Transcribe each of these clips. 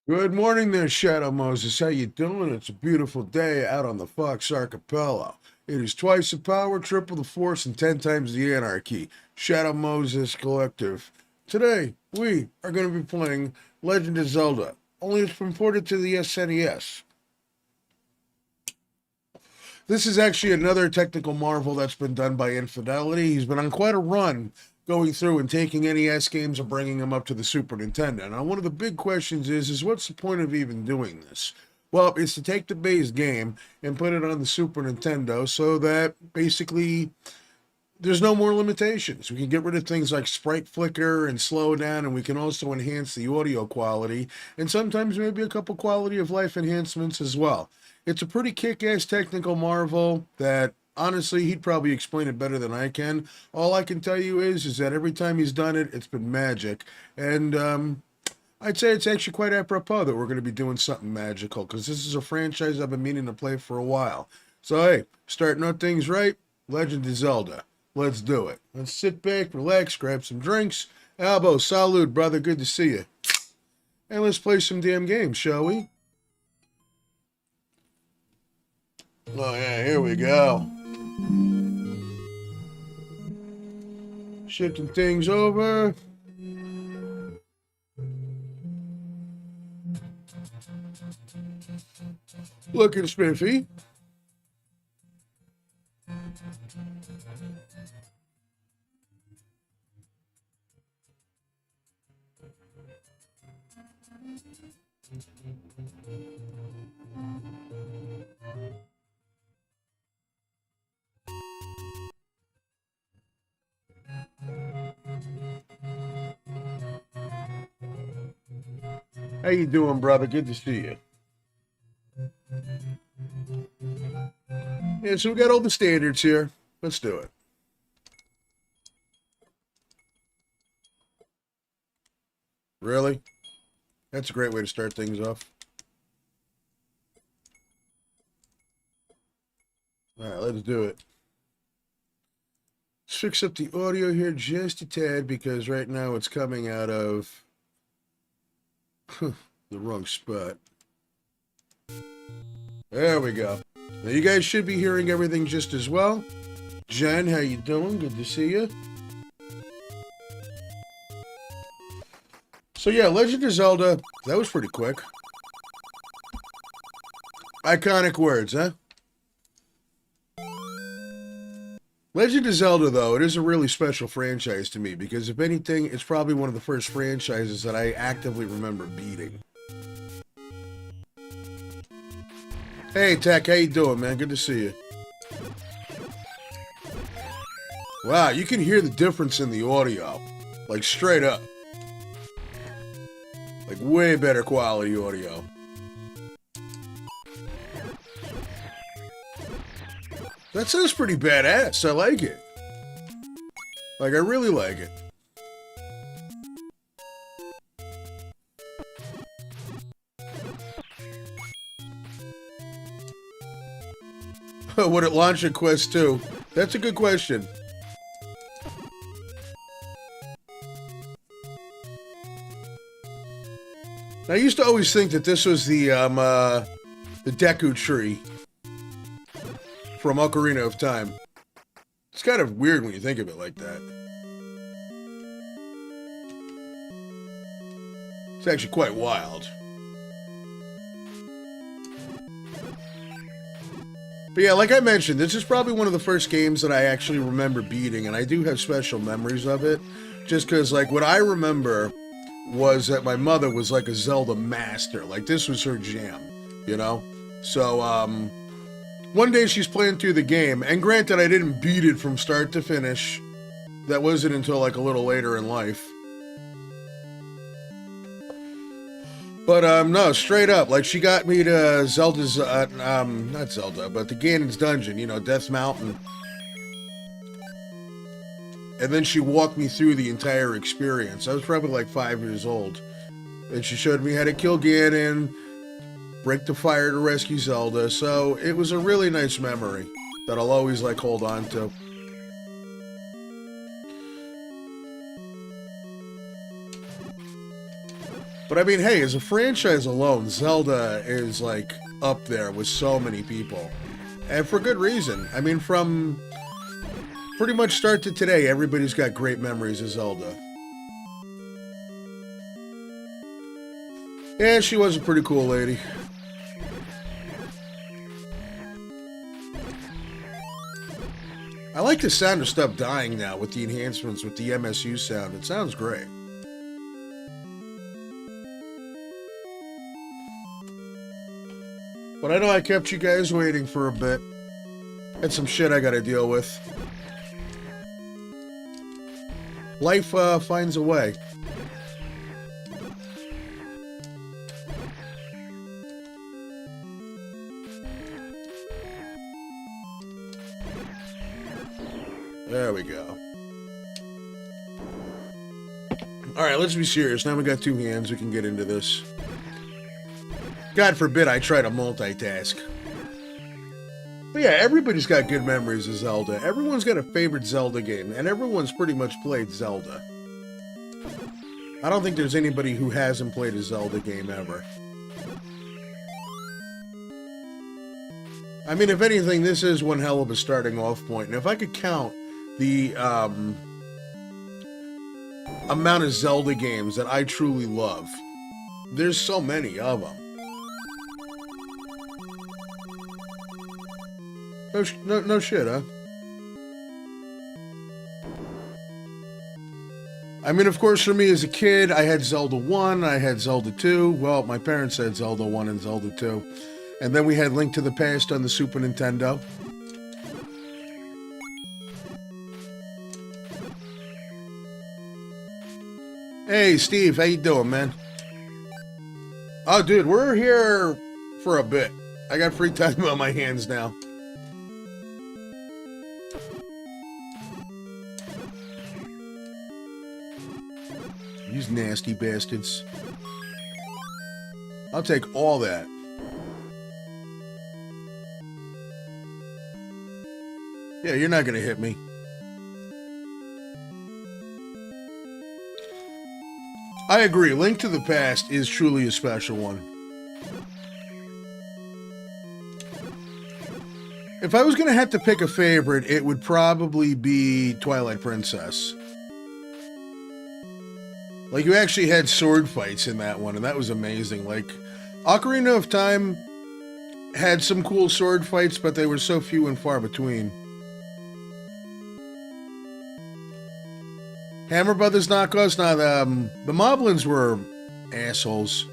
Good morning there, Shadow Moses. How you doing? It's a beautiful day out on the Fox Archipelago. It is twice the power, triple the force, and 10 times the anarchy. Shadow Moses Collective. Today, we are going to be playing Legend of Zelda, only it's been ported to the SNES. This is actually another technical marvel that's been done by Infidelity. He's been on quite a run going through and taking NES games and bringing them up to the Super Nintendo. Now, one of the big questions is what's the point of even doing this? Well, it's to take the base game and put it on the Super Nintendo so that basically there's no more limitations. We can get rid of things like sprite flicker and slow down, and we can also enhance the audio quality and sometimes maybe a couple quality of life enhancements as well. It's a pretty kick-ass technical marvel that honestly he'd probably explain it better than I can. All I can tell you is that every time he's done it, it's been magic. And I'd say it's actually quite apropos that we're going to be doing something magical because this is a franchise I've been meaning to play for a while. So hey, starting out things right, Legend of Zelda. Let's do it. Let's sit back, relax, grab some drinks. Albo, salud, brother. Good to see you. And let's play some damn games, shall we? Oh, yeah, here we go. Shifting things over. Looking spiffy. How you doing, brother? Good to see you. Yeah, so we got all the standards here. Let's do it. Really? That's a great way to start things off. All right, let's do it. Let's fix up the audio here just a tad because right now it's coming out of the wrong spot. There we go. Now you guys should be hearing everything just as well. Jen, how you doing? Good to see you. So yeah, Legend of Zelda, that was pretty quick. Iconic words, huh? Legend of Zelda, though, it is a really special franchise to me because, if anything, it's probably one of the first franchises that I actively remember beating. Hey, Tech, how you doing, man? Good to see you. Wow, you can hear the difference in the audio. Like, straight up. Like, way better quality audio. That sounds pretty badass. I like it. Like, I really like it. Would it launch a Quest 2? That's a good question. I used to always think that this was the Deku tree from Ocarina of Time. It's kind of weird when you think of it like that. It's actually quite wild. But yeah, like I mentioned, this is probably one of the first games that I actually remember beating, and I do have special memories of it. Just because, like, what I remember was that my mother was like a Zelda master. Like, this was her jam, you know? So, one day she's playing through the game, and granted, I didn't beat it from start to finish. That wasn't until like a little later in life. But no, straight up, like she got me to Zelda's, not Zelda, but the Ganon's Dungeon, you know, Death Mountain. And then she walked me through the entire experience. I was probably like 5 years old. And she showed me how to kill Ganon, break the fire to rescue Zelda, so it was a really nice memory that I'll always like hold on to. But I mean, hey, as a franchise alone, Zelda is like up there with so many people. And for good reason. I mean, from pretty much start to today, everybody's got great memories of Zelda. Yeah, she was a pretty cool lady. I like the sound of stuff dying now with the enhancements with the MSU sound. It sounds great. But I know I kept you guys waiting for a bit. Had some shit I gotta deal with. Life finds a way. There we go. Alright, let's be serious. Now we got two hands. We can get into this. God forbid I try to multitask. But yeah, everybody's got good memories of Zelda. Everyone's got a favorite Zelda game, and everyone's pretty much played Zelda. I don't think there's anybody who hasn't played a Zelda game ever. I mean, if anything, this is one hell of a starting off point. And if I could count the amount of Zelda games that I truly love, there's so many of them. No shit, huh? I mean, of course, for me as a kid, I had Zelda 1, I had Zelda 2. Well, my parents had Zelda 1 and Zelda 2. And then we had Link to the Past on the Super Nintendo. Hey, Steve, how you doing, man? Oh, dude, we're here for a bit. I got free time on my hands now. These nasty bastards. I'll take all that. Yeah, you're not gonna hit me. I agree. Link to the Past is truly a special one. If I was gonna have to pick a favorite, it would probably be Twilight Princess. Like, you actually had sword fights in that one, and that was amazing. Like, Ocarina of Time had some cool sword fights, but they were so few and far between. Hammer Brothers knockoffs? Nah, the Moblins were assholes.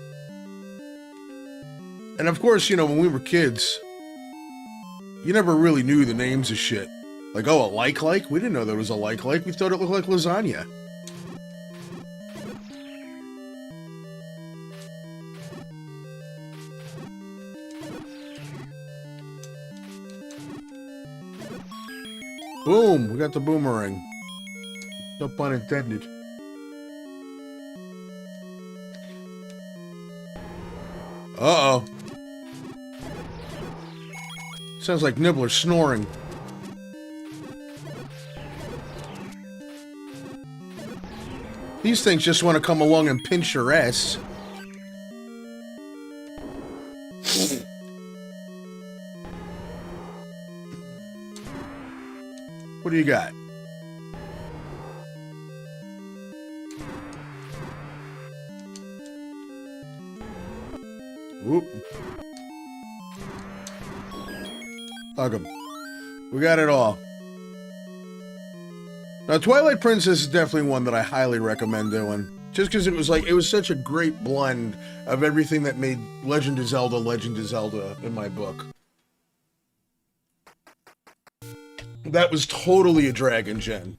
And of course, you know, when we were kids, you never really knew the names of shit. Like, oh, a like-like? We didn't know there was a like-like. We thought it looked like lasagna. Boom! We got the boomerang. No pun intended. Uh-oh. Sounds like Nibbler snoring. These things just want to come along and pinch your ass. What do you got? Whoop. Hug him. We got it all. Now, Twilight Princess is definitely one that I highly recommend doing. Just because it was such a great blend of everything that made Legend of Zelda in my book. That was totally a Dragon Gen.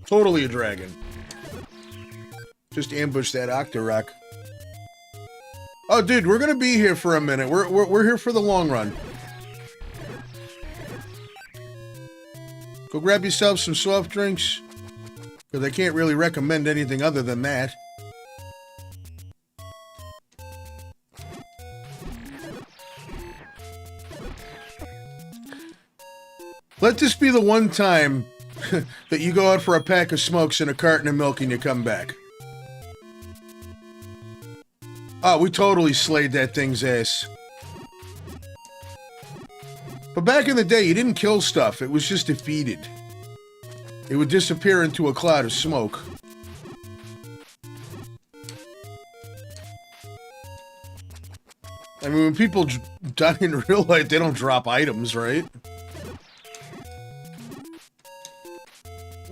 Totally a dragon. Just ambush that Octorok. Oh, dude, we're gonna be here for a minute. We're here for the long run. Go grab yourself some soft drinks, because I can't really recommend anything other than that. Let this be the one time that you go out for a pack of smokes and a carton of milk and you come back. Oh, we totally slayed that thing's ass. But back in the day, you didn't kill stuff. It was just defeated. It would disappear into a cloud of smoke. I mean, when people die in real life, they don't drop items, right?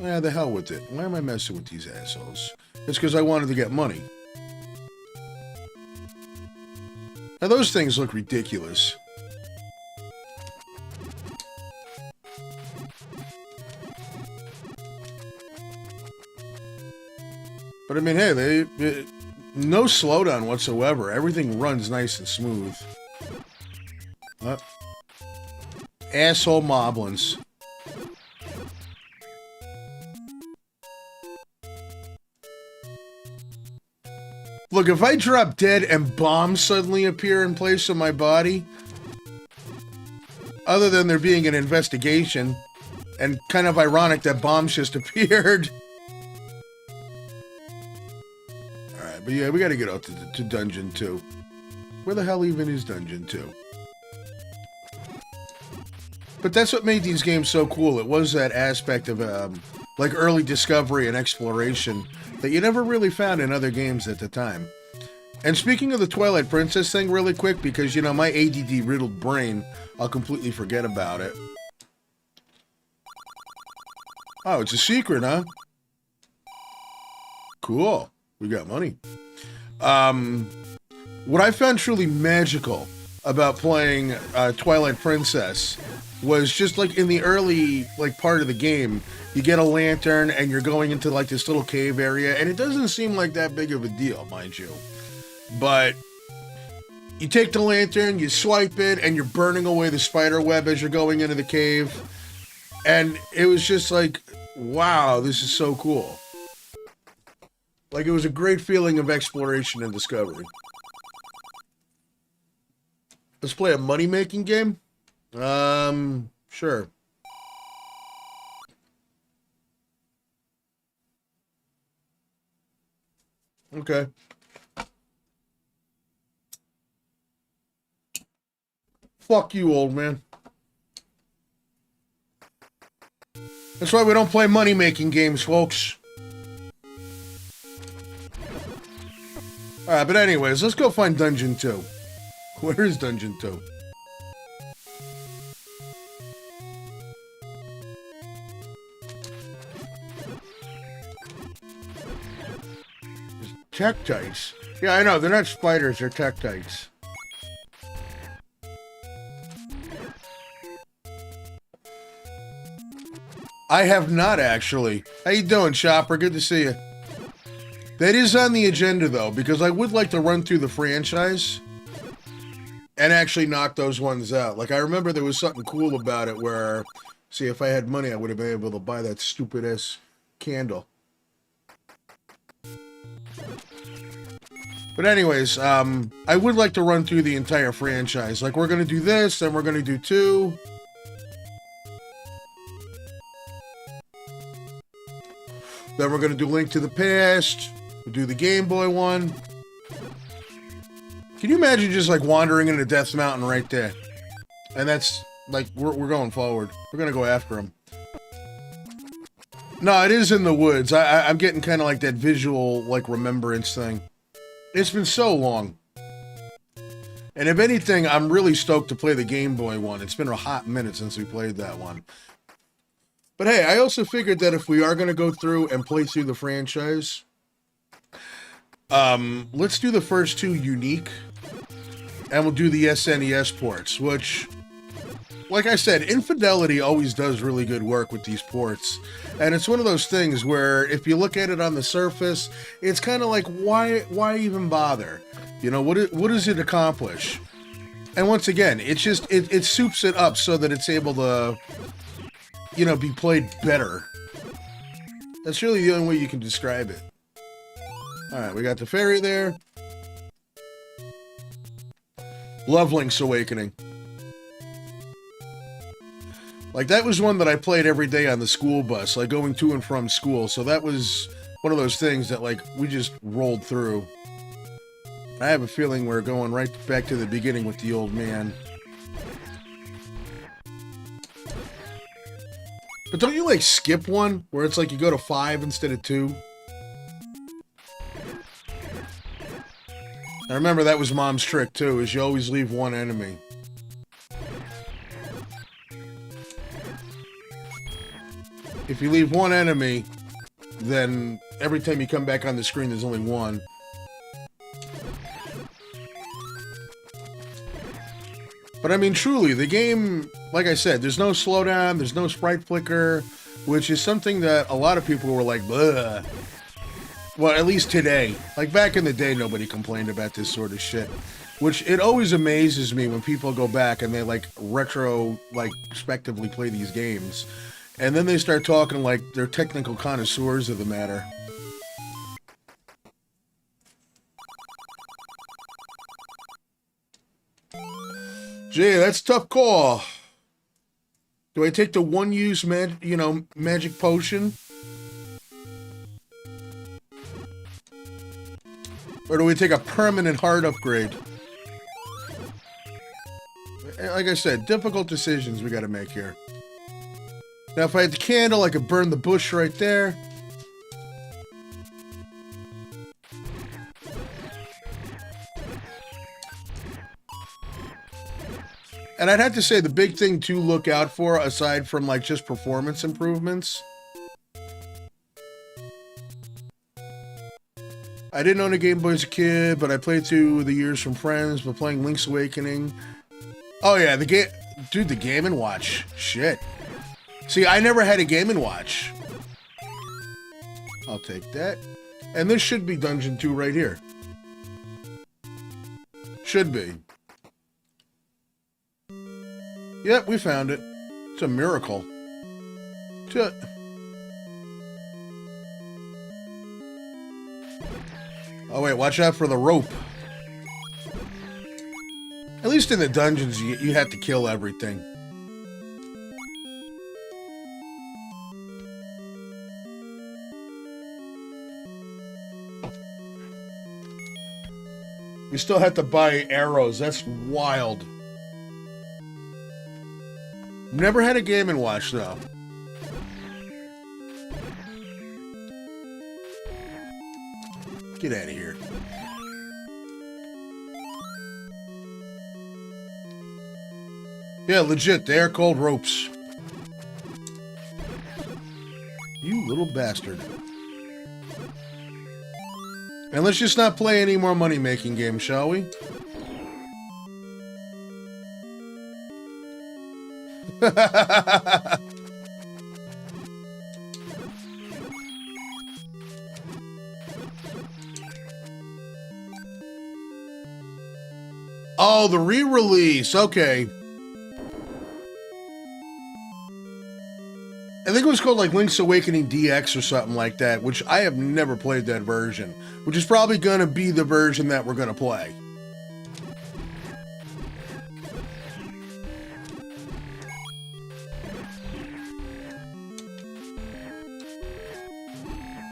Yeah, the hell with it. Why am I messing with these assholes? It's because I wanted to get money. Now, those things look ridiculous. But I mean, hey, no slowdown whatsoever. Everything runs nice and smooth. Asshole moblins. Look, if I drop dead and bombs suddenly appear in place of my body, other than there being an investigation, and kind of ironic that bombs just appeared. Alright, but yeah, we gotta get out to Dungeon 2. Where the hell even is Dungeon 2? But that's what made these games so cool. It was that aspect of, like, early discovery and exploration that you never really found in other games at the time. And speaking of the Twilight Princess thing really quick, because, you know, my ADD-riddled brain, I'll completely forget about it. Oh, it's a secret, huh? Cool. We got money. What I found truly magical about playing Twilight Princess was just like in the early part of the game, you get a lantern and you're going into like this little cave area, and it doesn't seem like that big of a deal, mind you. But you take the lantern, you swipe it, and you're burning away the spider web as you're going into the cave. And it was just like, wow, this is so cool. Like, it was a great feeling of exploration and discovery. Let's play a money-making game? Sure. Okay. Fuck you, old man. That's why we don't play money-making games, folks. Alright, but anyways, let's go find Dungeon 2. Where is Dungeon 2? Tektites. Yeah, I know, they're not spiders, they're Tektites. I have not, actually. How you doing, Chopper? Good to see you. That is on the agenda, though, because I would like to run through the franchise and actually knock those ones out. Like, I remember there was something cool about it where, see, if I had money, I would have been able to buy that stupid-ass candle. But anyways, I would like to run through the entire franchise. Like, we're going to do this, then we're going to do 2. Then we're going to do Link to the Past. We'll do the Game Boy one. Can you imagine just, like, wandering into Death Mountain right there? And that's, like, we're going forward. We're going to go after him. No, it is in the woods. I'm getting kind of like that visual, like, remembrance thing. It's been so long. And if anything, I'm really stoked to play the Game Boy one. It's been a hot minute since we played that one. But hey, I also figured that if we are going to go through and play through the franchise, let's do the first 2 unique, and we'll do the SNES ports, which, like I said, Infidelity always does really good work with these ports. And it's one of those things where if you look at it on the surface, it's kind of like, why even bother? You know, what does it accomplish? And once again, it's just, it soups it up so that it's able to, you know, be played better. That's really the only way you can describe it. Alright, we got the fairy there. Love Link's Awakening. Like, that was one that I played every day on the school bus, like going to and from school. So that was one of those things that, like, we just rolled through. I have a feeling we're going right back to the beginning with the old man. But don't you, like, skip one? Where it's like you go to 5 instead of 2? I remember that was Mom's trick, too, is you always leave one enemy. If you leave one enemy, then every time you come back on the screen, there's only one. But I mean, truly, the game, like I said, there's no slowdown, there's no sprite flicker, which is something that a lot of people were like, bleh. Well, at least today. Like, back in the day, nobody complained about this sort of shit. Which, it always amazes me when people go back and they, like, retrospectively play these games. And then they start talking like they're technical connoisseurs of the matter. Gee, that's a tough call. Do I take the one-use magic potion? Or do we take a permanent heart upgrade? Like I said, difficult decisions we gotta make here. Now, if I had the candle, I could burn the bush right there. And I'd have to say the big thing to look out for, aside from, like, just performance improvements. I didn't own a Game Boy as a kid, but I played through the years from friends, but playing Link's Awakening. Oh, yeah, the game... Dude, the Game & Watch. Shit. See, I never had a Game & Watch. I'll take that. And this should be Dungeon 2 right here. Should be. Yep, we found it. It's a miracle. Oh, wait, watch out for the rope. At least in the dungeons, you have to kill everything. We still have to buy arrows. That's wild. Never had a Game & Watch, though. Get out of here. Yeah, legit. They are called ropes. You little bastard. And let's just not play any more money-making games, shall we? Oh, the re-release. Okay. I think it was called like Link's Awakening DX or something like that, which I have never played that version, which is probably going to be the version that we're going to play.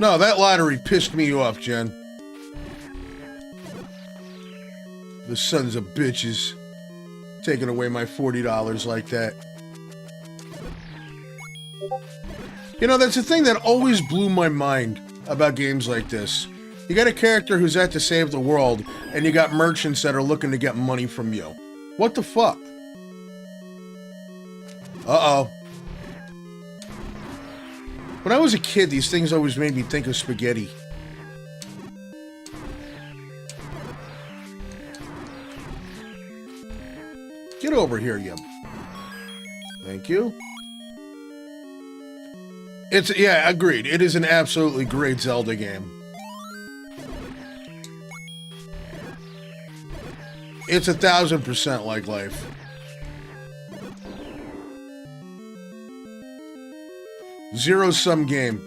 No, that lottery pissed me off, Jen. The sons of bitches taking away my $40 like that. You know, that's the thing that always blew my mind about games like this. You got a character who's out to save the world, and you got merchants that are looking to get money from you. What the fuck? Uh-oh. When I was a kid, these things always made me think of spaghetti. Get over here, you. Thank you. Yeah, agreed. It is an absolutely great Zelda game. It's 1000% like life. Zero-sum game.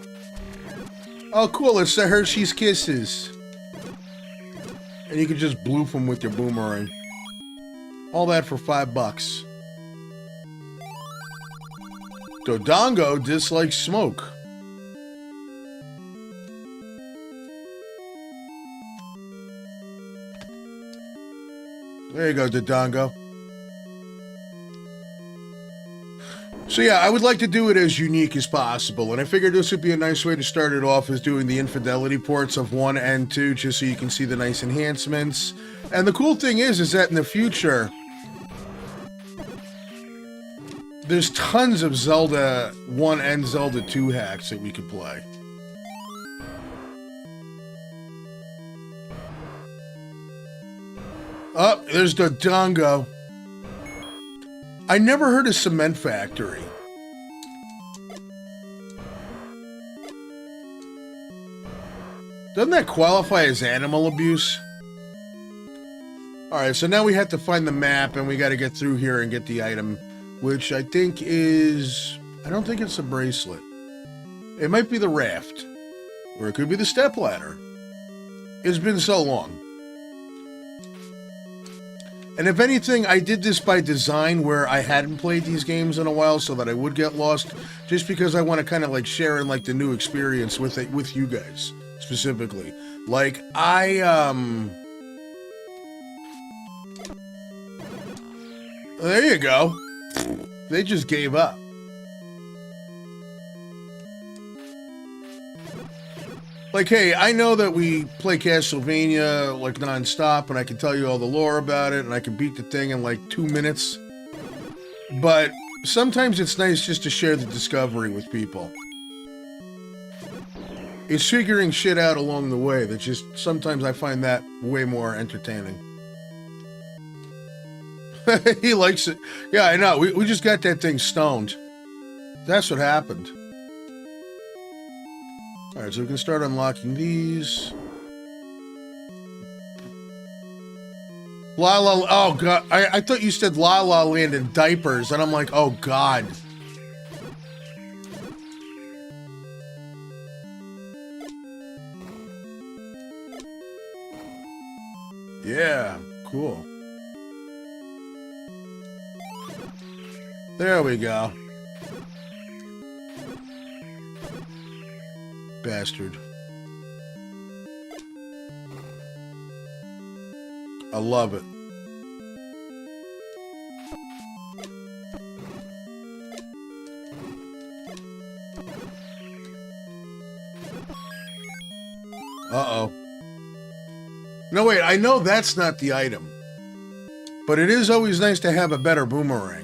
Oh, cool. It's the Hershey's Kisses. And you can just bloof them with your boomerang. All that for $5. Dodongo dislikes smoke. There you go, Dodongo. So yeah, I would like to do it as unique as possible, and I figured this would be a nice way to start it off, is doing the infidelity ports of 1 and 2, just so you can see the nice enhancements. And the cool thing is that in the future, there's tons of Zelda 1 and Zelda 2 hacks that we could play. Oh, there's Dodongo. I never heard of Cement Factory. Doesn't that qualify as animal abuse? Alright, so now we have to find the map, and we got to get through here and get the item, which I think is... I don't think it's a bracelet. It might be the raft. Or it could be the stepladder. It's been so long. And if anything, I did this by design, where I hadn't played these games in a while so that I would get lost, just because I want to kind of like share in like the new experience with it, with you guys specifically. Like there you go. They just gave up. Like, hey, I know that we play Castlevania, like, non-stop, and I can tell you all the lore about it, and I can beat the thing in, like, 2 minutes. But sometimes it's nice just to share the discovery with people. It's figuring shit out along the way that just, sometimes I find that way more entertaining. He likes it. Yeah, I know. We just got that thing stoned. That's what happened. Alright, so we can start unlocking these. La La... Oh, God. I thought you said La La Land in diapers, and I'm like, oh, God. Yeah, cool. There we go. Bastard. I love it. Uh-oh. No, wait, I know that's not the item. But it is always nice to have a better boomerang.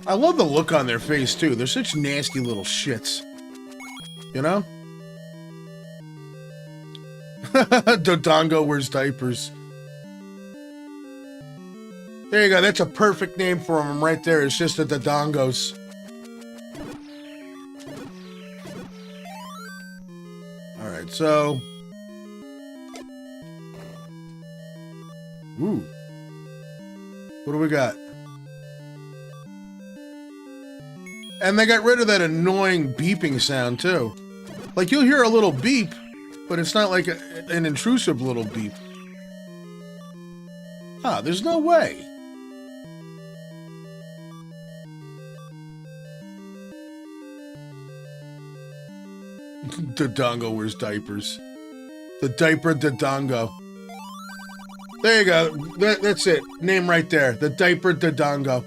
I love the look on their face, too. They're such nasty little shits. You know? Dodongo wears diapers. There you go. That's a perfect name for them right there. It's just the Dodongos. Alright, so... Ooh. What do we got? And they got rid of that annoying beeping sound, too. Like, you'll hear a little beep, but it's not like an intrusive little beep. Ah, there's no way. Dodongo wears diapers. The diaper Dodongo. There you go. That's it. Name right there. The diaper Dodongo.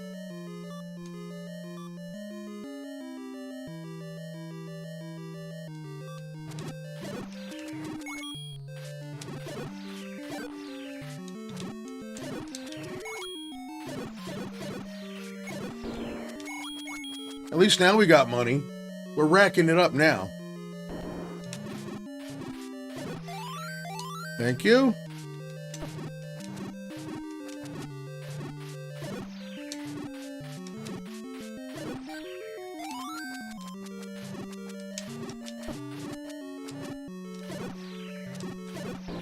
At least now we got money. We're racking it up now. Thank you.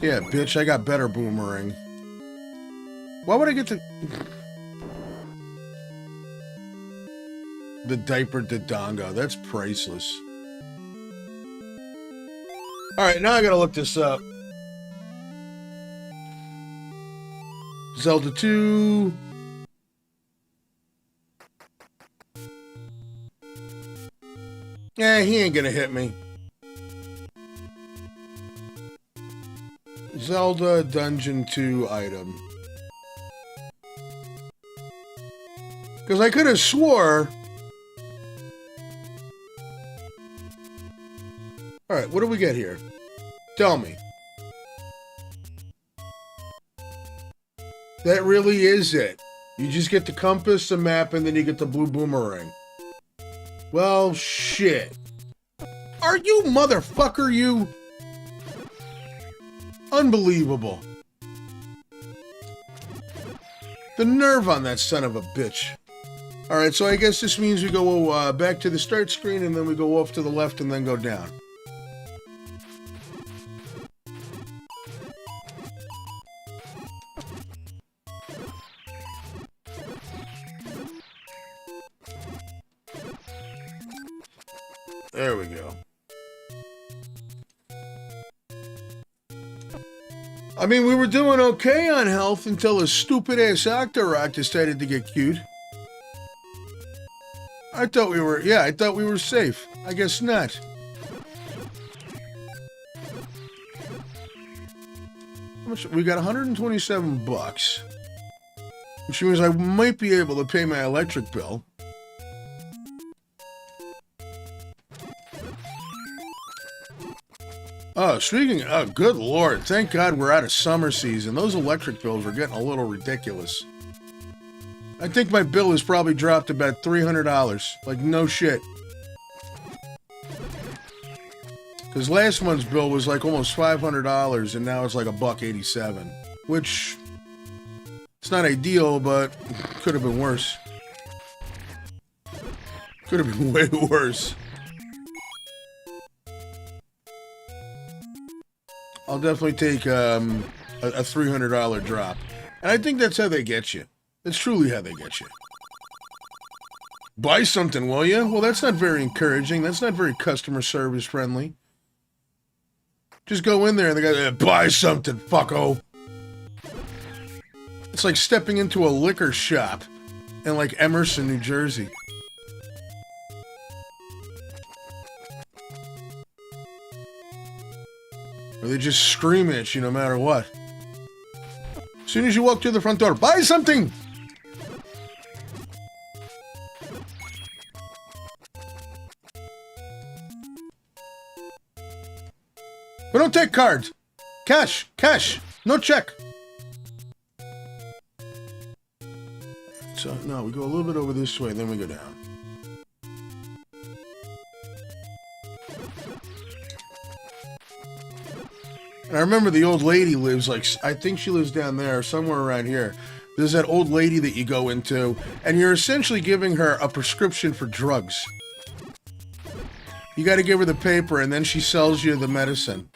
Yeah, bitch, I got better boomerang. Why would I get the diaper Dodongo? That's priceless. Alright, now I gotta look this up. Zelda 2. He ain't gonna hit me. Zelda Dungeon 2 item. Because I could have swore... Alright, what do we get here? Tell me. That really is it. You just get the compass, the map, and then you get the blue boomerang. Well, shit. Are you motherfucker, you? Unbelievable. The nerve on that son of a bitch. Alright, so I guess this means we go back to the start screen, and then we go off to the left and then go down. There we go. I mean, we were doing okay on health until a stupid-ass Octorok decided to get cute. I thought we were safe. I guess not. How much? We got 127 bucks. Which means I might be able to pay my electric bill. Oh, good lord, thank God we're out of summer season. Those electric bills are getting a little ridiculous. I think my bill has probably dropped about $300. Like, no shit. Because last month's bill was like almost $500, and now it's like $1.87. Which, it's not ideal, but could have been worse. Could have been way worse. I'll definitely take a $300 drop. And I think that's how they get you. That's truly how they get you. Buy something, will you? Well, that's not very encouraging. That's not very customer service friendly. Just go in there and they go, buy something, fucko. It's like stepping into a liquor shop in like Emerson, New Jersey. Or they just scream at you no matter what. As soon as you walk through the front door, buy something! We don't take cards. Cash, cash, no check. So, no, we go a little bit over this way, then we go down. And I remember the old lady lives, like, I think she lives down there, somewhere around here. There's that old lady that you go into, and you're essentially giving her a prescription for drugs. You gotta give her the paper, and then she sells you the medicine.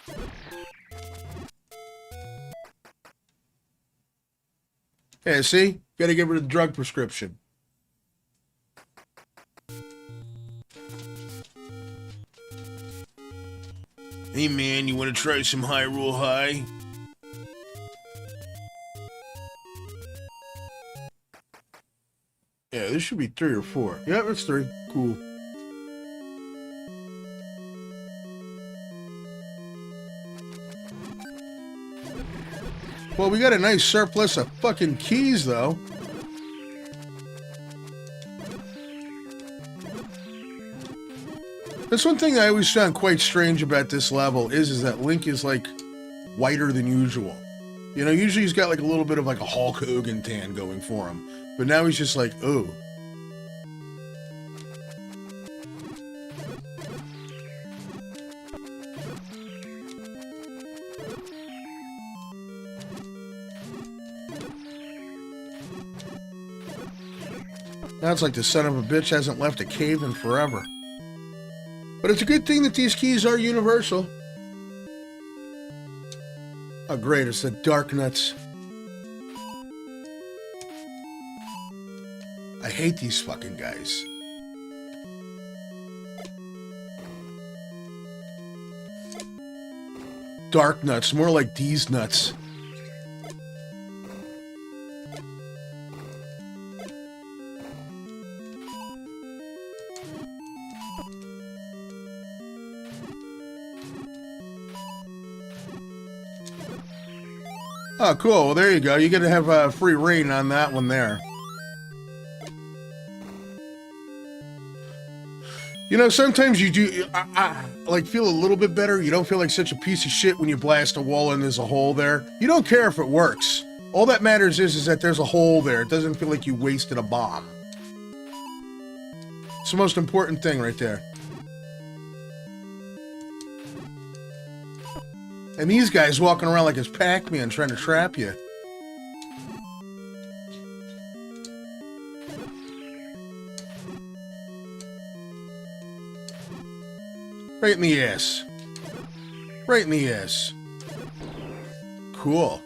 Yeah, see? Gotta give her the drug prescription. Hey man, you wanna try some Hyrule High? Yeah, this should be 3 or 4. Yeah, it's 3. Cool. Well, we got a nice surplus of fucking keys, though. That's one thing I always found quite strange about this level is that Link is, like, whiter than usual. You know, usually he's got, like, a little bit of, like, a Hulk Hogan tan going for him. But now he's just like, ooh. Now it's like the son of a bitch hasn't left a cave in forever. But it's a good thing that these keys are universal. Oh great, it's the Dark Nuts. I hate these fucking guys. Dark Nuts, more like these nuts. Oh, cool. Well, there you go. You get to have free reign on that one there. You know, sometimes you do, like, feel a little bit better. You don't feel like such a piece of shit when you blast a wall and there's a hole there. You don't care if it works. All that matters is that there's a hole there. It doesn't feel like you wasted a bomb. It's the most important thing right there. And these guys walking around like it's Pac-Man trying to trap you. Right in the ass. Right in the ass. Cool.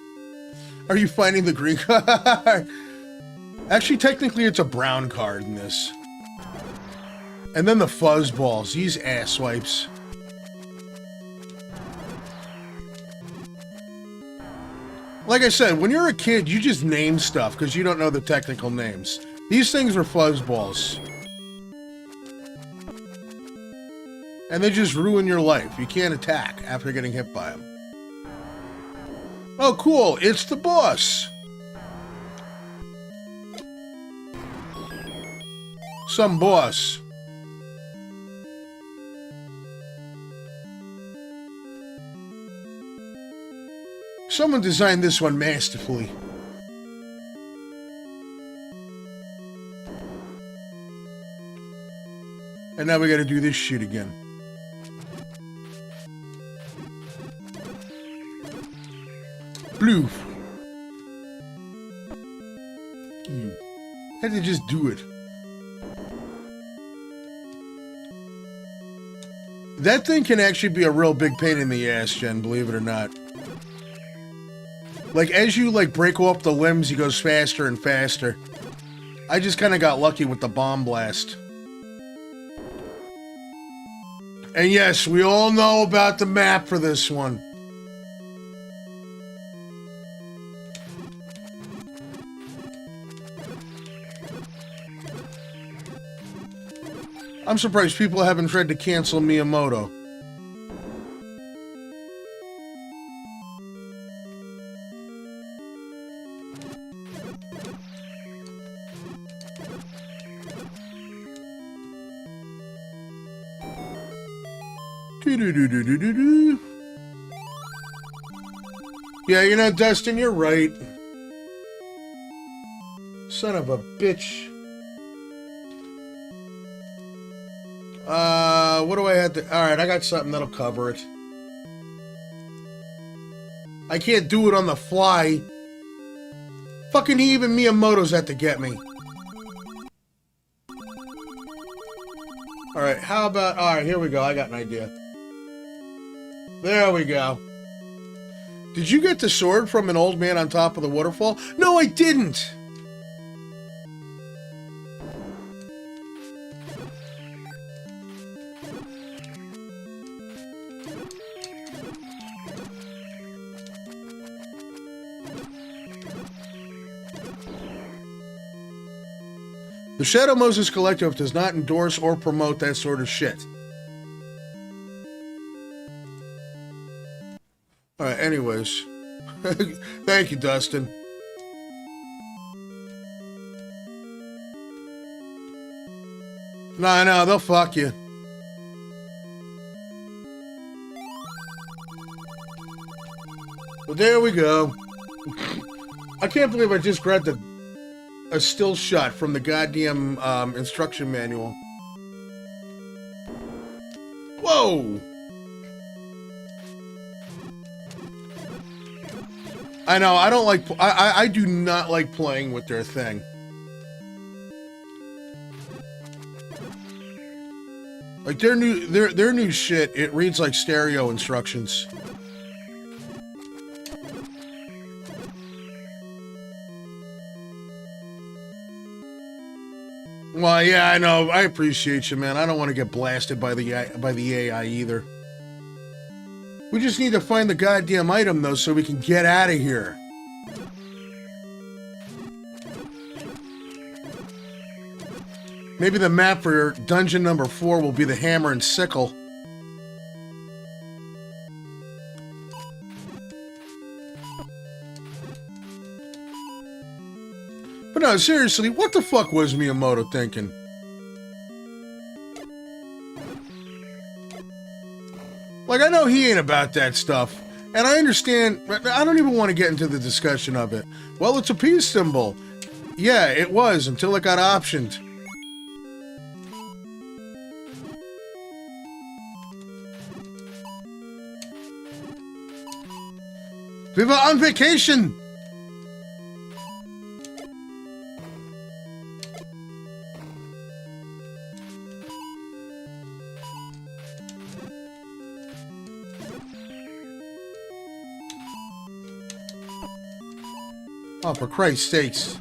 Are you finding the green card? Actually, technically, it's a brown card in this. And then the fuzzballs. These asswipes. Like I said, when you're a kid, you just name stuff because you don't know the technical names. These things are fuzzballs. And they just ruin your life. You can't attack after getting hit by them. Oh, cool. It's the boss. Some boss. Someone designed this one masterfully. And now we gotta do this shit again. Blue. Had to just do it. That thing can actually be a real big pain in the ass, Jen, believe it or not. Like, as you, like, break off the limbs, he goes faster and faster. I just kind of got lucky with the bomb blast. And yes, we all know about the map for this one. I'm surprised people haven't tried to cancel Miyamoto. Yeah, you know, Dustin, you're right. Son of a bitch. What do I have to... Alright, I got something that'll cover it. I can't do it on the fly. Fucking even Miyamoto's had to get me. Alright, how about... Alright, here we go. I got an idea. There we go. Did you get the sword from an old man on top of the waterfall? No, I didn't! The Shadow Moses Collective does not endorse or promote that sort of shit. Alright, anyways. Thank you, Dustin. No, they'll fuck you. But there we go. I can't believe I just grabbed a still shot from the goddamn instruction manual. Whoa! I know, I don't like... I do not like playing with their thing. Like, their new shit, it reads like stereo instructions. Well, yeah, I know. I appreciate you, man. I don't want to get blasted by the AI either. We just need to find the goddamn item, though, so we can get out of here. Maybe the map for dungeon number 4 will be the hammer and sickle. But no, seriously, what the fuck was Miyamoto thinking? Like, I know he ain't about that stuff. And I understand, but I don't even want to get into the discussion of it. Well, it's a peace symbol. Yeah, it was, until it got optioned. We were on vacation! Oh, for Christ's sakes.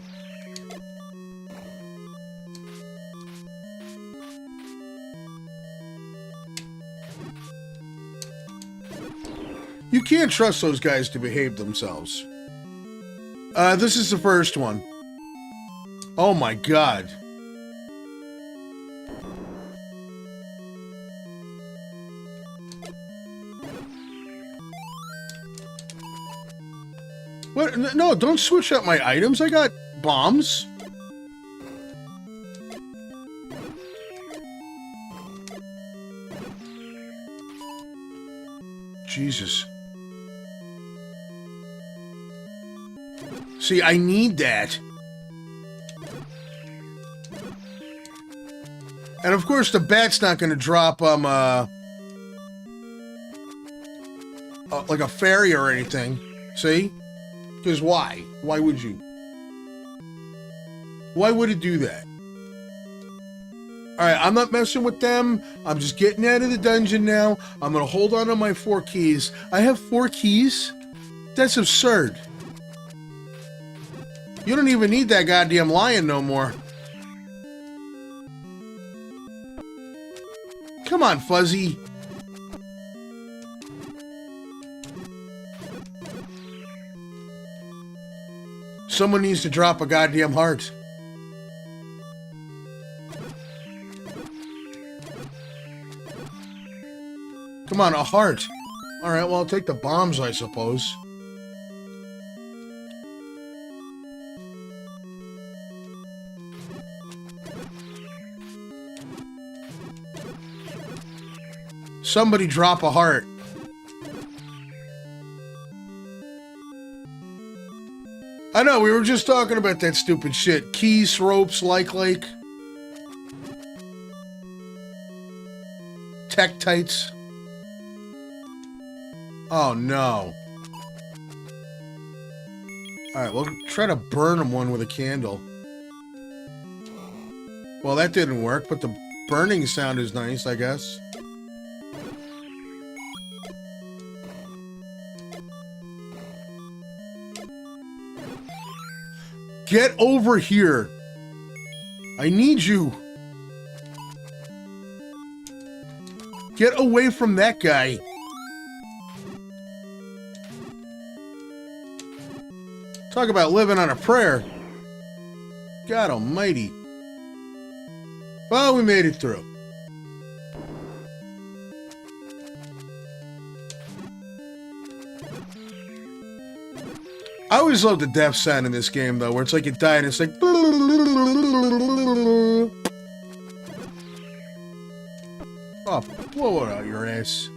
You can't trust those guys to behave themselves. This is the first one. Oh my god. What? No, don't switch up my items. I got bombs. Jesus. See, I need that. And of course, the bat's not going to drop like a fairy or anything. See? Because why? Why would you? Why would it do that? Alright, I'm not messing with them. I'm just getting out of the dungeon now. I'm going to hold on to my 4 keys. I have 4 keys? That's absurd. You don't even need that goddamn lion no more. Come on, Fuzzy. Someone needs to drop a goddamn heart. Come on, a heart. Alright, well, I'll take the bombs, I suppose. Somebody drop a heart. I know, we were just talking about that stupid shit. Keys, ropes, like. Tektites. Oh, no. Alright, we'll try to burn him one with a candle. Well, that didn't work, but the burning sound is nice, I guess. Get over here. I need you. Get away from that guy. Talk about living on a prayer. God almighty. Well, we made it through. I always love the death sound in this game, though, where it's like you die and it's like... Oh, blow it out your ass.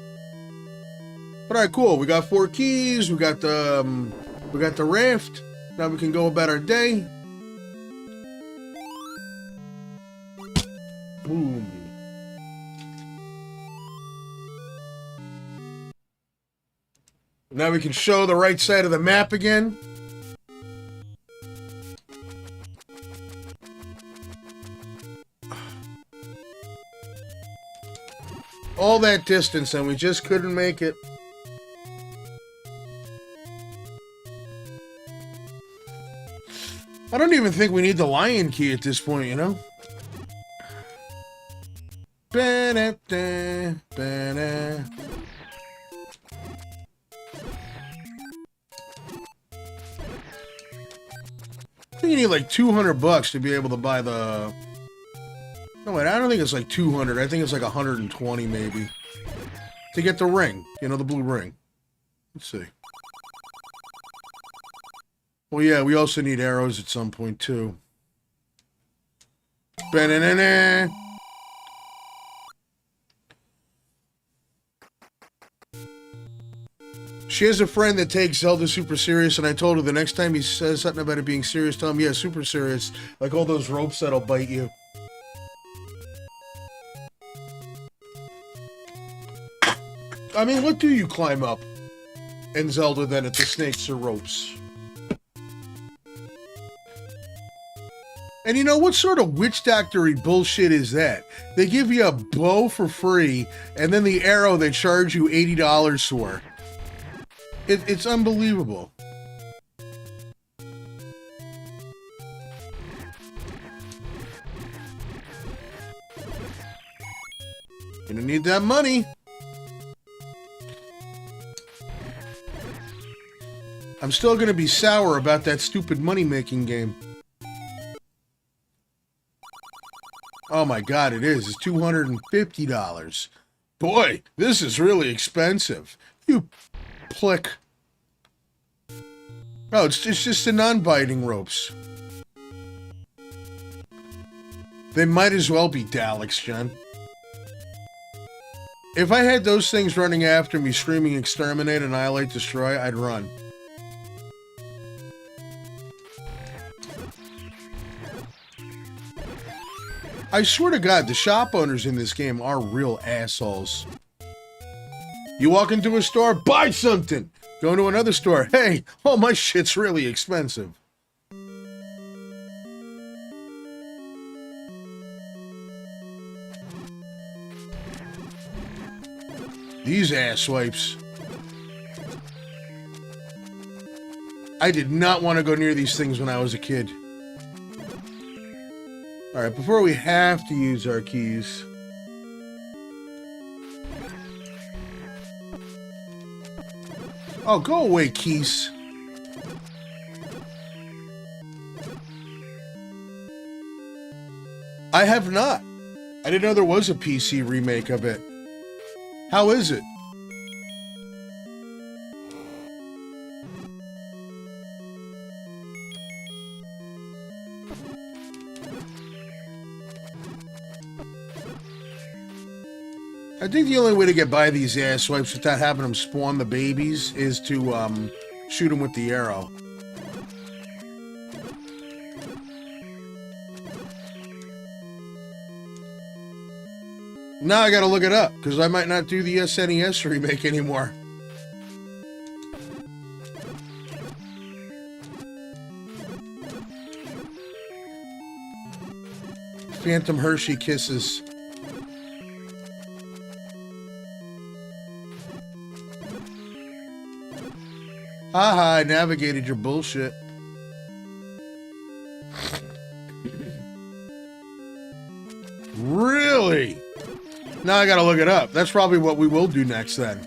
But alright, cool. We got 4 keys. We got the raft. Now we can go about our day. Boom. Now we can show the right side of the map again. All that distance and we just couldn't make it. I don't even think we need the lion key at this point, you know? Ba-da-da, ba-da. I think you need like $200 to be able to buy the... No, wait, I don't think it's like 200. I think it's like 120 maybe. To get the ring. You know, the blue ring. Let's see. Well, yeah, we also need arrows at some point too. Ba-na-na-na. She has a friend that takes Zelda super serious, and I told her the next time he says something about it being serious, tell him, yeah, super serious. Like all those ropes that'll bite you. I mean, what do you climb up in Zelda then if the snakes are ropes? And you know, what sort of witch doctor-y bullshit is that? They give you a bow for free, and then the arrow they charge you $80 for. It's unbelievable. You don't need that money. I'm still going to be sour about that stupid money-making game. Oh my god, it is. It's $250. Boy, this is really expensive. You plick. Oh, it's just the non-biting ropes. They might as well be Daleks, John. If I had those things running after me, screaming exterminate, annihilate, destroy, I'd run. I swear to God, the shop owners in this game are real assholes. You walk into a store, buy something. Go into another store, hey, all my shit's really expensive. These asswipes. I did not want to go near these things when I was a kid. Alright, before we have to use our keys. Oh, go away, keys. I have not. I didn't know there was a PC remake of it. How is it? I think the only way to get by these asswipes without having them spawn the babies is to shoot them with the arrow. Now I gotta look it up, because I might not do the SNES remake anymore. Phantom Hershey Kisses. Haha, I navigated your bullshit. Really? Now I gotta look it up. That's probably what we will do next then.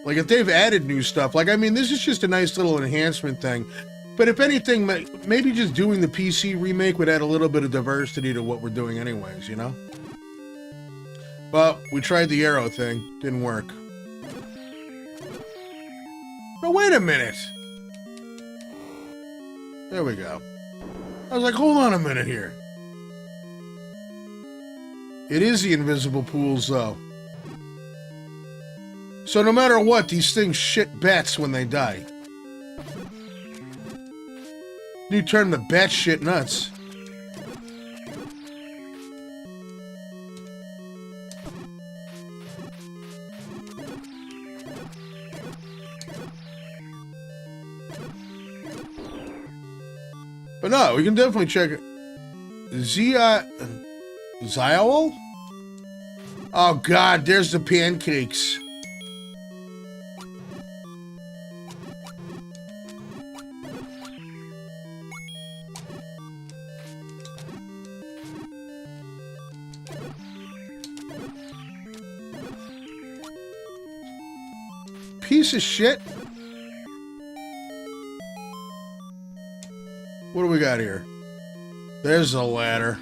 Like, if they've added new stuff, like, I mean, this is just a nice little enhancement thing. But if anything, maybe just doing the PC remake would add a little bit of diversity to what we're doing anyways, you know? But we tried the arrow thing. Didn't work. But wait a minute. There we go. I was like, hold on a minute here. It is the invisible pools, though. So no matter what, these things shit bats when they die. You turn the bat shit nuts. But no, we can definitely check it. Ziol? Oh god, there's the pancakes. Piece of shit. What do we got here? There's the ladder.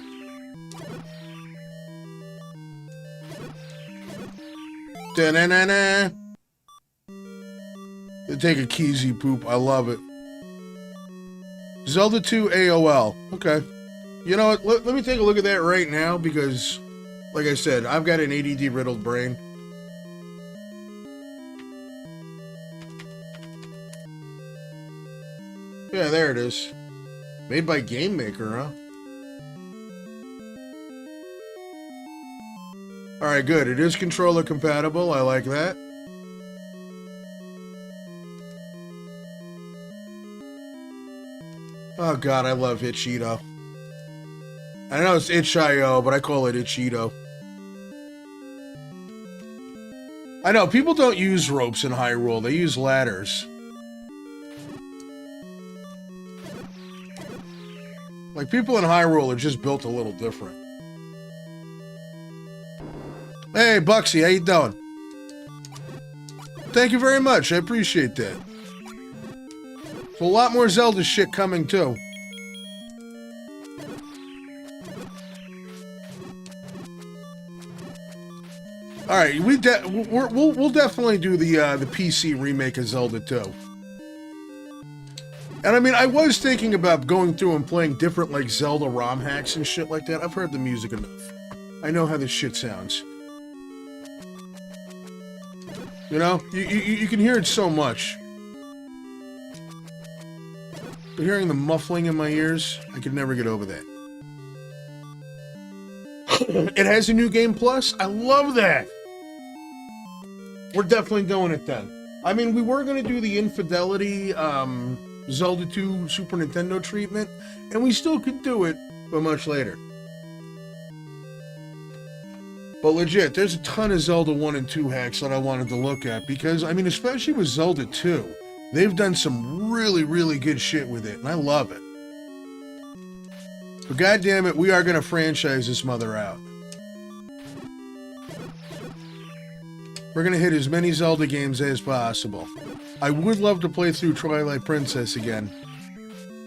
Da-na-na-na. They take a keezy poop. I love it. Zelda 2 AOL. Okay. You know what? Let me take a look at that right now because, like I said, I've got an ADD riddled brain. Yeah, there it is. Made by Game Maker, huh? Alright, good. It is controller compatible. I like that. Oh god, I love Itch-ito. I know it's Itch.io, but I call it Itch-ito. I know, people don't use ropes in Hyrule. They use ladders. Like, people in Hyrule are just built a little different. Hey, Buxy, how you doing? Thank you very much. I appreciate that. A lot more Zelda shit coming, too. Alright, we'll definitely do the PC remake of Zelda 2. And I mean, I was thinking about going through and playing different, like, Zelda ROM hacks and shit like that. I've heard the music enough. I know how this shit sounds. You know? You can hear it so much. But hearing the muffling in my ears, I could never get over that. It has a new game plus? I love that! We're definitely doing it then. I mean, we were going to do the Infidelity, Zelda 2 Super Nintendo treatment, and we still could do it, but much later. But legit, there's a ton of Zelda 1 and 2 hacks that I wanted to look at, because, I mean, especially with Zelda 2, they've done some really, really good shit with it, and I love it. But goddammit, we are going to franchise this mother out. We're going to hit as many Zelda games as possible. I would love to play through Twilight Princess again.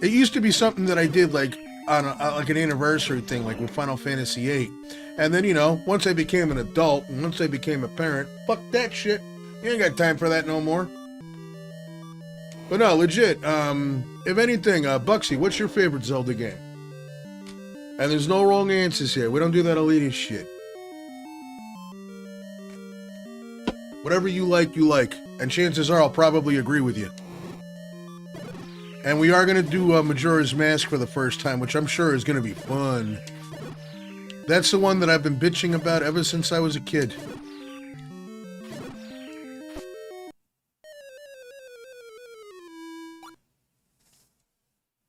It used to be something that I did, like, on like an anniversary thing, like with Final Fantasy VIII. And then, you know, once I became an adult, and once I became a parent, fuck that shit. You ain't got time for that no more. But no, legit, if anything, Buxy, what's your favorite Zelda game? And there's no wrong answers here. We don't do that elitist shit. Whatever you like, you like. And chances are I'll probably agree with you. And we are going to do Majora's Mask for the first time, which I'm sure is going to be fun. That's the one that I've been bitching about ever since I was a kid.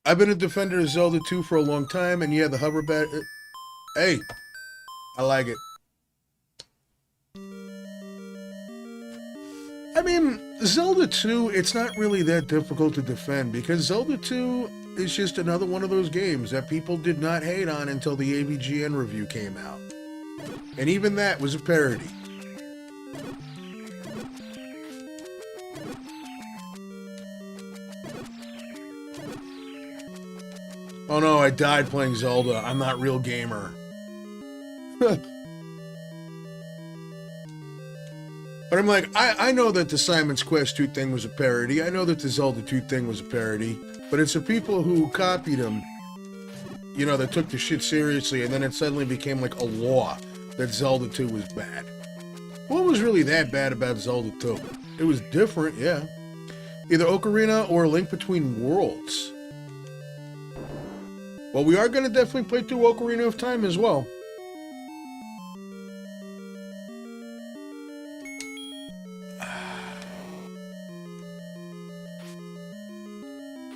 I've been a defender of Zelda 2 for a long time, and yeah, the hover bat... Hey! I like it. I mean, Zelda 2, it's not really that difficult to defend, because Zelda 2 is just another one of those games that people did not hate on until the AVGN review came out. And even that was a parody. Oh no, I died playing Zelda. I'm not real gamer. But I'm like, I know that the Simon's Quest 2 thing was a parody. I know that the Zelda 2 thing was a parody. But it's the people who copied them, you know, that took the shit seriously, and then it suddenly became like a law that Zelda 2 was bad. What was really that bad about Zelda 2? It was different, yeah. Either Ocarina or Link Between Worlds. Well, we are going to definitely play through Ocarina of Time as well.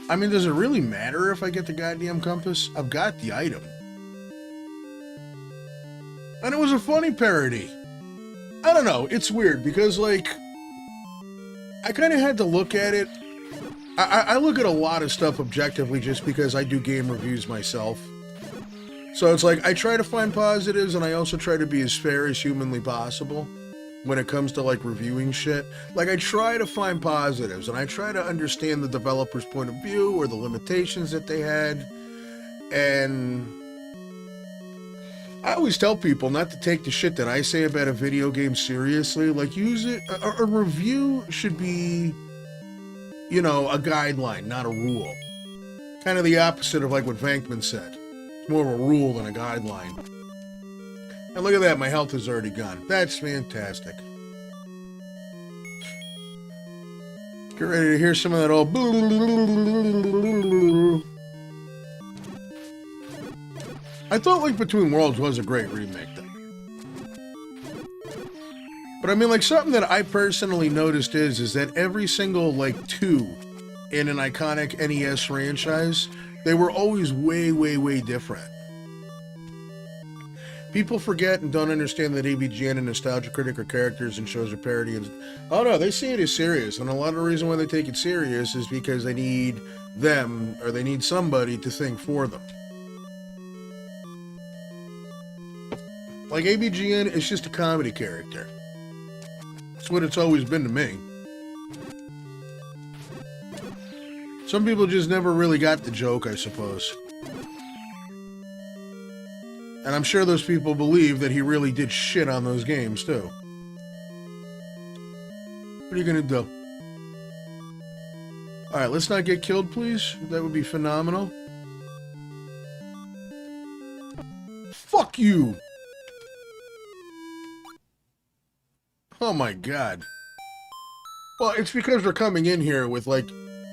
I mean, does it really matter if I get the goddamn compass? I've got the item. And it was a funny parody. I don't know, it's weird, because, like, I kind of had to look at it. I look at a lot of stuff objectively just because I do game reviews myself. So it's like, I try to find positives, and I also try to be as fair as humanly possible when it comes to, like, reviewing shit. Like, I try to find positives, and I try to understand the developer's point of view or the limitations that they had. And I always tell people not to take the shit that I say about a video game seriously. Like, use it... A review should be, you know, a guideline, not a rule. Kind of the opposite of, like, what Vankman said. It's more of a rule than a guideline. And look at that, my health is already gone. That's fantastic. Get ready to hear some of that old... I thought Link Between Worlds was a great remake, though. But I mean, like, something that I personally noticed is that every single, like, 2 in an iconic NES franchise, they were always way, way, way different. People forget and don't understand that AVGN and Nostalgia Critic are characters and shows are parody. And, oh no, they see it as serious. And a lot of the reason why they take it serious is because they need them, or they need somebody to think for them. Like, AVGN is just a comedy character. That's what it's always been to me. Some people just never really got the joke, I suppose. And I'm sure those people believe that he really did shit on those games, too. What are you gonna do? Alright, let's not get killed, please. That would be phenomenal. Fuck you! Oh my god. Well, it's because they're coming in here with, like,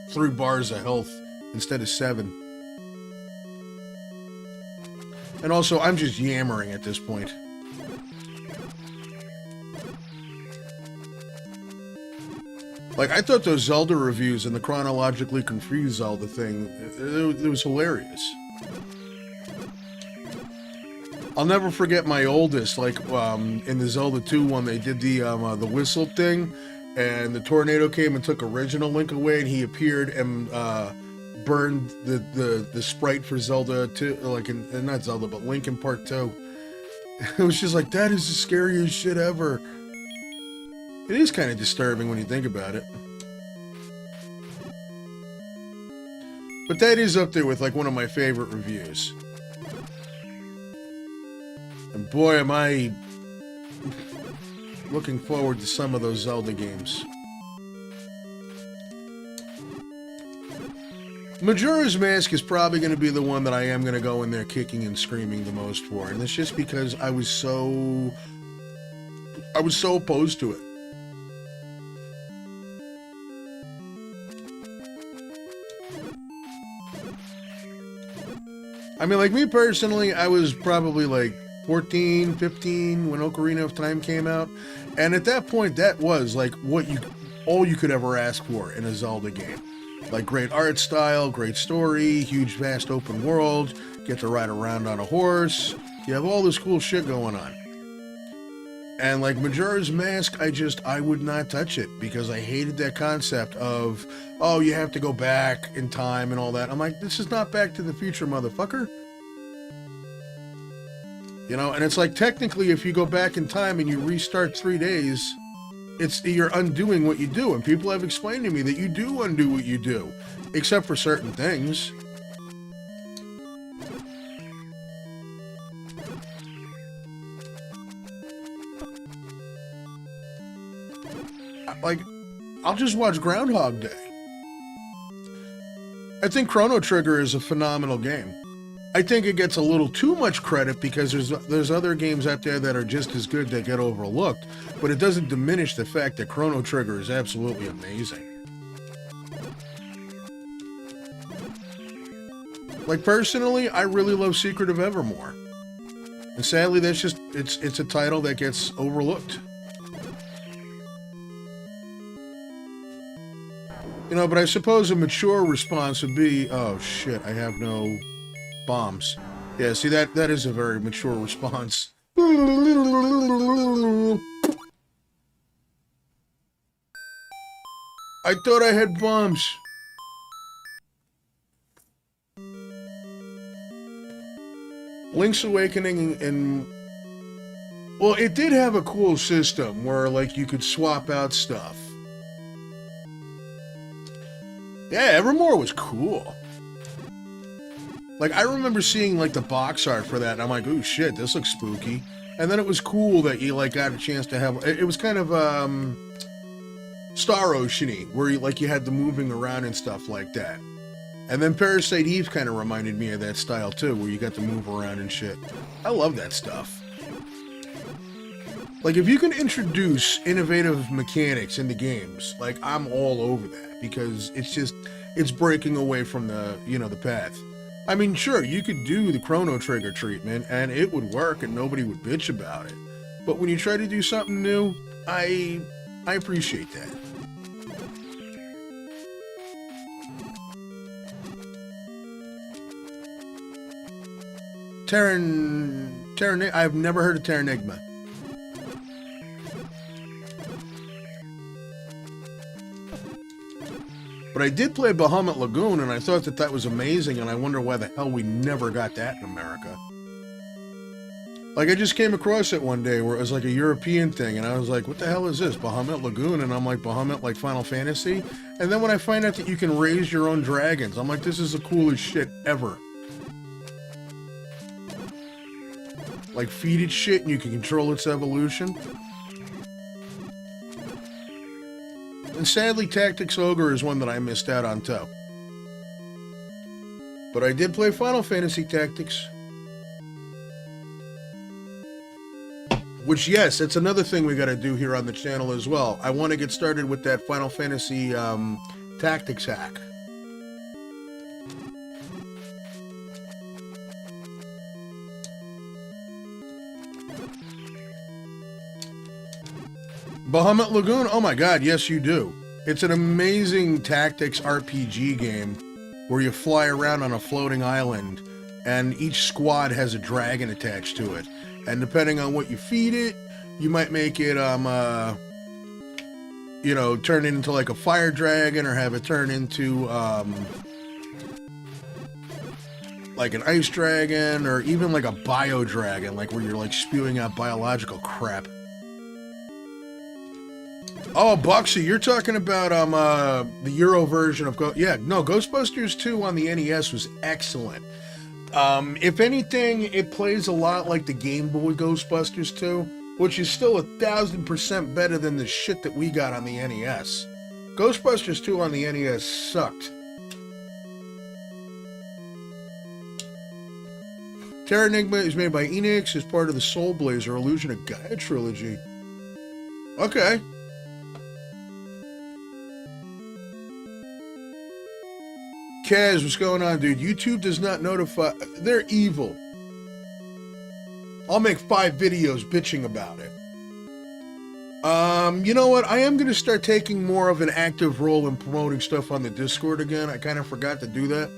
3 bars of health instead of 7. And also, I'm just yammering at this point. Like, I thought those Zelda reviews and the chronologically confused Zelda thing, it was hilarious. I'll never forget my oldest, like, in the Zelda 2 one, they did the whistle thing, and the tornado came and took original Link away, and he appeared and, burned the sprite for Zelda 2, like, not Zelda, but Link in Part 2. It was just like, that is the scariest shit ever. It is kind of disturbing when you think about it. But that is up there with, like, one of my favorite reviews. And boy, am I looking forward to some of those Zelda games. Majora's Mask is probably going to be the one that I am going to go in there kicking and screaming the most for, and it's just because I was so opposed to it. I mean, like, me personally, I was probably like 14, 15 when Ocarina of Time came out, and at that point, that was like all you could ever ask for in a Zelda game. Like, great art style, great story, huge vast open world, get to ride around on a horse, you have all this cool shit going on. And like Majora's Mask, I would not touch it because I hated that concept of, oh, you have to go back in time and all that. I'm like, this is not Back to the Future, motherfucker. You know, and it's like, technically, if you go back in time and you restart 3 days, you're undoing what you do, and people have explained to me that you do undo what you do, except for certain things. Like, I'll just watch Groundhog Day. I think Chrono Trigger is a phenomenal game. I think it gets a little too much credit because there's other games out there that are just as good that get overlooked, but it doesn't diminish the fact that Chrono Trigger is absolutely amazing. Like, personally, I really love Secret of Evermore. And sadly, that's just, it's a title that gets overlooked. You know, but I suppose a mature response would be, oh shit, I have no bombs. Yeah, see, that is a very mature response. I thought I had bombs. Link's Awakening and... Well, it did have a cool system where, like, you could swap out stuff. Yeah, Evermore was cool. Like, I remember seeing, like, the box art for that, and I'm like, oh shit, this looks spooky. And then it was cool that you, like, got a chance to have... It was kind of, Star Ocean-y, where you had the moving around and stuff like that. And then Parasite Eve kind of reminded me of that style too, where you got to move around and shit. I love that stuff. Like, if you can introduce innovative mechanics into games, like, I'm all over that, because it's breaking away from the, the path. I mean, sure, you could do the Chrono Trigger treatment, and it would work, and nobody would bitch about it. But when you try to do something new, I appreciate that. I've never heard of Terranigma. But I did play Bahamut Lagoon, and I thought that was amazing, and I wonder why the hell we never got that in America. Like, I just came across it one day where it was like a European thing, and I was like, what the hell is this? Bahamut Lagoon? And I'm like, Bahamut like Final Fantasy? And then when I find out that you can raise your own dragons, I'm like, this is the coolest shit ever. Like, feed it shit and you can control its evolution. And sadly, Tactics Ogre is one that I missed out on too. But I did play Final Fantasy Tactics. Which, yes, that's another thing we gotta do here on the channel as well. I want to get started with that Final Fantasy Tactics hack. Bahamut Lagoon? Oh my god, yes you do. It's an amazing tactics RPG game where you fly around on a floating island and each squad has a dragon attached to it. And depending on what you feed it, you might make it, turn into like a fire dragon or have it turn into, like an ice dragon or even like a bio dragon, like where you're like spewing out biological crap. Oh, Buxy, you're talking about the Euro version of Ghostbusters 2 on the NES was excellent. If anything, it plays a lot like the Game Boy Ghostbusters 2, which is still 1,000% better than the shit that we got on the NES. Ghostbusters 2 on the NES sucked. Terranigma is made by Enix as part of the Soul Blazer Illusion of Gaia trilogy. Okay. Kaz, what's going on, dude? YouTube does not notify. They're evil. I'll make 5 videos bitching about it. You know what? I am going to start taking more of an active role in promoting stuff on the Discord again. I kind of forgot to do that.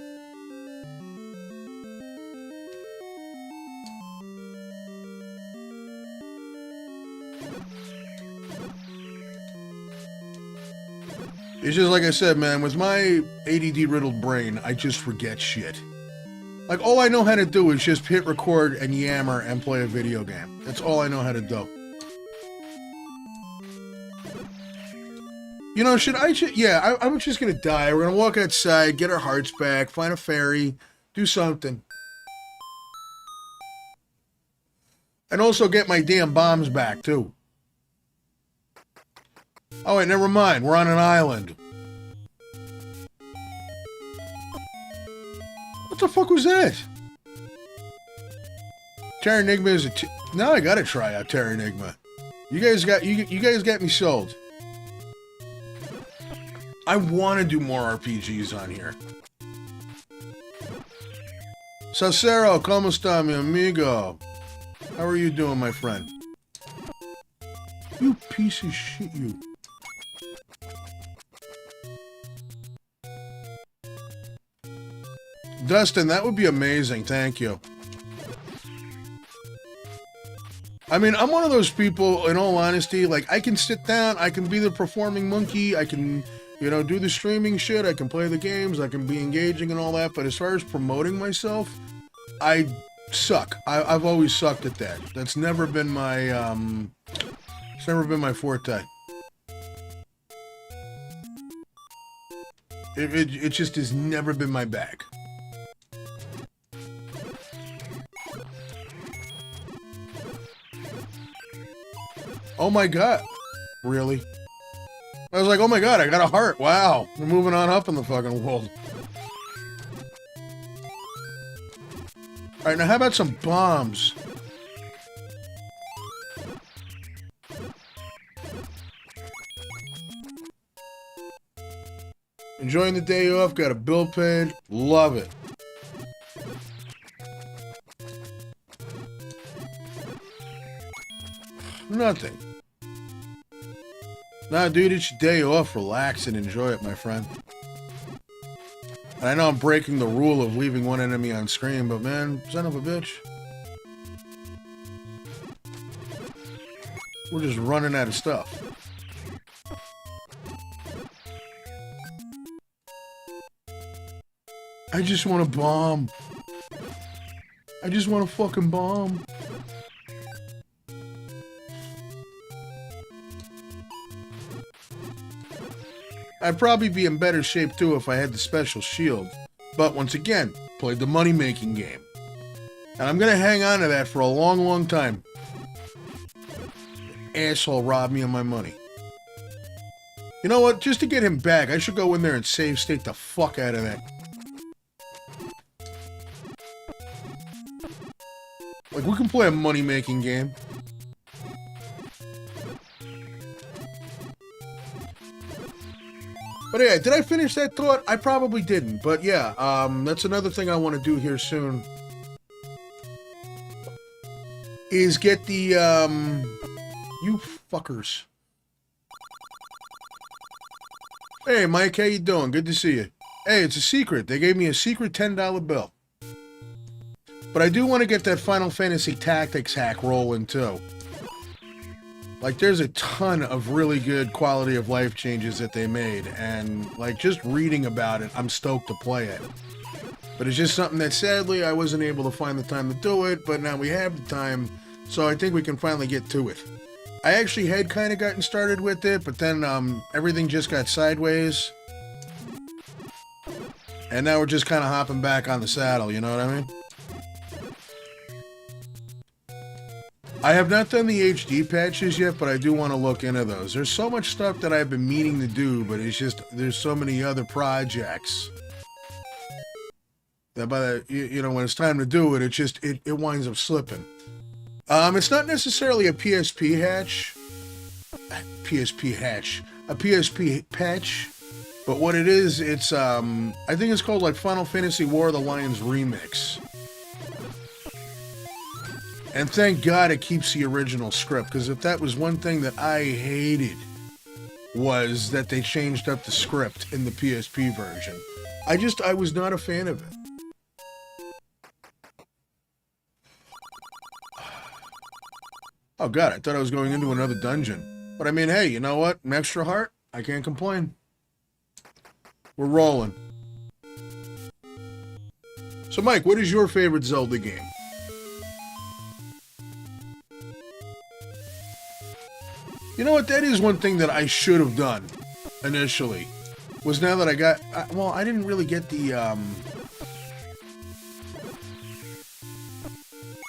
It's just like I said, man, with my ADD-riddled brain, I just forget shit. Like, all I know how to do is just hit record and yammer and play a video game. That's all I know how to do. You know, I was just gonna die. We're gonna walk outside, get our hearts back, find a fairy, do something. And also get my damn bombs back, too. Oh, wait, never mind. We're on an island. What the fuck was that? Terranigma is now I gotta try out Terranigma. You guys got me sold. I want to do more RPGs on here. Sacero, ¿cómo está, mi amigo? How are you doing, my friend? You piece of shit, you. Dustin, that would be amazing. Thank you. I mean, I'm one of those people, in all honesty, like, I can sit down, I can be the performing monkey, I can, do the streaming shit, I can play the games, I can be engaging and all that, but as far as promoting myself, I suck. I've always sucked at that. That's never been my, it's never been my forte. It just has never been my bag. Oh my god. Really? I was like, oh my god, I got a heart. Wow. We're moving on up in the fucking world. Alright, now how about some bombs? Enjoying the day off, got a bill paid. Love it. Nothing. Nah, dude, it's your day off. Relax and enjoy it, my friend. And I know I'm breaking the rule of leaving one enemy on screen, but man, son of a bitch. We're just running out of stuff. I just want a bomb. I just want a fucking bomb. I'd probably be in better shape too if I had the special shield. But once again, played the money-making game. And I'm gonna hang on to that for a long, long time. Asshole robbed me of my money. You know what? Just to get him back, I should go in there and save state the fuck out of that. Like, we can play a money-making game. But yeah, did I finish that thought? I probably didn't. But yeah, that's another thing I want to do here soon. Is get the, you fuckers. Hey, Mike, how you doing? Good to see you. Hey, it's a secret. They gave me a secret $10 bill. But I do want to get that Final Fantasy Tactics hack rolling, too. Like, there's a ton of really good quality of life changes that they made, and, like, just reading about it, I'm stoked to play it. But it's just something that, sadly, I wasn't able to find the time to do it, but now we have the time, so I think we can finally get to it. I actually had kind of gotten started with it, but then, everything just got sideways. And now we're just kind of hopping back on the saddle, you know what I mean? I have not done the HD patches yet, but I do want to look into those. There's so much stuff that I've been meaning to do, but it's just, there's so many other projects that by the, you know, when it's time to do it, it just, it winds up slipping. It's not necessarily a PSP patch, but what it is, it's, I think it's called like Final Fantasy War of the Lions Remix. And thank God it keeps the original script, because if that was one thing that I hated, was that they changed up the script in the PSP version. I was not a fan of it. Oh God, I thought I was going into another dungeon. But I mean, hey, you know what? An extra heart? I can't complain. We're rolling. So Mike, what is your favorite Zelda game? You know what, that is one thing that I should have done, initially, was now that I got, well, I didn't really get the,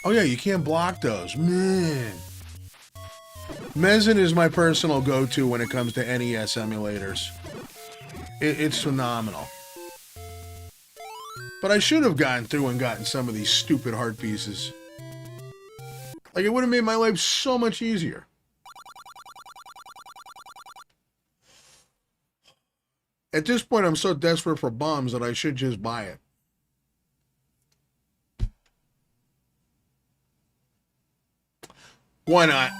oh yeah, you can't block those, man. Mezen is my personal go-to when it comes to NES emulators. It's phenomenal. But I should have gone through and gotten some of these stupid heart pieces. Like, it would have made my life so much easier. At this point, I'm so desperate for bombs that I should just buy it. Why not?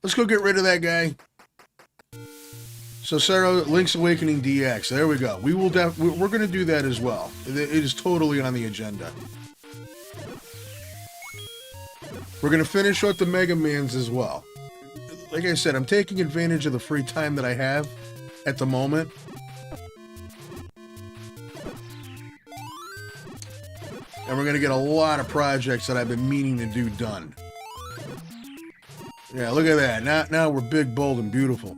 Let's go get rid of that guy. So, Sarah, Link's Awakening DX. There we go. We will we're going to do that as well. It is totally on the agenda. We're going to finish out the Mega Mans as well. Like I said, I'm taking advantage of the free time that I have at the moment. And we're going to get a lot of projects that I've been meaning to do done. Yeah, look at that. Now we're big, bold, and beautiful.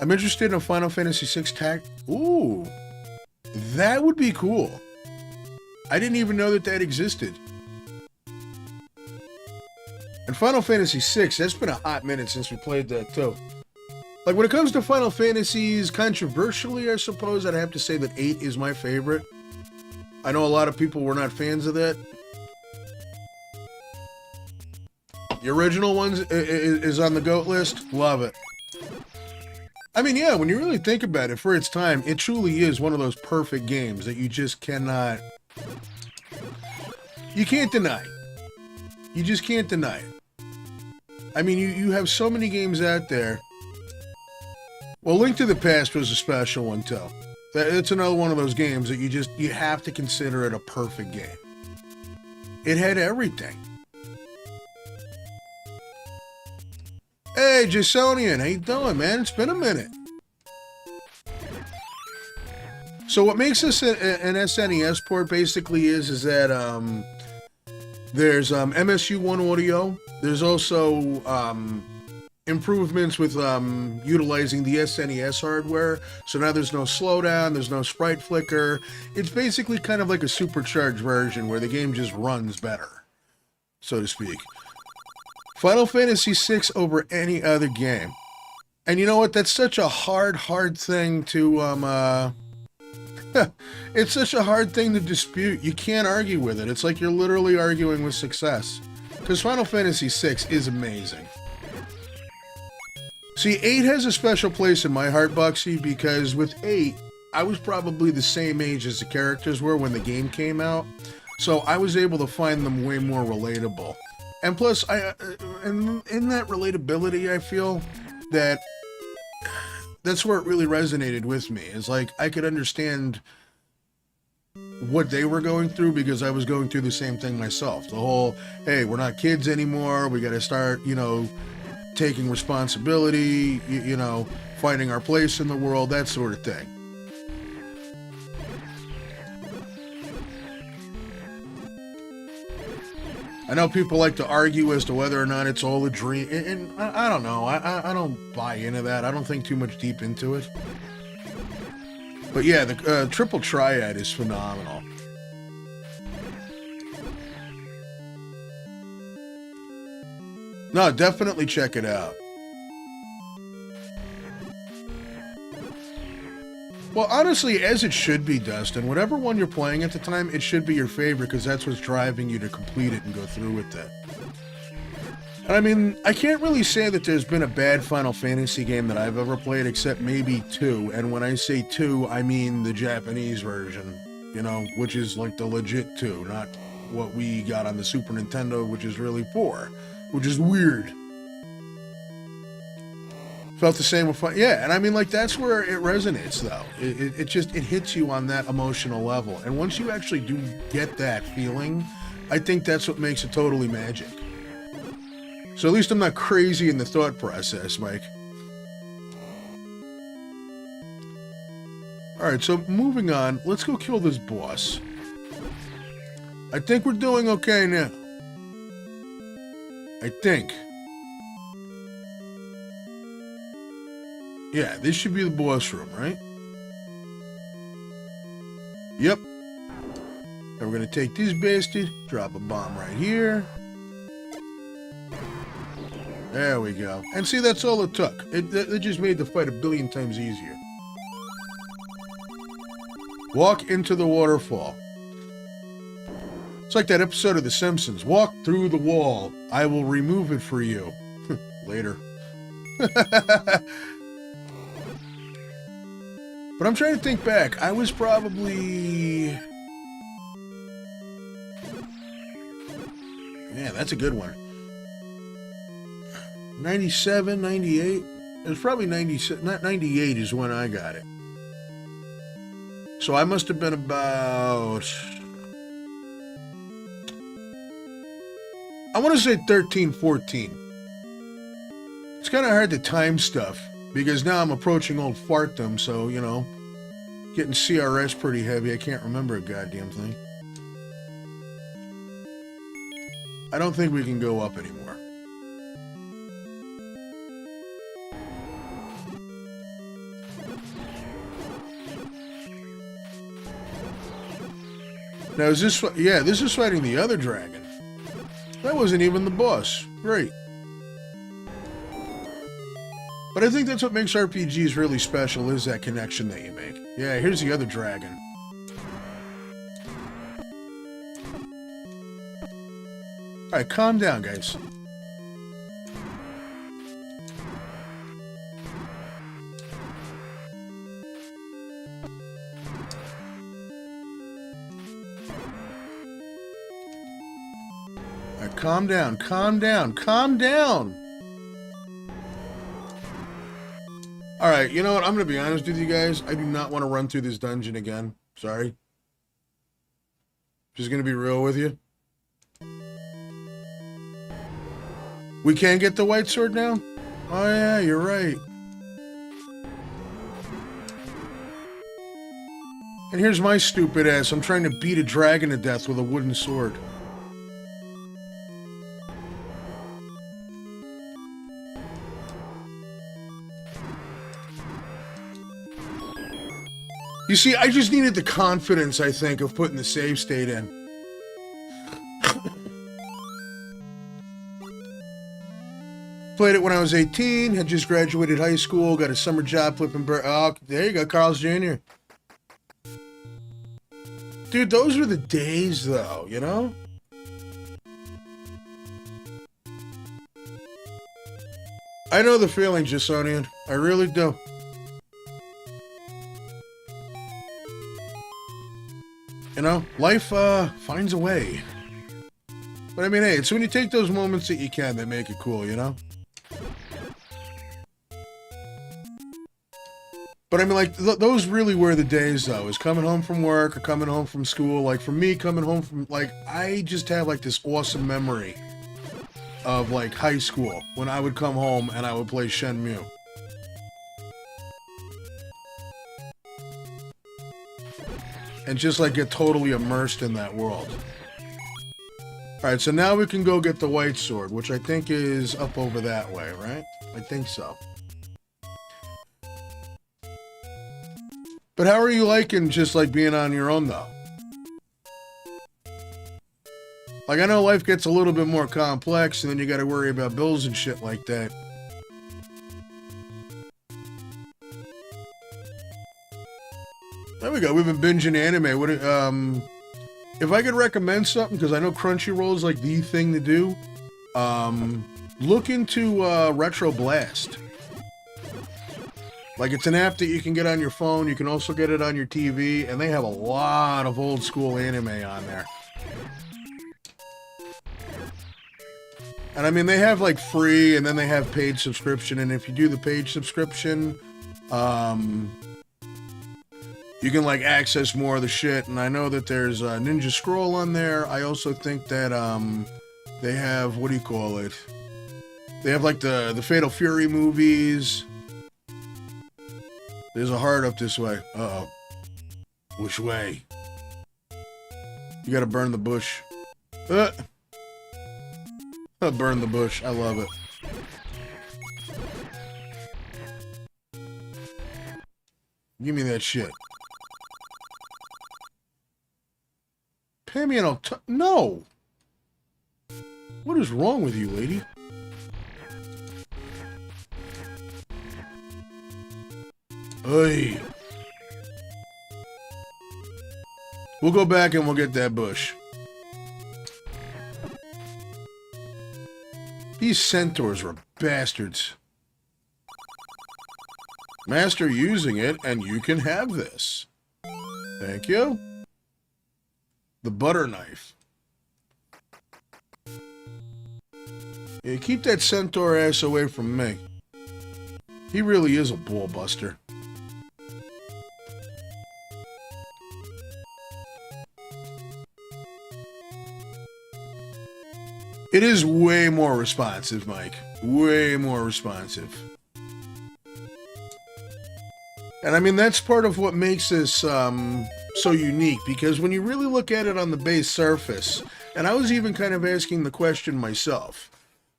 I'm interested in a Final Fantasy VI Ooh. That would be cool. I didn't even know that existed. And Final Fantasy VI, that's been a hot minute since we played that too. Like, when it comes to Final Fantasies, controversially, I suppose, I'd have to say that 8 is my favorite. I know a lot of people were not fans of that. The original ones is on the GOAT list. Love it. I mean, yeah, when you really think about it, for its time, it truly is one of those perfect games that you just cannot... You can't deny. You just can't deny it. I mean, you have so many games out there. Well, Link to the Past was a special one, too. It's another one of those games that you have to consider it a perfect game. It had everything. Hey, Jasonian, how you doing, man? It's been a minute. So what makes this an SNES port basically is that there's MSU-1 audio. There's also improvements with utilizing the SNES hardware. So now there's no slowdown, there's no sprite flicker. It's basically kind of like a supercharged version where the game just runs better, so to speak. Final Fantasy VI over any other game. And you know what? That's such a hard thing to, it's such a hard thing to dispute. You can't argue with it. It's like you're literally arguing with success. Because Final Fantasy VI is amazing. See, 8 has a special place in my heart, Buxy, because with 8, I was probably the same age as the characters were when the game came out. So I was able to find them way more relatable. And plus, in that relatability, I feel that that's where it really resonated with me. It's like, I could understand what they were going through because I was going through the same thing myself. The whole, hey, we're not kids anymore, we gotta start, you know, taking responsibility, you know, finding our place in the world, that sort of thing. I know people like to argue as to whether or not it's all a dream, and I don't know. I don't buy into that. I don't think too much deep into it. But yeah, the Triple Triad is phenomenal. No, definitely check it out. Well, honestly, as it should be, Dustin. Whatever one you're playing at the time, it should be your favorite because that's what's driving you to complete it and go through with it. And I mean, I can't really say that there's been a bad Final Fantasy game that I've ever played except maybe 2. And when I say 2, I mean the Japanese version, you know, which is like the legit 2, not what we got on the Super Nintendo, which is really 4, which is weird. Felt the same with fun. Yeah, and I mean, like, that's where it resonates, though. It just hits you on that emotional level. And once you actually do get that feeling, I think that's what makes it totally magic. So at least I'm not crazy in the thought process, Mike. Alright, so moving on, let's go kill this boss. I think we're doing okay now. I think. Yeah, this should be the boss room, right? Yep. And we're gonna take this bastard, drop a bomb right here. There we go. And see, that's all it took. It just made the fight a billion times easier. Walk into the waterfall. It's like that episode of The Simpsons. Walk through the wall. I will remove it for you. Later. But I'm trying to think back. I was probably... Yeah, that's a good one. 97, 98? It was probably 98 is when I got it. So I must have been about... I want to say 13, 14. It's kind of hard to time stuff. Because now I'm approaching old fartdom, so, you know, getting CRS pretty heavy. I can't remember a goddamn thing. I don't think we can go up anymore. Now, is this... Yeah, this is fighting the other dragon. That wasn't even the boss. Great. But I think that's what makes RPGs really special, is that connection that you make. Yeah, here's the other dragon. Alright, calm down, guys. All right, calm down, calm down, calm down. All right, you know what? I'm going to be honest with you guys. I do not want to run through this dungeon again. Sorry. Just going to be real with you. We can get the white sword now? Oh, yeah, you're right. And here's my stupid ass. I'm trying to beat a dragon to death with a wooden sword. You see, I just needed the confidence, I think, of putting the save state in. Played it when I was 18, had just graduated high school, got a summer job flipping oh, there you go, Carl's Jr. Dude, those were the days, though, you know? I know the feeling, Jasonian. I really do. You know, life finds a way. But I mean, hey, it's when you take those moments that you can that make it cool, you know? But I mean, like, those really were the days, though, is coming home from work or coming home from school. Like, for me, coming home from, like, I just have, like, this awesome memory of, like, high school when I would come home and I would play Shenmue. And just, like, get totally immersed in that world. Alright, so now we can go get the white sword, which I think is up over that way, right? I think so. But how are you liking just, like, being on your own, though? Like, I know life gets a little bit more complex, and then you gotta worry about bills and shit like that. There we go. We've been binging anime. What? If I could recommend something, because I know Crunchyroll is like the thing to do, look into Retro Blast. Like, it's an app that you can get on your phone. You can also get it on your TV, and they have a lot of old school anime on there. And I mean, they have like free, and then they have paid subscription. And if you do the paid subscription, you can, like, access more of the shit, and I know that there's Ninja Scroll on there. I also think that, they have, what do you call it? They have, like, the Fatal Fury movies. There's a heart up this way. Uh-oh. Which way? You gotta burn the bush. Burn the bush. I love it. Give me that shit. Pay me an no! What is wrong with you, lady? Hey. We'll go back and we'll get that bush. These centaurs were bastards. Master using it, and you can have this. Thank you. The butter knife. Yeah, keep that centaur ass away from me. He really is a ball buster. It is way more responsive, Mike. Way more responsive. And I mean, that's part of what makes this so unique, because when you really look at it on the base surface, and I was even kind of asking the question myself,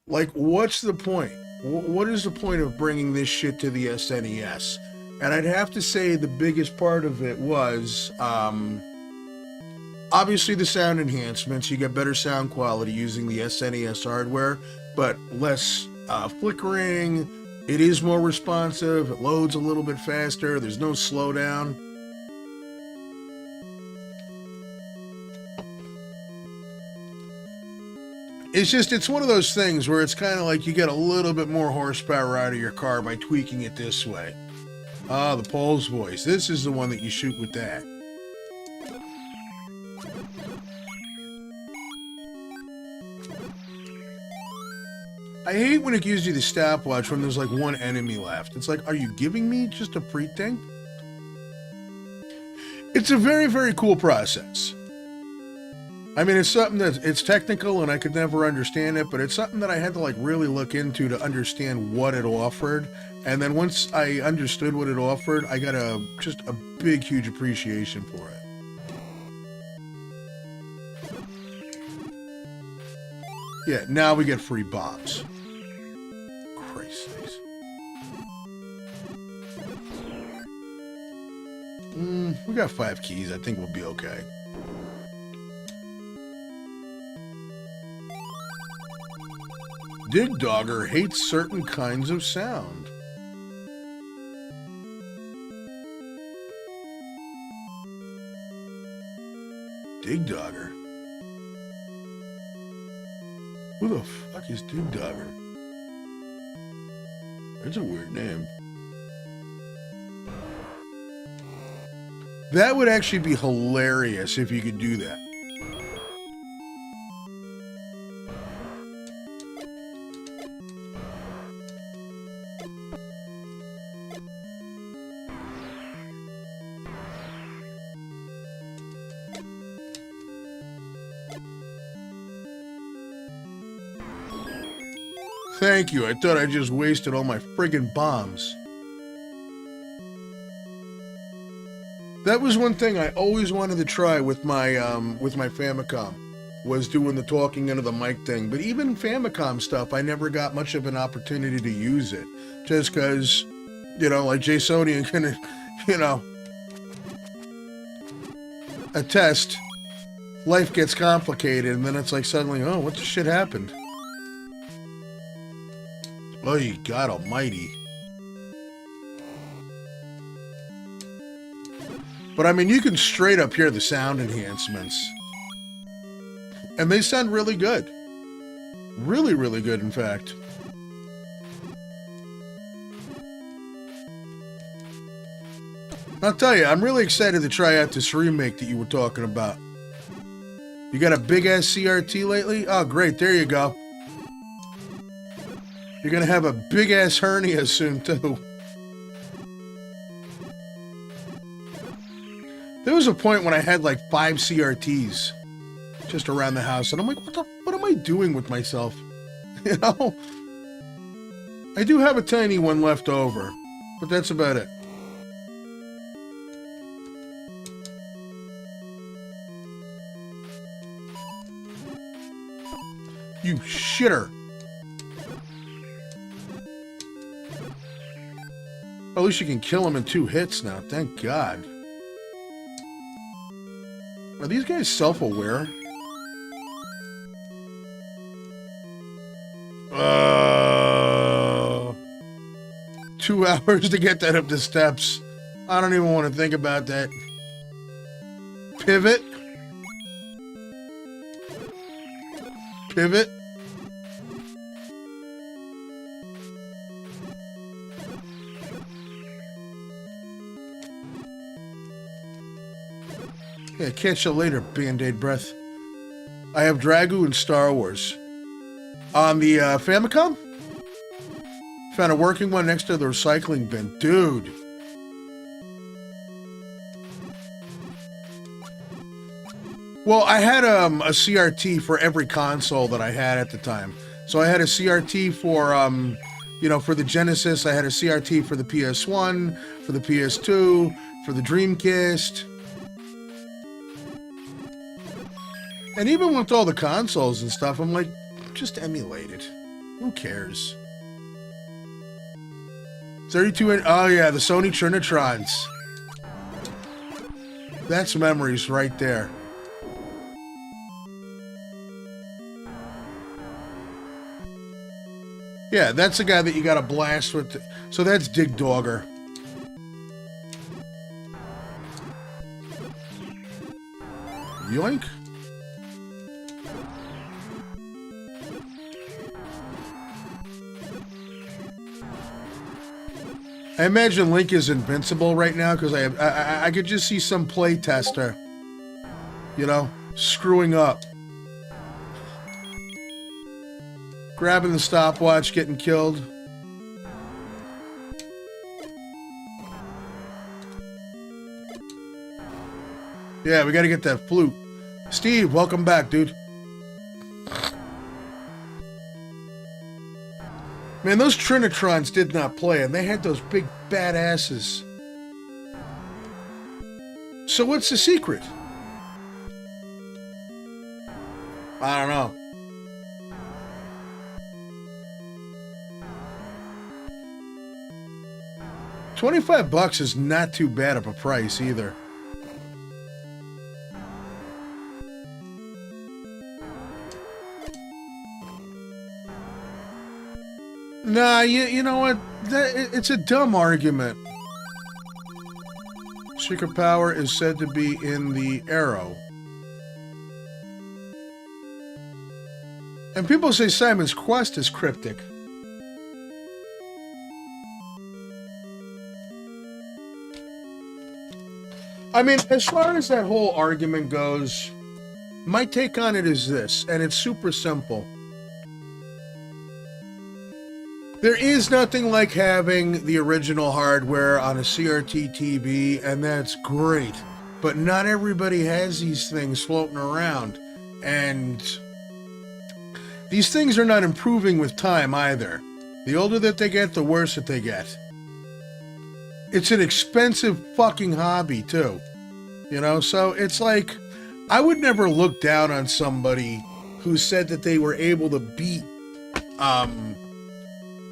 like, what's the point? What is the point of bringing this shit to the SNES? And I'd have to say the biggest part of it was, obviously the sound enhancements. You get better sound quality using the SNES hardware, but less flickering. It is more responsive. It loads a little bit faster. There's no slowdown. It's one of those things where it's kind of like you get a little bit more horsepower out of your car by tweaking it this way. Ah, the Pole's voice. This is the one that you shoot with that. I hate when it gives you the stopwatch when there's like one enemy left. It's like, are you giving me just a free thing? It's a very, very cool process. I mean, it's something it's technical and I could never understand it, but it's something that I had to like really look into to understand what it offered. And then once I understood what it offered, I got just a big, huge appreciation for it. Yeah, now we get free bombs. Christ sakes. We got 5 keys. I think we'll be okay. Dig Dogger hates certain kinds of sound. Dig Dogger? Who the fuck is Dig Dogger? That's a weird name. That would actually be hilarious if you could do that. Thank you. I thought I just wasted all my friggin' bombs. That was one thing I always wanted to try with my Famicom, was doing the talking into the mic thing. But even Famicom stuff, I never got much of an opportunity to use it. Just because, you know, like Jasonian can, you know, attest, life gets complicated and then it's like suddenly, oh, what the shit happened? Oh, you God almighty. But I mean, you can straight up hear the sound enhancements. And they sound really good. Really, really good, in fact. I'll tell you, I'm really excited to try out this remake that you were talking about. You got a big-ass CRT lately? Oh, great. There you go. You're gonna have a big-ass hernia soon, too. There was a point when I had like 5 CRTs just around the house, and I'm like, what am I doing with myself? You know? I do have a tiny one left over, but that's about it. You shitter. At least you can kill him in 2 hits now, thank God. Are these guys self-aware? 2 hours to get that up the steps. I don't even want to think about that. Pivot. Pivot. Yeah, catch you later, Band-Aid breath. I have Dragu and Star Wars. On the Famicom? Found a working one next to the recycling bin. Dude. Well, I had a CRT for every console that I had at the time. So I had a CRT for, you know, for the Genesis. I had a CRT for the PS1, for the PS2, for the Dreamcast. And even with all the consoles and stuff, I'm like, just emulate it. Who cares? 32-inch... Oh, yeah, the Sony Trinitrons. That's memories right there. Yeah, that's the guy that you got to blast with. So that's Dig Dogger. Yoink. I imagine Link is invincible right now because I could just see some play tester, you know, screwing up. Grabbing the stopwatch, getting killed. Yeah, we gotta get that flute. Steve, welcome back, dude. Man, those Trinitrons did not play, and they had those big badasses. So what's the secret? I don't know. $25 is not too bad of a price either. Nah, you know what? It's a dumb argument. Secret power is said to be in the arrow. And people say Simon's Quest is cryptic. I mean, as far as that whole argument goes, my take on it is this, and it's super simple. There is nothing like having the original hardware on a CRT TV, and that's great. But not everybody has these things floating around. And these things are not improving with time either. The older that they get, the worse that they get. It's an expensive fucking hobby, too. You know, so it's like, I would never look down on somebody who said that they were able to beat,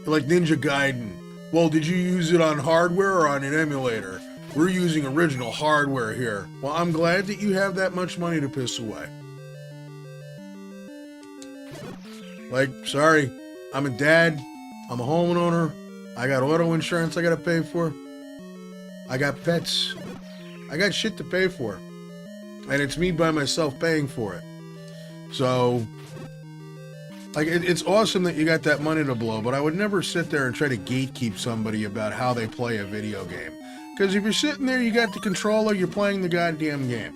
like Ninja Gaiden. Well, did you use it on hardware or on an emulator? We're using original hardware here. Well, I'm glad that you have that much money to piss away. Like, sorry, I'm a dad, I'm a homeowner, I got auto insurance I gotta pay for, I got pets, I got shit to pay for, and it's me by myself paying for it. So, like, it's awesome that you got that money to blow, but I would never sit there and try to gatekeep somebody about how they play a video game. Because if you're sitting there, you got the controller, you're playing the goddamn game.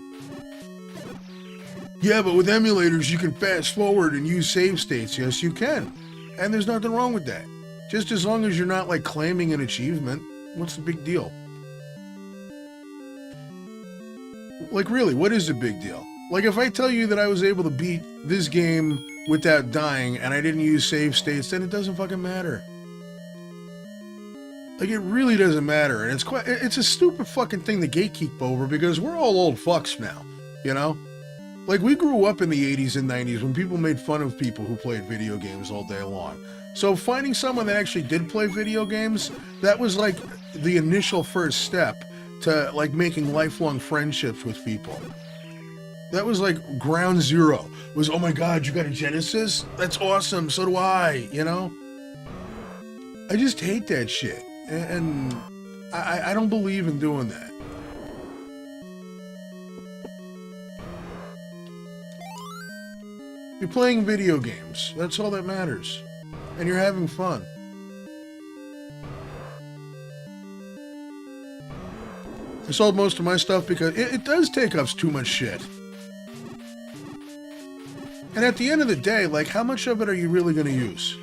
Yeah, but with emulators, you can fast forward and use save states. Yes, you can. And there's nothing wrong with that. Just as long as you're not, like, claiming an achievement, what's the big deal? Like, really, what is the big deal? Like, if I tell you that I was able to beat this game without dying and I didn't use save states, then it doesn't fucking matter. Like, it really doesn't matter. And it's a stupid fucking thing to gatekeep over because we're all old fucks now, you know? Like, we grew up in the 80s and 90s when people made fun of people who played video games all day long. So finding someone that actually did play video games, that was like the initial first step to, like, making lifelong friendships with people. That was like ground zero. Was, oh my god, you got a Genesis? That's awesome, so do I, you know? I just hate that shit. And I don't believe in doing that. You're playing video games. That's all that matters. And you're having fun. I sold most of my stuff because it does take up too much shit. And at the end of the day, like, how much of it are you really going to use?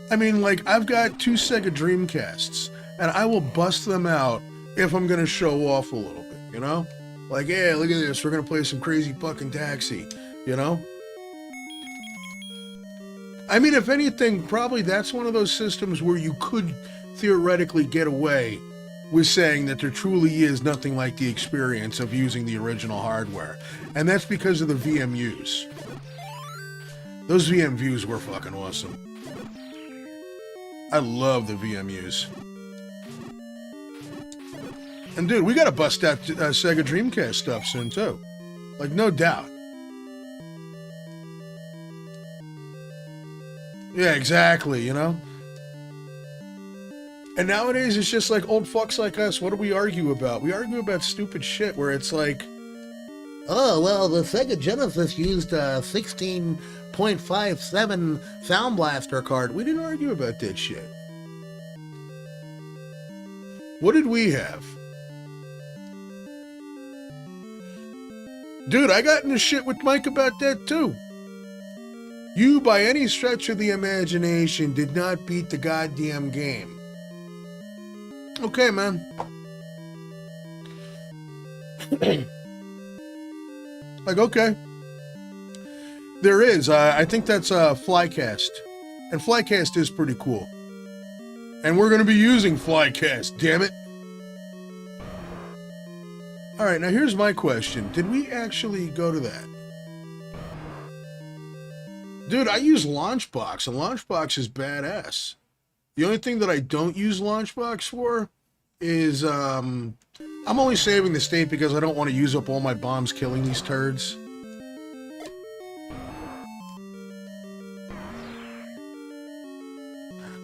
I mean, like, I've got 2 Sega Dreamcasts, and I will bust them out if I'm going to show off a little bit, you know? Like, yeah, look at this, we're going to play some Crazy Fucking Taxi, you know? I mean, if anything, probably that's one of those systems where you could theoretically get away with saying that there truly is nothing like the experience of using the original hardware. And that's because of the VMUs. Those VMUs were fucking awesome. I love the VMUs. And dude, we gotta bust out Sega Dreamcast stuff soon too. Like, no doubt. Yeah, exactly, you know? And nowadays, it's just like old fucks like us. What do we argue about? We argue about stupid shit where it's like, oh, well, the Sega Genesis used a 16.57 Sound Blaster card. We didn't argue about that shit. What did we have? Dude, I got into shit with Mike about that too. You, by any stretch of the imagination, did not beat the goddamn game. Okay, man. Like, okay. There is. I think that's Flycast. And Flycast is pretty cool. And we're going to be using Flycast, damn it. All right, now here's my question. Did we actually go to that? Dude, I use Launchbox, and Launchbox is badass. The only thing that I don't use Launchbox for is, I'm only saving the state because I don't want to use up all my bombs killing these turds.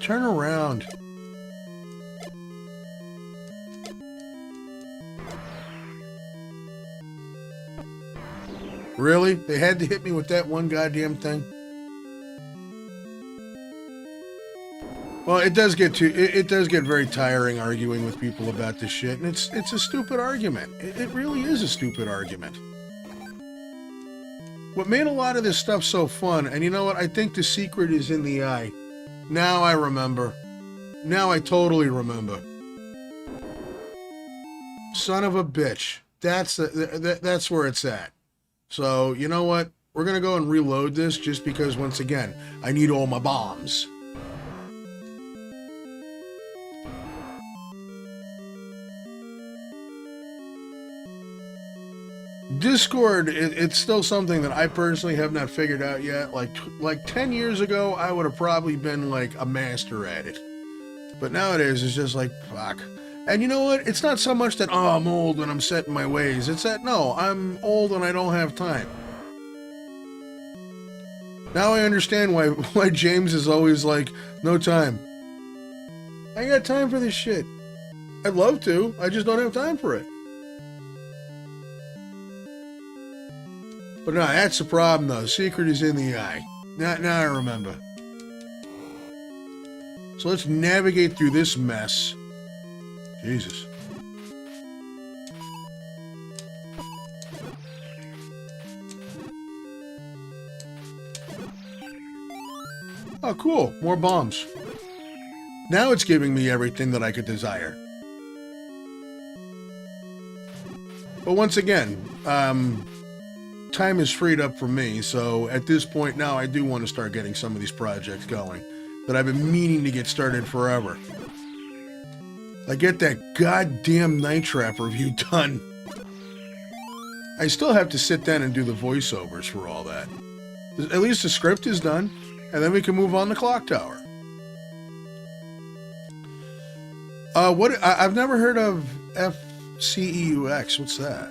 Turn around. Really? They had to hit me with that one goddamn thing? Well, it does get very tiring arguing with people about this shit, and it's a stupid argument. It really is a stupid argument. What made a lot of this stuff so fun, and you know what? I think the secret is in the eye. Now I remember. Now I totally remember. Son of a bitch. That's where it's at. So, you know what? We're going to go and reload this just because, once again, I need all my bombs. Discord, it's still something that I personally have not figured out yet. Like 10 years ago, I would have probably been like a master at it. But nowadays, it's just like, fuck. And you know what? It's not so much that, oh, I'm old and I'm set in my ways. It's that, no, I'm old and I don't have time. Now I understand why James is always like, no time. I ain't got time for this shit. I'd love to, I just don't have time for it. But no, that's the problem though. Secret is in the eye. Now I remember. So let's navigate through this mess. Jesus. Oh, cool. More bombs. Now it's giving me everything that I could desire. But once again, time is freed up for me, so at this point now I do want to start getting some of these projects going that I've been meaning to get started forever. Like get that goddamn Night Trap review done. I still have to sit down and do the voiceovers for all that. At least the script is done, and then we can move on to Clock Tower. I've never heard of FCEUX. What's that?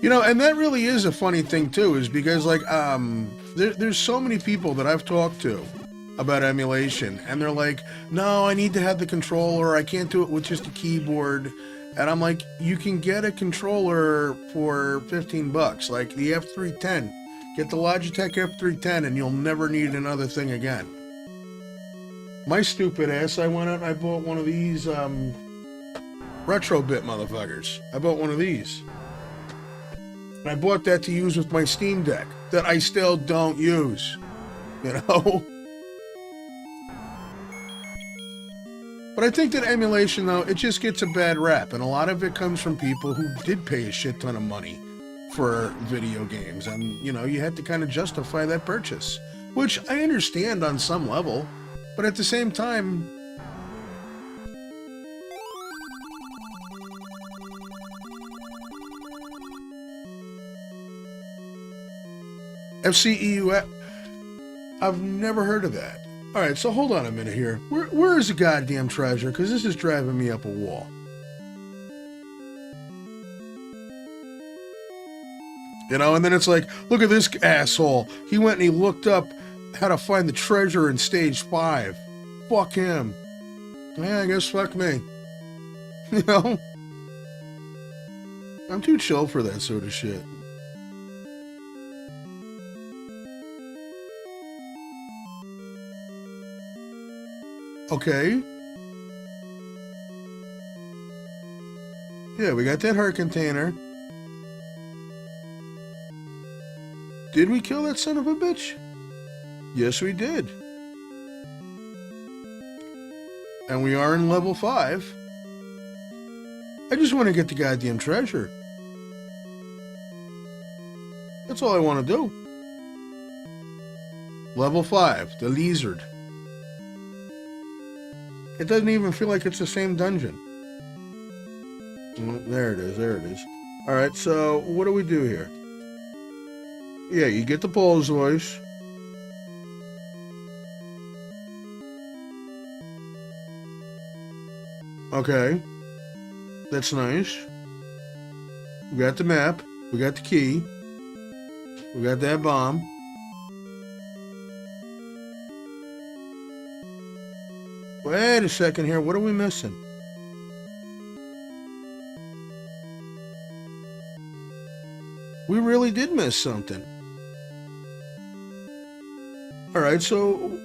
You know, and that really is a funny thing too, is because like there's so many people that I've talked to about emulation, and they're like, no, I need to have the controller, I can't do it with just a keyboard. And I'm like, you can get a controller for 15 bucks, like the F310. Get the Logitech F310 and you'll never need another thing again. My stupid ass, I went out and I bought one of these Retrobit motherfuckers. I bought one of these. And I bought that to use with my Steam Deck that I still don't use, you know? But I think that emulation, though, it just gets a bad rap, and a lot of it comes from people who did pay a shit ton of money for video games, and, you know, you had to kind of justify that purchase, which I understand on some level, but at the same time, FCEU, I've never heard of that. Alright, so hold on a minute here. Where is the goddamn treasure? Because this is driving me up a wall. You know, and then it's like, look at this asshole. He went and he looked up how to find the treasure in stage 5. Fuck him. Yeah, I guess fuck me. You know? I'm too chill for that sort of shit. Okay. Yeah, we got that heart container. Did we kill that son of a bitch? Yes, we did. And we are in level 5. I just want to get the goddamn treasure. That's all I want to do. Level 5, the lizard. It doesn't even feel like it's the same dungeon. There it is, there it is. Alright, so what do we do here? Yeah, you get the Paul's voice. Okay. That's nice. We got the map. We got the key. We got that bomb. Wait a second here. What are we missing? We really did miss something. Alright, so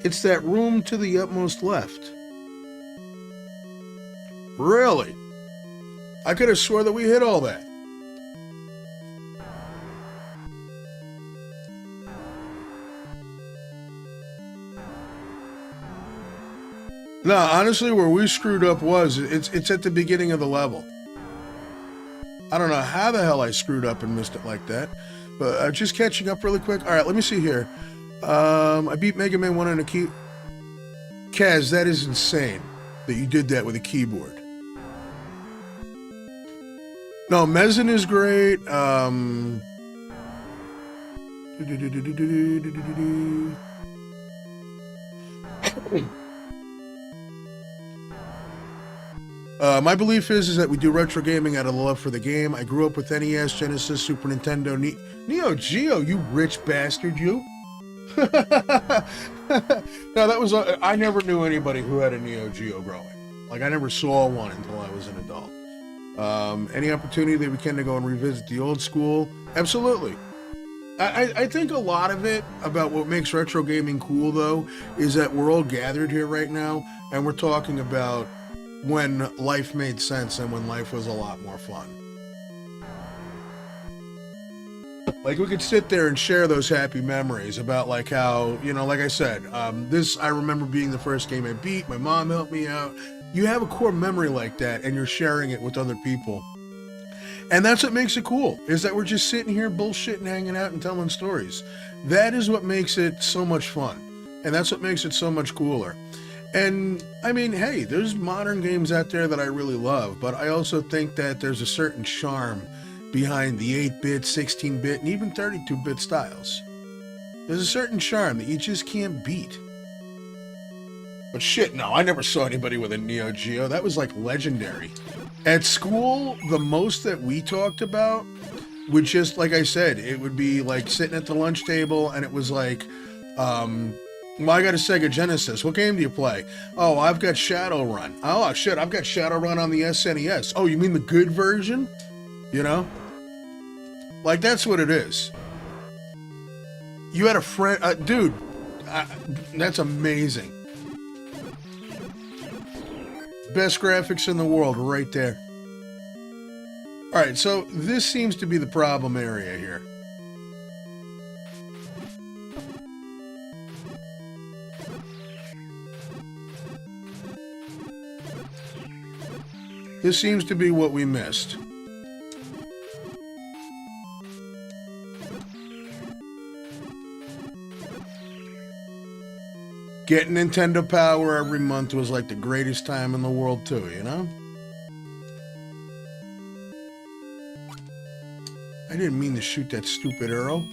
it's that room to the utmost left. Really? I could have swore that we hit all that. No, honestly, where we screwed up was, it's at the beginning of the level. I don't know how the hell I screwed up and missed it like that. But just catching up really quick. Alright, let me see here. I beat Mega Man 1 on a key... Kaz, that is insane that you did that with a keyboard. No, Mezzin is great. My belief is that we do retro gaming out of love for the game. I grew up with NES, Genesis, Super Nintendo, Neo Geo, you rich bastard, you. No, that was... I never knew anybody who had a Neo Geo growing. Like, I never saw one until I was an adult. Any opportunity that we can to go and revisit the old school? Absolutely. I think a lot of it about what makes retro gaming cool, though, is that we're all gathered here right now, and we're talking about when life made sense and when life was a lot more fun. Like, we could sit there and share those happy memories about, like, how, you know, like I said, this, I remember being the first game I beat, my mom helped me out. You have a core memory like that, and you're sharing it with other people. And that's what makes it cool, is that we're just sitting here bullshitting, hanging out, and telling stories. That is what makes it so much fun. And that's what makes it so much cooler. And, I mean, hey, there's modern games out there that I really love, but I also think that there's a certain charm behind the 8-bit, 16-bit, and even 32-bit styles. There's a certain charm that you just can't beat. But shit, no, I never saw anybody with a Neo Geo. That was, like, legendary. At school, the most that we talked about would just, like I said, it would be, like, sitting at the lunch table, and it was like, well, I got a Sega Genesis. What game do you play? Oh, I've got Shadowrun. Oh, shit, I've got Shadowrun on the SNES. Oh, you mean the good version? You know? Like, that's what it is. You had a friend... dude, that's amazing. Best graphics in the world right there. Alright, so this seems to be the problem area here. This seems to be what we missed. Getting Nintendo Power every month was like the greatest time in the world too, you know? I didn't mean to shoot that stupid arrow.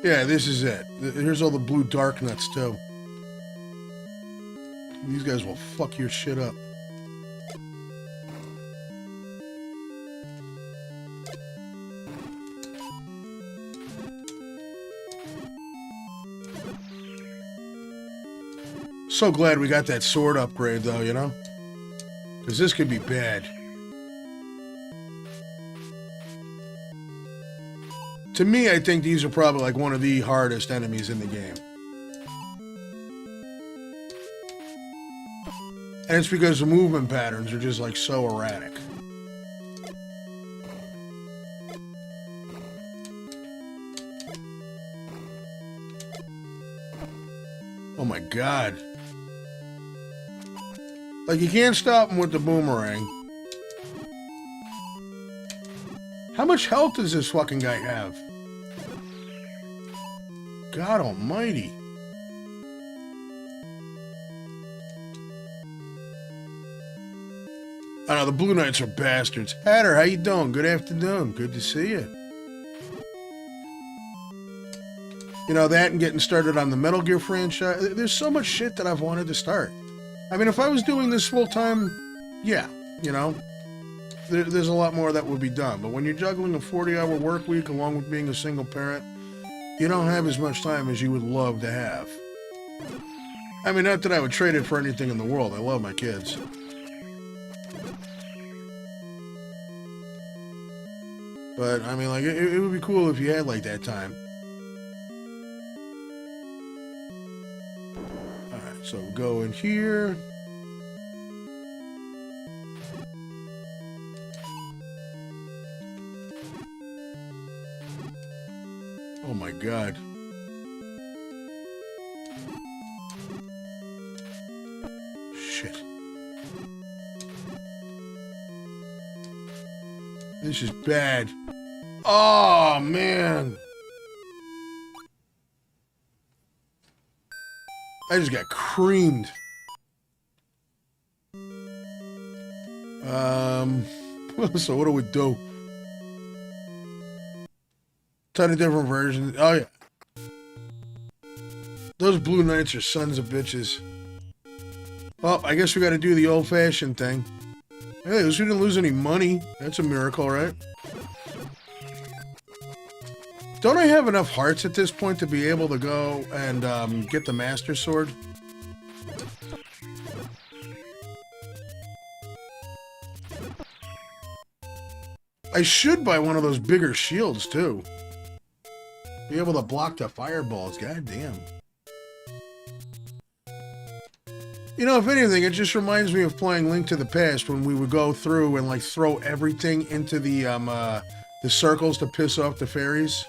Yeah, this is it. Here's all the blue dark nuts too. These guys will fuck your shit up. So glad we got that sword upgrade though, you know? Because this could be bad. To me, I think these are probably like one of the hardest enemies in the game. And it's because the movement patterns are just like so erratic. Oh my god. Like, you can't stop him with the boomerang. How much health does this fucking guy have? God almighty. I know, the Blue Knights are bastards. Hatter, how you doing? Good afternoon. Good to see you. You know, that and getting started on the Metal Gear franchise. There's so much shit that I've wanted to start. I mean, if I was doing this full-time, yeah, you know, there's a lot more that would be done. But when you're juggling a 40-hour work week along with being a single parent, you don't have as much time as you would love to have. I mean, not that I would trade it for anything in the world. I love my kids. But, I mean, like, it would be cool if you had, like, that time. Alright, so go in here. Oh my god. Shit. This is bad. Oh, man. I just got creamed. So what do we do? Ton of different versions. Oh, yeah. Those Blue Knights are sons of bitches. Well, I guess we gotta do the old-fashioned thing. Hey, at least we didn't lose any money. That's a miracle, right? Don't I have enough hearts at this point to be able to go and get the Master Sword? I should buy one of those bigger shields, too. Be able to block the fireballs, goddamn. You know, if anything, it just reminds me of playing Link to the Past when we would go through and, like, throw everything into the circles to piss off the fairies.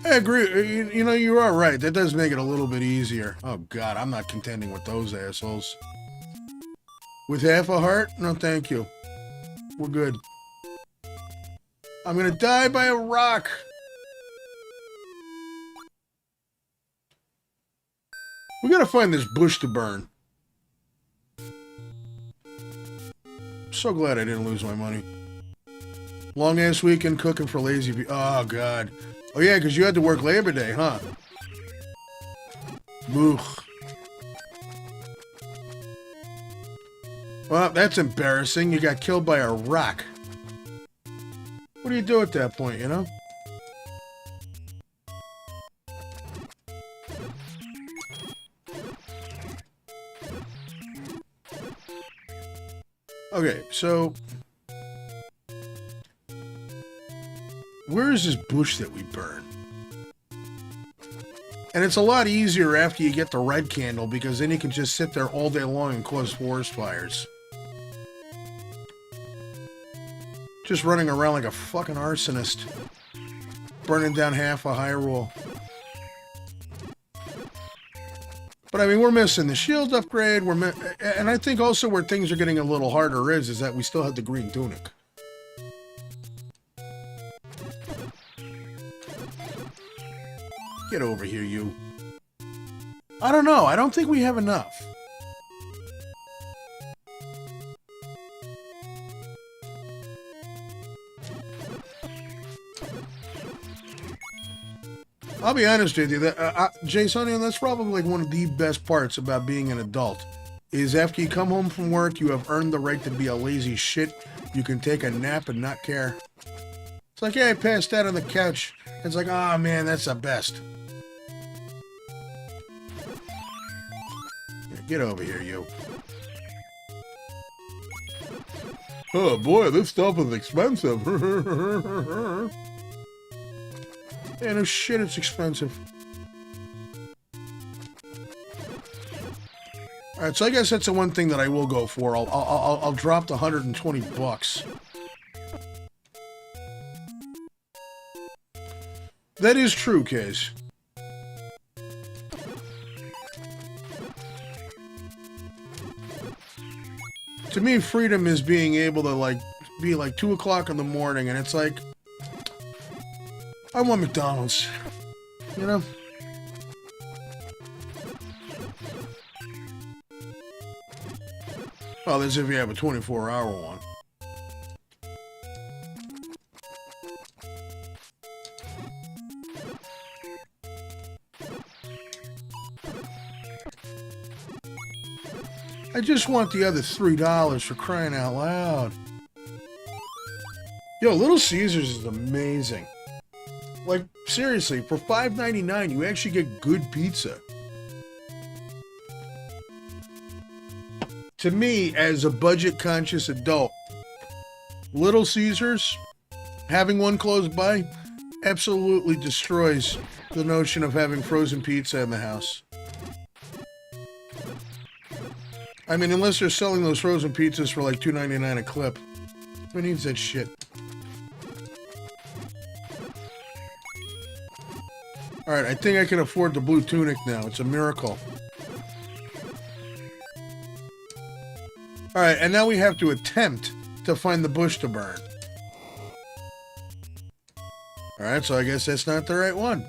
I agree. You know, you are right. That does make it a little bit easier. Oh, God, I'm not contending with those assholes. With half a heart? No, thank you. We're good. I'm gonna die by a rock. We gotta find this bush to burn. I'm so glad I didn't lose my money. Long-ass weekend cooking for lazy people. Oh, God. Oh, yeah, because you had to work Labor Day, huh? Ugh. Well, that's embarrassing. You got killed by a rock. What do you do at that point, you know? Okay, so... where is this bush that we burn? And it's a lot easier after you get the red candle, because then you can just sit there all day long and cause forest fires. Just running around like a fucking arsonist. Burning down half a Hyrule. But I mean, we're missing the shield upgrade, and I think also where things are getting a little harder is that we still have the green tunic. Get over here, you. I don't know. I don't think we have enough. I'll be honest with you, Jason, that's probably like one of the best parts about being an adult. Is after you come home from work, you have earned the right to be a lazy shit. You can take a nap and not care. It's like, yeah, I passed out on the couch. It's like, oh man, that's the best. Yeah, get over here, you. Oh boy, this stuff is expensive. Yeah, no shit, it's expensive. All right, so I guess that's the one thing that I will go for. I'll drop the $120. That is true, Case. To me, freedom is being able to, like, be like 2 o'clock in the morning, and it's like, I want McDonald's, you know? Well, that's if you have a 24-hour one. I just want the other $3 for crying out loud. Yo, Little Caesars is amazing. Like, seriously, for $5.99, you actually get good pizza. To me, as a budget-conscious adult, Little Caesars, having one close by, absolutely destroys the notion of having frozen pizza in the house. I mean, unless they're selling those frozen pizzas for like $2.99 a clip. Who needs that shit? Alright, I think I can afford the blue tunic now. It's a miracle. Alright, and now we have to attempt to find the bush to burn. Alright, so I guess that's not the right one.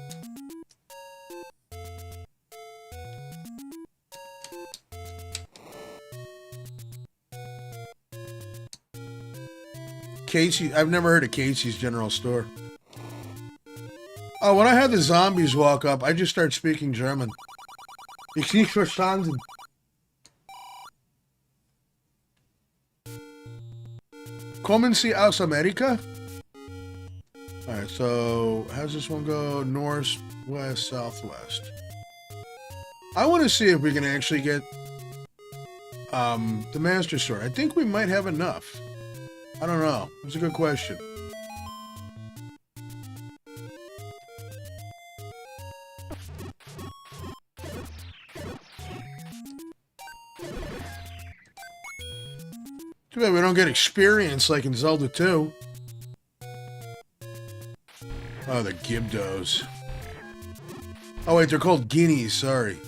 Casey, I've never heard of Casey's General Store. Oh, when I have the zombies walk up, I just start speaking German. Ich nicht verstanden. Kommen Sie aus Amerika? Alright, so how's this one go? North, west, southwest. I want to see if we can actually get the Master Sword. I think we might have enough. I don't know. It's a good question. Too bad we don't get experience like in Zelda 2. Oh, the Gibdos. Oh, wait, they're called guineas, sorry.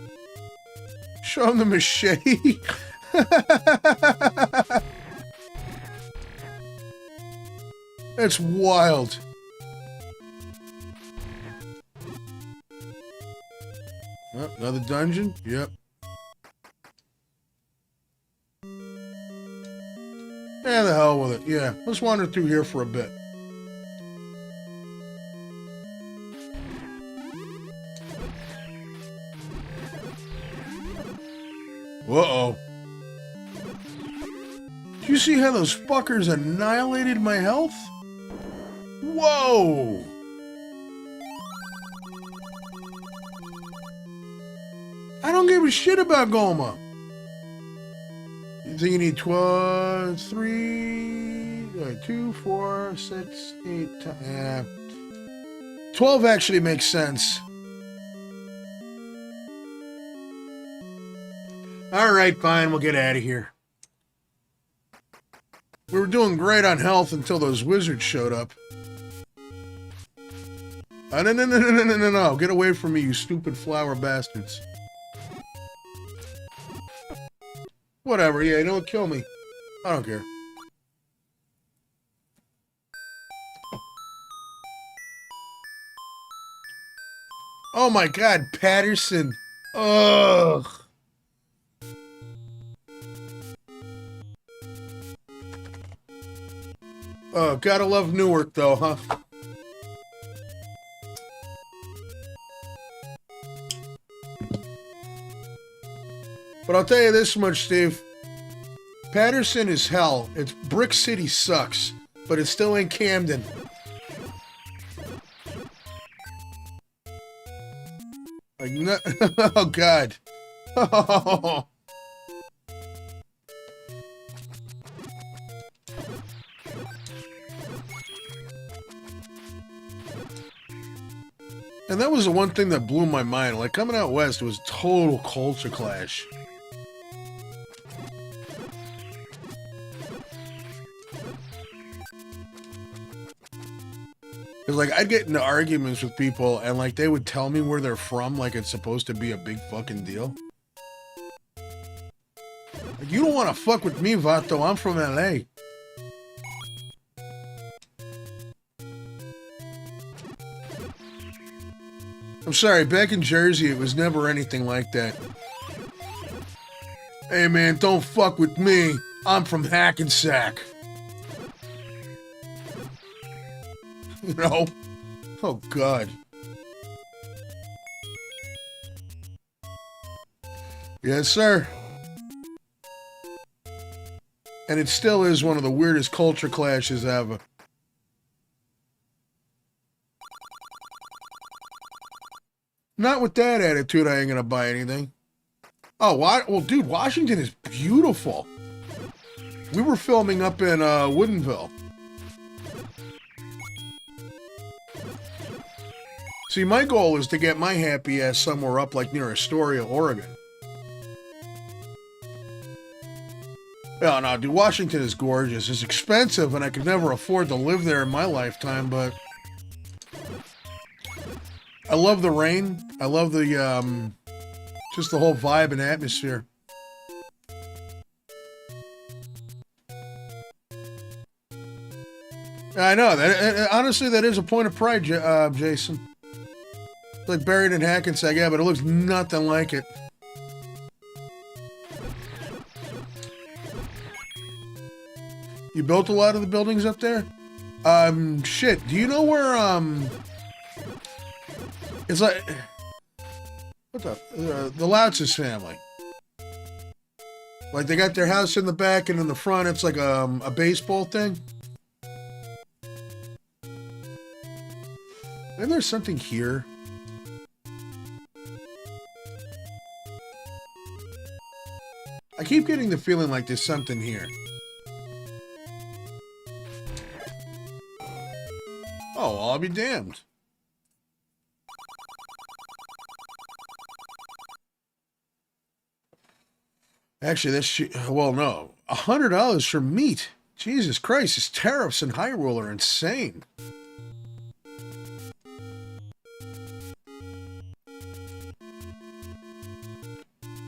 Show them the machete. That's wild. Oh, another dungeon? Yep. Yeah, the hell with it. Yeah, let's wander through here for a bit. Uh-oh. Do you see how those fuckers annihilated my health? Whoa! I don't give a shit about Goma. You think you need 12, 3, 2, 4, 6, 8, 10, yeah. 12 actually makes sense. Alright, fine, we'll get out of here. We were doing great on health until those wizards showed up. No. Get away from me, you stupid flower bastards. Whatever, yeah, don't kill me. I don't care. Oh my god, Patterson. Ugh. Oh, gotta love Newark though, huh? But I'll tell you this much, Steve. Patterson is hell. It's Brick City sucks, but it still ain't Camden. Like, no, oh god. And that was the one thing that blew my mind. Like, coming out west, it was total culture clash. Because, like, I'd get into arguments with people, and, like, they would tell me where they're from, like it's supposed to be a big fucking deal. Like, you don't want to fuck with me, Vato. I'm from LA. I'm sorry, back in Jersey, it was never anything like that. Hey, man, don't fuck with me. I'm from Hackensack. You know? Oh, God. Yes, sir. And it still is one of the weirdest culture clashes ever. Not with that attitude, I ain't gonna buy anything. Oh, well, dude, Washington is beautiful. We were filming up in Woodinville. See, my goal is to get my happy ass somewhere up like near Astoria, Oregon. Oh, no, dude, Washington is gorgeous. It's expensive, and I could never afford to live there in my lifetime, but I love the rain. I love the, just the whole vibe and atmosphere. I know. Honestly, that is a point of pride, Jason. It's like buried in Hackensack, yeah, but it looks nothing like it. You built a lot of the buildings up there? Shit, do you know where, it's like, what the Loutz's family. Like, they got their house in the back, and in the front, it's like a baseball thing. Maybe there's something here. I keep getting the feeling like there's something here. Oh, I'll be damned. Actually, that's... Well, no. $100 for meat. Jesus Christ, his tariffs in Hyrule are insane.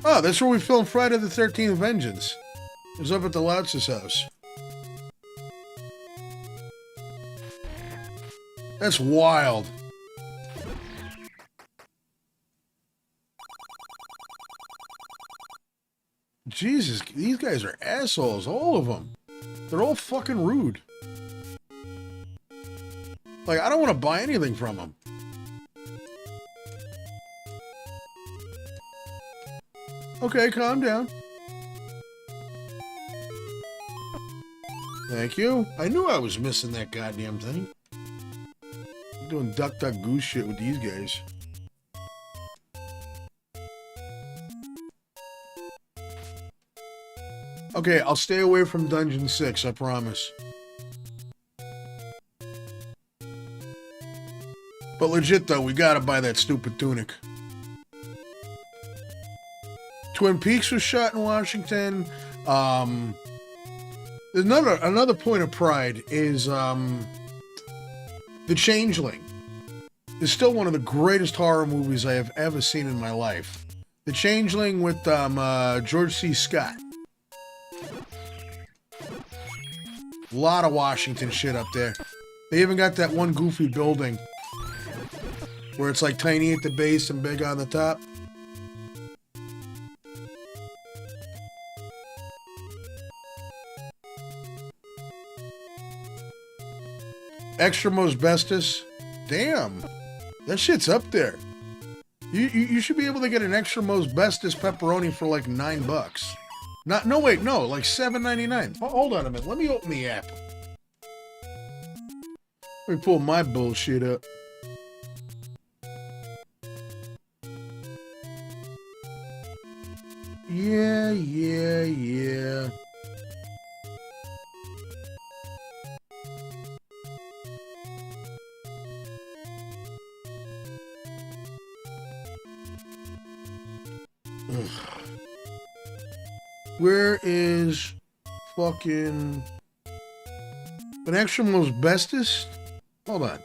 Oh, that's where we filmed Friday the 13th Vengeance. It was up at the Loutz's house. That's wild. Jesus, these guys are assholes, all of them. They're all fucking rude. Like, I don't want to buy anything from them. Okay, calm down. Thank you. I knew I was missing that goddamn thing. I'm doing duck duck goose shit with these guys. Okay, I'll stay away from Dungeon 6, I promise. But legit though, we gotta buy that stupid tunic. Twin Peaks was shot in Washington. Another point of pride is The Changeling. Is still one of the greatest horror movies I have ever seen in my life. The Changeling with George C. Scott. A lot of Washington shit up there. They even got that one goofy building where it's like tiny at the base and big on the top. Extra Mosbestos. Damn. That shit's up there. You should be able to get an Extra Mosbestos pepperoni for like $9. No, wait, no, like $7.99. Hold on a minute. Let me open the app. Let me pull my bullshit up. Yeah. Ugh. Where is fucking an extra most bestest? Hold on.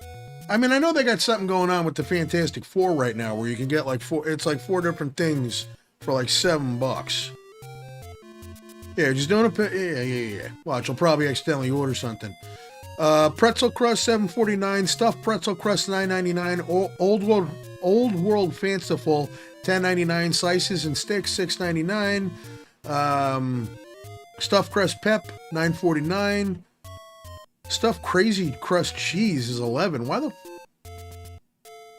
I mean, I know they got something going on with the Fantastic Four right now where you can get like it's like 4 different things for like $7. Yeah, just don't. Yeah. Watch, I'll probably accidentally order something. Pretzel crust $7.49, stuffed pretzel crust $9.99, old world fanciful $10.99, slices and sticks $6.99, stuffed crust pep $9.49, stuffed crazy crust cheese is $11. Why the?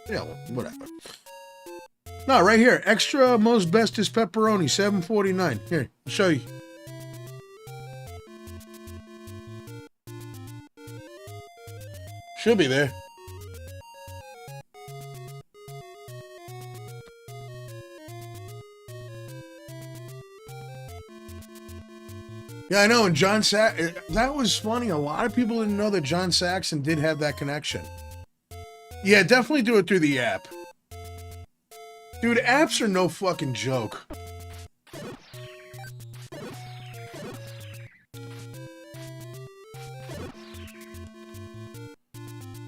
Yeah, whatever. No, right here, extra most bestest pepperoni $7.49. Here, I'll show you. Should be there. Yeah, I know. And John that was funny. A lot of people didn't know that John Saxon did have that connection. Yeah, definitely do it through the app. Dude, apps are no fucking joke.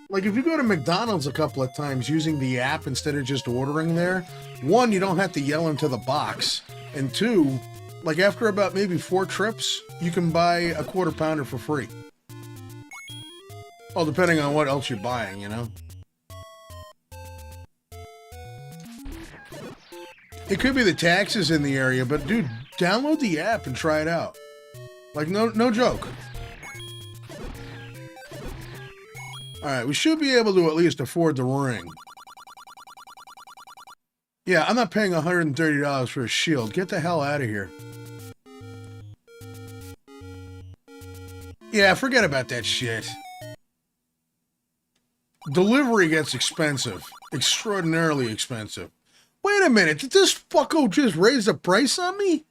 Like, if you go to McDonald's a couple of times using the app instead of just ordering there, one, you don't have to yell into the box. And two, like, after about maybe 4 trips, you can buy a quarter pounder for free. Well, depending on what else you're buying, you know? It could be the taxes in the area, but dude, download the app and try it out. Like, no joke. Alright, we should be able to at least afford the ring. Yeah, I'm not paying $130 for a shield. Get the hell out of here. Yeah, forget about that shit. Delivery gets expensive. Extraordinarily expensive. Wait a minute, did this fucko just raise the price on me?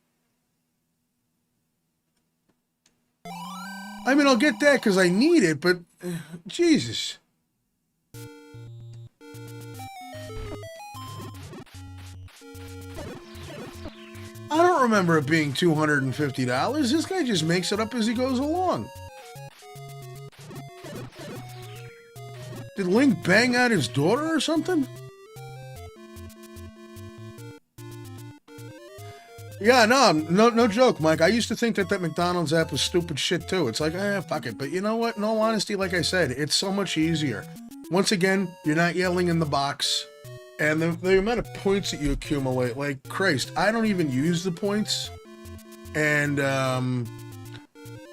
I mean, I'll get that because I need it, but... Jesus. I don't remember it being $250. This guy just makes it up as he goes along. Did Link bang out his daughter or something? Yeah, no joke, Mike. I used to think that McDonald's app was stupid shit too. It's like, fuck it. But you know what? In all honesty, like I said, it's so much easier. Once again, you're not yelling in the box. And the amount of points that you accumulate, like, Christ, I don't even use the points. And,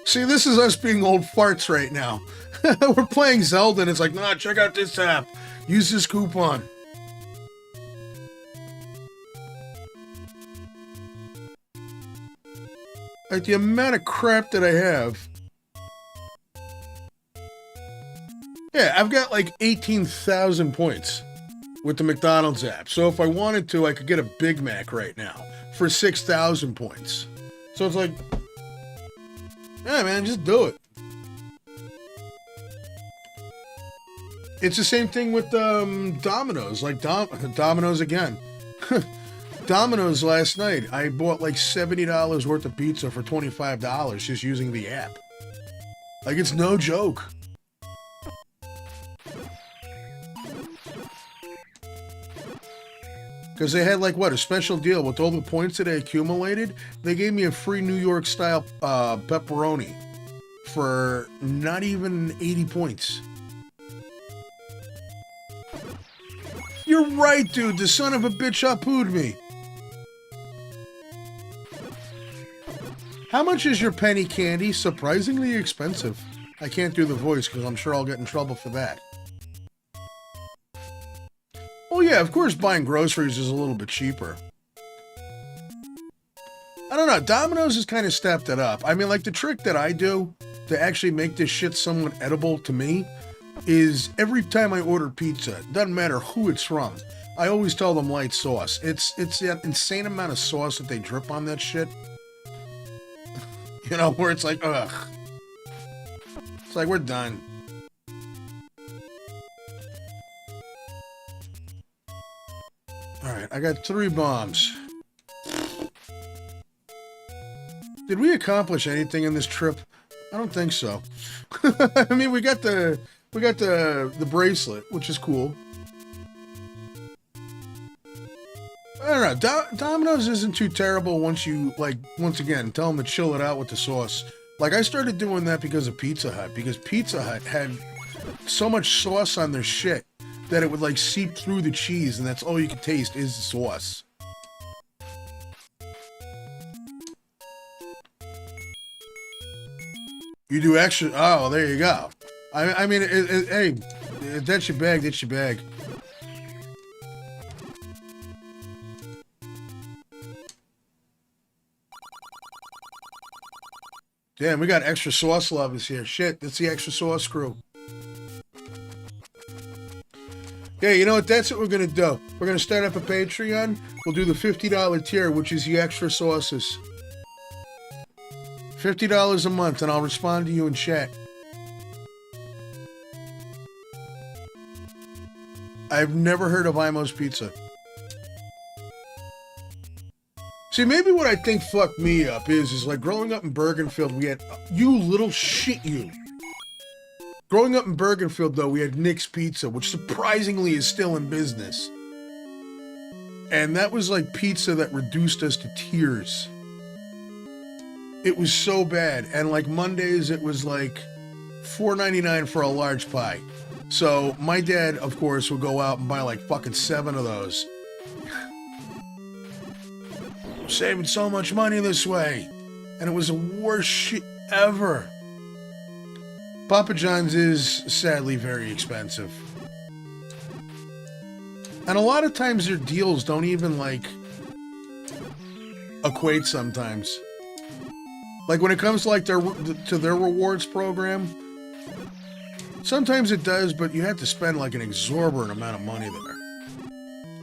see, this is us being old farts right now. We're playing Zelda and it's like, nah, check out this app. Use this coupon. Like, the amount of crap that I have. Yeah, I've got like 18,000 points with the McDonald's app. So if I wanted to, I could get a Big Mac right now for 6,000 points. So it's like, yeah, man, just do it. It's the same thing with Domino's. Like, Domino's again. Domino's last night, I bought like $70 worth of pizza for $25 just using the app. Like, it's no joke. Because they had like, what, a special deal with all the points that I accumulated. They gave me a free New York style pepperoni for not even 80 points. You're right, dude. The son of a bitch up-hooed me. How much is your penny candy? Surprisingly expensive. I can't do the voice because I'm sure I'll get in trouble for that. Oh yeah, of course buying groceries is a little bit cheaper. I don't know, Domino's has kind of stepped it up. I mean, like, the trick that I do to actually make this shit somewhat edible to me is every time I order pizza, doesn't matter who it's from, I always tell them light sauce. It's that insane amount of sauce that they drip on that shit. You know, where it's like, ugh. It's like, we're done. Alright, I got 3 bombs. Did we accomplish anything in this trip? I don't think so. I mean, we got the bracelet, which is cool. I don't know. Domino's isn't too terrible once you, like, once again, tell them to chill it out with the sauce. Like, I started doing that because of Pizza Hut, because Pizza Hut had so much sauce on their shit that it would, like, seep through the cheese, and that's all you could taste is the sauce. You do extra... Oh, there you go. I mean, hey, that's your bag, that's your bag. Damn, we got extra sauce lovers here. Shit, that's the extra sauce crew. Yeah, you know what? That's what we're going to do. We're going to start up a Patreon. We'll do the $50 tier, which is the extra sauces. $50 a month, and I'll respond to you in chat. I've never heard of Imo's Pizza. See, maybe what I think fucked me up is like growing up in Bergenfield, we had, you little shit you. Growing up in Bergenfield, though, we had Nick's Pizza, which surprisingly is still in business. And that was like pizza that reduced us to tears. It was so bad. And like Mondays, it was like $4.99 for a large pie. So my dad, of course, would go out and buy like fucking 7 of those. Saving so much money this way. And it was the worst shit ever. Papa John's is sadly very expensive. And a lot of times their deals don't even like equate sometimes. Like when it comes to like their rewards program, sometimes it does, but you have to spend like an exorbitant amount of money there.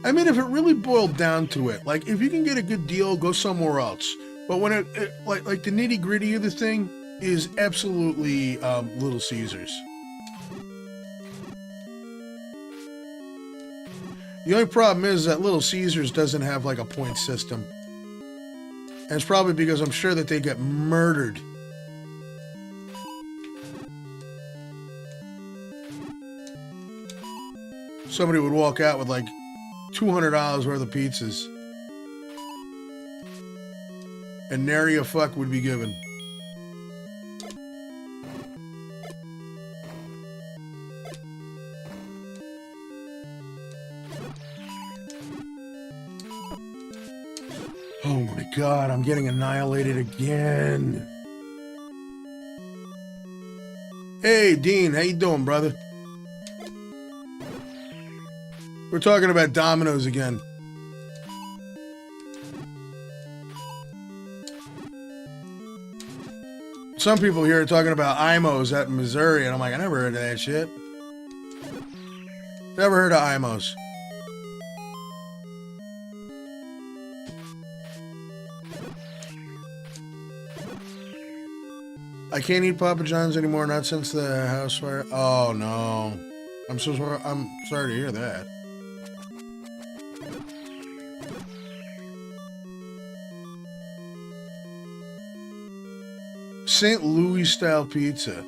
I mean, if it really boiled down to it, like if you can get a good deal, go somewhere else. But when it like the nitty gritty of the thing is absolutely Little Caesars. The only problem is that Little Caesars doesn't have like a point system. And it's probably because I'm sure that they get murdered. Somebody would walk out with like $200 worth of pizzas. And nary a fuck would be given. Oh my god, I'm getting annihilated again. Hey, Dean, how you doing, brother? We're talking about Domino's again. Some people here are talking about Imo's at Missouri, and I'm like, I never heard of that shit. Never heard of Imo's. I can't eat Papa John's anymore, not since the house fire. Oh no. I'm so sorry. I'm sorry to hear that. St. Louis style pizza.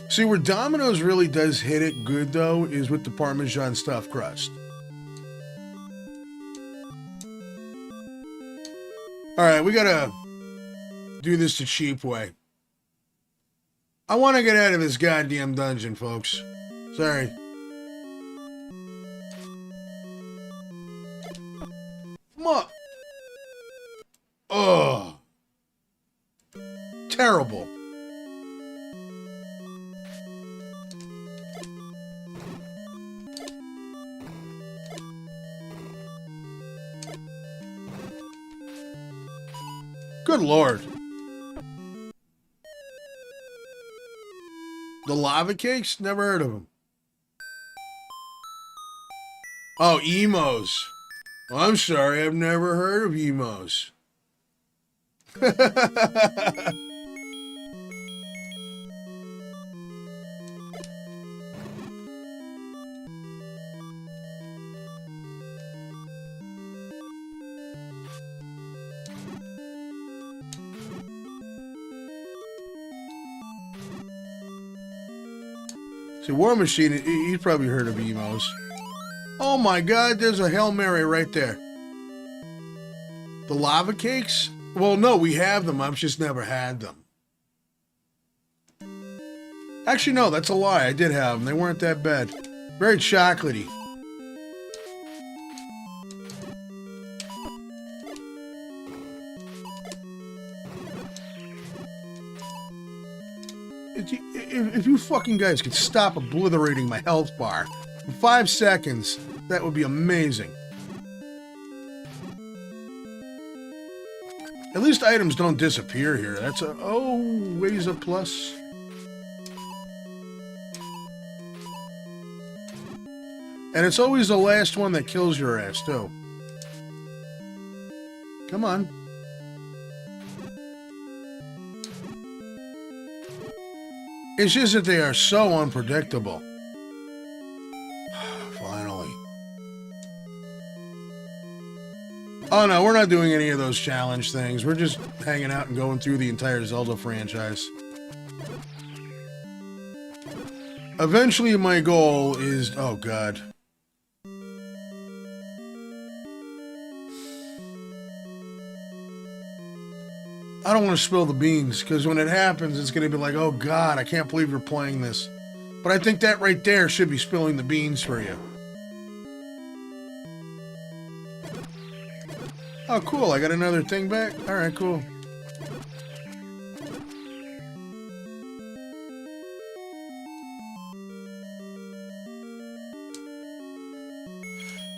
See, where Domino's really does hit it good, though, is with the Parmesan stuffed crust. Alright, we gotta do this the cheap way. I want to get out of this goddamn dungeon, folks. Sorry. Oh. Terrible. Good lord. The lava cakes? Never heard of them. Oh, emos. I'm sorry, I've never heard of emos. See, War Machine, he's probably heard of emos. Oh my god, there's a Hail Mary right there. The lava cakes? Well, no, we have them. I've just never had them. Actually, no, that's a lie. I did have them. They weren't that bad. Very chocolatey. If you fucking guys could stop obliterating my health bar for 5 seconds, that would be amazing. At least items don't disappear here. That's a... Oh, weighs a plus. And it's always the last one that kills your ass, too. Come on. It's just that they are so unpredictable. Finally. Oh no, we're not doing any of those challenge things. We're just hanging out and going through the entire Zelda franchise. Eventually my goal is... Oh god. I don't want to spill the beans, because when it happens, it's going to be like, oh god, I can't believe you're playing this. But I think that right there should be spilling the beans for you. Oh cool, I got another thing back? Alright, cool.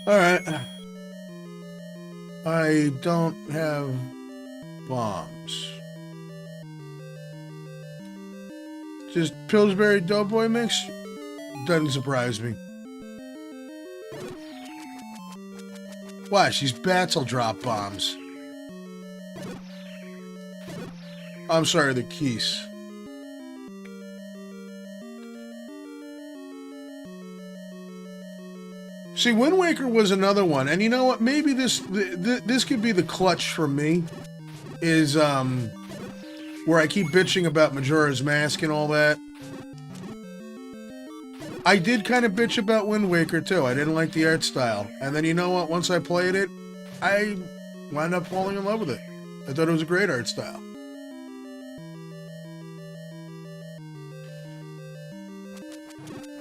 Alright. I don't have... bombs. Just Pillsbury Doughboy mix? Doesn't surprise me. Watch, these bats will drop bombs. I'm sorry, the keys. See, Wind Waker was another one, and you know what? Maybe this could be the clutch for me. Is where I keep bitching about Majora's Mask and all that. I did kind of bitch about Wind Waker too. I didn't like the art style. And then you know what? Once I played it, I wound up falling in love with it. I thought it was a great art style.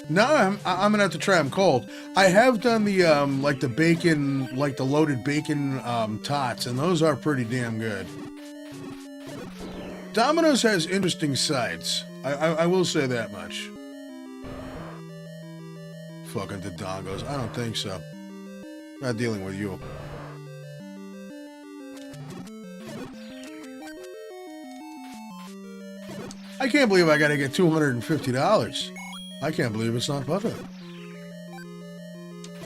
Now I'm gonna have to try them cold. I have done the like the bacon, like the loaded bacon tots, and those are pretty damn good. Domino's has interesting sides. I will say that much. Fucking Dodongos. I don't think so. Not dealing with you. I can't believe I gotta get $250. I can't believe it's not butter.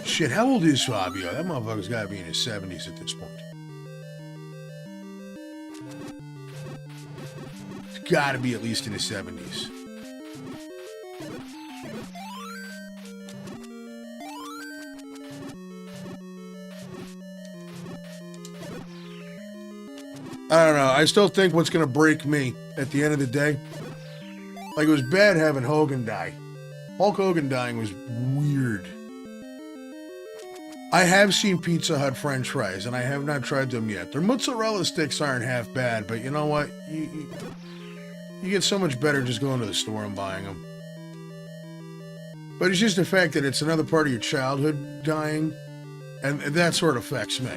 Shit, how old is Fabio? That motherfucker's gotta be in his 70s at this point. It's gotta be at least in his 70s. I don't know. I still think what's gonna break me at the end of the day, like it was bad having Hogan die. Hulk Hogan dying was weird. I have seen Pizza Hut French fries, and I have not tried them yet. Their mozzarella sticks aren't half bad, but you know what? You get so much better just going to the store and buying them. But it's just the fact that it's another part of your childhood dying, and that sort of affects me.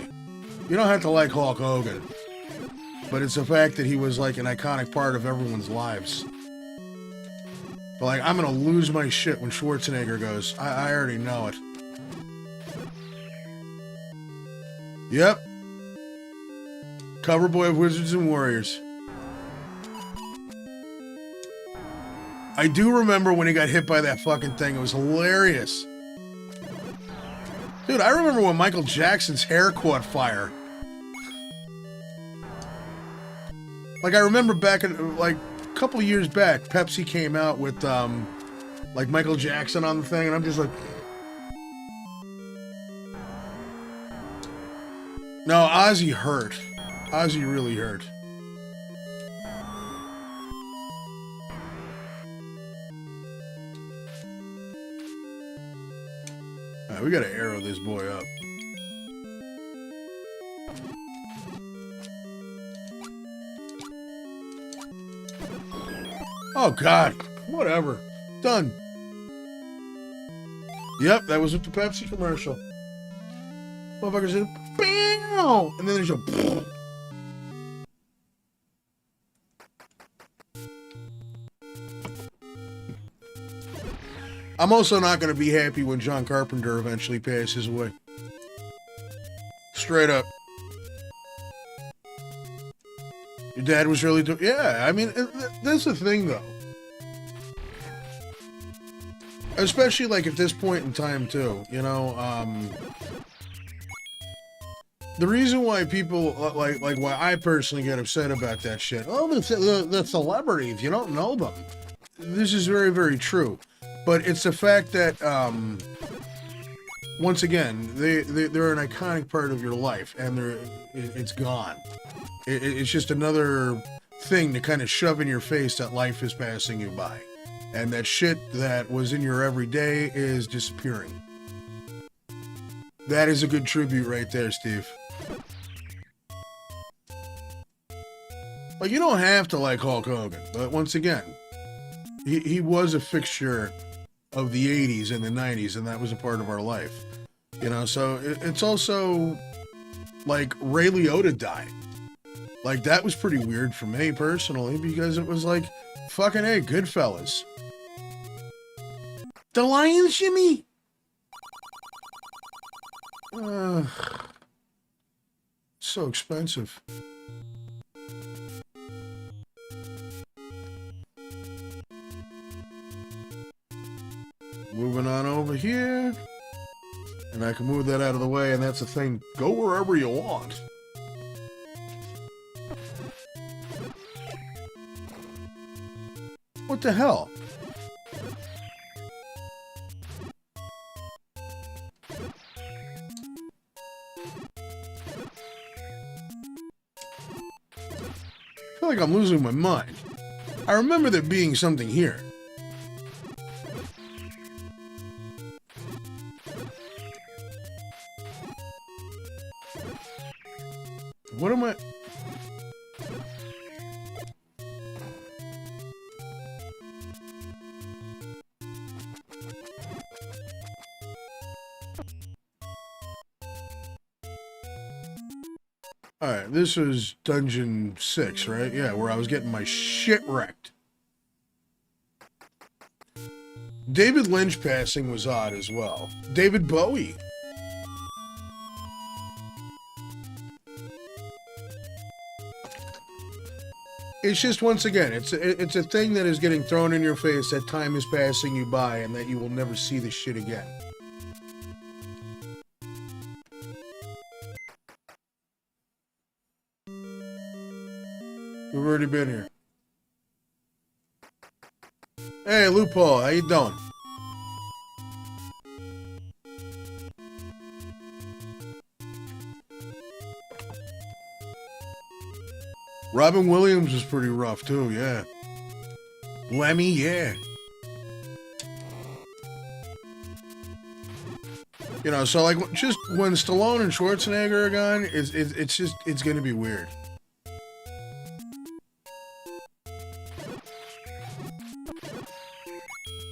You don't have to like Hulk Hogan, but it's the fact that he was like an iconic part of everyone's lives. But like, I'm gonna lose my shit when Schwarzenegger goes. I already know it. Yep. Cover boy of Wizards and Warriors. I do remember when he got hit by that fucking thing. It was hilarious. Dude, I remember when Michael Jackson's hair caught fire. Like, I remember back in, like, a couple of years back, Pepsi came out with, like, Michael Jackson on the thing, and I'm just like... No, Ozzy hurt. Ozzy really hurt. we gotta arrow this boy up. Oh, God. Whatever. Done. Yep, that was with the Pepsi commercial. Motherfuckers did BAM! And then there's a I'm also not going to be happy when John Carpenter eventually passes away. Straight up. Your dad was really yeah, I mean, that's the thing, though. Especially, like, at this point in time, too. You know, the reason why people, like why I personally get upset about that shit, oh, the celebrities, you don't know them. This is very, very true. But it's the fact that, once again, they're an iconic part of your life, and it's gone. It's just another thing to kind of shove in your face that life is passing you by. And that shit that was in your everyday is disappearing. That is a good tribute right there, Steve. Like, you don't have to like Hulk Hogan, but once again, he was a fixture of the 80s and the 90s, and that was a part of our life. You know, so it's also like Ray Liotta died. Like, that was pretty weird for me personally, because it was like, fucking hey, Goodfellas. The Lion Shimmy? So expensive. Moving on over here. And I can move that out of the way, and that's the thing. Go wherever you want. What the hell? I feel like I'm losing my mind. I remember there being something here. What am I... Alright, this was Dungeon 6, right? Yeah, where I was getting my shit wrecked. David Lynch passing was odd as well. David Bowie. It's just, once again, it's a thing that is getting thrown in your face that time is passing you by and that you will never see this shit again. We've already been here. Hey, Loophole, how you doing? Robin Williams was pretty rough, too, yeah. Lemmy, yeah. You know, so, like, just when Stallone and Schwarzenegger are gone, it's gonna be weird.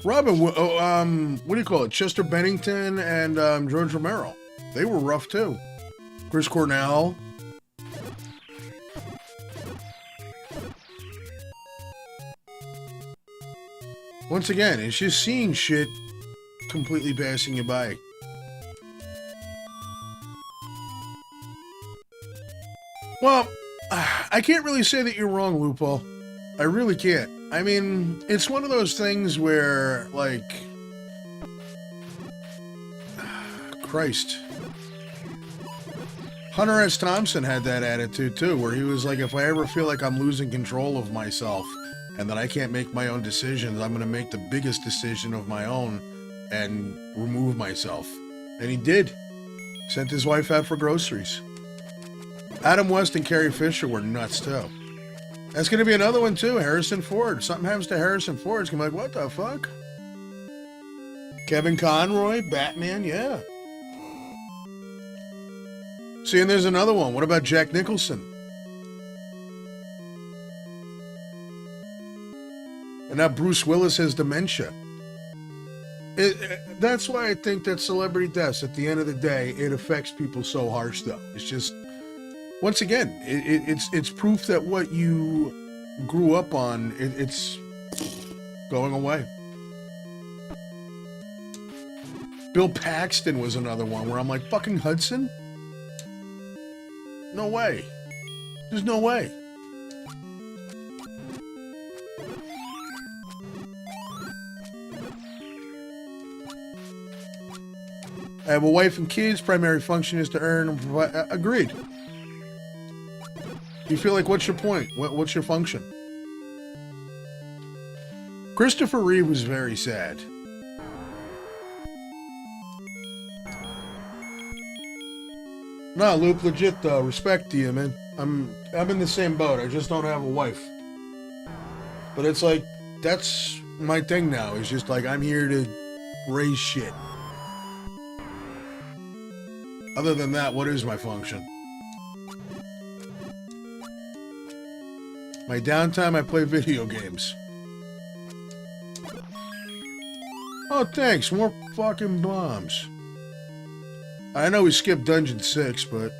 Robin, what do you call it? Chester Bennington and George Romero. They were rough, too. Chris Cornell. Once again, it's just seeing shit completely passing you by. Well, I can't really say that you're wrong, Loophole. I really can't. I mean, it's one of those things where, like... Christ. Hunter S. Thompson had that attitude, too, where he was like, if I ever feel like I'm losing control of myself and that I can't make my own decisions, I'm going to make the biggest decision of my own and remove myself. And he did. Sent his wife out for groceries. Adam West and Carrie Fisher were nuts, too. That's going to be another one, too. Harrison Ford. Something happens to Harrison Ford. It's going to be like, what the fuck? Kevin Conroy, Batman, yeah. See, and there's another one. What about Jack Nicholson? And now Bruce Willis has dementia. That's why I think that celebrity deaths, at the end of the day, it affects people so harsh, though. It's just, once again, it's proof that what you grew up on, it's going away. Bill Paxton was another one where I'm like, fucking Hudson? No way. There's no way. I have a wife and kids. Primary function is to earn and provide. Agreed. You feel like, what's your point? What's your function? Christopher Reeve was very sad. No, Loop, legit though. Respect to you, man. I'm in the same boat. I just don't have a wife. But it's like, that's my thing now. It's just like, I'm here to raise shit. Other than that, what is my function? My downtime, I play video games. Oh, thanks. More fucking bombs. I know we skipped Dungeon 6, but...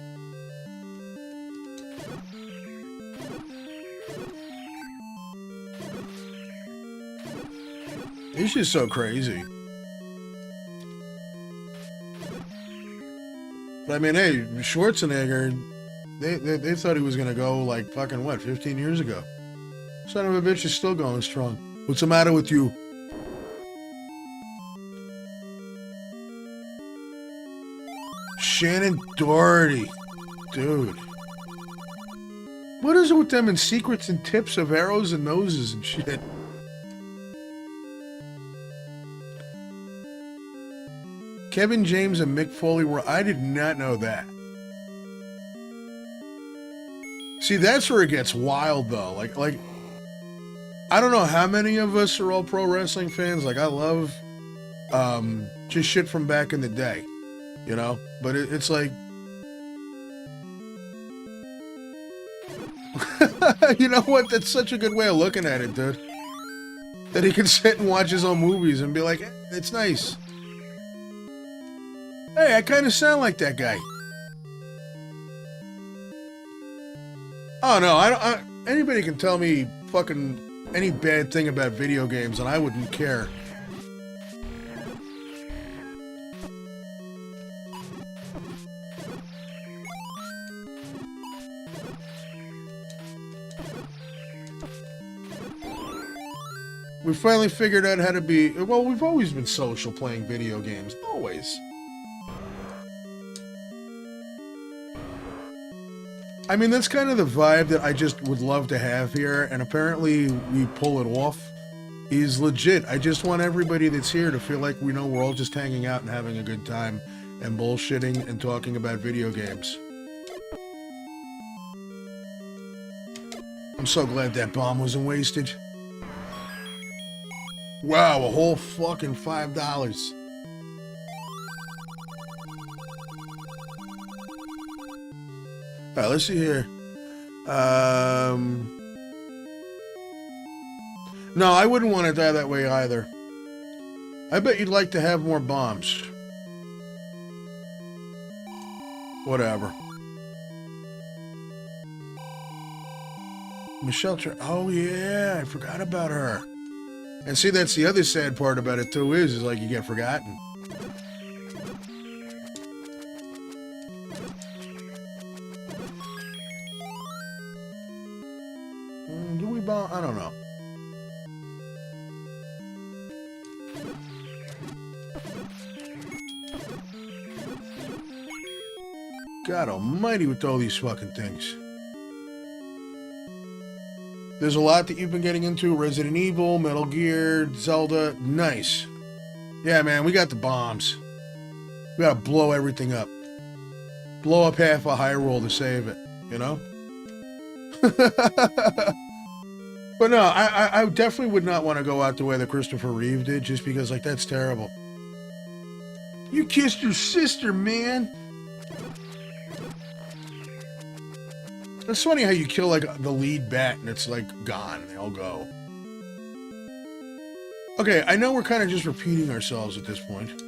He's just so crazy. But I mean, hey, Schwarzenegger, they thought he was gonna go like fucking what, 15 years ago? Son of a bitch is still going strong. What's the matter with you? Shannon Doherty. Dude. What is it with them and secrets and tips of arrows and noses and shit? Kevin James and Mick Foley were... I did not know that. See, that's where it gets wild, though. Like, I don't know how many of us are all pro wrestling fans. Like, I love just shit from back in the day, you know? But it's like... You know what? That's such a good way of looking at it, dude. That he can sit and watch his own movies and be like, eh, it's nice. Hey, I kind of sound like that guy. Oh, no, I anybody can tell me fucking any bad thing about video games and I wouldn't care. We finally figured out how to be... Well, we've always been social playing video games. Always. I mean, that's kind of the vibe that I just would love to have here, and apparently we pull it off. Is legit. I just want everybody that's here to feel like we know we're all just hanging out and having a good time and bullshitting and talking about video games. I'm so glad that bomb wasn't wasted. Wow, a whole fucking $5. Alright, let's see here. No, I wouldn't want to die that way either. I bet you'd like to have more bombs. Whatever. Michelle oh yeah, I forgot about her. And see, that's the other sad part about it too, is like you get forgotten. Do we bomb? I don't know. God almighty with all these fucking things. There's a lot that you've been getting into. Resident Evil, Metal Gear, Zelda. Nice. Yeah, man, we got the bombs. We gotta blow everything up. Blow up half a Hyrule to save it, you know? But no, I definitely would not want to go out the way that Christopher Reeve did, just because, like, that's terrible. You kissed your sister, man! It's funny how you kill, like, the lead bat and it's, like, gone. They all go. Okay, I know we're kind of just repeating ourselves at this point. So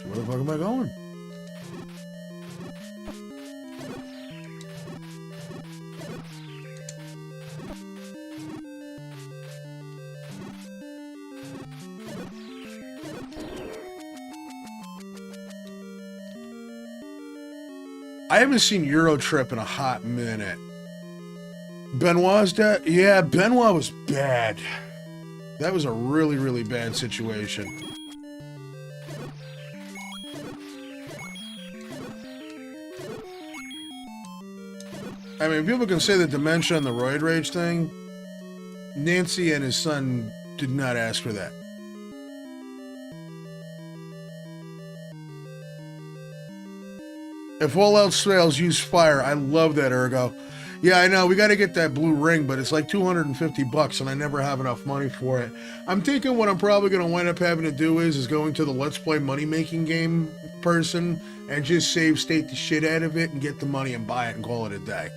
where the fuck am I going? I haven't seen Euro Trip in a hot minute. Benoit's dead? Yeah, Benoit was bad. That was a really, really bad situation. I mean, people can say the dementia and the roid rage thing. Nancy and his son did not ask for that. If all else fails, use fire. I love that, Ergo. Yeah, I know. We got to get that blue ring, but it's like $250, and I never have enough money for it. I'm thinking what I'm probably going to wind up having to do is going to the Let's Play money-making game person and just save state the shit out of it and get the money and buy it and call it a day.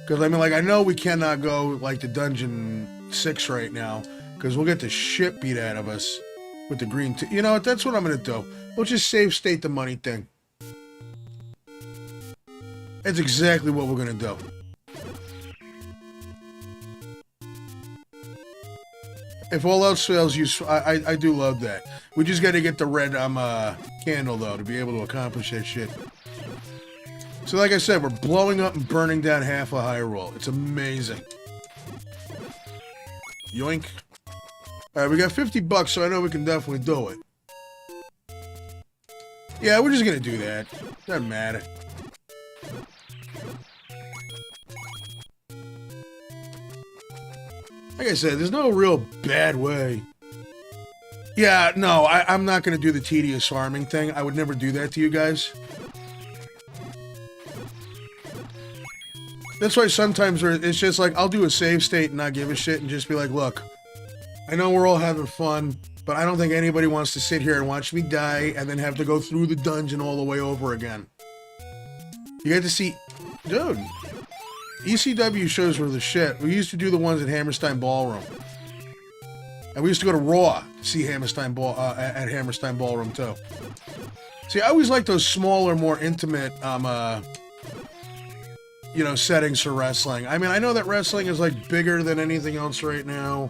Because, I mean, like, I know we cannot go, like, to Dungeon 6 right now because we'll get the shit beat out of us with the green... You know what? That's what I'm going to do. We'll just save state the money thing. That's exactly what we're going to do. If all else fails, use... I do love that. We just got to get the red candle, though, to be able to accomplish that shit. So like I said, we're blowing up and burning down half of Hyrule. It's amazing. Yoink. Alright, we got $50, so I know we can definitely do it. Yeah, we're just going to do that. Doesn't matter. Like I said, there's no real bad way. Yeah, no, I'm not going to do the tedious farming thing. I would never do that to you guys. That's why sometimes it's just like, I'll do a save state and not give a shit and just be like, look, I know we're all having fun, but I don't think anybody wants to sit here and watch me die and then have to go through the dungeon all the way over again. You get to see... Dude... ECW shows were the shit. We used to do the ones at Hammerstein Ballroom. And we used to go to Raw to see Hammerstein at Hammerstein Ballroom, too. See, I always like those smaller, more intimate, you know, settings for wrestling. I mean, I know that wrestling is, like, bigger than anything else right now.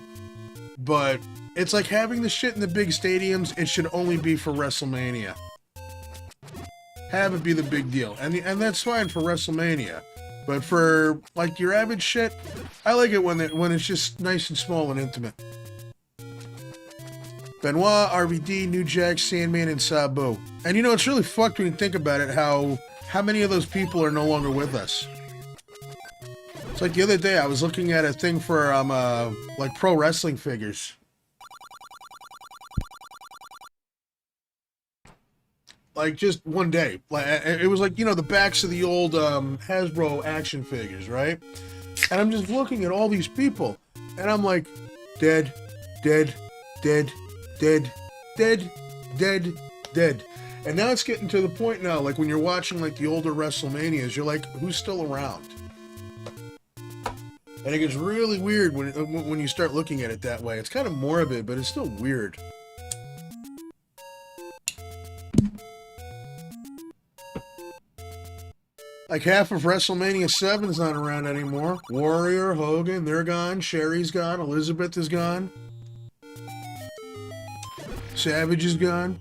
But it's like having the shit in the big stadiums, it should only be for WrestleMania. Have it be the big deal. And that's fine for WrestleMania. But for, like, your average shit, I like it when it's just nice and small and intimate. Benoit, RVD, New Jack, Sandman, and Sabu. And you know, it's really fucked when you think about it, how many of those people are no longer with us. It's like the other day, I was looking at a thing for, like, pro wrestling figures. Like, just one day. Like, it was like, you know, the backs of the old Hasbro action figures, right? And I'm just looking at all these people, and I'm like, dead, dead, dead, dead, dead, dead, dead. And now it's getting to the point now, like, when you're watching, like, the older WrestleManias, you're like, who's still around? And it gets really weird when you start looking at it that way. It's kind of morbid, but it's still weird. Like, half of WrestleMania 7 is not around anymore. Warrior, Hogan, they're gone. Sherry's gone. Elizabeth is gone. Savage is gone.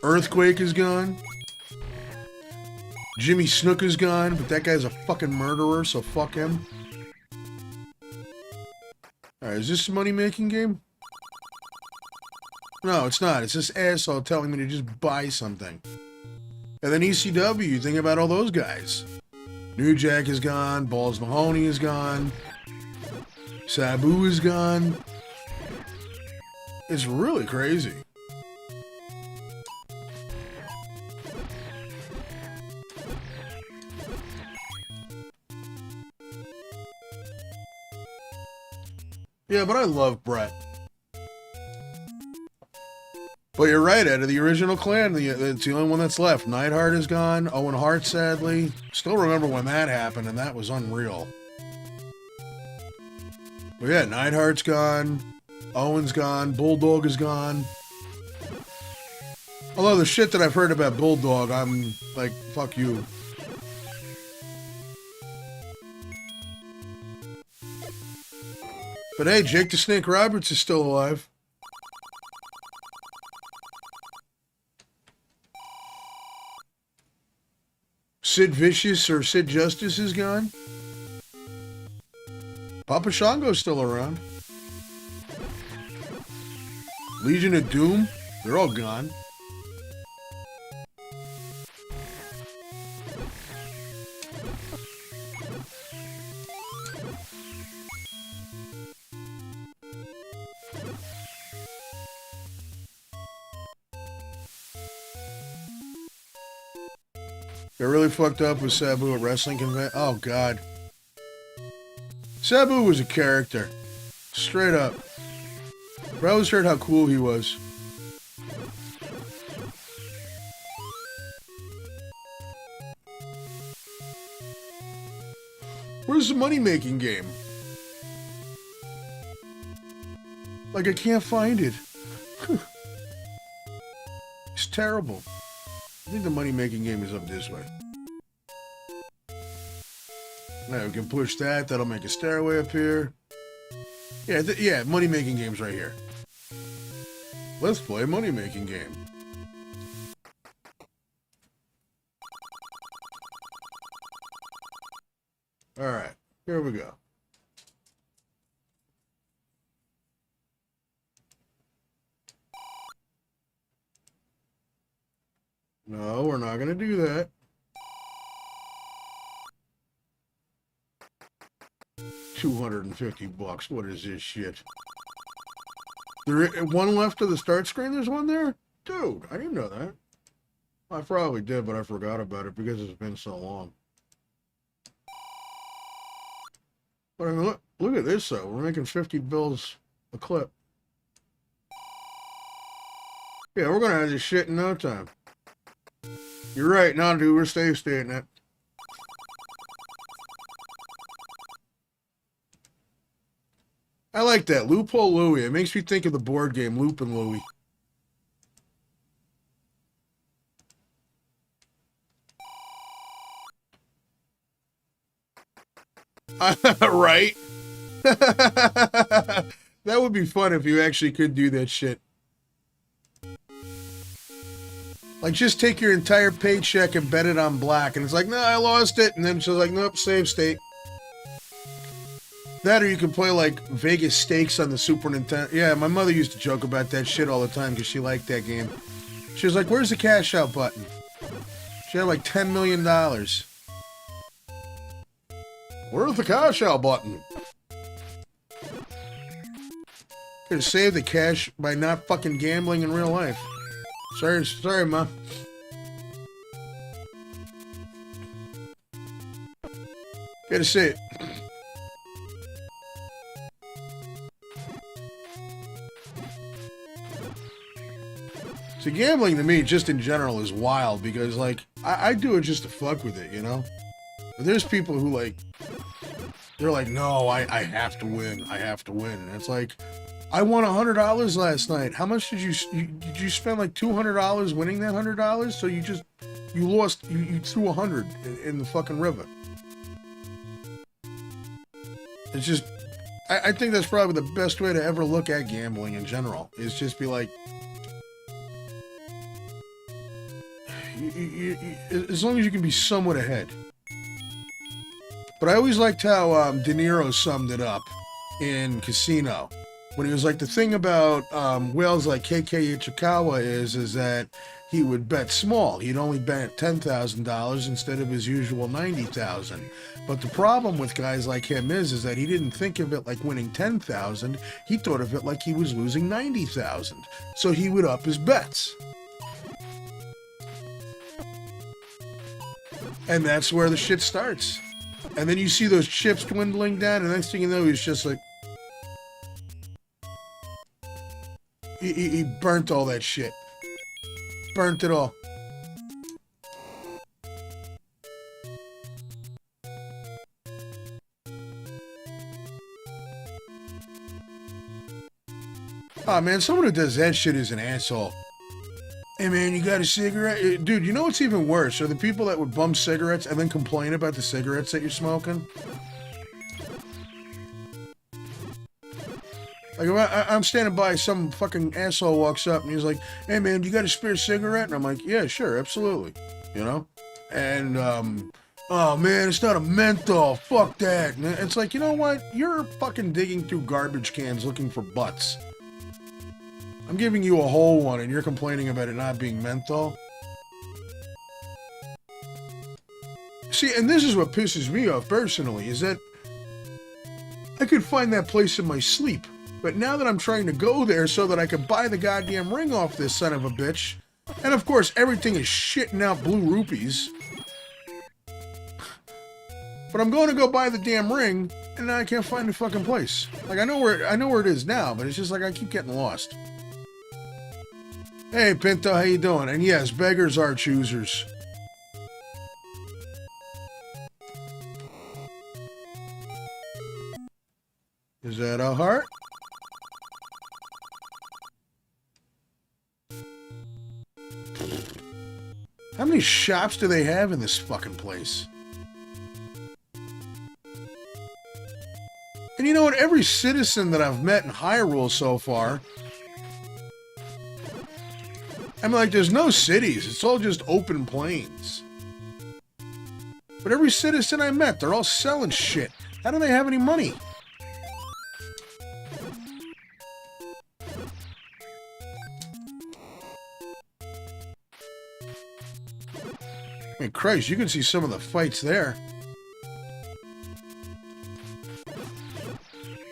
Earthquake is gone. Jimmy Snook is gone, but that guy's a fucking murderer, so fuck him. Alright, is this a money-making game? No, it's not. It's this asshole telling me to just buy something. And then ECW, you think about all those guys. New Jack is gone. Balls Mahoney is gone. Sabu is gone. It's really crazy. Yeah, but I love Brett. But you're right, out of the original clan, it's the only one that's left. Neidhart is gone. Owen Hart, sadly. Still remember when that happened, and that was unreal. But yeah, Neidhart's gone. Owen's gone. Bulldog is gone. Although the shit that I've heard about Bulldog, I'm like, fuck you. But hey, Jake the Snake Roberts is still alive. Sid Vicious or Sid Justice is gone. Papa Shango's still around. Legion of Doom, they're all gone. Got really fucked up with Sabu at wrestling convention. Oh, God. Sabu was a character. Straight up. But I always heard how cool he was. Where's the money-making game? Like, I can't find it. It's terrible. I think the money-making game is up this way. Now we can push that. That'll make a stairway up here. Yeah, yeah, money-making game's right here. Let's play a money-making game. Alright, here we go. No, we're not going to do that. $250. What is this shit? There one left of the start screen? There's one there? Dude, I didn't know that. I probably did, but I forgot about it because it's been so long. But I mean, look at this, though. We're making 50 bills a clip. Yeah, we're going to have this shit in no time. You're right. No, dude, we're safe stating it. I like that. Loophole Louie. It makes me think of the board game Loopin' Louie. Right? That would be fun if you actually could do that shit. Like, just take your entire paycheck and bet it on black. And it's like, no, I lost it. And then she's like, nope, save state. That, or you can play, like, Vegas Stakes on the Super Nintendo. Yeah, my mother used to joke about that shit all the time because she liked that game. She was like, where's the cash out button? She had, like, $10 million. Where's the cash out button? Could have saved the cash by not fucking gambling in real life. Sorry, Ma. Gotta say it. So gambling to me, just in general, is wild because, like, I do it just to fuck with it, you know? But there's people who, like, they're like, no, I have to win. I have to win. And it's like, I won $100 last night. How much did you spend like $200 winning that $100? So you lost, you threw 100 in the fucking river. It's just, I think that's probably the best way to ever look at gambling in general, is just be like, as long as you can be somewhat ahead. But I always liked how De Niro summed it up in Casino. When he was like, the thing about whales like KK Ichikawa is that he would bet small. He'd only bet $10,000 instead of his usual $90,000. But the problem with guys like him is that he didn't think of it like winning $10,000. He thought of it like he was losing $90,000. So he would up his bets. And that's where the shit starts. And then you see those chips dwindling down, and the next thing you know, he's just like, he burnt all that shit. burnt it all. Oh, man, someone who does that shit is an asshole. Hey, man, you got a cigarette? Dude, you know what's even worse? Are the people that would bum cigarettes and then complain about the cigarettes that you're smoking? Like, I'm standing by, some fucking asshole walks up and he's like, hey, man, you got a spare cigarette? And I'm like, yeah, sure, absolutely. You know? And, oh, man, it's not a menthol. Fuck that. And it's like, you know what? You're fucking digging through garbage cans looking for butts. I'm giving you a whole one and you're complaining about it not being menthol. See, and this is what pisses me off personally, is that I could find that place in my sleep. But now that I'm trying to go there so that I can buy the goddamn ring off this son of a bitch, and of course everything is shitting out blue rupees. But I'm going to go buy the damn ring, and now I can't find the fucking place. Like, I know where it is now, but it's just like I keep getting lost. Hey, Pinto, how you doing? And yes, beggars are choosers. Is that a heart? How many shops do they have in this fucking place? And you know what? Every citizen that I've met in Hyrule so far, I mean, like, there's no cities. It's all just open plains. But every citizen I met, they're all selling shit. How do they have any money? I mean, Christ, you can see some of the fights there.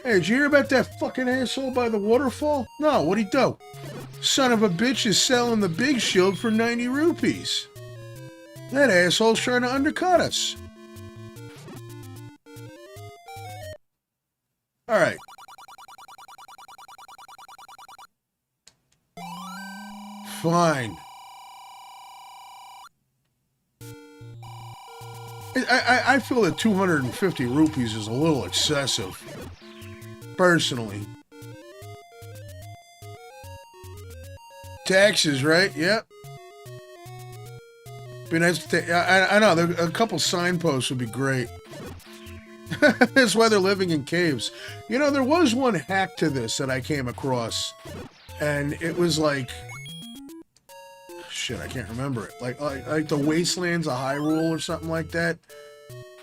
Hey, did you hear about that fucking asshole by the waterfall? No, what'd he do? Son of a bitch is selling the big shield for 90 rupees. That asshole's trying to undercut us. Alright. Fine. I feel that 250 rupees is a little excessive. Personally. Taxes, right? Yep. Be nice to I know, a couple signposts would be great. That's why they're living in caves. You know, there was one hack to this that I came across. And it was like... Shit, I can't remember it. Like the Wastelands of Hyrule or something like that.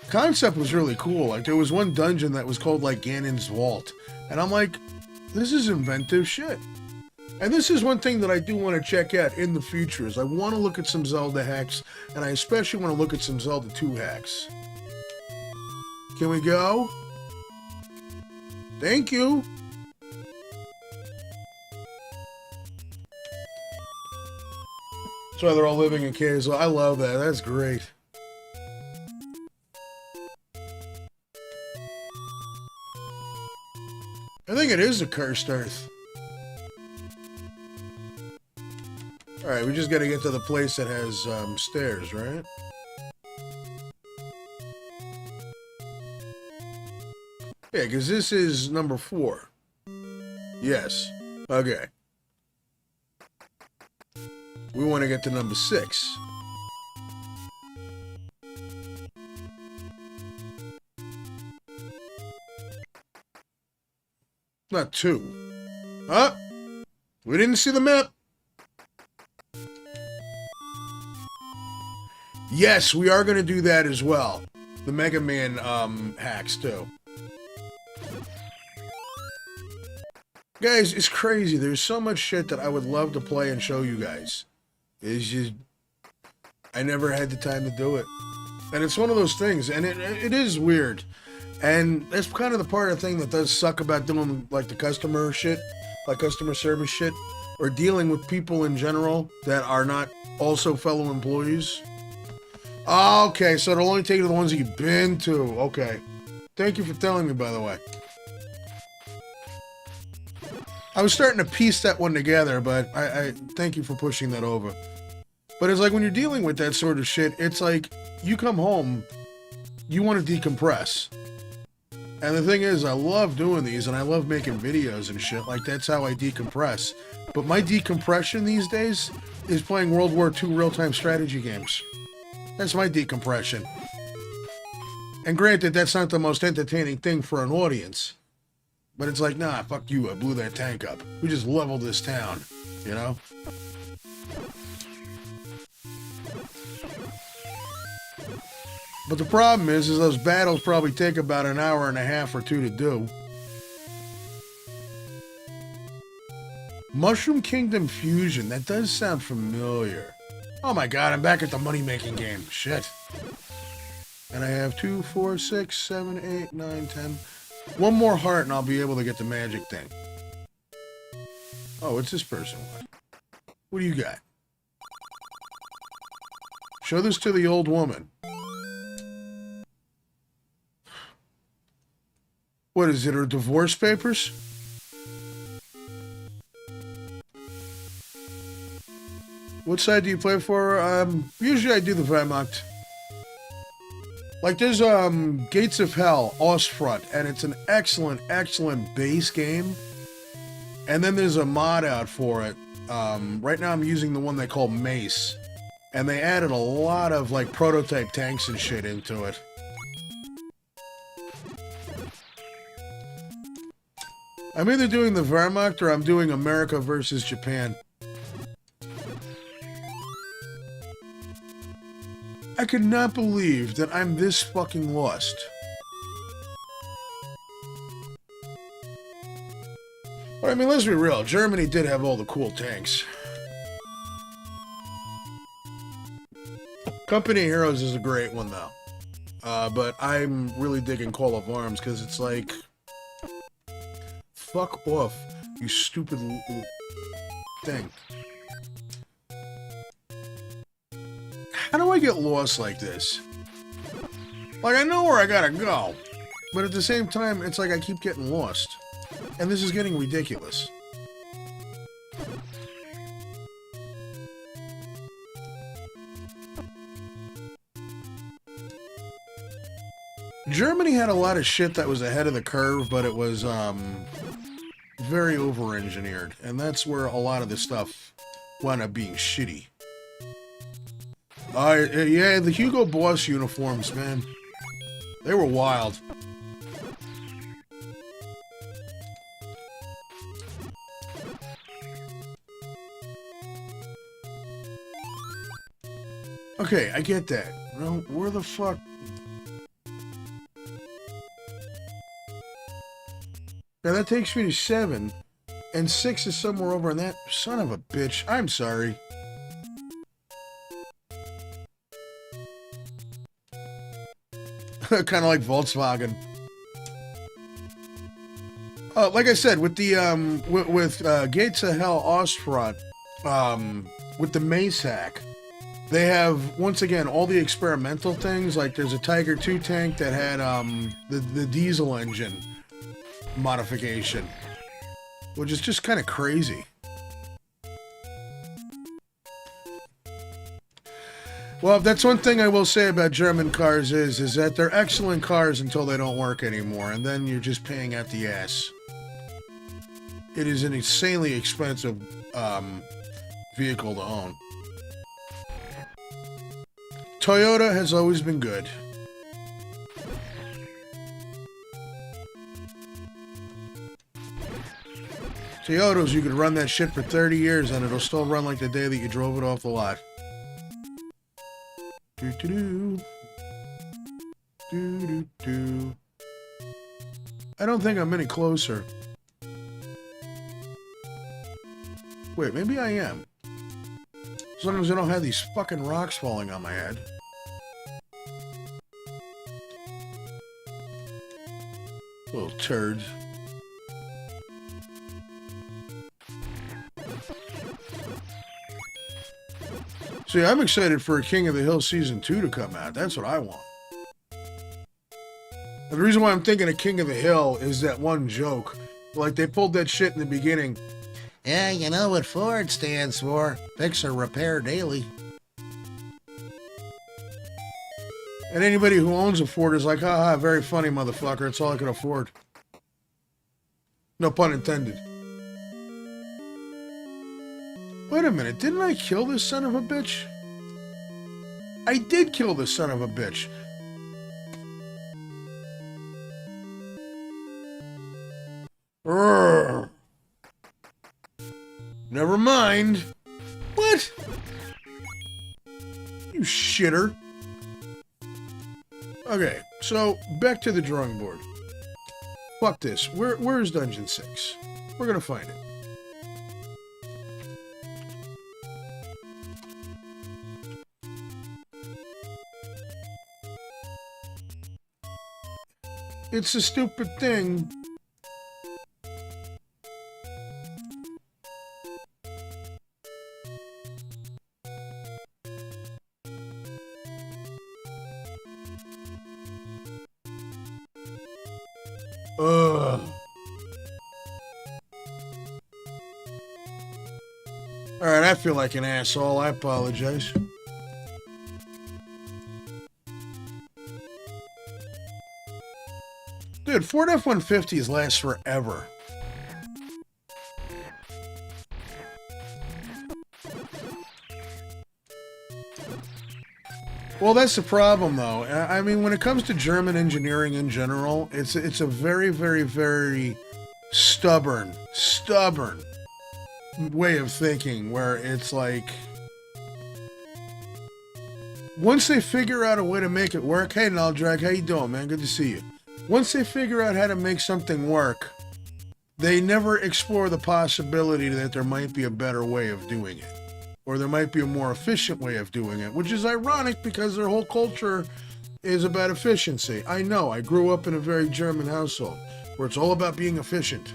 Concept was really cool. Like, there was one dungeon that was called, like, Ganon's Vault. And I'm like, this is inventive shit. And this is one thing that I do want to check out in the future, is I want to look at some Zelda hacks, and I especially want to look at some Zelda 2 hacks. Can we go? Thank you. That's why they're all living in caves. I love that. That's great. I think it is a cursed earth. Alright, we just gotta get to the place that has stairs, right? Yeah, because this is number 4. Yes. Okay. We want to get to number 6. Not 2. Huh? We didn't see the map. Yes, we are going to do that as well. The Mega Man hacks, too. Guys, it's crazy. There's so much shit that I would love to play and show you guys. It's just... I never had the time to do it. And it's one of those things, and it is weird. And that's kind of the part of the thing that does suck about doing, like, the customer shit. Like, customer service shit. Or dealing with people in general that are not also fellow employees. Okay, so it'll only take you to the ones that you've been to. Okay. Thank you for telling me, by the way. I was starting to piece that one together, but I thank you for pushing that over. But it's like when you're dealing with that sort of shit, it's like you come home, you want to decompress. And the thing is, I love doing these and I love making videos and shit. Like, that's how I decompress. But my decompression these days is playing World War II real-time strategy games. That's my decompression. And granted, that's not the most entertaining thing for an audience. But it's like, nah, fuck you, I blew that tank up. We just leveled this town, you know? But the problem is those battles probably take about an hour and a half or two to do. Mushroom Kingdom Fusion, that does sound familiar. Oh my god, I'm back at the money-making game. Shit. And I have 2, 4, 6, 7, 8, 9, 10. One more heart and I'll be able to get the magic thing. Oh, what's this person want? What do you got? Show this to the old woman. What is it, her divorce papers? What side do you play for? Usually I do the Wehrmacht. Like, there's, Gates of Hell, Ostfront, and it's an excellent, excellent base game. And then there's a mod out for it. Right now I'm using the one they call Mace. And they added a lot of, like, prototype tanks and shit into it. I'm either doing the Wehrmacht or I'm doing America versus Japan. I could not believe that I'm this fucking lost. But I mean, let's be real. Germany did have all the cool tanks. Company Heroes is a great one, though. But I'm really digging Call of Arms because it's like... Fuck off, you stupid thing. How do I get lost like this? Like, I know where I gotta go, but at the same time, it's like I keep getting lost. And this is getting ridiculous. Germany had a lot of shit that was ahead of the curve, but it was, very over-engineered, and that's where a lot of the stuff wound up being shitty. Yeah, the Hugo Boss uniforms, man. They were wild. Okay, I get that. Well, where the fuck... Now that takes me to 7, and 6 is somewhere over in that... Son of a bitch. I'm sorry. Kind of like Volkswagen. Like I said, with the, Gates of Hell Ostfront, with the Mace hack, they have, once again, all the experimental things. Like, there's a Tiger II tank that had, the diesel engine modification, which is just kind of crazy. Well, that's one thing I will say about German cars is that they're excellent cars until they don't work anymore, and then you're just paying out the ass. It is an insanely expensive vehicle to own. Toyota has always been good. Toyotas, you could run that shit for 30 years and it'll still run like the day that you drove it off the lot. Do-do-do. Do-do-do. I don't think I'm any closer. Wait, maybe I am. As long as I don't have these fucking rocks falling on my head. Little turds. See, I'm excited for a King of the Hill Season 2 to come out. That's what I want. And the reason why I'm thinking of King of the Hill is that one joke. Like, they pulled that shit in the beginning. Yeah, you know what Ford stands for? Fix or repair daily. And anybody who owns a Ford is like, haha, very funny, motherfucker. It's all I can afford. No pun intended. Wait a minute, didn't I kill this son of a bitch? I did kill this son of a bitch. Urgh. Never mind. What? You shitter. Okay, so back to the drawing board. Fuck this. Where's Dungeon 6? We're gonna find it. It's a stupid thing. Ugh. Alright, I feel like an asshole. I apologize. Dude, Ford F-150s last forever. Well, that's the problem, though. I mean, when it comes to German engineering in general, it's a very, very, very stubborn way of thinking, where it's like, once they figure out a way to make it work, hey, Naldrag, how you doing, man? Good to see you. Once they figure out how to make something work, they never explore the possibility that there might be a better way of doing it. Or there might be a more efficient way of doing it, which is ironic because their whole culture is about efficiency. I know, I grew up in a very German household where it's all about being efficient.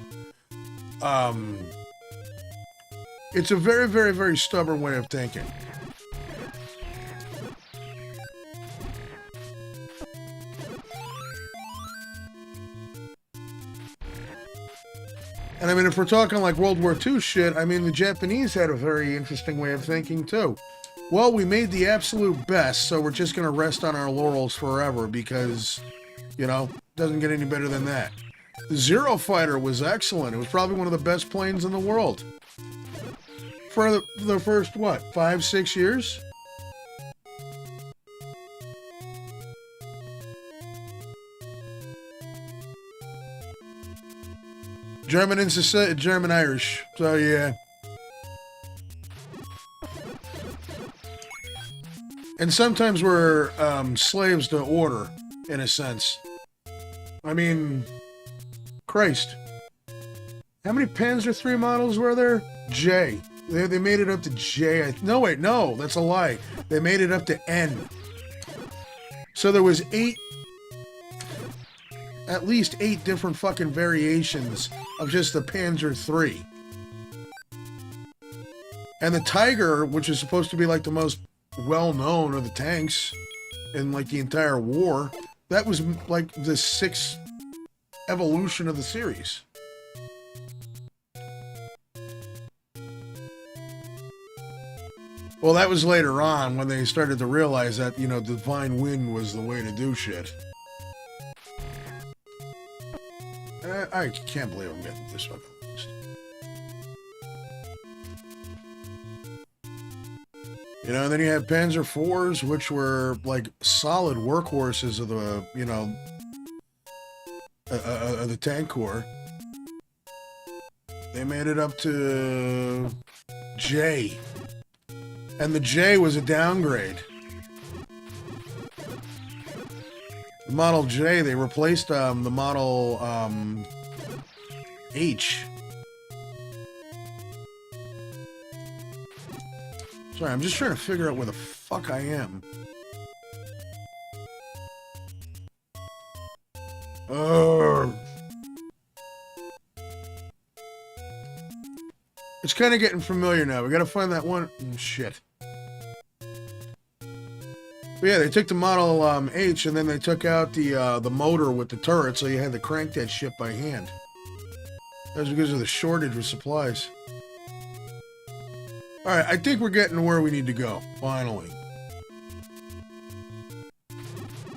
It's a very, very, very stubborn way of thinking. And I mean, if we're talking like World War II shit, I mean, the Japanese had a very interesting way of thinking too. Well, we made the absolute best, so we're just going to rest on our laurels forever because, you know, it doesn't get any better than that. The Zero Fighter was excellent. It was probably one of the best planes in the world. For the first, what, 5-6 years? German and German Irish. So yeah. And sometimes we're slaves to order, in a sense. I mean, Christ. How many Panzer III models were there? J. They made it up to J. No, wait, no, that's a lie. They made it up to N. So there was at least 8 different fucking variations of just the Panzer III. And the Tiger, which is supposed to be like the most well-known of the tanks in like the entire war, that was like the 6th evolution of the series. Well, that was later on when they started to realize that, you know, Divine Wind was the way to do shit. I can't believe I'm getting this fucking list. You know, and then you had Panzer IVs, which were like solid workhorses of the, you know, of the tank corps. They made it up to J. And the J was a downgrade. The Model J, they replaced the Model H. Sorry, I'm just trying to figure out where the fuck I am. It's kind of getting familiar now. We gotta find that one. Shit. But yeah, they took the Model H and then they took out the motor with the turret, so you had to crank that shit by hand. That was because of the shortage of supplies. Alright, I think we're getting to where we need to go, finally.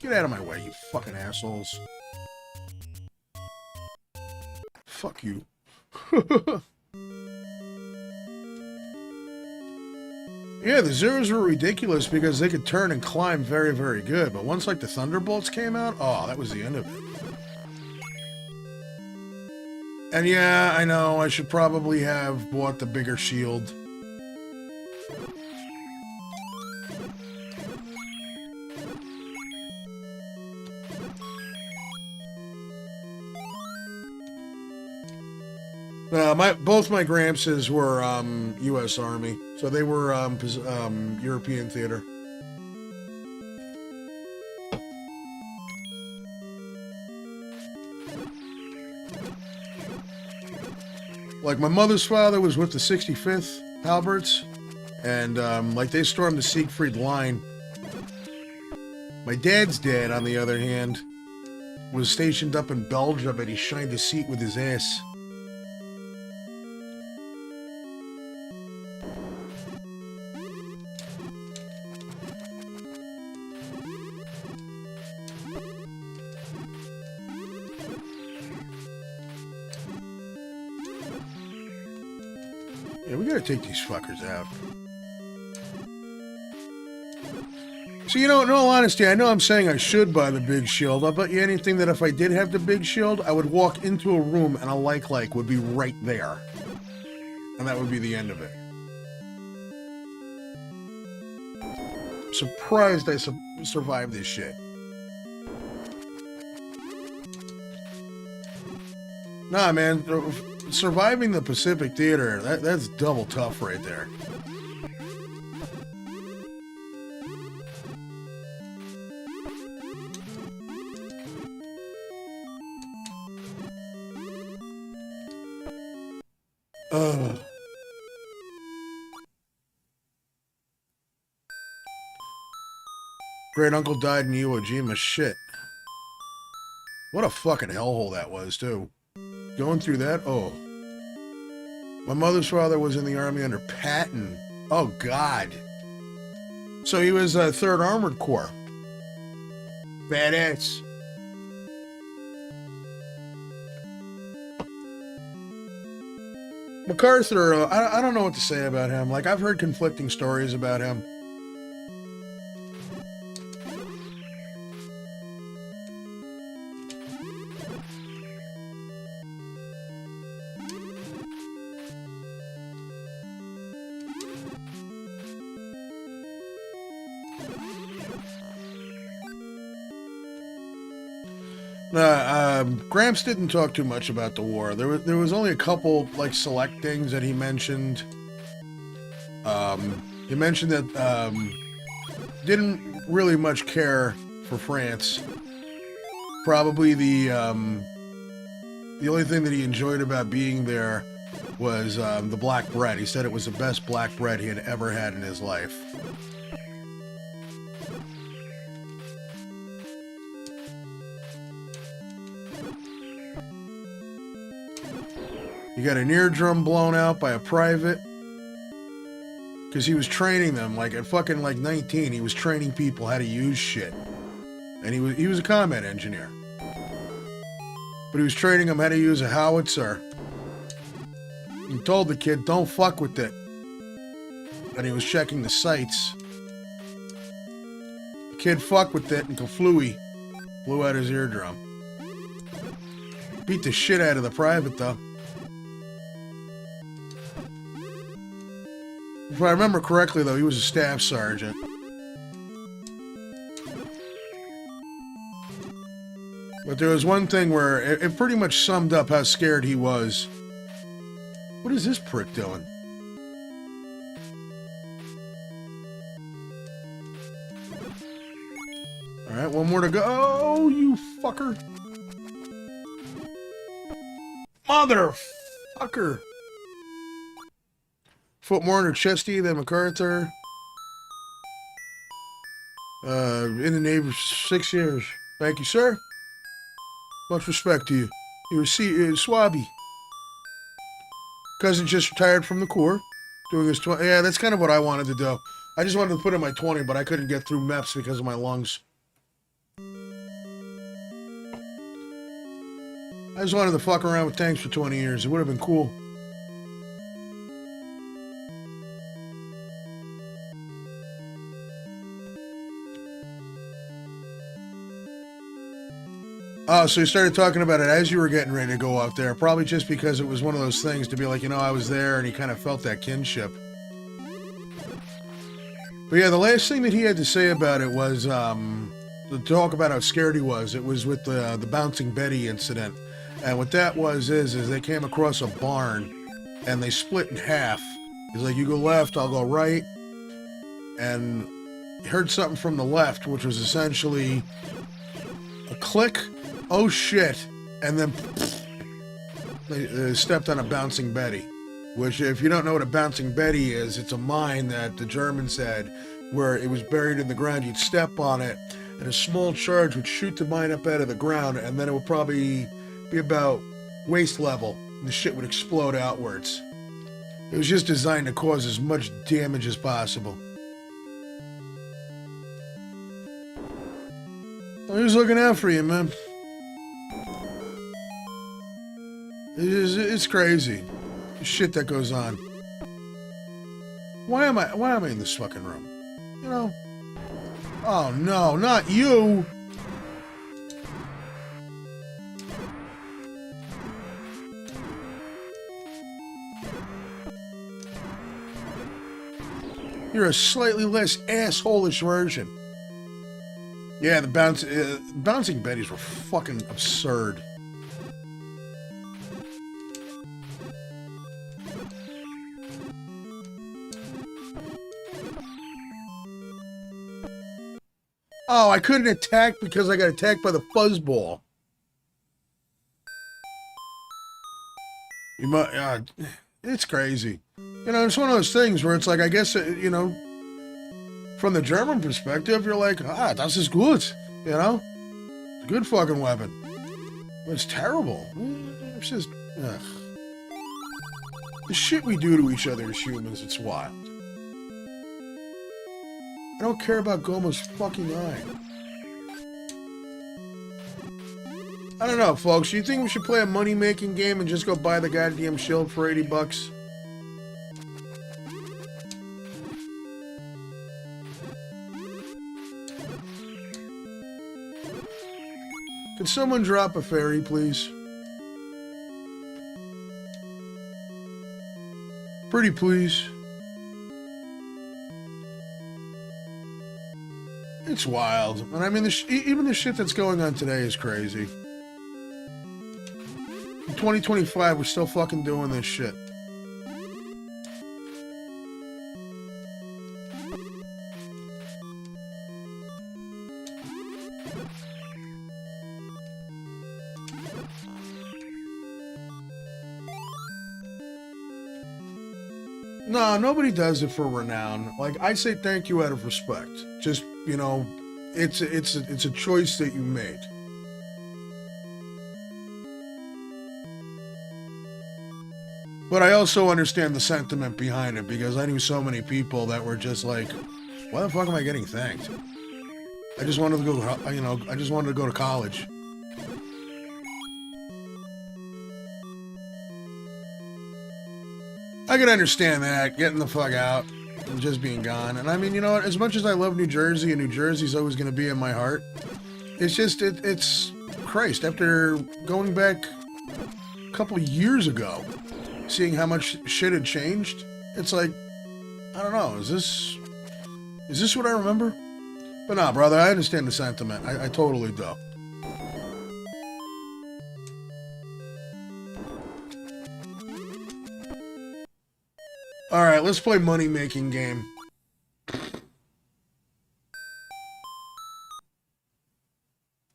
Get out of my way, you fucking assholes. Fuck you. Yeah, the Zeros were ridiculous because they could turn and climb very, very good. But once, like, the Thunderbolts came out, oh, that was the end of it. And yeah, I know, I should probably have bought the bigger shield. Both my Gramps' were U.S. Army, so they were European theater. Like, my mother's father was with the 65th Halberts, and like, they stormed the Siegfried Line. My dad's dad, on the other hand, was stationed up in Belgium, and he shined a seat with his ass. Yeah, we gotta take these fuckers out. So, you know, in all honesty, I know I'm saying I should buy the big shield. I'll bet you anything that if I did have the big shield, I would walk into a room and a like would be right there. And that would be the end of it. I'm surprised I survived this shit. Nah, man. Surviving the Pacific Theater, that's double tough right there. Great uncle died in Iwo Jima. Shit. What a fucking hellhole that was, too. Going through that? Oh. My mother's father was in the Army under Patton. Oh, God. So he was 3rd Armored Corps. Badass. MacArthur, I don't know what to say about him. Like, I've heard conflicting stories about him. Gramps didn't talk too much about the war. There was only a couple, like, select things that he mentioned. He mentioned that didn't really much care for France. Probably the only thing that he enjoyed about being there was the black bread. He said it was the best black bread he had ever had in his life. He got an eardrum blown out by a private. Because he was training them, like, at fucking, like, 19, he was training people how to use shit. And he was a combat engineer. But he was training them how to use a howitzer. He told the kid, don't fuck with it. And he was checking the sights. The kid fucked with it until Fluey blew out his eardrum. Beat the shit out of the private, though. If I remember correctly, though, he was a staff sergeant. But there was one thing where it pretty much summed up how scared he was. What is this prick doing? Alright, one more to go. Oh, you fucker. Motherfucker. Foot more under Chesty than MacArthur. In the Navy for 6 years. Thank you, sir. Much respect to you. You were Swabby. Cousin just retired from the Corps. Doing his 20. Yeah, that's kind of what I wanted to do. I just wanted to put in my 20, but I couldn't get through MEPS because of my lungs. I just wanted to fuck around with tanks for 20 years. It would have been cool. Oh, so you started talking about it as you were getting ready to go out there. Probably just because it was one of those things to be like, you know, I was there and he kind of felt that kinship. But yeah, the last thing that he had to say about it was to talk about how scared he was. It was with the Bouncing Betty incident. And what that was is they came across a barn and they split in half. He's like, you go left, I'll go right. And he heard something from the left, which was essentially a click. Oh shit, and then they stepped on a Bouncing Betty, which if you don't know what a Bouncing Betty is, it's a mine that the Germans had where it was buried in the ground. You'd step on it and a small charge would shoot the mine up out of the ground, and then it would probably be about waist level and the shit would explode outwards. It was just designed to cause as much damage as possible. Well, he was looking out for you, man. It's crazy. The shit that goes on. Why am I in this fucking room? You know? Oh no, not you! You're a slightly less asshole-ish version. Yeah, the Bouncing Betties were fucking absurd. Oh, I couldn't attack because I got attacked by the fuzzball. It's crazy. You know, it's one of those things where it's like, I guess, you know, from the German perspective, you're like, das ist gut. You know? It's a good fucking weapon. But it's terrible. It's just, ugh. The shit we do to each other as humans, it's wild. I don't care about Goma's fucking eye. I don't know, folks. Do you think we should play a money-making game and just go buy the goddamn shield for 80 bucks? Can someone drop a fairy, please? Pretty please. It's wild. And I mean, even the shit that's going on today is crazy. In 2025, we're still fucking doing this shit. No, nobody does it for renown. Like, I say thank you out of respect. Just, you know, it's a choice that you made. But I also understand the sentiment behind it, because I knew so many people that were just like, why the fuck am I getting thanked? I just wanted to go, you know, I just wanted to go to college. I can understand that, getting the fuck out and just being gone. And I mean, you know what, as much as I love New Jersey, and New Jersey's always going to be in my heart, it's just, it's, Christ, after going back a couple years ago, seeing how much shit had changed, it's like, I don't know, is this what I remember? But nah, brother, I understand the sentiment. I totally do. Alright, let's play money-making game.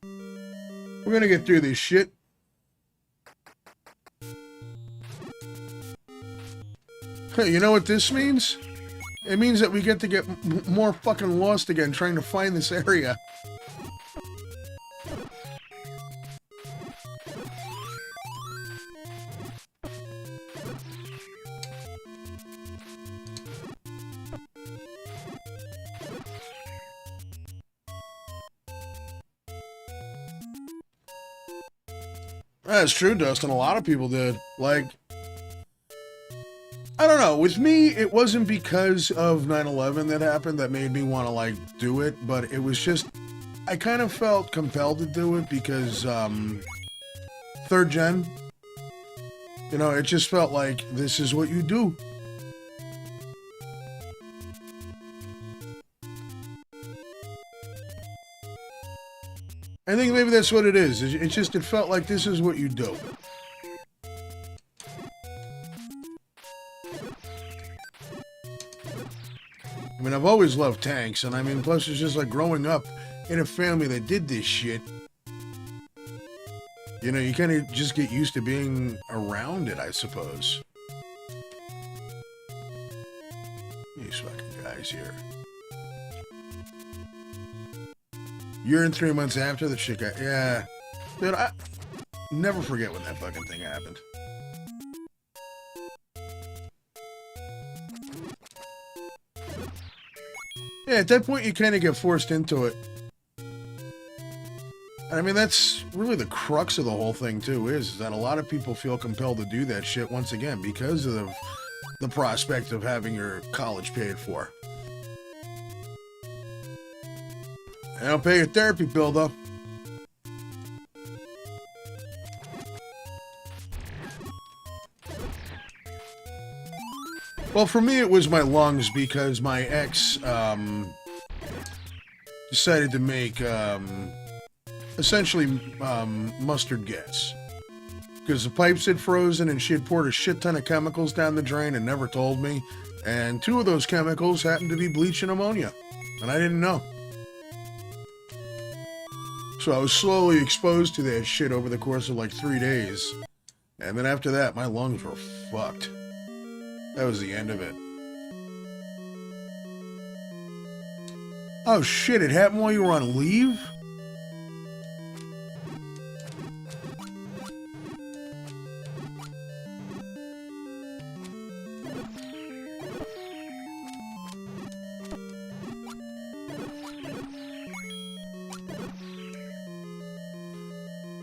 We're gonna get through this shit. Hey, you know what this means? It means that we get to get more fucking lost again trying to find this area. That's true, Dustin. A lot of people did. Like, I don't know. With me, it wasn't because of 9/11 that happened that made me want to, like, do it, but it was just, I kind of felt compelled to do it because, third gen, you know, it just felt like this is what you do. I think maybe that's what it is. It just, it felt like this is what you do. I mean, I've always loved tanks, and I mean, plus it's just like growing up in a family that did this shit. You know, you kind of just get used to being around it, I suppose. These fucking guys here. You're in 3 months after the shit got... Yeah. Dude, I never forget when that fucking thing happened. Yeah, at that point you kind of get forced into it. I mean, that's really the crux of the whole thing, too, is that a lot of people feel compelled to do that shit once again because of the prospect of having your college paid for. They don't pay your therapy bill, though. Well, for me, it was my lungs because my ex decided to make essentially mustard gas. Because the pipes had frozen and she had poured a shit ton of chemicals down the drain and never told me. And 2 of those chemicals happened to be bleach and ammonia. And I didn't know. So I was slowly exposed to that shit over the course of like 3 days. And then after that, my lungs were fucked. That was the end of it. Oh shit, it happened while you were on leave?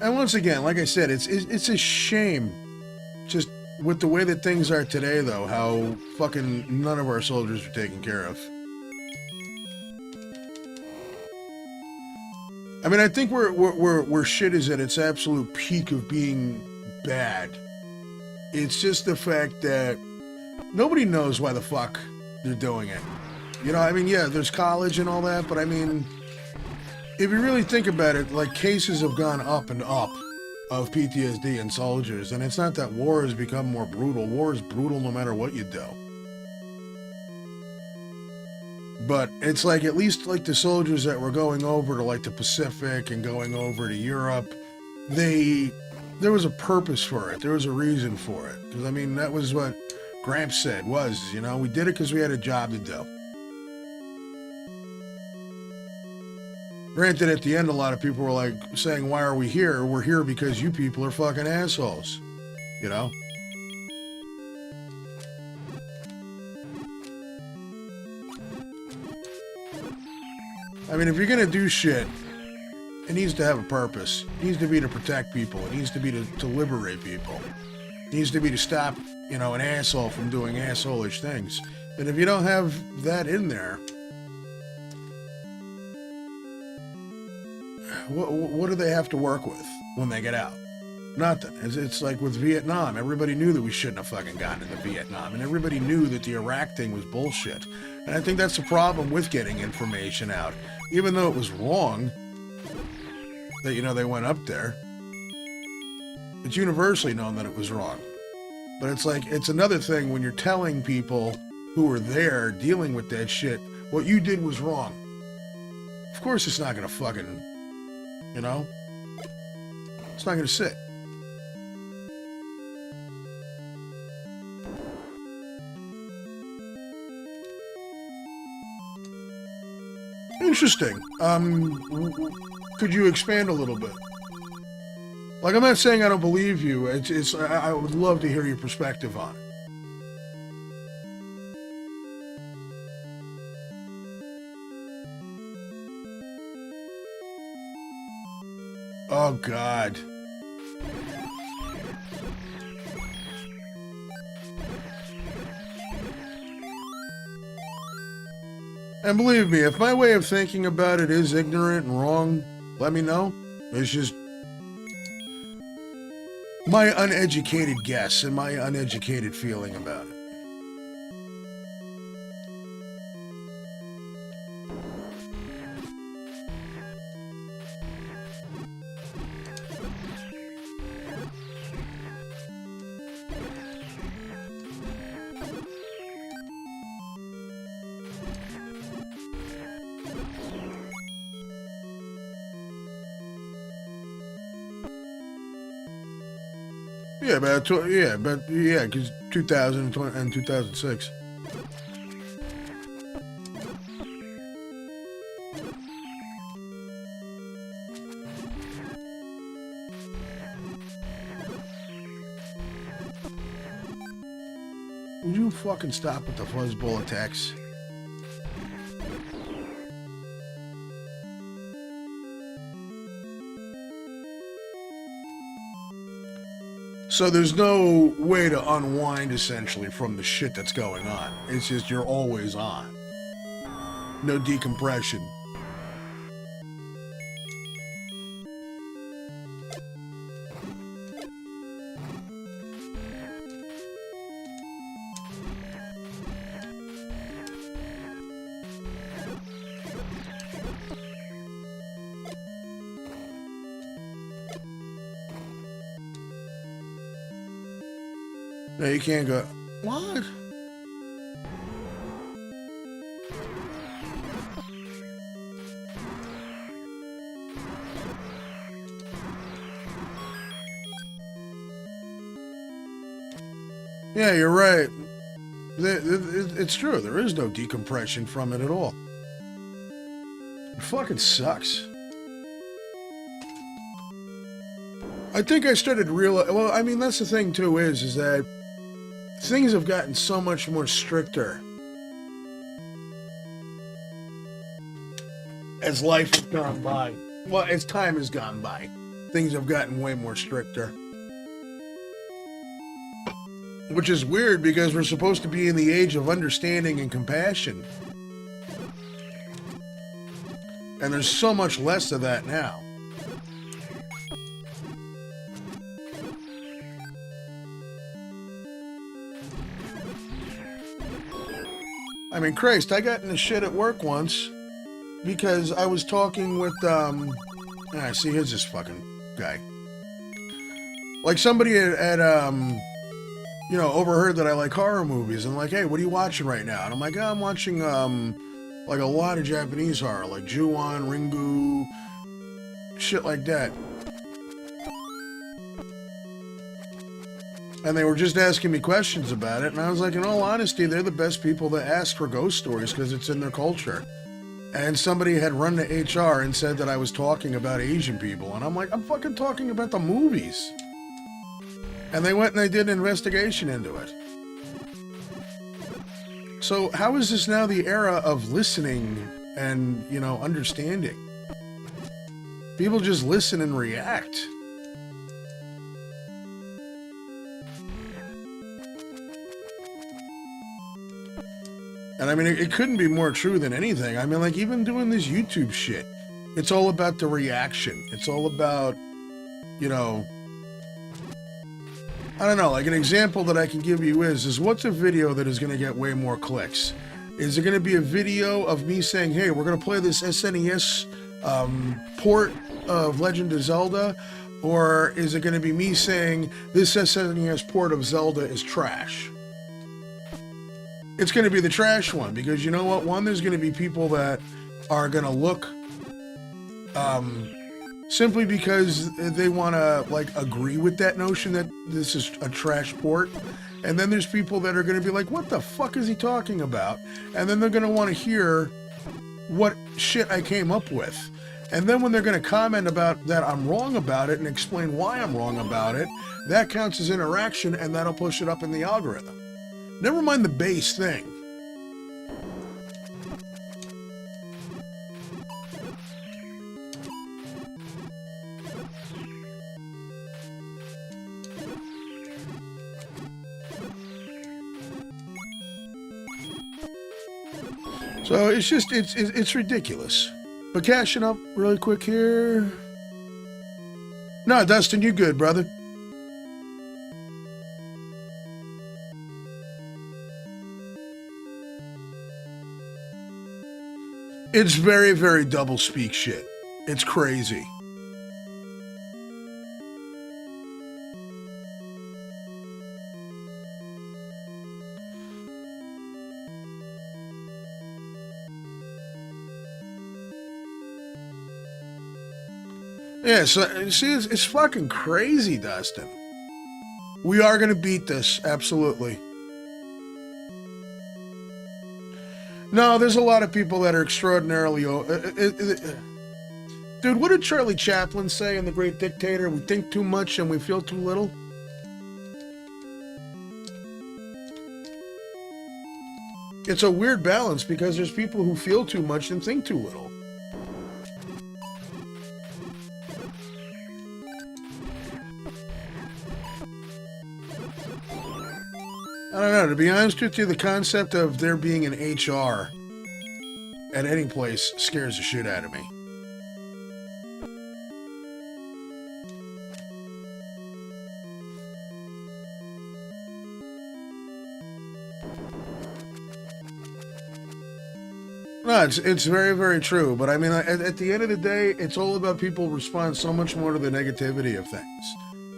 And once again, like I said, it's a shame. Just with the way that things are today, though, how fucking none of our soldiers are taken care of. I mean, I think where shit is at its absolute peak of being bad. It's just the fact that nobody knows why the fuck they're doing it. You know, I mean, yeah, there's college and all that, but I mean, if you really think about it, like, cases have gone up and up of PTSD in soldiers, and it's not that war has become more brutal. War is brutal no matter what you do. But it's like, at least like the soldiers that were going over to like the Pacific and going over to Europe, there was a purpose for it. There was a reason for it. Because I mean, that was what Gramps said was, you know, we did it because we had a job to do. Granted, at the end, a lot of people were like saying, why are we here? We're here because you people are fucking assholes. You know? I mean, if you're gonna do shit, it needs to have a purpose. It needs to be to protect people. It needs to be to liberate people. It needs to be to stop, you know, an asshole from doing asshole-ish things. And if you don't have that in there, what do they have to work with when they get out? Nothing. It's like with Vietnam. Everybody knew that we shouldn't have fucking gotten into Vietnam. And everybody knew that the Iraq thing was bullshit. And I think that's the problem with getting information out. Even though it was wrong that, you know, they went up there, it's universally known that it was wrong. But it's like, it's another thing when you're telling people who were there dealing with that shit, what you did was wrong. Of course it's not gonna fucking, you know? It's not gonna sit. Interesting. Could you expand a little bit? Like, I'm not saying I don't believe you. I would love to hear your perspective on it. Oh, God. And believe me, if my way of thinking about it is ignorant and wrong, let me know. It's just my uneducated guess and my uneducated feeling about it. Yeah, because 2020 and 2006. Would you fucking stop with the fuzzball attacks? So there's no way to unwind, essentially, from the shit that's going on. It's just you're always on. No decompression. No, you can't go. What? Yeah, you're right. It's true. There is no decompression from it at all. It fucking sucks. I think I started realizing. Well, I mean, that's the thing too. Is that things have gotten so much more stricter as life has gone by. Well, as time has gone by, things have gotten way more stricter. Which is weird because we're supposed to be in the age of understanding and compassion. And there's so much less of that now. I mean, Christ, I got into shit at work once because I was talking with, see, here's this fucking guy. Like, somebody had overheard that I like horror movies and like, hey, what are you watching right now? And I'm like, I'm watching, like a lot of Japanese horror, like Ju-on, Ringu, shit like that. And they were just asking me questions about it, and I was like, in all honesty, they're the best people to ask for ghost stories because it's in their culture. And somebody had run to HR and said that I was talking about Asian people, and I'm like, I'm fucking talking about the movies. And they went and they did an investigation into it. So how is this now the era of listening and, understanding? People just listen and react. And I mean, it couldn't be more true than anything. I mean, like, even doing this YouTube shit, it's all about the reaction. It's all about, I don't know, like an example that I can give you is what's a video that is going to get way more clicks? Is it going to be a video of me saying, hey, we're going to play this SNES port of Legend of Zelda? Or is it going to be me saying this SNES port of Zelda is trash? It's going to be the trash one, because you know what? One, there's going to be people that are going to look simply because they want to, like, agree with that notion that this is a trash port. And then there's people that are going to be like, what the fuck is he talking about? And then they're going to want to hear what shit I came up with. And then when they're going to comment about that I'm wrong about it and explain why I'm wrong about it, that counts as interaction, and that'll push it up in the algorithm. Never mind the base thing. So it's just, it's ridiculous. But cashing up really quick here. No, Dustin, you good, brother. It's very, very double speak shit. It's crazy. Yeah, so see, it's fucking crazy, Dustin. We are going to beat this, absolutely. No, there's a lot of people that are extraordinarily... Dude, what did Charlie Chaplin say in The Great Dictator? We think too much and we feel too little? It's a weird balance because there's people who feel too much and think too little. I don't know, to be honest with you, the concept of there being an HR at any place scares the shit out of me. No, it's very, very true, but I mean, at the end of the day, it's all about people respond so much more to the negativity of things.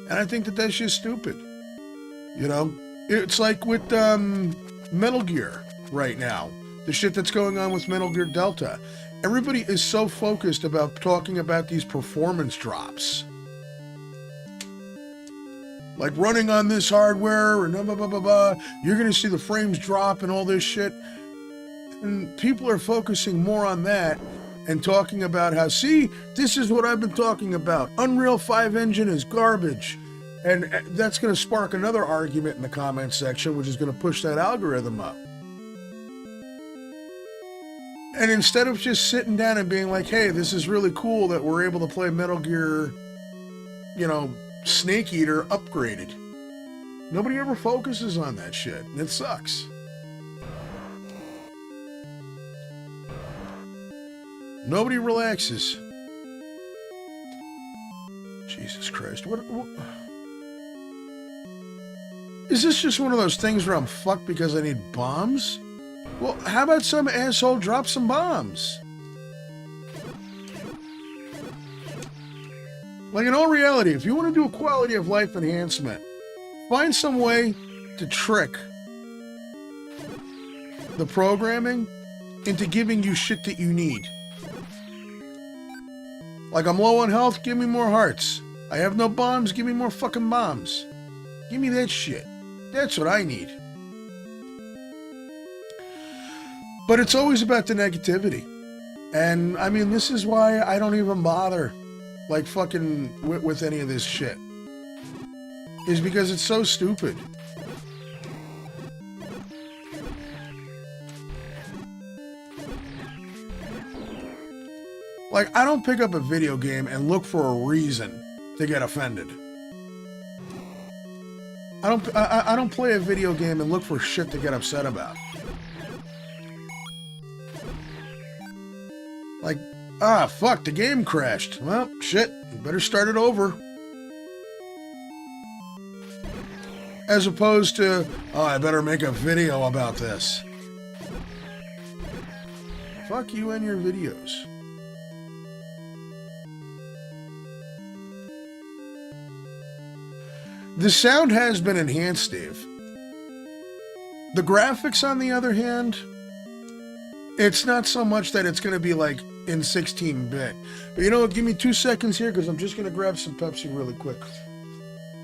And I think that that's just stupid. You know? It's like with Metal Gear right now. The shit that's going on with Metal Gear Delta. Everybody is so focused about talking about these performance drops. Like running on this hardware and blah, blah, blah, blah, blah. You're going to see the frames drop and all this shit. And people are focusing more on that and talking about how, see, this is what I've been talking about. Unreal 5 engine is garbage. And that's going to spark another argument in the comments section, which is going to push that algorithm up. And instead of just sitting down and being like, hey, this is really cool that we're able to play Metal Gear, you know, Snake Eater upgraded. Nobody ever focuses on that shit, and it sucks. Nobody relaxes. Jesus Christ, what? Is this just one of those things where I'm fucked because I need bombs? Well, how about some asshole drop some bombs? Like, in all reality, if you want to do a quality of life enhancement, find some way to trick the programming into giving you shit that you need. Like, I'm low on health, give me more hearts. I have no bombs, give me more fucking bombs. Give me that shit. That's what I need. But it's always about the negativity. And, I mean, this is why I don't even bother, like, fucking with any of this shit. Is because it's so stupid. Like, I don't pick up a video game and look for a reason to get offended. I don't play a video game and look for shit to get upset about. Like, fuck, the game crashed. Well, shit, better start it over. As opposed to, oh, I better make a video about this. Fuck you and your videos. The sound has been enhanced, Dave. The graphics, on the other hand, it's not so much that it's going to be like in 16-bit. But you know what, give me 2 seconds here because I'm just going to grab some Pepsi really quick.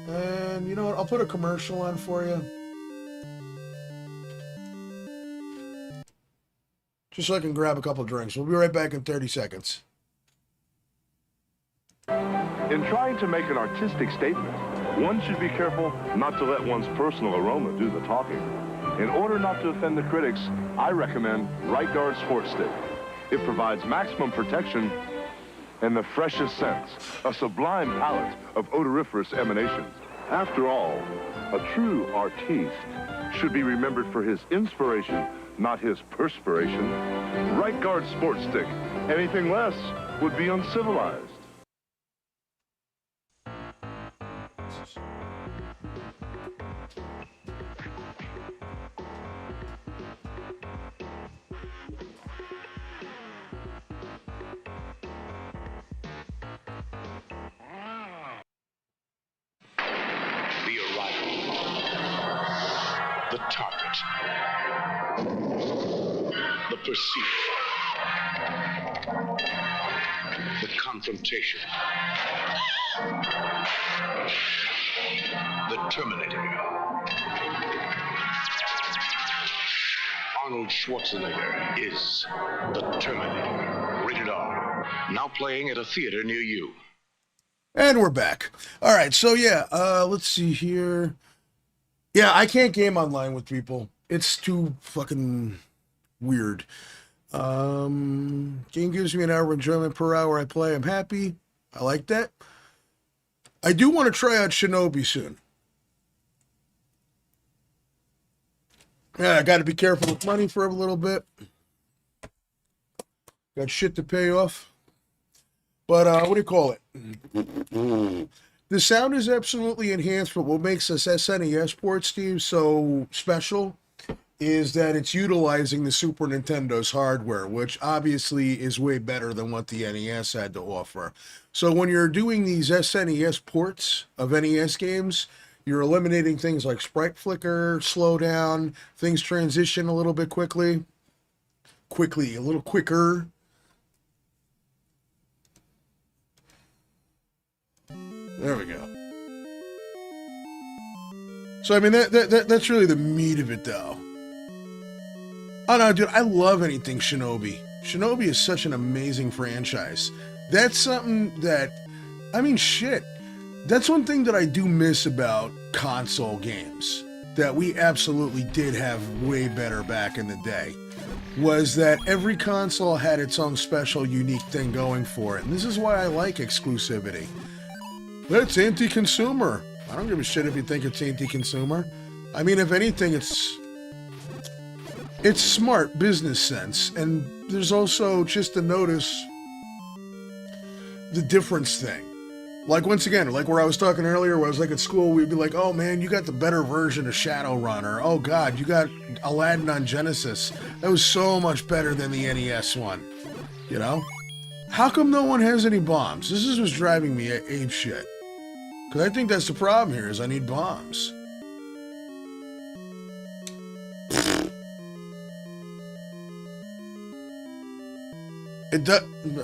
And you know what, I'll put a commercial on for you. Just so I can grab a couple drinks. We'll be right back in 30 seconds. In trying to make an artistic statement, one should be careful not to let one's personal aroma do the talking. In order not to offend the critics, I recommend Right Guard Sports Stick. It provides maximum protection and the freshest scents, a sublime palette of odoriferous emanations. After all, a true artiste should be remembered for his inspiration, not his perspiration. Right guard sports stick. Anything less would be uncivilized. The arrival. The target. The pursuit. The confrontation. The Terminator. Arnold Schwarzenegger is the Terminator. Rated R. Now playing at a theater near you. And we're back. All right, so yeah, let's see here. Yeah, I can't game online with people. It's too fucking weird. Game gives me an hour of enjoyment per hour I play. I'm happy. I like that. I do want to try out Shinobi soon. Yeah, I got to be careful with money for a little bit. Got shit to pay off. But, what do you call it? The sound is absolutely enhanced, but what makes this SNES port, Steve, so special is that it's utilizing the Super Nintendo's hardware, which obviously is way better than what the NES had to offer. So when you're doing these SNES ports of NES games, you're eliminating things like sprite flicker, slowdown, things transition a little bit quickly, a little quicker. There we go. So, I mean, that's really the meat of it, though. Oh, no, dude, I love anything Shinobi. Shinobi is such an amazing franchise. That's something that, I mean, shit. That's one thing that I do miss about console games that we absolutely did have way better back in the day, was that every console had its own special, unique thing going for it. And this is why I like exclusivity. That's anti-consumer. I don't give a shit if you think it's anti-consumer. I mean, if anything, it's smart business sense. And there's also, just to notice, the difference thing. Like, once again, like where I was talking earlier, where I was like at school, we'd be like, oh man, you got the better version of Shadowrun, or oh god, you got Aladdin on Genesis. That was so much better than the NES one. You know? How come no one has any bombs? This is what's driving me ape shit. Because I think that's the problem here, is I need bombs.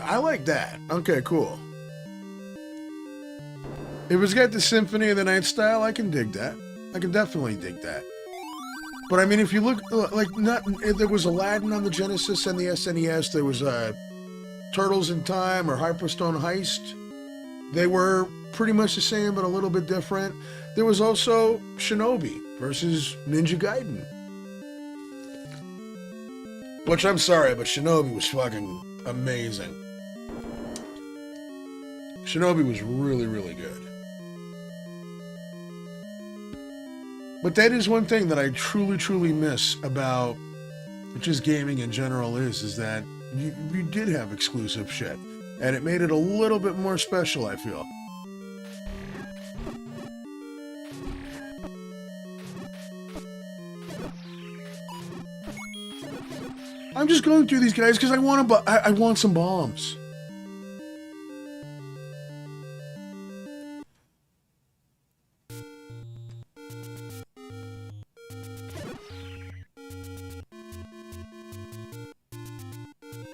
I like that. Okay, cool. If it's got the Symphony of the Night style, I can dig that. I can definitely dig that. But I mean, if you look, like, there was Aladdin on the Genesis and the SNES, there was Turtles in Time or Hyperstone Heist. They were pretty much the same, but a little bit different. There was also Shinobi versus Ninja Gaiden. Which, I'm sorry, but Shinobi was fucking amazing. Shinobi was really, really good. But that is one thing that I truly, truly miss about just gaming in general is that you did have exclusive shit. And it made it a little bit more special, I feel. I'm just going through these guys because I want some bombs.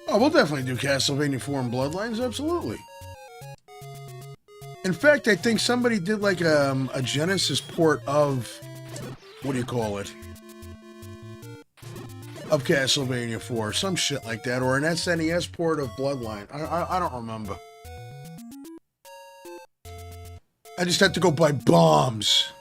Oh, we'll definitely do Castlevania 4 and Bloodlines, absolutely. In fact, I think somebody did like a Genesis port of, what do you call it? Of Castlevania 4, some shit like that, or an SNES port of Bloodline. I don't remember. I just had to go buy bombs.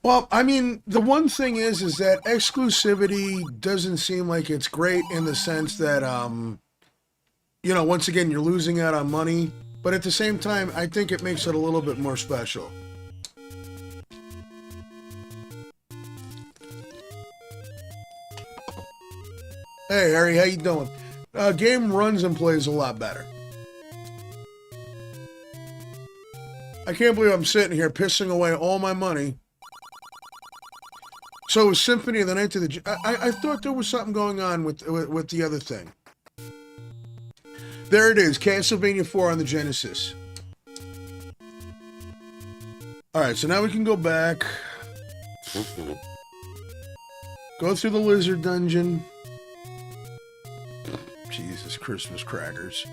Well, I mean, the one thing is that exclusivity doesn't seem like it's great in the sense that, you know, once again, you're losing out on money, but at the same time, I think it makes it a little bit more special. Hey, Harry, how you doing? Game runs and plays a lot better. I can't believe I'm sitting here pissing away all my money. So was Symphony of the Night to the... I thought there was something going on with the other thing. There it is, Castlevania 4 on the Genesis. Alright, so now we can go back. Go through the lizard dungeon. Jesus, Christmas crackers.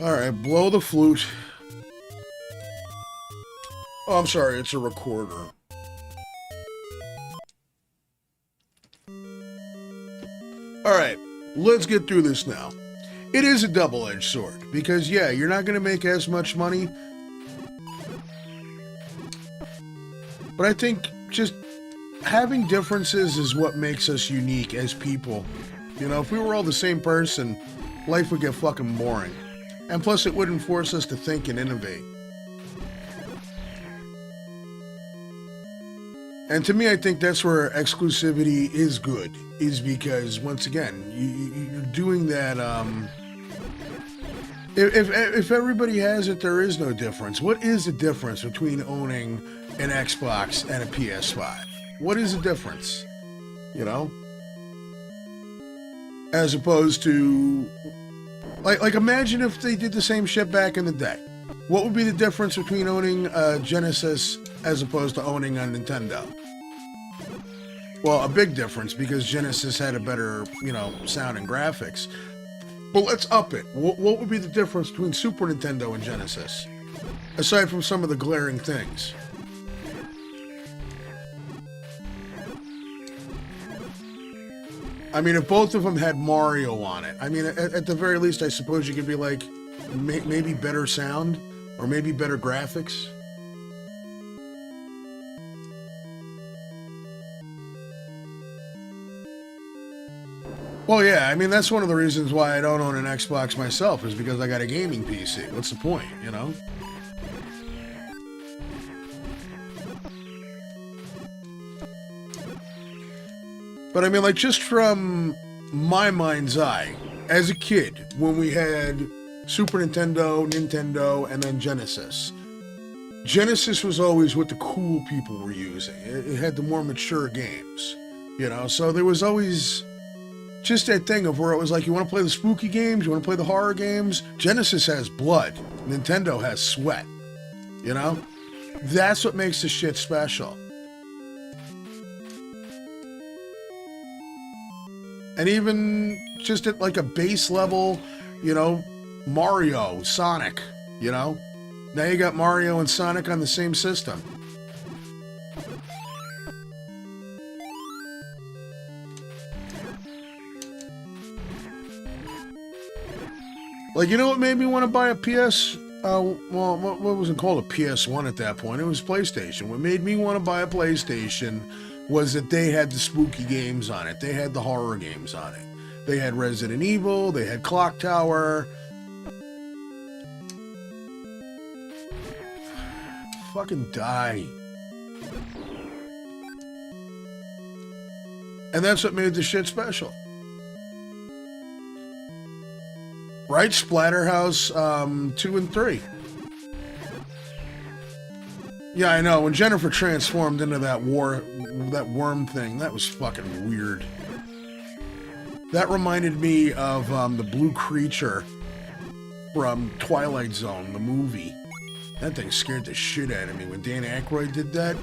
Alright, blow the flute. Oh, I'm sorry, it's a recorder. Alright, let's get through this now. It is a double-edged sword, because yeah, you're not going to make as much money. But I think just having differences is what makes us unique as people. You know, if we were all the same person, life would get fucking boring. And plus, it wouldn't force us to think and innovate. And to me, I think that's where exclusivity is good, is because, once again, you're doing that, if everybody has it, there is no difference. What is the difference between owning an Xbox and a PS5? What is the difference? You know? As opposed to, like imagine if they did the same shit back in the day. What would be the difference between owning a Genesis as opposed to owning a Nintendo? Well, a big difference, because Genesis had a better, you know, sound and graphics. But let's up it. What would be the difference between Super Nintendo and Genesis? Aside from some of the glaring things. I mean, if both of them had Mario on it, I mean, at the very least, I suppose you could be like, maybe better sound, or maybe better graphics. Well, yeah, I mean, that's one of the reasons why I don't own an Xbox myself, is because I got a gaming PC. What's the point, you know? But I mean, like, just from my mind's eye, as a kid, when we had Super Nintendo, Nintendo, and then Genesis, Genesis was always what the cool people were using. It had the more mature games, you know? So there was always just that thing of where it was like, you want to play the spooky games, you want to play the horror games? Genesis has blood. Nintendo has sweat, you know? That's what makes the shit special. And even just at like a base level, you know, Mario, Sonic, you know? Now you got Mario and Sonic on the same system. Like, you know what made me want to buy a PS? Well, what was it called? A PS1 at that point. It was PlayStation. What made me want to buy a PlayStation was that they had the spooky games on it. They had the horror games on it. They had Resident Evil. They had Clock Tower. Fucking die. And that's what made the shit special. Right? Splatterhouse 2 and 3. Yeah, I know. When Jennifer transformed into that worm thing, that was fucking weird. That reminded me of the blue creature from Twilight Zone, the movie. That thing scared the shit out of me when Dan Aykroyd did that.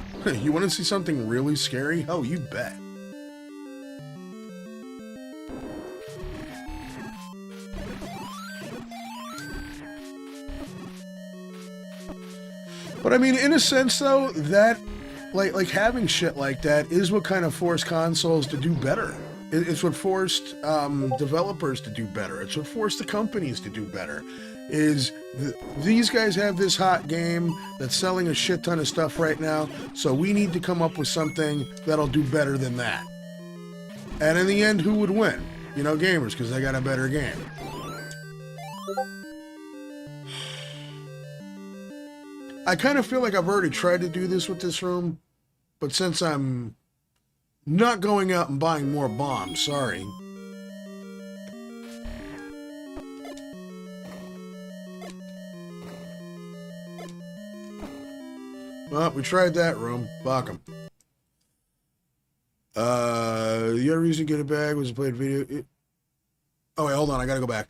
You want to see something really scary? Oh, you bet. But I mean, in a sense, though, that, like having shit like that is what kind of forced consoles to do better. It's what forced developers to do better. It's what forced the companies to do better. These guys have this hot game that's selling a shit ton of stuff right now, so we need to come up with something that'll do better than that. And in the end, who would win? You know, gamers, because they got a better game. I kind of feel like I've already tried to do this with this room, but since I'm Not going out and buying more bombs, sorry. Well, we tried that room. Fuck 'em. The other reason to get a bag was to play video. Oh, wait, hold on. I gotta go back.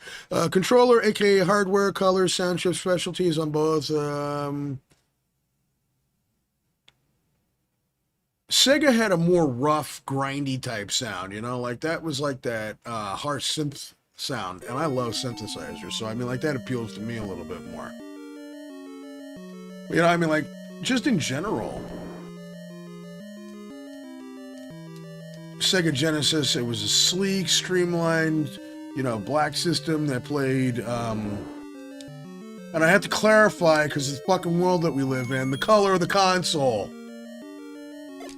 Controller, aka hardware, colors, sound chip specialties on both. Sega had a more rough, grindy type sound, you know, like that was like that harsh synth sound, and I love synthesizers, so I mean, like that appeals to me a little bit more. You know, I mean, like just in general, Sega Genesis, it was a sleek, streamlined, you know, black system that played. And I have to clarify because the fucking world that we live in, the color of the console.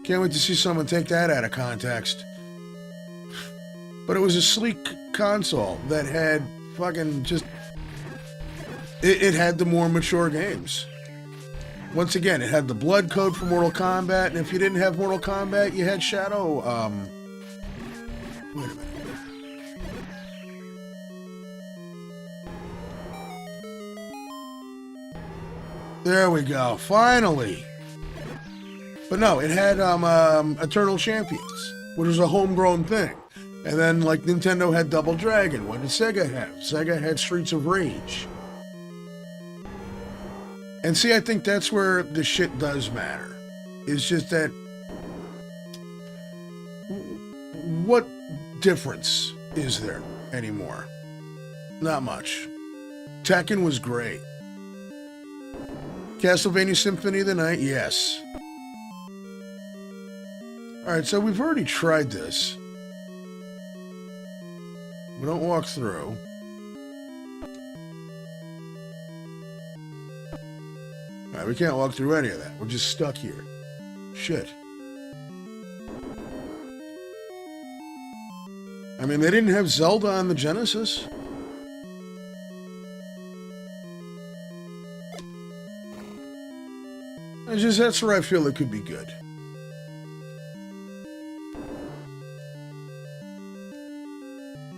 Can't wait to see someone take that out of context. But it was a sleek console that had fucking just... It had the more mature games. Once again, it had the blood code for Mortal Kombat, and if you didn't have Mortal Kombat, you had Shadow... Wait a minute. There we go. Finally! But no, it had Eternal Champions, which was a homegrown thing. And then, like, Nintendo had Double Dragon. What did Sega have? Sega had Streets of Rage. And see, I think that's where the shit does matter. It's just that... What difference is there anymore? Not much. Tekken was great. Castlevania Symphony of the Night, yes. Alright, so we've already tried this. We don't walk through. Alright, we can't walk through any of that. We're just stuck here. Shit. I mean, they didn't have Zelda on the Genesis. It's just, that's where I feel it could be good.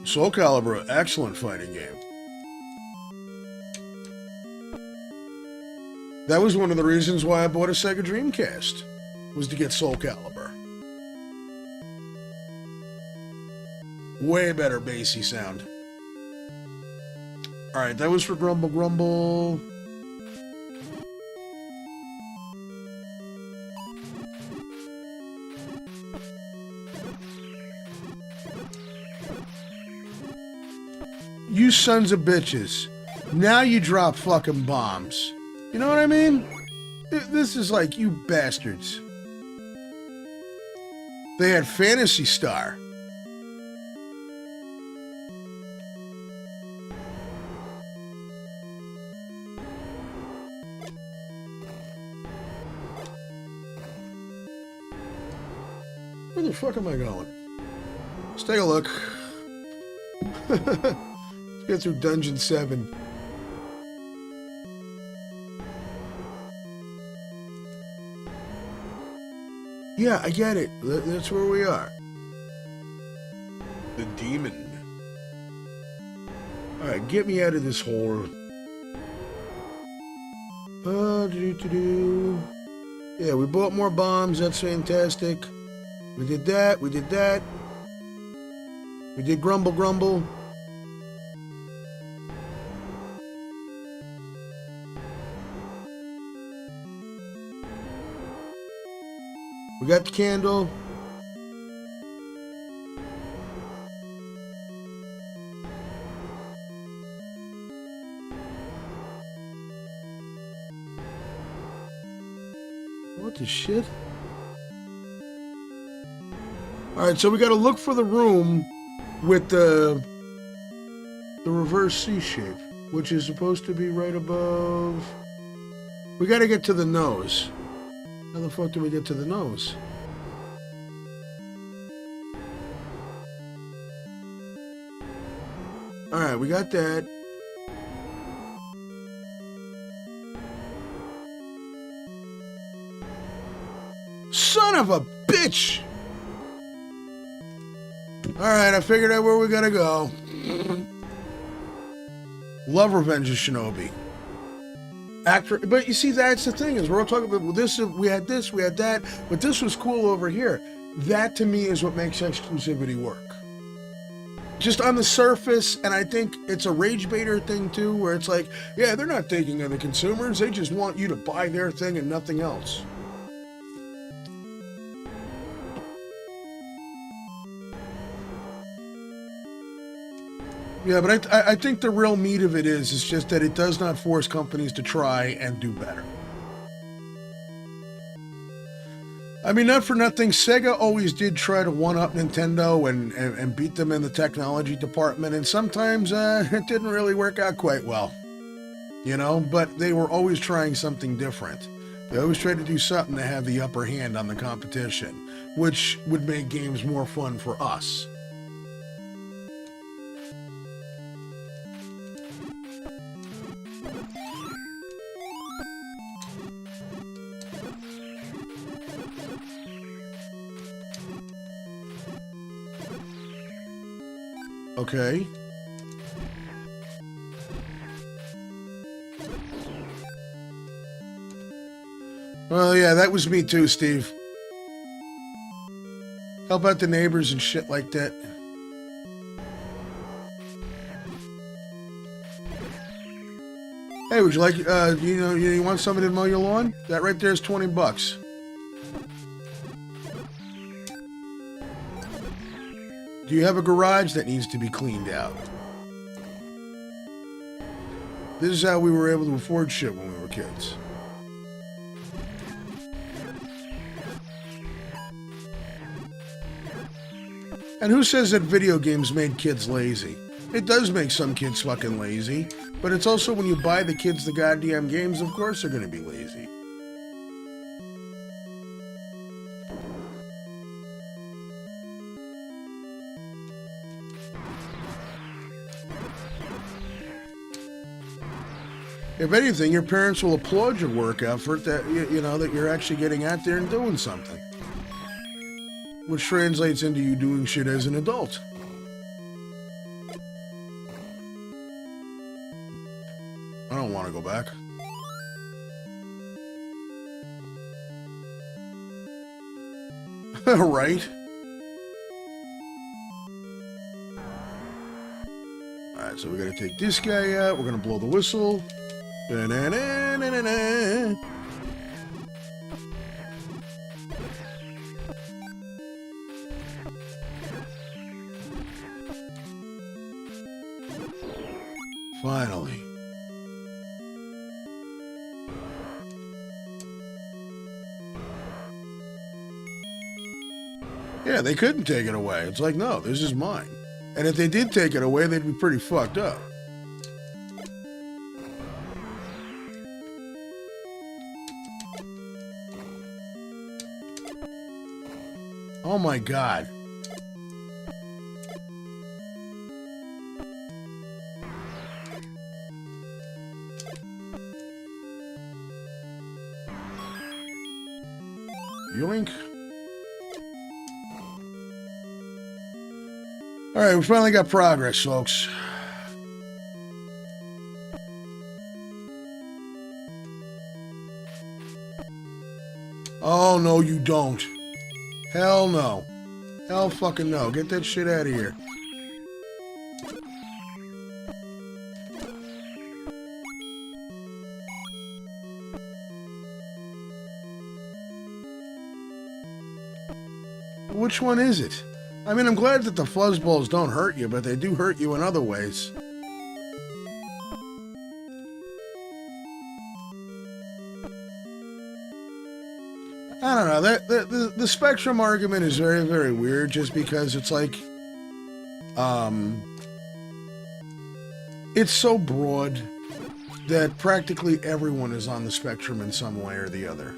Soul Calibur, excellent fighting game. That was one of the reasons why I bought a Sega Dreamcast, was to get Soul Calibur. Way better bassy sound. Alright, that was for Grumble Grumble. You sons of bitches. Now you drop fucking bombs. You know what I mean? This is like, you bastards. They had Phantasy Star. Where the fuck am I going? Let's take a look. Get through Dungeon 7. Yeah, I get it. That's where we are. The demon. Alright, get me out of this hole. Yeah, we bought more bombs. That's fantastic. We did that. We did that. We did Grumble Grumble. We got the candle. What the shit? Alright, so we gotta look for the room with the reverse C shape, which is supposed to be right above. We gotta get to the nose. How the fuck do we get to the nose? Alright, we got that. Son of a bitch! Alright, I figured out where we gotta go. Love Revenge of Shinobi. But you see, that's the thing, is we're all talking about this, we had that, but this was cool over here. That to me is what makes exclusivity work. Just on the surface, and I think it's a rage baiter thing too, where it's like, yeah, they're not thinking of the consumers, they just want you to buy their thing and nothing else. Yeah, but I think the real meat of it is just that it does not force companies to try and do better. I mean, not for nothing, Sega always did try to one-up Nintendo and beat them in the technology department, and sometimes it didn't really work out quite well. You know, but they were always trying something different. They always tried to do something to have the upper hand on the competition, which would make games more fun for us. Okay. Well, yeah, that was me too, Steve. Help out the neighbors and shit like that. Hey, would you like, you want somebody to mow your lawn? That right there is $20. Do you have a garage that needs to be cleaned out? This is how we were able to afford shit when we were kids. And who says that video games made kids lazy? It does make some kids fucking lazy, but it's also when you buy the kids the goddamn games, of course they're gonna be lazy. If anything, your parents will applaud your work effort that, you know, that you're actually getting out there and doing something. Which translates into you doing shit as an adult. I don't want to go back. Right? Alright, so we gotta take this guy out. We're gonna blow the whistle. Da-na-na-na-na-na. Finally. Yeah, they couldn't take it away. It's like, no, this is mine. And if they did take it away, they'd be pretty fucked up. Oh my God. Yoink. All right, we finally got progress, folks. Oh, no, you don't. Hell no. Hell fucking no. Get that shit out of here. Which one is it? I mean, I'm glad that the fuzzballs don't hurt you, but they do hurt you in other ways. I don't know. The spectrum argument is very, very weird, just because it's like, it's so broad that practically everyone is on the spectrum in some way or the other.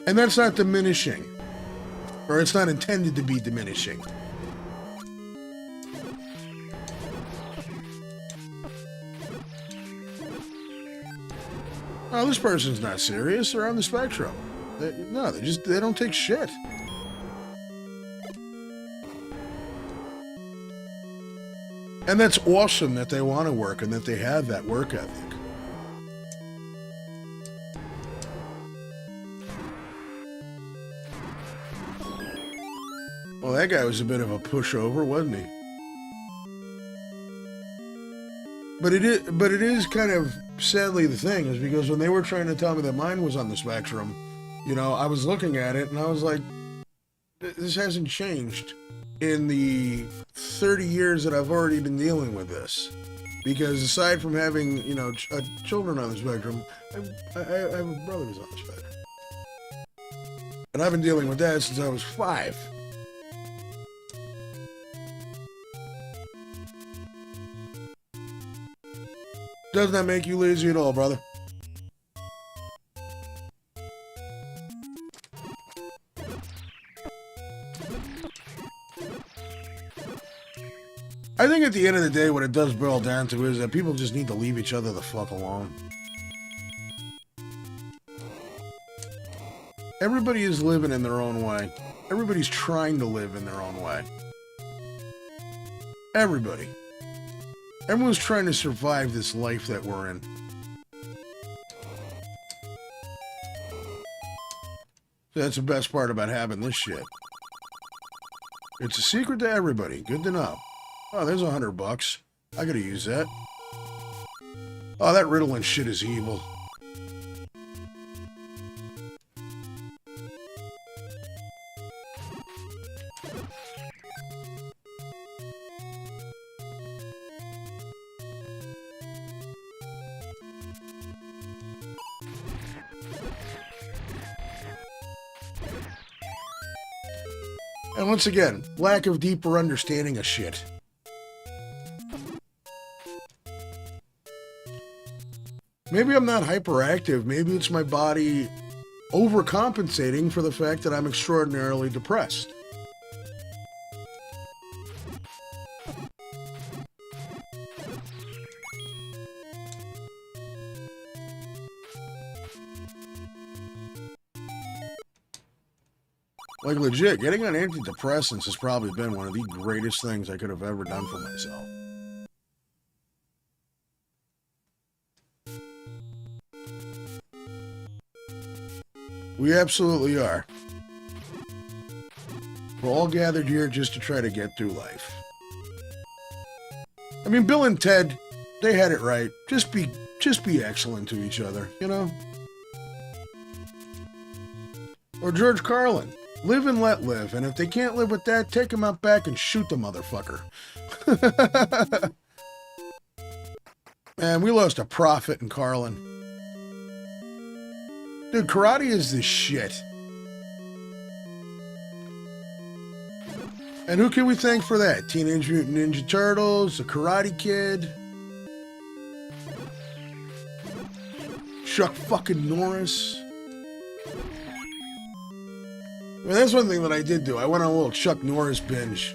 And that's not diminishing. Or it's not intended to be diminishing. Oh, this person's not serious. They're on the spectrum. They don't take shit. And that's awesome that they want to work and that they have that work ethic. Well, that guy was a bit of a pushover, wasn't he? But it is kind of sadly the thing is because when they were trying to tell me that mine was on the spectrum, you know, I was looking at it and I was like, this hasn't changed in the 30 years that I've already been dealing with this. Because aside from having, you know, children on the spectrum, I have a brother who's on the spectrum. And I've been dealing with that since I was 5. Does not make you lazy at all, brother. I think at the end of the day, what it does boil down to is that people just need to leave each other the fuck alone. Everybody is living in their own way. Everybody's trying to live in their own way. Everybody. Everyone's trying to survive this life that we're in. That's the best part about having this shit. It's a secret to everybody. Good to know. Oh, there's $100. I gotta use that. Oh, that Ritalin shit is evil. And once again, lack of deeper understanding of shit. Maybe I'm not hyperactive. Maybe it's my body overcompensating for the fact that I'm extraordinarily depressed. Like legit, getting on antidepressants has probably been one of the greatest things I could have ever done for myself. We absolutely are. We're all gathered here just to try to get through life. I mean, Bill and Ted, they had it right. Just be excellent to each other, you know? Or George Carlin. Live and let live, and if they can't live with that, take them out back and shoot the motherfucker. Man, we lost a prophet in Carlin. Dude, karate is the shit. And who can we thank for that? Teenage Mutant Ninja Turtles, The Karate Kid, Chuck fucking Norris. I mean, that's one thing that I did do. I went on a little Chuck Norris binge.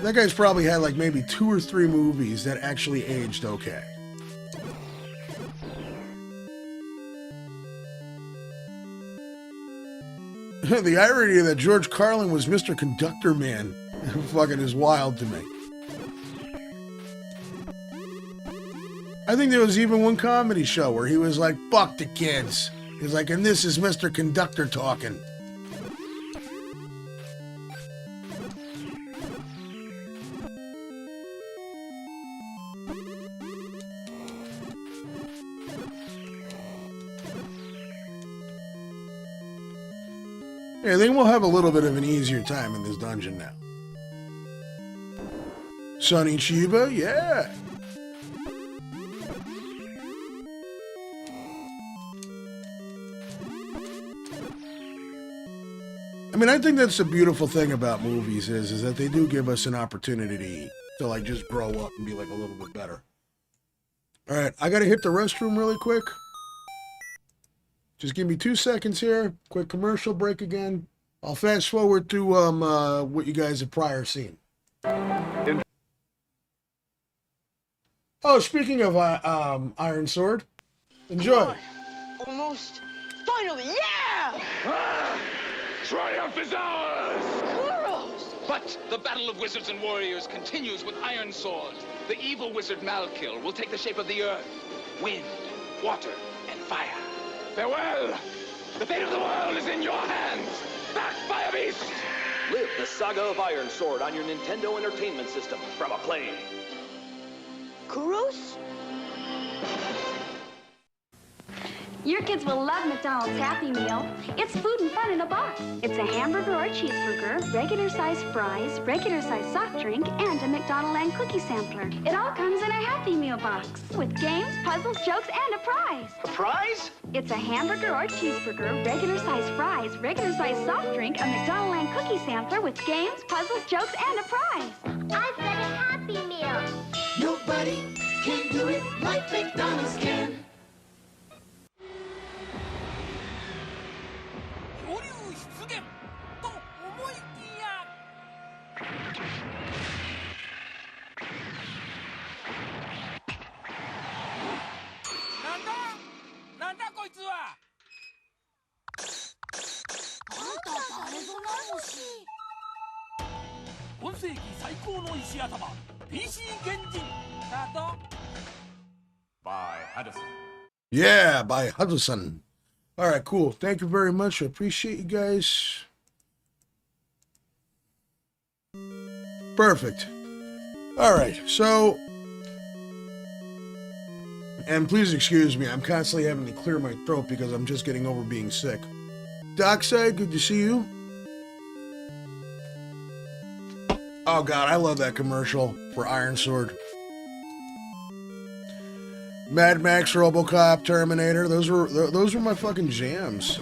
That guy's probably had like maybe 2 or 3 movies that actually aged okay. The irony that George Carlin was Mr. Conductor Man fucking is wild to me. I think there was even one comedy show where he was like, fuck the kids. He's like, and this is Mr. Conductor talking. Yeah, I think we'll have a little bit of an easier time in this dungeon now. Sonny Chiba, yeah. I mean, I think that's the beautiful thing about movies is that they do give us an opportunity to like just grow up and be like a little bit better. All right, I gotta hit the restroom really quick. Just give me 2 seconds here. Quick commercial break again. I'll fast forward to what you guys have prior seen. Oh, speaking of Iron Sword, enjoy. Almost. Finally, yeah! Triumph is ours! Kuros! But the battle of wizards and warriors continues with Iron Sword. The evil wizard Malkil will take the shape of the earth, wind, water, and fire. Farewell! The fate of the world is in your hands! Back, Fire Beast! Live the saga of Iron Sword on your Nintendo Entertainment System from Acclaim. Kuros? Your kids will love McDonald's Happy Meal. It's food and fun in a box. It's a hamburger or cheeseburger, regular-sized fries, regular-sized soft drink, and a McDonaldland cookie sampler. It all comes in a Happy Meal box with games, puzzles, jokes, and a prize. A prize? It's a hamburger or cheeseburger, regular-sized fries, regular-sized soft drink, a McDonaldland cookie sampler with games, puzzles, jokes, and a prize. I've got a Happy Meal. Nobody can do it like McDonald's can. 恐竜出現と思いきやなんだこいつはあんた誰ぞな虫今世紀最高の石頭 PC 原人だと by Hudson. Yeah, by Hudson. All right, cool. Thank you very much. I appreciate you guys. Perfect. All right, so... And please excuse me, I'm constantly having to clear my throat because I'm just getting over being sick. Dockside, good to see you. Oh god, I love that commercial for Iron Sword. Mad Max, RoboCop, Terminator, those were my fucking jams.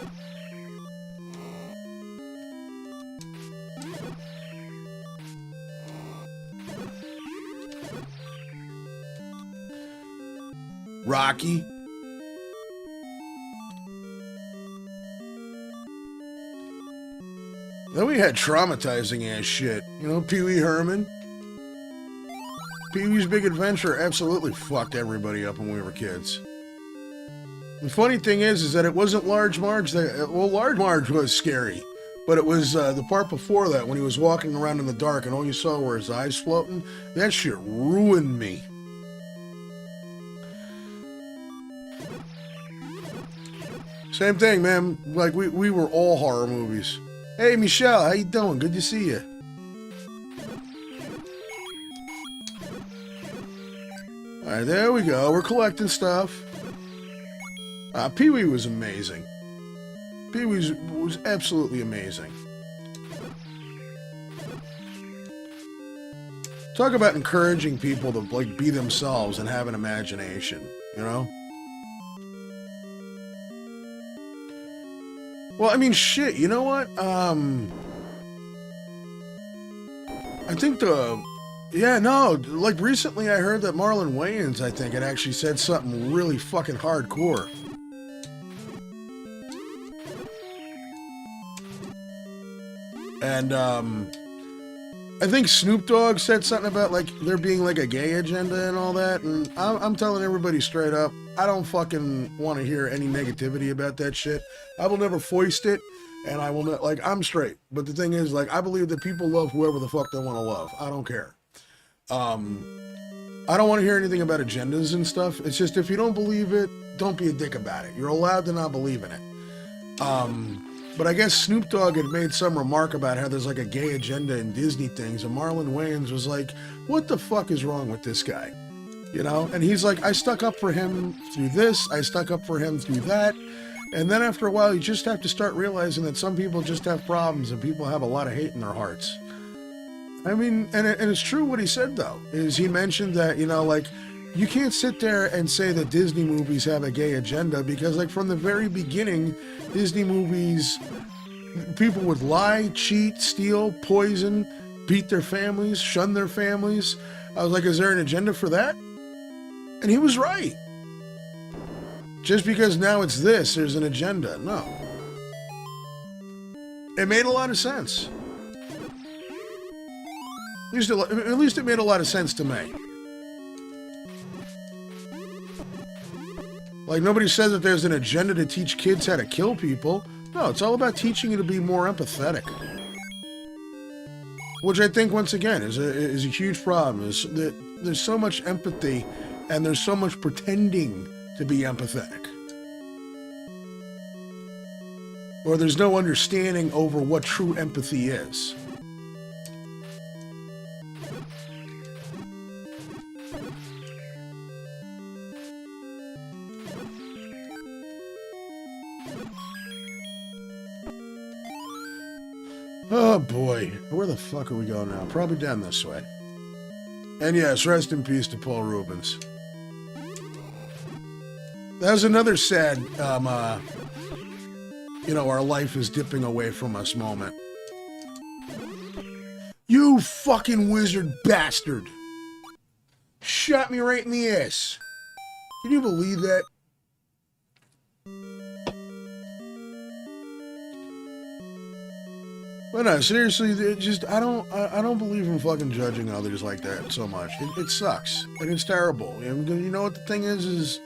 Rocky. Then we had traumatizing ass shit. You know, Pee-wee Herman. Pee-wee's Big Adventure absolutely fucked everybody up when we were kids. The funny thing is that it wasn't Large Marge that... Well, Large Marge was scary. But it was the part before that when he was walking around in the dark and all you saw were his eyes floating. That shit ruined me. Same thing, man. Like, we were all horror movies. Hey, Michelle, how you doing? Good to see you. Alright, there we go. We're collecting stuff. Pee-wee was amazing. Pee-wee was absolutely amazing. Talk about encouraging people to, like, be themselves and have an imagination, you know? Well, I mean, shit, you know what? I think yeah, no, like, recently I heard that Marlon Wayans, I think, had actually said something really fucking hardcore. And, I think Snoop Dogg said something about, like, there being, like, a gay agenda and all that, and I'm telling everybody straight up, I don't fucking want to hear any negativity about that shit. I will never foist it, and I will not, like, I'm straight. But the thing is, like, I believe that people love whoever the fuck they want to love. I don't care. I don't want to hear anything about agendas and stuff. It's just, if you don't believe it, don't be a dick about it. You're allowed to not believe in it. But I guess Snoop Dogg had made some remark about how there's like a gay agenda in Disney things, and Marlon Wayans was like, what the fuck is wrong with this guy? You know? And he's like, I stuck up for him through this, I stuck up for him through that, and then after a while you just have to start realizing that some people just have problems and people have a lot of hate in their hearts. I mean, and it's true what he said though, is he mentioned that, you know, like, you can't sit there and say that Disney movies have a gay agenda, because, like, from the very beginning, Disney movies, people would lie, cheat, steal, poison, beat their families, shun their families. I was like, is there an agenda for that? And he was right. Just because now it's this, there's an agenda. No. It made a lot of sense. At least it made a lot of sense to me. Like, nobody says that there's an agenda to teach kids how to kill people. No, it's all about teaching you to be more empathetic. which I think once again is a huge problem. Is that there's so much empathy, and there's so much pretending to be empathetic, or there's no understanding over what true empathy is. Oh boy, where the fuck are we going now? Probably down this way. And yes, rest in peace to Paul Rubens. That was another sad, you know, our life is dipping away from us moment. You fucking wizard bastard! Shot me right in the ass. Can you believe that? But no, seriously, it just I don't believe in fucking judging others like that so much. It sucks and it's terrible. And you know what the thing is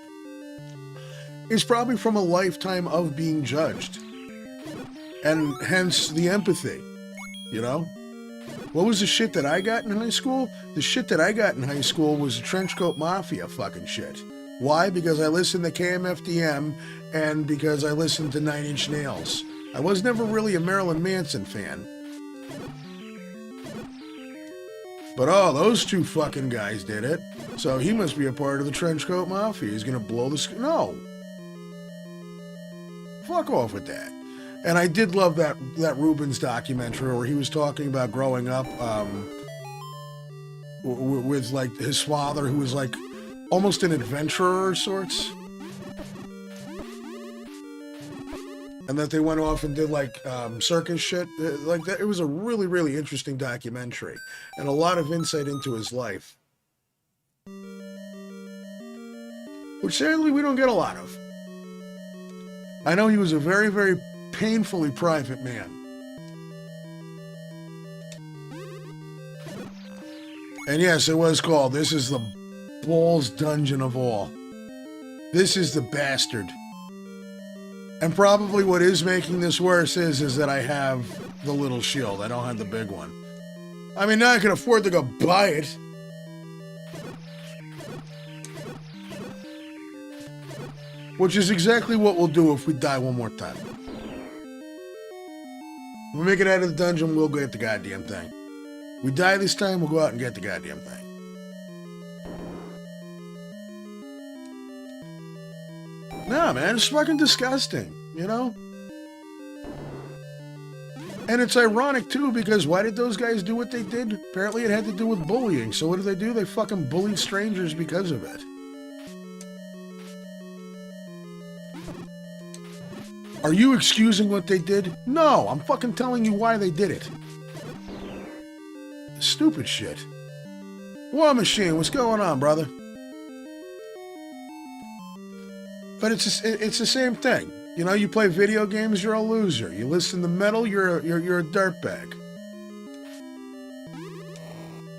it's probably from a lifetime of being judged, and hence the empathy. You know, what was the shit that I got in high school? The shit that I got in high school was the trenchcoat mafia fucking shit. Why? Because I listened to KMFDM and because I listened to 9 Inch Nails. I was never really a Marilyn Manson fan. But oh, those two fucking guys did it. So he must be a part of the Trenchcoat Mafia. He's gonna blow the no. Fuck off with that. And I did love that Rubens documentary where he was talking about growing up with like his father, who was like almost an adventurer of sorts. And that they went off and did like circus shit like that. It was a really, really interesting documentary and a lot of insight into his life, which sadly we don't get a lot of. I know he was a very, very painfully private man. And yes, it was called This is the Balls Dungeon of All. This is the bastard. And probably what is making this worse is that I have the little shield. I don't have the big one. I mean, now I can afford to go buy it. Which is exactly what we'll do if we die one more time. When we make it out of the dungeon, we'll get the goddamn thing. We die this time, we'll go out and get the goddamn thing. Nah, man, it's fucking disgusting, you know? And it's ironic, too, because why did those guys do what they did? Apparently it had to do with bullying. So what did? They fucking bullied strangers because of it. Are you excusing what they did? No, I'm fucking telling you why they did it. Stupid shit. War Machine, what's going on, brother? But it's the same thing. You know, you play video games, you're a loser. You listen to metal, you're a dirtbag.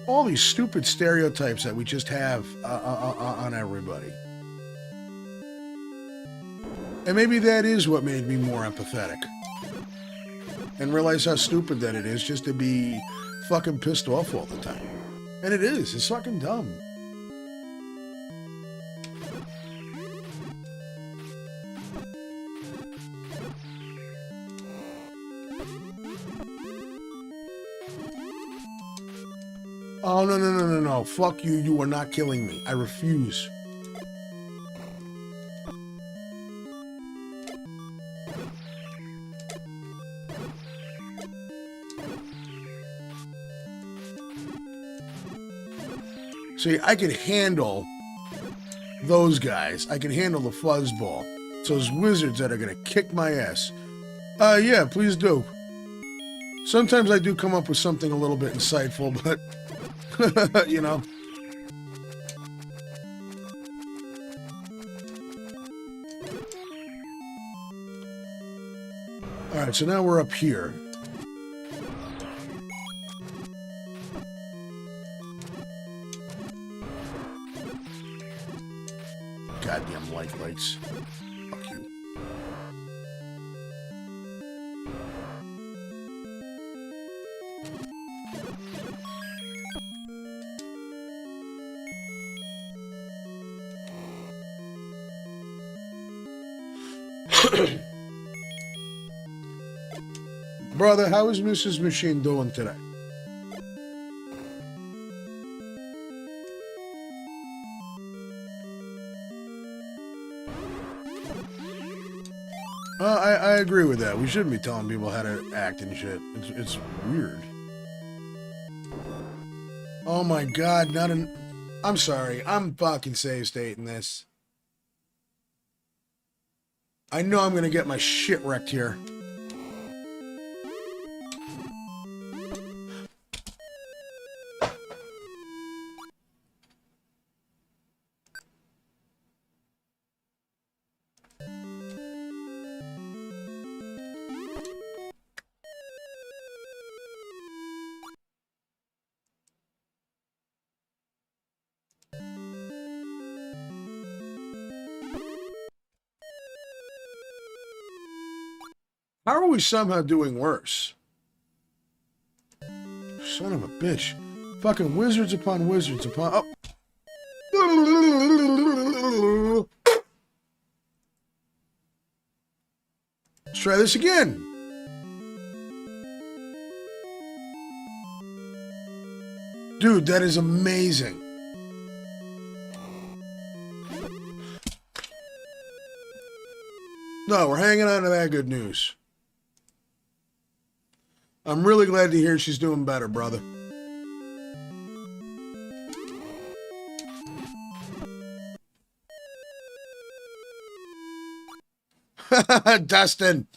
All these stupid stereotypes that we just have on everybody. And maybe that is what made me more empathetic. And realize how stupid that it is just to be fucking pissed off all the time. And it is. It's fucking dumb. Oh, no. Fuck you. You are not killing me. I refuse. See, I can handle those guys. I can handle the fuzzball. It's those wizards that are gonna kick my ass. Yeah, please do. Sometimes I do come up with something a little bit insightful, but, you know. Alright, so now we're up here. Goddamn lights. Fuck you. Brother, how is Mrs. Machine doing today? I agree with that. We shouldn't be telling people how to act and shit. It's weird. Oh my god, not an... I'm sorry. I'm fucking save stating this. I know I'm gonna get my shit wrecked here. How are we somehow doing worse? Son of a bitch. Fucking wizards upon wizards upon... Oh. Let's try this again. Dude, that is amazing. No, we're hanging on to that good news. I'm really glad to hear she's doing better, brother. Dustin.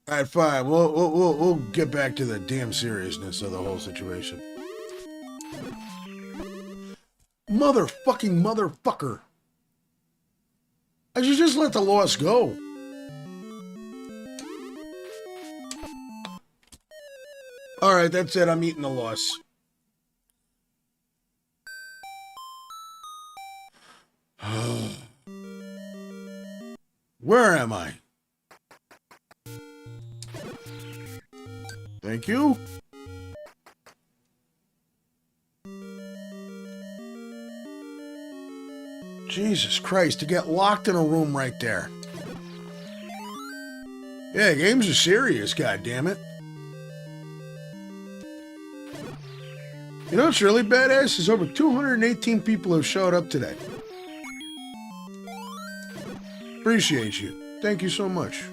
All right, fine. We'll get back to the damn seriousness of the whole situation. Motherfucker. I should just let the loss go. Alright, that's it. I'm eating the loss. Where am I? Thank you. Jesus Christ, to get locked in a room right there. Yeah, games are serious, goddammit. You know what's really badass is over 218 people have showed up today. Appreciate you. Thank you so much.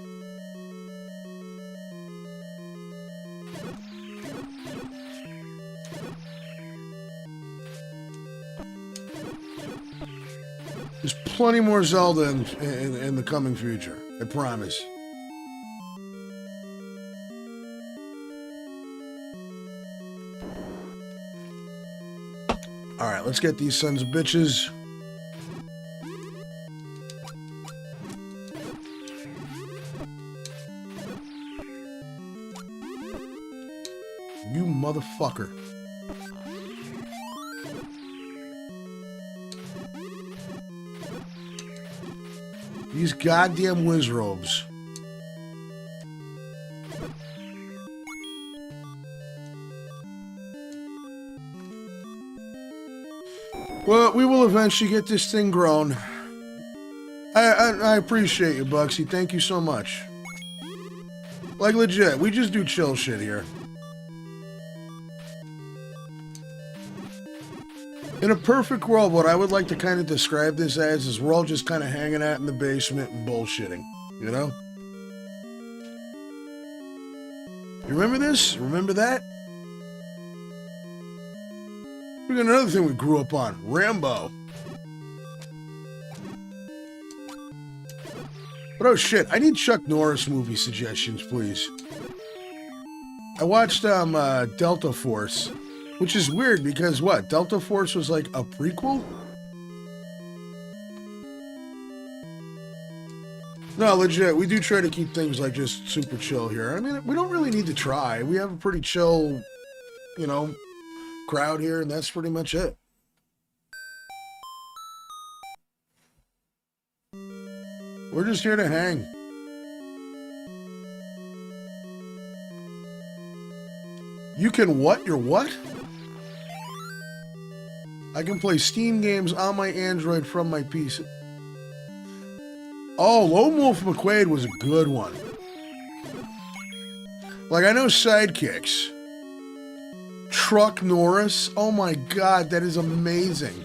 There's plenty more Zelda in the coming future. I promise. Alright, let's get these sons of bitches. You motherfucker. These goddamn wizrobes. Well, we will eventually get this thing grown. I appreciate you, Bugsy. Thank you so much. Like, legit, we just do chill shit here. In a perfect world, what I would like to kind of describe this as is we're all just kind of hanging out in the basement and bullshitting, you know? You remember this? Remember that? We got another thing we grew up on, Rambo. But oh shit, I need Chuck Norris movie suggestions, please. I watched Delta Force. Which is weird because what? Delta Force was like a prequel? No, legit, we do try to keep things like just super chill here. I mean, we don't really need to try. We have a pretty chill, you know, crowd here, and that's pretty much it. We're just here to hang. You can what? You're what? I can play Steam games on my Android from my PC. Oh, Lone Wolf McQuade was a good one. Like, I know Sidekicks. Truck Norris. Oh my god, that is amazing.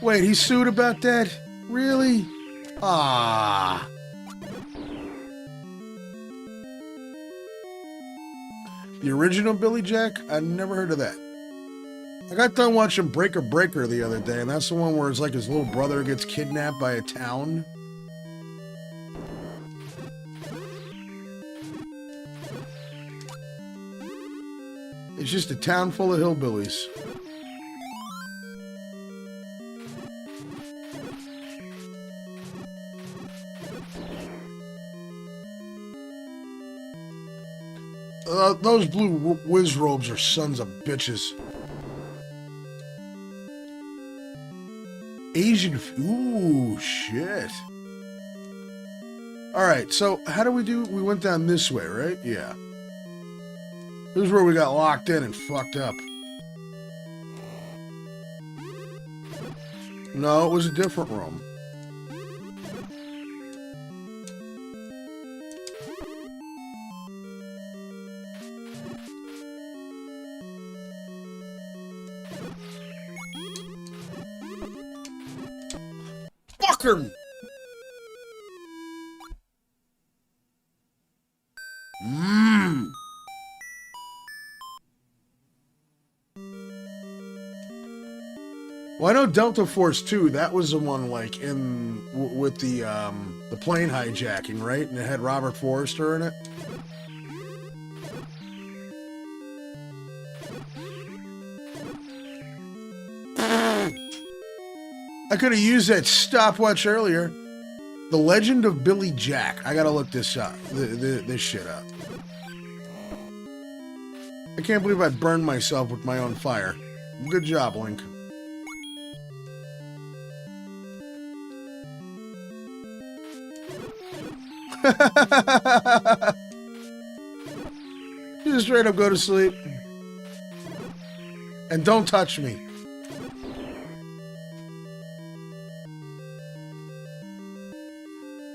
Wait, he sued about that? Really? Ah. The original Billy Jack? I never heard of that. I got done watching Breaker Breaker the other day, and that's the one where it's like his little brother gets kidnapped by a town. It's just a town full of hillbillies. Those blue whiz robes are sons of bitches. Asian. Ooh, shit. Alright, so how do we do? We went down this way, right? Yeah. This is where we got locked in and fucked up. No, it was a different room. Fucker! Mmm. Well, I know Delta Force 2, that was the one, like, in, with the plane hijacking, right? And it had Robert Forrester in it. I could have used that stopwatch earlier. The Legend of Billy Jack. I gotta look this up, this shit up. I can't believe I burned myself with my own fire. Good job, Link. Just straight up go to sleep. And don't touch me.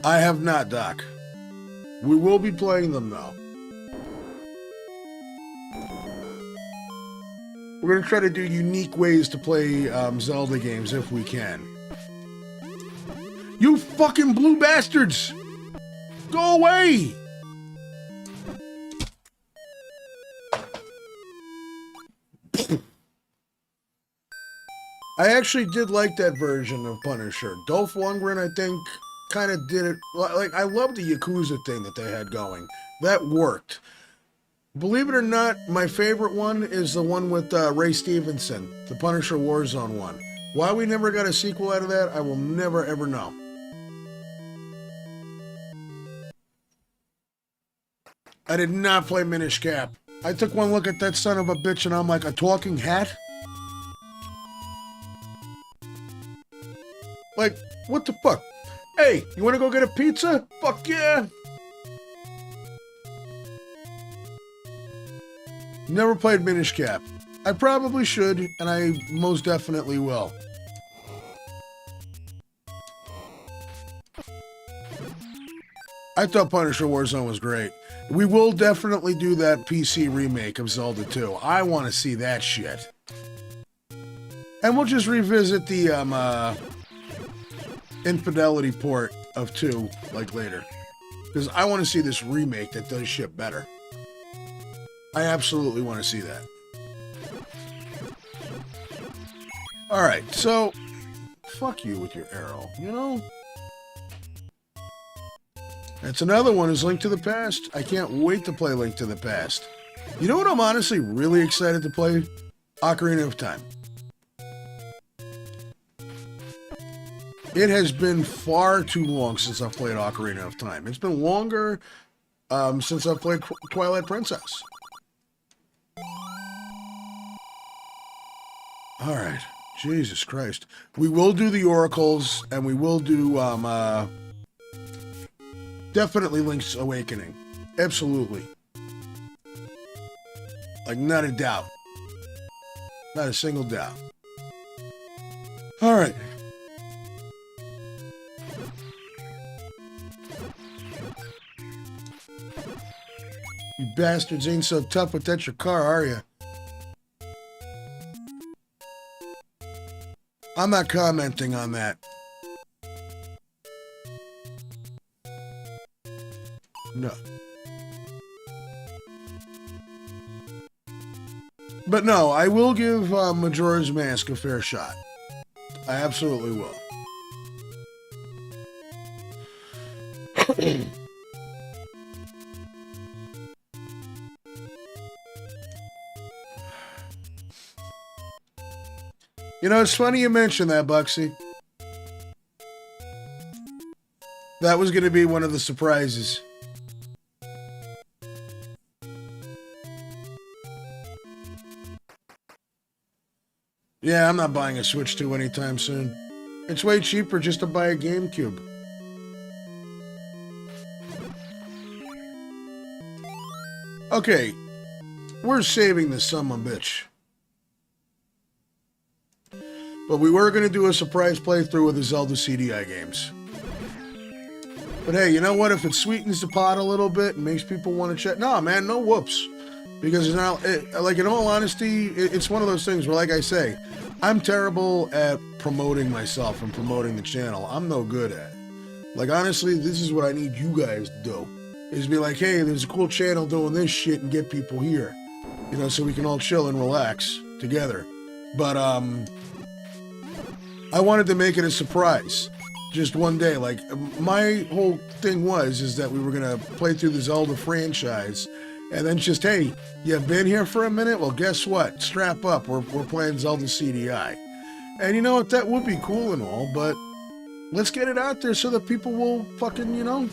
I have not, Doc. We will be playing them, though. We're going to try to do unique ways to play Zelda games if we can. You fucking blue bastards! Go away! I actually did like that version of Punisher. Dolph Lundgren, I think, kind of did it. Like, I love the Yakuza thing that they had going. That worked. Believe it or not, my favorite one is the one with Ray Stevenson, the Punisher Warzone one. Why we never got a sequel out of that, I will never ever know. I did not play Minish Cap. I took one look at that son of a bitch and I'm like, a talking hat? Like, what the fuck? Hey, you wanna go get a pizza? Fuck yeah! Never played Minish Cap. I probably should, and I most definitely will. I thought Punisher Warzone was great. We will definitely do that PC remake of Zelda 2. I want to see that shit. And we'll just revisit the Infidelity port of 2, like, later. Because I want to see this remake that does shit better. I absolutely want to see that. Alright, so... Fuck you with your arrow, you know? That's another one, is Link to the Past. I can't wait to play Link to the Past. You know what I'm honestly really excited to play? Ocarina of Time. It has been far too long since I've played Ocarina of Time. It's been longer since I've played Twilight Princess. Alright, Jesus Christ. We will do the Oracles, and we will do, definitely Link's Awakening. Absolutely. Like, not a doubt. Not a single doubt. Alright. You bastards ain't so tough with that your car, are you? I'm not commenting on that. No. But no, I will give Majora's Mask a fair shot. I absolutely will. You know, it's funny you mentioned that, Buxy. That was going to be one of the surprises. Yeah, I'm not buying a Switch 2 anytime soon. It's way cheaper just to buy a GameCube. Okay, we're saving this son of a bitch. But we were going to do a surprise playthrough of the Zelda CDI games. But hey, you know what? If it sweetens the pot a little bit and makes people want to check... No, man, no whoops. Because now, like, in all honesty, it's one of those things where, like I say, I'm terrible at promoting myself and promoting the channel. I'm no good at it. Like, honestly, this is what I need you guys to do. Is be like, hey, there's a cool channel doing this shit and get people here. You know, so we can all chill and relax together. But, I wanted to make it a surprise. Just one day. Like, my whole thing is that we were going to play through the Zelda franchise. And then just, hey, you've been here for a minute? Well, guess what? Strap up. We're playing Zelda CDI. And you know what? That would be cool and all, but let's get it out there so that people will fucking, you know,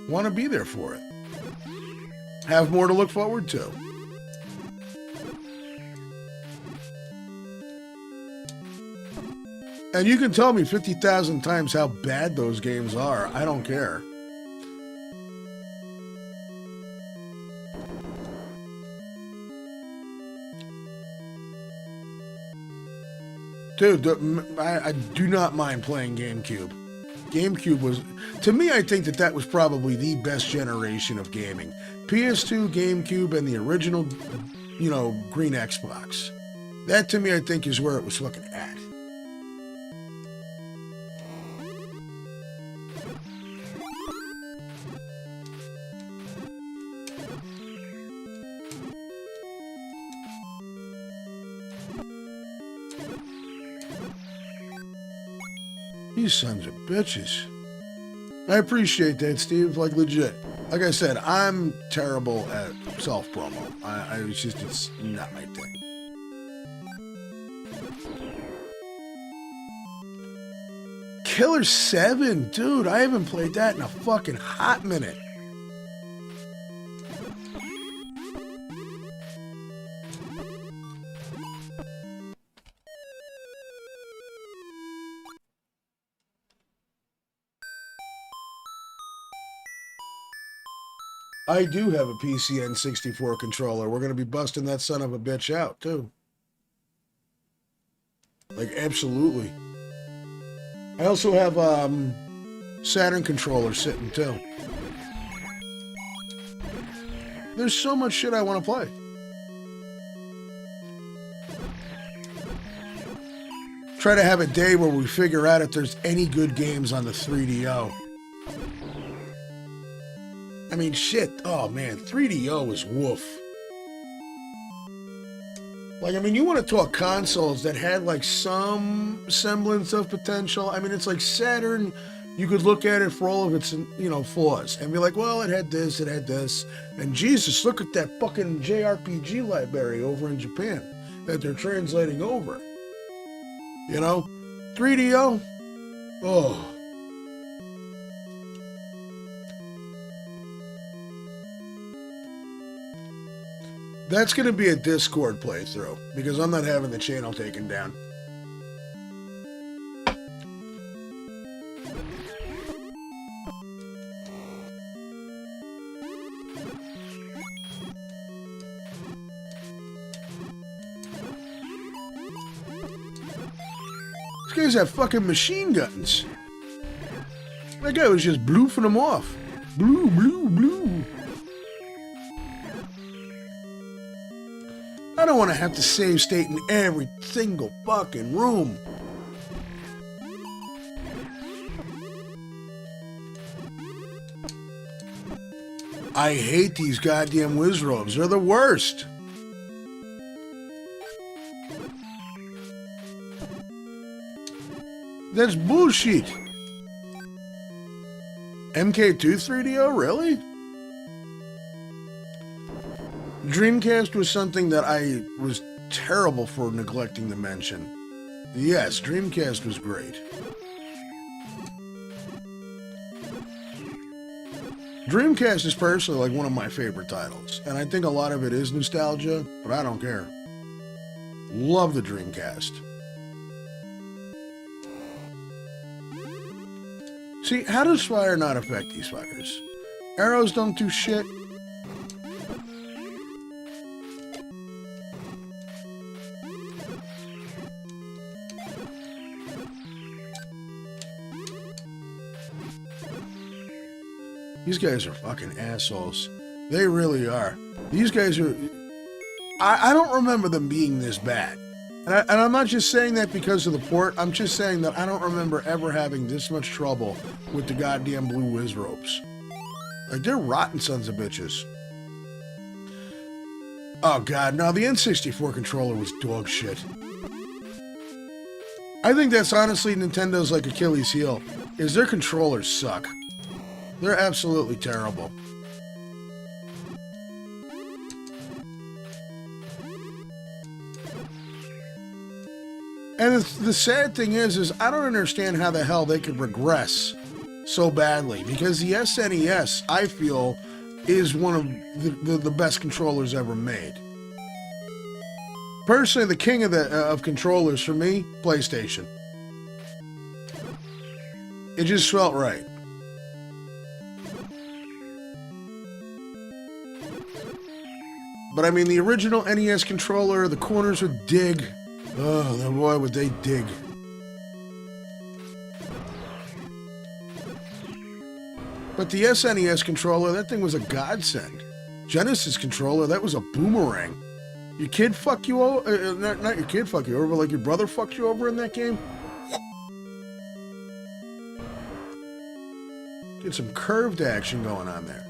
want to be there for it. Have more to look forward to. And you can tell me 50,000 times how bad those games are. I don't care. Dude, I do not mind playing GameCube. GameCube was, to me, I think that was probably the best generation of gaming. PS2, GameCube, and the original, you know, green Xbox. That, to me, I think is where it was fucking at. You sons of bitches. I appreciate that, Steve. Like, legit. Like I said, I'm terrible at self-promo. It's not my thing. Killer 7? Dude, I haven't played that in a fucking hot minute. I do have a PCN 64 controller. We're going to be busting that son of a bitch out, too. Like, absolutely. I also have Saturn controller sitting, too. There's so much shit I want to play. Try to have a day where we figure out if there's any good games on the 3DO. I mean, shit. Oh, man. 3DO is woof. Like, I mean, you want to talk consoles that had, like, some semblance of potential. I mean, it's like Saturn. You could look at it for all of its, you know, flaws. And be like, well, it had this, it had this. And Jesus, look at that fucking JRPG library over in Japan that they're translating over. You know? 3DO? Oh. That's going to be a Discord playthrough, because I'm not having the channel taken down. These guys have fucking machine guns. That guy was just bloofing them off. Blue, blue, blue. I don't want to have to save state in every single fucking room. I hate these goddamn whiz robes. They're the worst. That's bullshit. MK2 3DO, really? Dreamcast was something that I was terrible for neglecting to mention. Yes, Dreamcast was great. Dreamcast is personally like one of my favorite titles, and I think a lot of it is nostalgia, but I don't care. Love the Dreamcast. See, how does fire not affect these fuckers? Arrows don't do shit. These guys are fucking assholes. They really are. These guys are... I don't remember them being this bad. And I'm not just saying that because of the port. I'm just saying that I don't remember ever having this much trouble with the goddamn blue whiz ropes. Like, they're rotten sons of bitches. Oh, God. No, the N64 controller was dog shit. I think that's honestly Nintendo's, like, Achilles heel, is their controllers suck. They're absolutely terrible. And the sad thing is I don't understand how the hell they could regress so badly, because the SNES, I feel, is one of the best controllers ever made. Personally, the king of controllers for me, PlayStation. It just felt right. But I mean, the original NES controller, the corners would dig. Oh, boy, would they dig. But the SNES controller, that thing was a godsend. Genesis controller, that was a boomerang. Your kid fuck you over, not your kid fuck you over, but like your brother fucked you over in that game? Get some curved action going on there.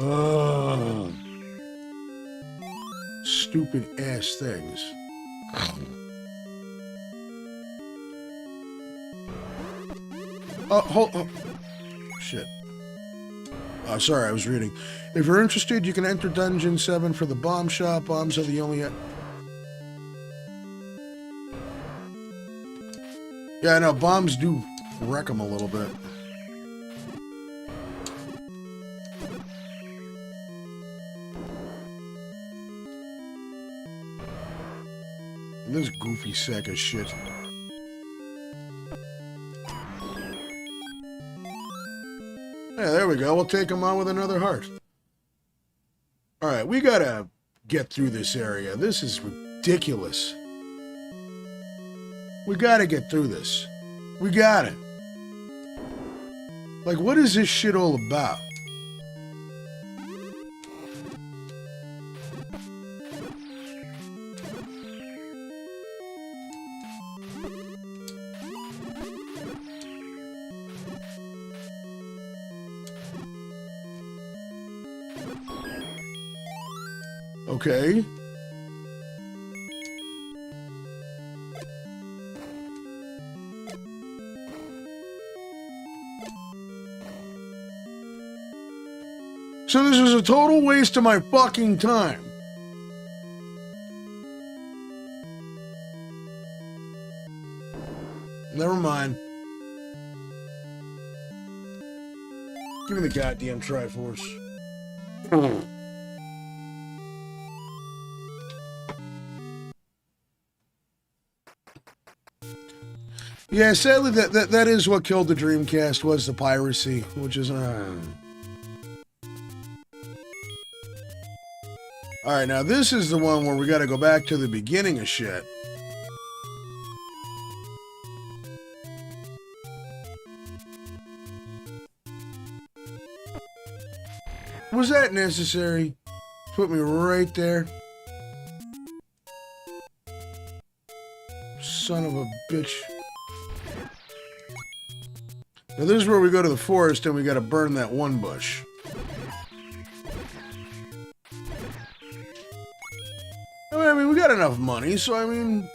Oh, stupid ass things. Oh, shit. Oh, sorry, I was reading. If you're interested, you can enter Dungeon 7 for the bomb shop. Bombs are the only... Yeah, I know, bombs do wreck them a little bit. This goofy sack of shit. Yeah, there we go. We'll take him on with another heart. Alright, we gotta get through this area. This is ridiculous. We gotta get through this. We gotta. Like, what is this shit all about? Okay. So this is a total waste of my fucking time. Never mind. Give me the goddamn Triforce. Yeah, sadly, that is what killed the Dreamcast, was the piracy, which is... Alright, now this is the one where we gotta go back to the beginning of shit. Was that necessary? Put me right there. Son of a bitch. Now this is where we go to the forest and we gotta burn that one bush. I mean, we got enough money, so I mean...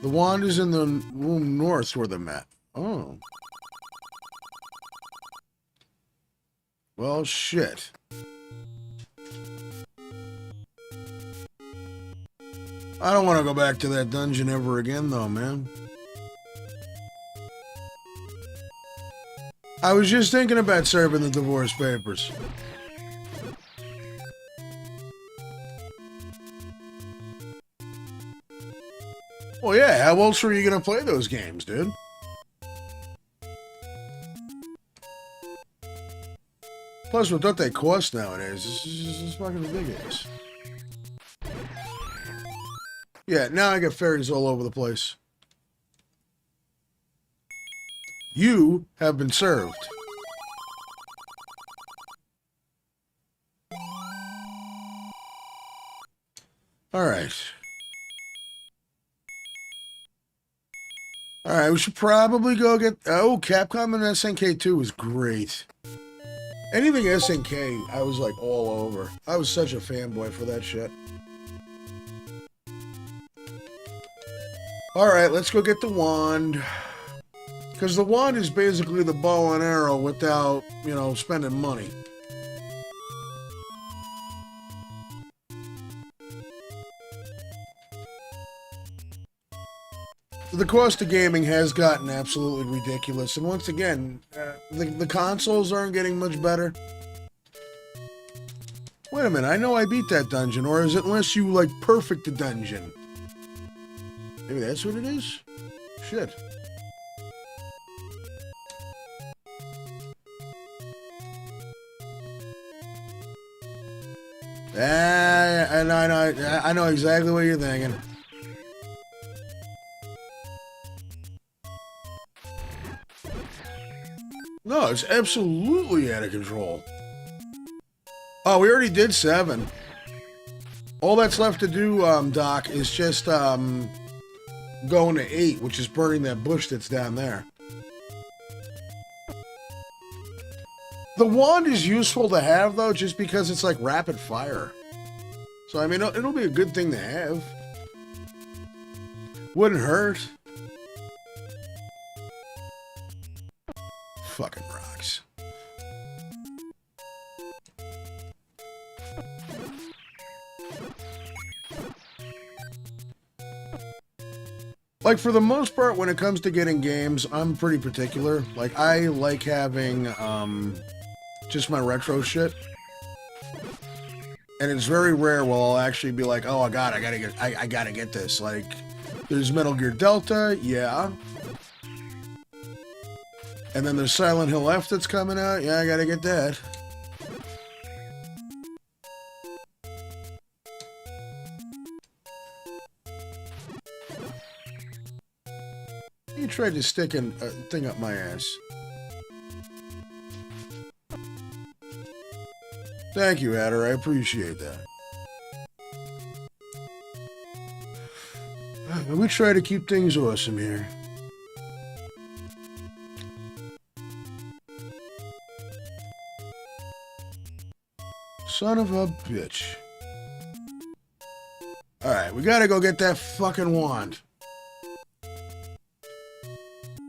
The wand is in the room north where the map. Oh. Well, shit. I don't want to go back to that dungeon ever again, though, man. I was just thinking about serving the divorce papers. Well, yeah, how else were you going to play those games, dude? Plus, with what they cost nowadays, this is fucking ridiculous. Yeah, now I got fairies all over the place. You have been served. Alright. Alright, we should probably go get... Oh, Capcom and SNK 2 was great. Anything SNK, I was like all over. I was such a fanboy for that shit. Alright, let's go get the wand. Because the wand is basically the bow and arrow without, you know, spending money. The cost of gaming has gotten absolutely ridiculous. And once again, the consoles aren't getting much better. Wait a minute, I know I beat that dungeon. Or is it unless you, like, perfect the dungeon? Maybe that's what it is? Shit. I know exactly what you're thinking. No, it's absolutely out of control. Oh, we already did 7. All that's left to do, Doc, is just, going to 8, which is burning that bush that's down there. The wand is useful to have, though, just because it's like rapid fire. So, I mean, it'll be a good thing to have. Wouldn't hurt. Fucking rocks. Like, for the most part, when it comes to getting games, I'm pretty particular. Like, I like having, just my retro shit. And it's very rare where I'll actually be like, oh, God, I gotta get this. Like, there's Metal Gear Delta, yeah. And then there's Silent Hill F that's coming out, yeah, I gotta get that. You tried to stick a thing up my ass. Thank you, Adder. I appreciate that. We try to keep things awesome here. Son of a bitch. Alright, we gotta go get that fucking wand.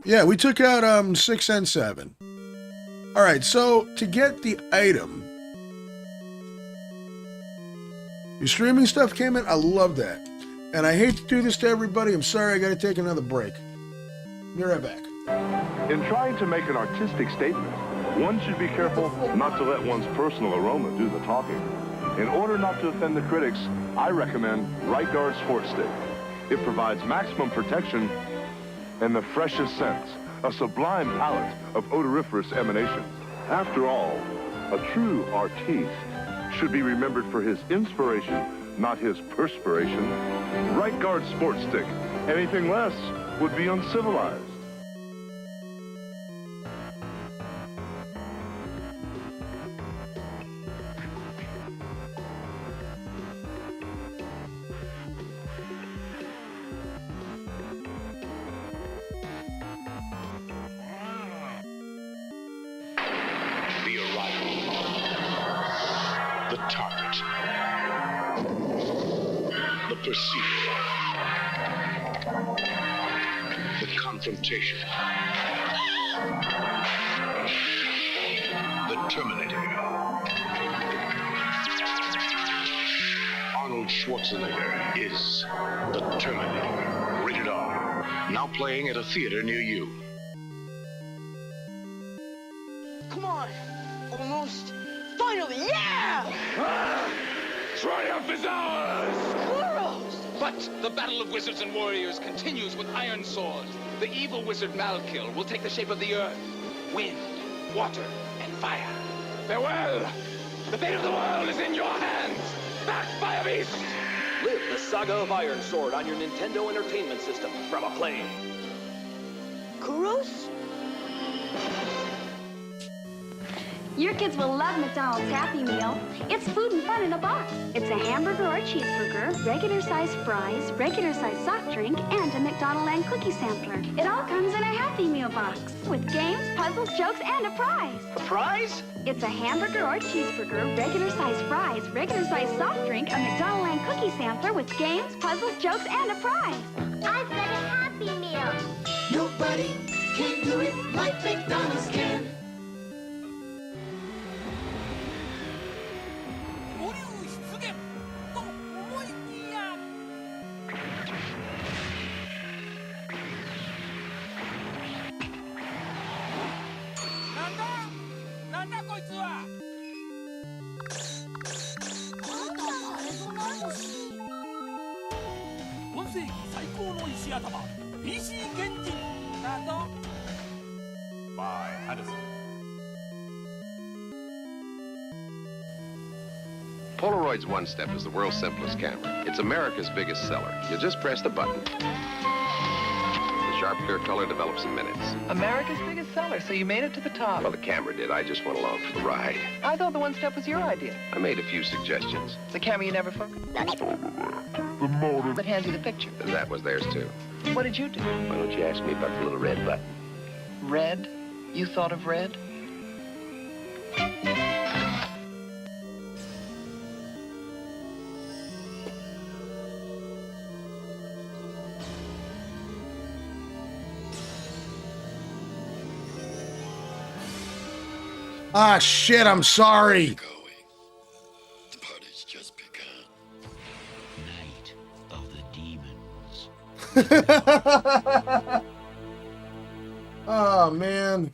Yeah, we took out 6 and 7. Alright, so to get the item, your streaming stuff came in. I love that. And I hate to do this to everybody. I'm sorry, I gotta take another break. Be right back. In trying to make an artistic statement, one should be careful not to let one's personal aroma do the talking. In order not to offend the critics, I recommend Right Guard Sport Stick. It provides maximum protection and the freshest scents, a sublime palette of odoriferous emanations. After all, a true artiste should be remembered for his inspiration, not his perspiration. Right Guard Sport Stick. Anything less, would be uncivilized. The arrival. The target. The pursuit. The confrontation. The Terminator. Arnold Schwarzenegger is the Terminator. Rated R. Now playing at a theater near you. Come on. Almost. Finally, yeah! Triumph is ours! Kuros! But the battle of wizards and warriors continues with iron swords. The evil wizard Malkill will take the shape of the earth, wind, water, and fire. Farewell! The fate of the world is in your hands! Back, Fire Beast! Live the saga of Iron Sword on your Nintendo Entertainment System from Acclaim. Kuros? Your kids will love McDonald's Happy Meal. It's food and fun in a box. It's a hamburger or cheeseburger, regular-sized fries, regular-sized soft drink, and a McDonald and cookie sampler. It all comes in a Happy Meal box with games, puzzles, jokes, and a prize. A prize? It's a hamburger or cheeseburger, regular-sized fries, regular-sized soft drink, a McDonald and cookie sampler with games, puzzles, jokes, and a prize. I've got a Happy Meal. Nobody can do it like McDonald's can. 五流出現と思いきやなんだこいつは今世紀最高の石頭 PC 原人だと by Hadison. Polaroid's One Step is the world's simplest camera. It's America's biggest seller. You just press the button. The sharp, clear color develops in minutes. America's biggest seller, so you made it to the top. Well, the camera did. I just went along for the ride. I thought the One Step was your idea. I made a few suggestions. The camera you never focused. The motor. That hands you the picture. And that was theirs, too. What did you do? Why don't you ask me about the little red button? Red? You thought of red? Ah, shit, I'm sorry. The party's just begun. Night of the Demons. Oh, man.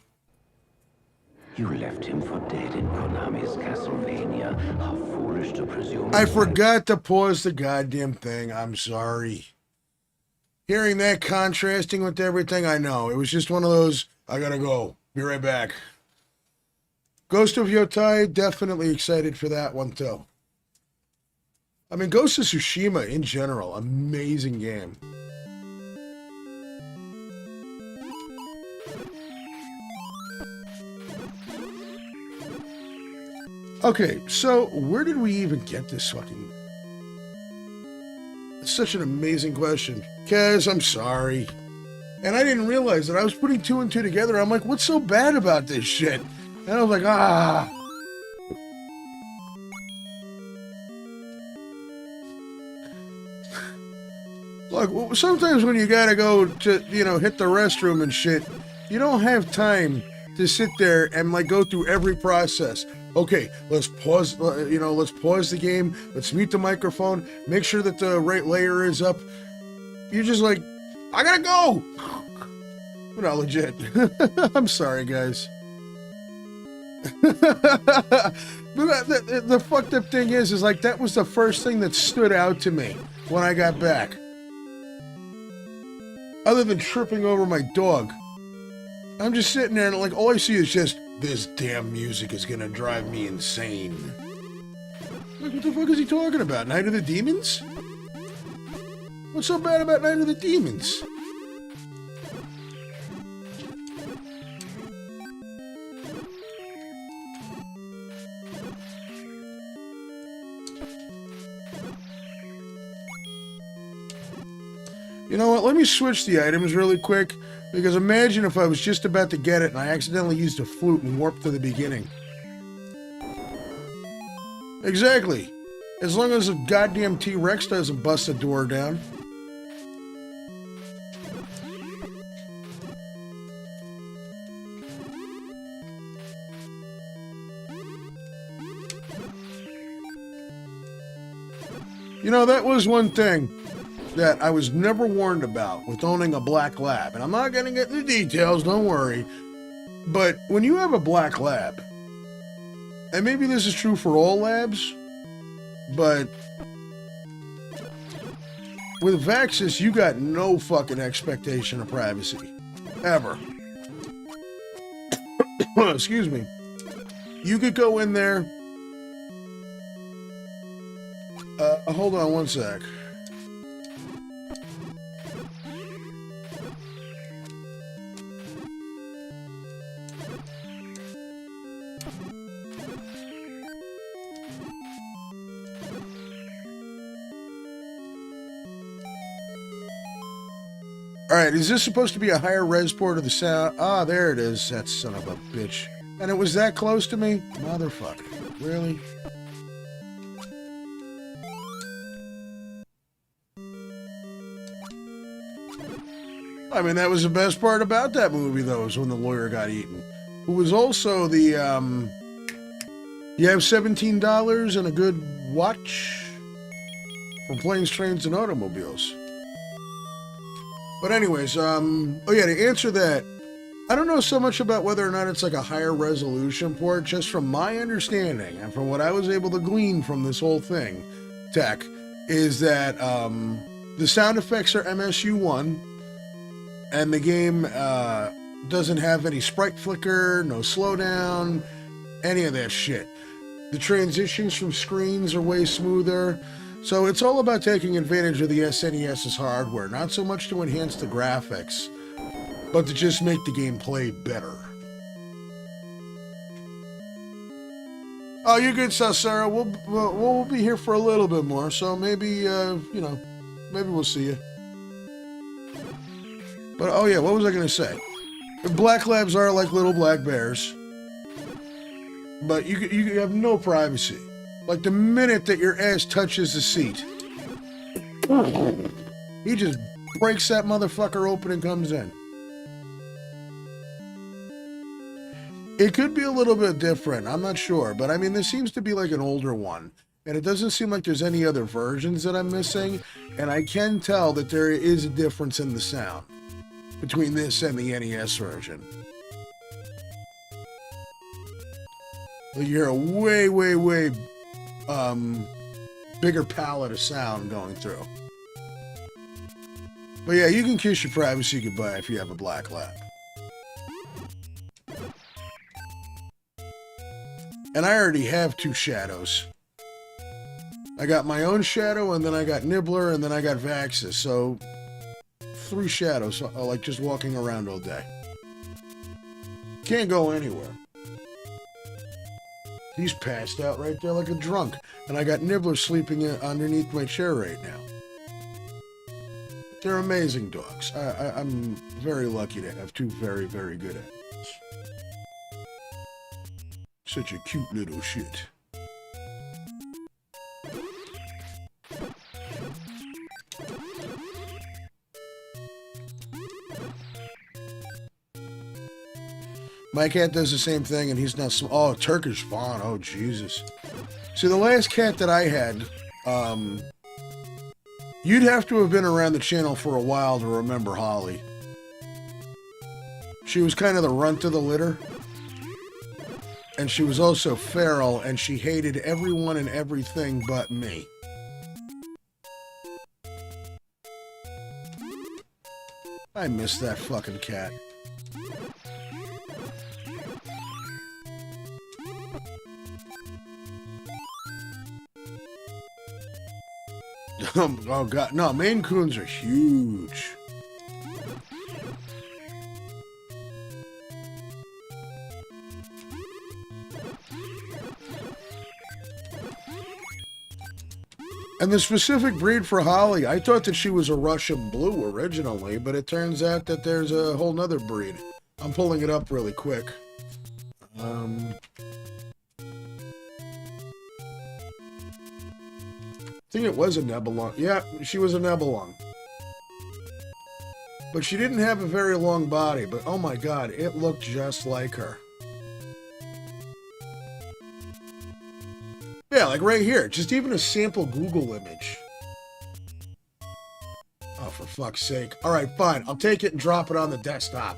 You left him for dead in Konami's Castlevania. How foolish to presume. I forgot to pause the goddamn thing. I'm sorry. Hearing that contrasting with everything, I know. It was just one of those, I gotta go. Be right back. Ghost of Yotai, definitely excited for that one, too. I mean, Ghost of Tsushima, in general, amazing game. Okay, so where did we even get this fucking... It's such an amazing question. Kaz, I'm sorry. And I didn't realize that I was putting two and two together. I'm like, what's so bad about this shit? And I was like, ah. Look, sometimes when you gotta go to, you know, hit the restroom and shit, you don't have time to sit there and, like, go through every process. Okay, let's pause, you know, let's pause the game. Let's mute the microphone. Make sure that the right layer is up. You're just like, I gotta go. No, legit. I'm sorry, guys. But the fucked up thing is like that was the first thing that stood out to me when I got back. Other than tripping over my dog. I'm just sitting there and like all I see is just this damn music is gonna drive me insane. Like, what the fuck is he talking about? Night of the Demons? What's so bad about Night of the Demons? You know what? Let me switch the items really quick, because imagine if I was just about to get it and I accidentally used a flute and warped to the beginning. Exactly. As long as a goddamn T-Rex doesn't bust the door down. You know, that was one thing that I was never warned about with owning a black lab. And I'm not going to get into details, don't worry. But when you have a black lab, and maybe this is true for all labs, but with Vaxxus, you got no fucking expectation of privacy. Ever. Excuse me. You could go in there. Hold on one sec. Alright, is this supposed to be a higher res port of the sound? Ah, there it is. That son of a bitch. And it was that close to me? Motherfucker. Really? I mean, that was the best part about that movie, though, is when the lawyer got eaten. Who was also the, you have $17 and a good watch for planes, trains, and automobiles. But anyways, oh yeah, to answer that, I don't know so much about whether or not it's like a higher resolution port. Just from my understanding and from what I was able to glean from this whole thing, tech, is that the sound effects are MSU-1, and the game doesn't have any sprite flicker, no slowdown, any of that shit. The transitions from screens are way smoother. So it's all about taking advantage of the SNES's hardware, not so much to enhance the graphics, but to just make the game play better. Oh, you're good, Sarah. We'll be here for a little bit more, so maybe, you know, maybe we'll see you. But, oh yeah, what was I going to say? Black labs are like little black bears, but you have no privacy. Like, the minute that your ass touches the seat, he just breaks that motherfucker open and comes in. It could be a little bit different, I'm not sure, but I mean, this seems to be like an older one, and it doesn't seem like there's any other versions that I'm missing, and I can tell that there is a difference in the sound between this and the NES version. You hear a way bigger palette of sound going through. But yeah, you can kiss your privacy goodbye if you have a black lab. And I already have 2 shadows. I got my own shadow, and then I got Nibbler, and then I got Vaxxus, so 3 shadows, like just walking around all day. Can't go anywhere. He's passed out right there like a drunk. And I got Nibbler sleeping underneath my chair right now. They're amazing dogs. I'm very lucky to have 2 very, very good animals. Such a cute little shit. My cat does the same thing, and he's not... Oh, Turkish fawn. Oh, Jesus. See, the last cat that I had, you'd have to have been around the channel for a while to remember Holly. She was kind of the runt of the litter. And she was also feral, and she hated everyone and everything but me. I miss that fucking cat. Oh god, no, Maine Coons are huge. And the specific breed for Holly, I thought that she was a Russian blue originally, but it turns out that there's a whole nother breed. I'm pulling it up really quick. I think it was a Nebelong. Yeah, she was a Nebelong. But she didn't have a very long body, but oh my god, it looked just like her. Yeah, like right here. Just even a sample Google image. Oh, for fuck's sake. Alright, fine. I'll take it and drop it on the desktop.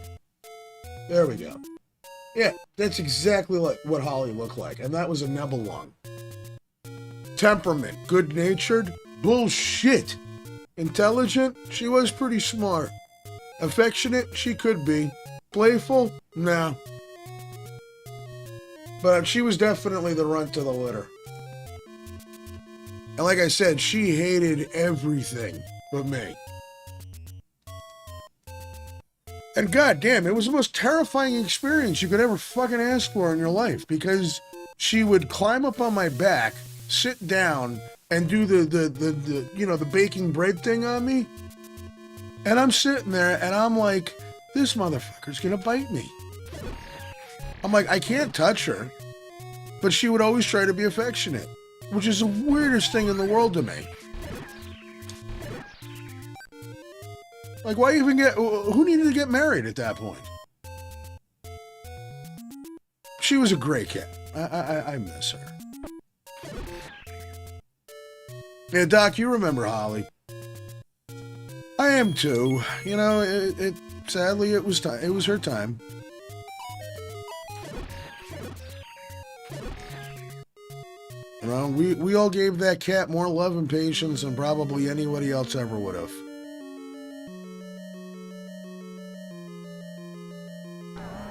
There we go. Yeah, that's exactly like what Holly looked like. And that was a Nebelong. Temperament. Good-natured? Bullshit. Intelligent? She was pretty smart. Affectionate? She could be. Playful? Nah. But she was definitely the runt of the litter. And like I said, she hated everything but me. And goddamn, it was the most terrifying experience you could ever fucking ask for in your life, because she would climb up on my back, sit down, and do the baking bread thing on me. And I'm sitting there and I'm like, this motherfucker's gonna bite me. I'm like, I can't touch her. But she would always try to be affectionate, which is the weirdest thing in the world to me. Like, why even who needed to get married at that point? She was a great cat. I miss her. Yeah, Doc, you remember Holly. I am too. You know, sadly, it was time. It was her time. You know, we all gave that cat more love and patience than probably anybody else ever would have.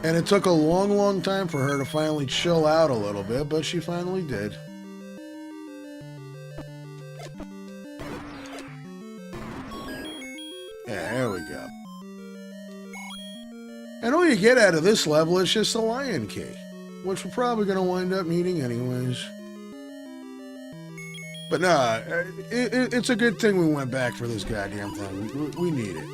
And it took a long, long time for her to finally chill out a little bit, but she finally did. Yeah, there we go. And all you get out of this level is just a lion key, which we're probably going to wind up needing anyways. But nah, it's a good thing we went back for this goddamn thing. We need it.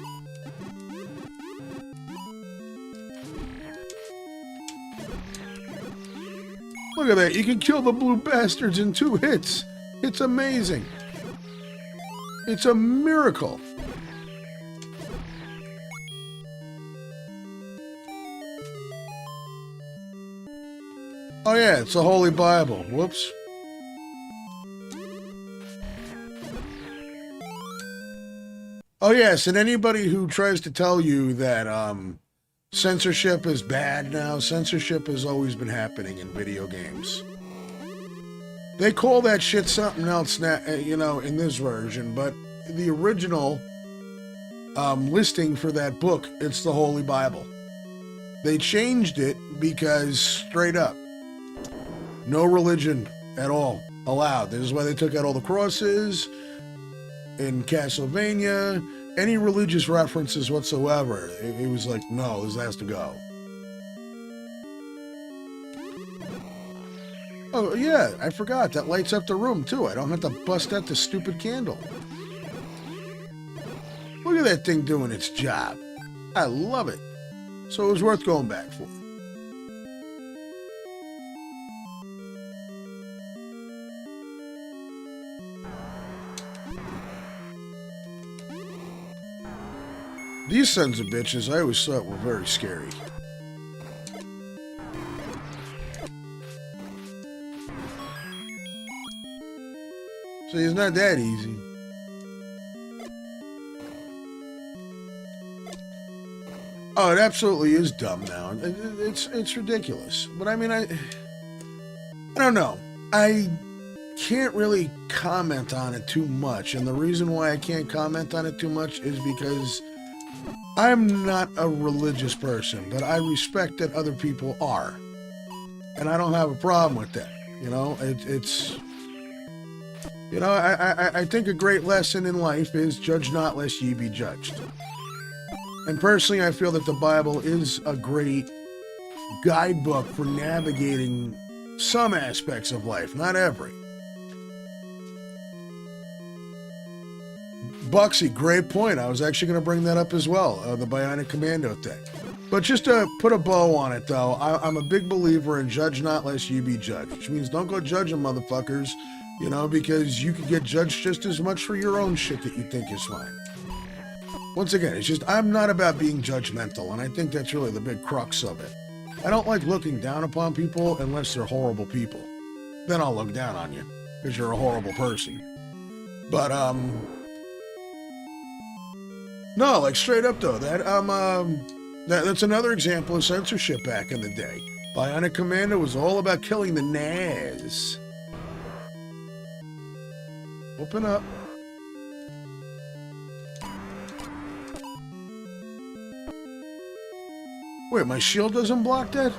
Look at that. You can kill the blue bastards in 2 hits. It's amazing. It's a miracle. Oh yeah, it's the Holy Bible. Whoops. Oh yes, and anybody who tries to tell you that censorship is bad now, censorship has always been happening in video games. They call that shit something else now, you know, in this version, but the original listing for that book, it's the Holy Bible. They changed it because, straight up, no religion at all allowed. This is why they took out all the crosses in Castlevania, any religious references whatsoever. It was like, no, this has to go. Oh, yeah, I forgot. That lights up the room, too. I don't have to bust out the stupid candle. Look at that thing doing its job. I love it. So it was worth going back for. These sons of bitches I always thought were very scary. See, it's not that easy. Oh, it absolutely is dumb now. It's ridiculous. But I mean, I don't know. I can't really comment on it too much. And the reason why I can't comment on it too much is because I'm not a religious person, but I respect that other people are. And I don't have a problem with that. You know, it's... You know, I think a great lesson in life is judge not lest ye be judged. And personally, I feel that the Bible is a great guidebook for navigating some aspects of life, not every. Buxy, great point. I was actually going to bring that up as well, the Bionic Commando thing. But just to put a bow on it, though, I'm a big believer in judge not lest you be judged, which means don't go judging motherfuckers, you know, because you could get judged just as much for your own shit that you think is fine. Once again, it's just, I'm not about being judgmental, and I think that's really the big crux of it. I don't like looking down upon people unless they're horrible people. Then I'll look down on you, because you're a horrible person. But, no, like, straight up, though, that's another example of censorship back in the day. Bionic Commando was all about killing the NES. Open up. Wait, my shield doesn't block that?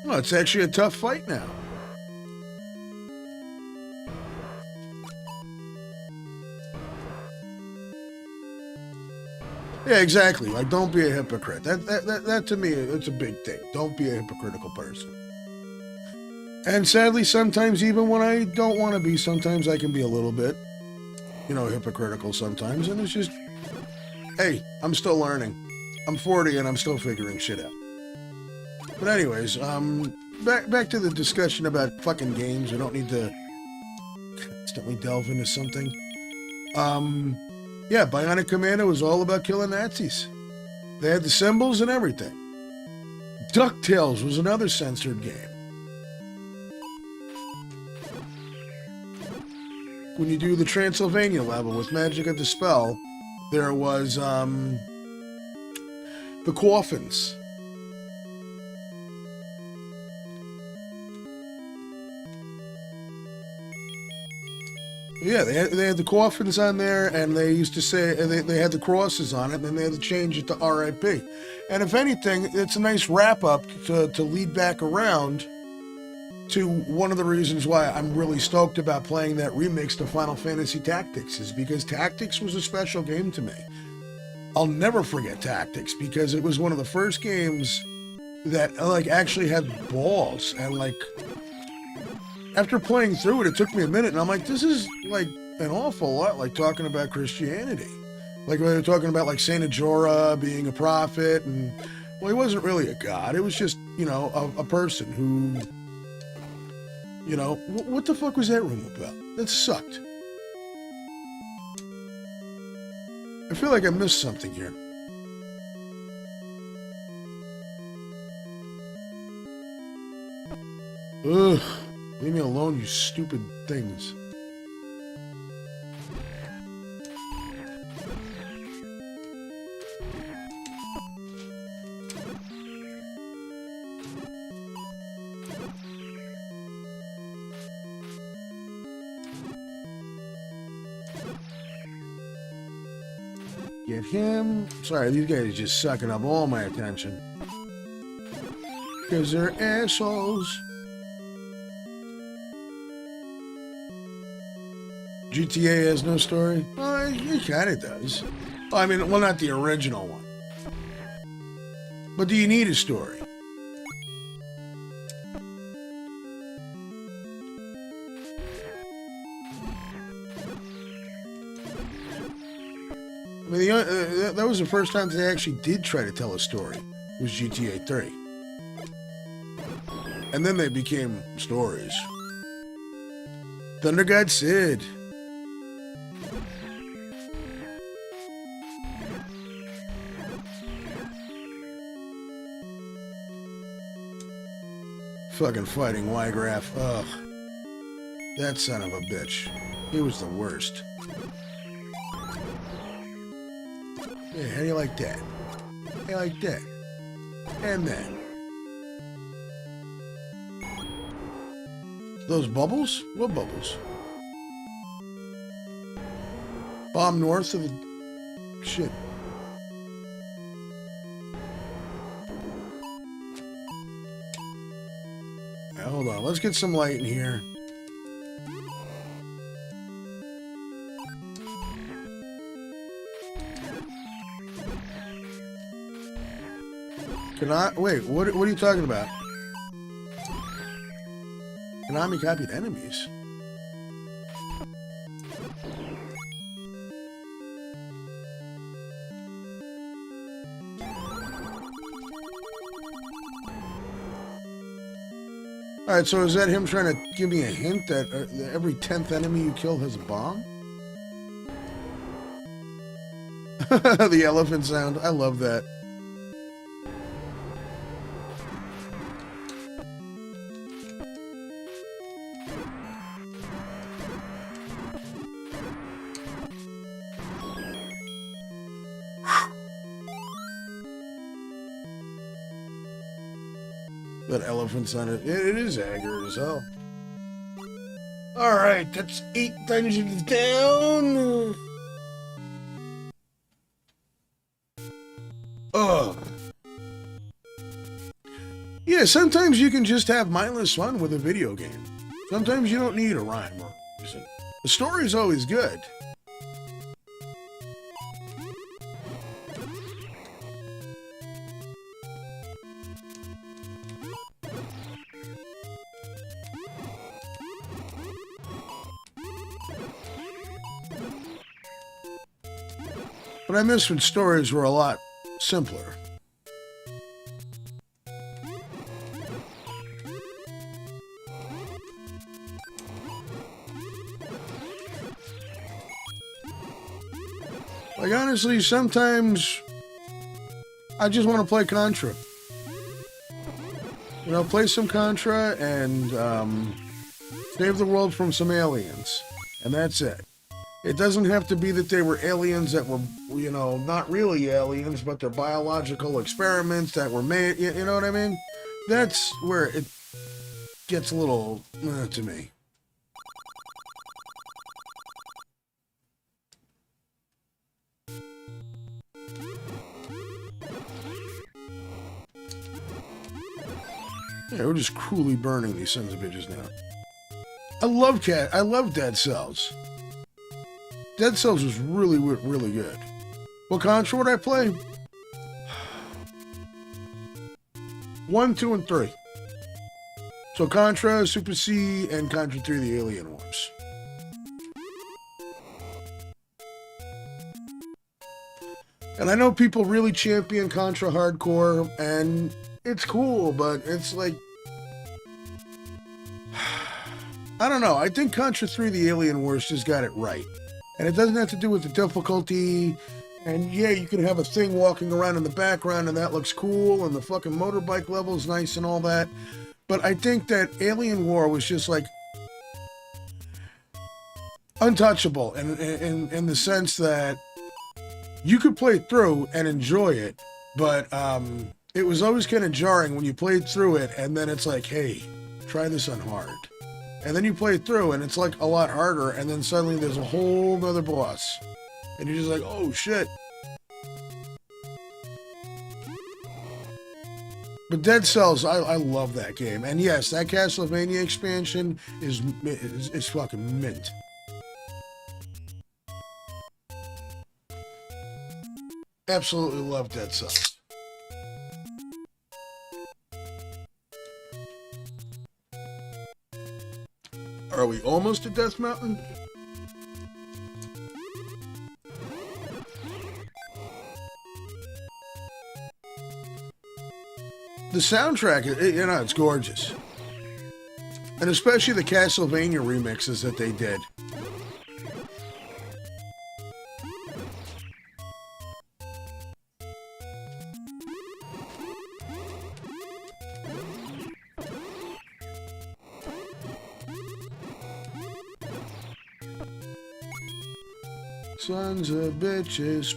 No, it's actually a tough fight now. Yeah, exactly. Like, don't be a hypocrite. That to me, it's a big thing. Don't be a hypocritical person. And sadly, sometimes even when I don't want to be, sometimes I can be a little bit, you know, hypocritical sometimes. And it's just, hey, I'm still learning. I'm 40 and I'm still figuring shit out. But anyways, back to the discussion about fucking games. We don't need to constantly delve into something. Yeah, Bionic Commando was all about killing Nazis. They had the symbols and everything. DuckTales was another censored game. When you do the Transylvania level with Magic of the Spell, there was the coffins. Yeah, they had the coffins on there, and they used to say they had the crosses on it, and then they had to change it to R.I.P. And if anything, it's a nice wrap-up to lead back around to one of the reasons why I'm really stoked about playing that remix to Final Fantasy Tactics, is because Tactics was a special game to me. I'll never forget Tactics, because it was one of the first games that, like, actually had balls, and, like, after playing through it, it took me a minute, and I'm like, this is, like, an awful lot like talking about Christianity. Like, when they're talking about, like, Saint Ajora being a prophet, and, well, he wasn't really a god. It was just, you know, a person who, you know, what the fuck was that room about? That sucked. I feel like I missed something here. Ugh. Leave me alone, you stupid things. Get him. Sorry, these guys are just sucking up all my attention. Because they're assholes. GTA has no story? Well, it kind of does. Well, I mean, well, not the original one. But do you need a story? I mean, that was the first time they actually did try to tell a story, was GTA 3. And then they became stories. Thunder God Sid. Fucking fighting Wygraph. Ugh. That son of a bitch. He was the worst. Yeah, how do you like that? How do you like that? And then. Those bubbles? What bubbles? Bomb north of the... Shit. Hold on, let's get some light in here. Wait, what are you talking about? Konami copied enemies. Alright, so is that him trying to give me a hint that every 10th enemy you kill has a bomb? The elephant sound. I love that. That elephant's on it. It is accurate as hell. Alright, that's 8 dungeons down. Ugh. Yeah, sometimes you can just have mindless fun with a video game. Sometimes you don't need a rhyme or reason. The story's always good. But I miss when stories were a lot simpler. Like, honestly, sometimes I just want to play Contra. You know, play some Contra and save the world from some aliens. And that's it. It doesn't have to be that they were aliens that were, you know, not really aliens, but they're biological experiments that were made, you know what I mean? That's where it gets a little, to me. Yeah, we're just cruelly burning these sons of bitches now. I love Dead Cells. Dead Cells was really, really good. What Contra would I play? 1, 2, and 3. So Contra, Super C, and Contra 3, the Alien Wars. And I know people really champion Contra hardcore, and it's cool, but it's like... I don't know. I think Contra 3, the Alien Wars just got it right. And it doesn't have to do with the difficulty. And yeah, you can have a thing walking around in the background and that looks cool. And the fucking motorbike level is nice and all that. But I think that Alien War was just like untouchable in the sense that you could play through and enjoy it. But it was always kind of jarring when you played through it. And then it's like, hey, try this on hard. And then you play it through, and it's like a lot harder, and then suddenly there's a whole nother boss. And you're just like, oh shit. But Dead Cells, I love that game. And yes, that Castlevania expansion is fucking mint. Absolutely love Dead Cells. Are we almost at Death Mountain? The soundtrack, you know, it's gorgeous. And especially the Castlevania remixes that they did. Sons of bitches.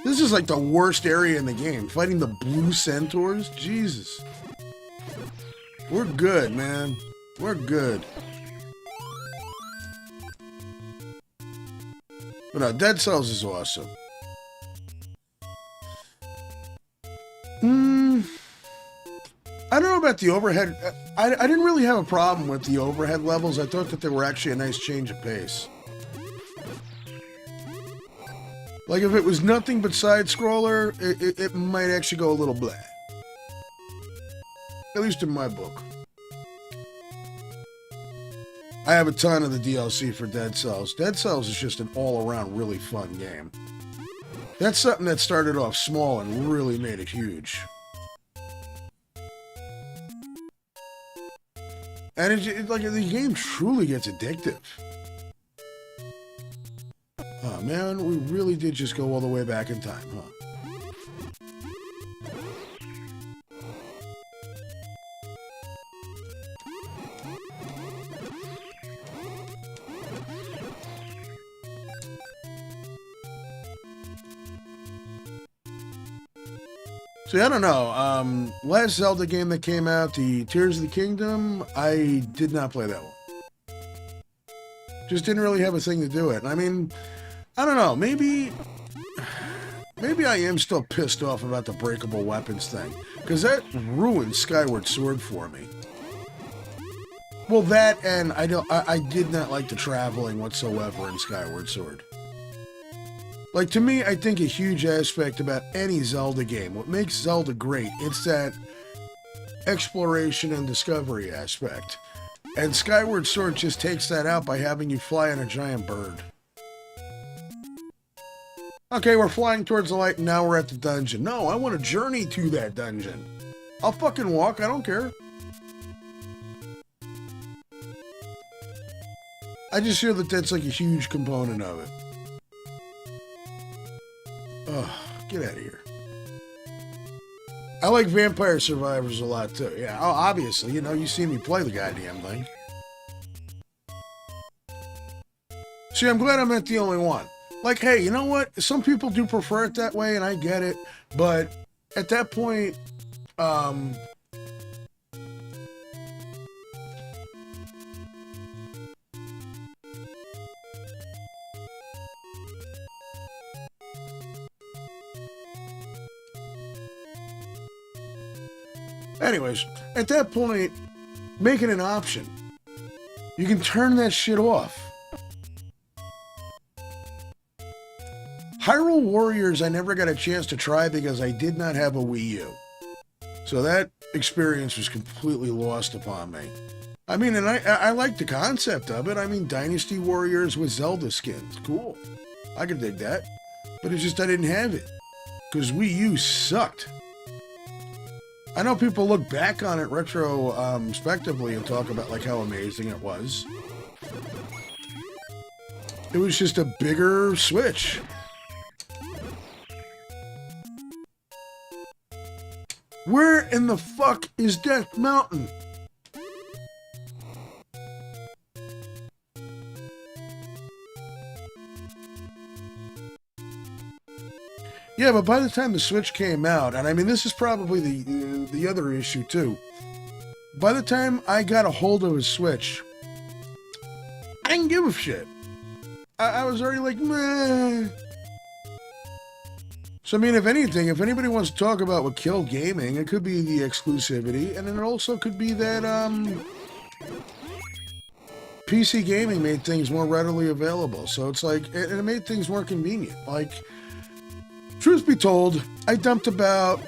This is like the worst area in the game. Fighting the blue centaurs? Jesus. We're good, man. We're good. But no, Dead Cells is awesome. I don't know about the overhead. I didn't really have a problem with the overhead levels. I thought that they were actually a nice change of pace. Like, if it was nothing but side-scroller, it might actually go a little blah. At least in my book. I have a ton of the DLC for Dead Cells. Dead Cells is just an all-around really fun game. That's something that started off small and really made it huge. And it's like the game truly gets addictive. Oh man, we really did just go all the way back in time, huh? See, I don't know. Last Zelda game that came out, the Tears of the Kingdom, I did not play that one. Just didn't really have a thing to do it. I mean, I don't know. Maybe I am still pissed off about the breakable weapons thing, because that ruined Skyward Sword for me. Well, that and I did not like the traveling whatsoever in Skyward Sword. Like, to me, I think a huge aspect about any Zelda game, what makes Zelda great, it's that exploration and discovery aspect. And Skyward Sword just takes that out by having you fly on a giant bird. Okay, we're flying towards the light and now we're at the dungeon. No, I want to journey to that dungeon. I'll fucking walk, I don't care. I just feel that that's like a huge component of it. Oh, get out of here. I like Vampire Survivors a lot too. Yeah, oh, obviously, you know, you see me play the goddamn thing. See, I'm glad I'm not the only one. Like, hey, you know what? Some people do prefer it that way, and I get it. But at that point, anyways, at that point, make it an option. You can turn that shit off. Hyrule Warriors I never got a chance to try because I did not have a Wii U. So that experience was completely lost upon me. I mean, and I like the concept of it. I mean, Dynasty Warriors with Zelda skins. Cool. I could dig that. But it's just I didn't have it. Because Wii U sucked. I know people look back on it retrospectively and talk about like how amazing it was. It was just a bigger Switch. Where in the fuck is Death Mountain? Yeah, but by the time the Switch came out, and I mean, this is probably the other issue too. By the time I got a hold of a Switch, I didn't give a shit. I was already like, meh. So, I mean, if anything, if anybody wants to talk about what killed gaming, it could be the exclusivity, and then it also could be that, PC gaming made things more readily available. So it's like, and it made things more convenient. Like, truth be told, I dumped about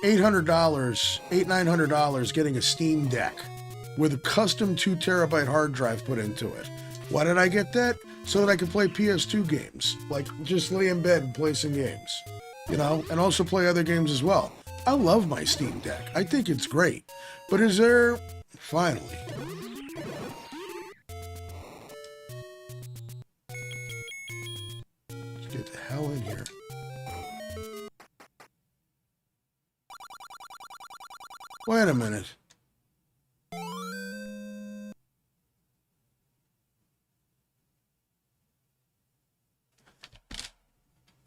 $900 getting a Steam Deck with a custom 2 terabyte hard drive put into it. Why did I get that? So that I could play PS2 games. Like, just lay in bed and play some games. You know? And also play other games as well. I love my Steam Deck. I think it's great. But is there... Finally. Let's get the hell in here. Wait a minute.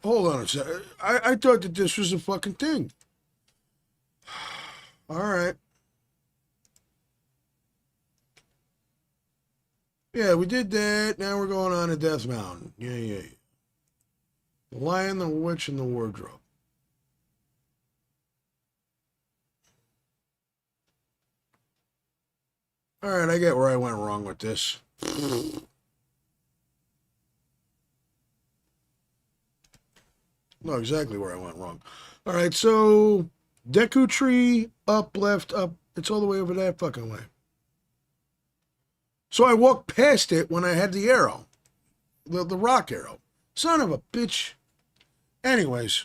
Hold on a second. I thought that this was a fucking thing. All right. Yeah, we did that. Now we're going on to Death Mountain. Yeah. The Lion, the Witch, and the Wardrobe. All right, I get where I went wrong with this. No, exactly where I went wrong. All right, so Deku Tree, up, left, up. It's all the way over that fucking way. So I walked past it when I had the arrow. The rock arrow. Son of a bitch. Anyways.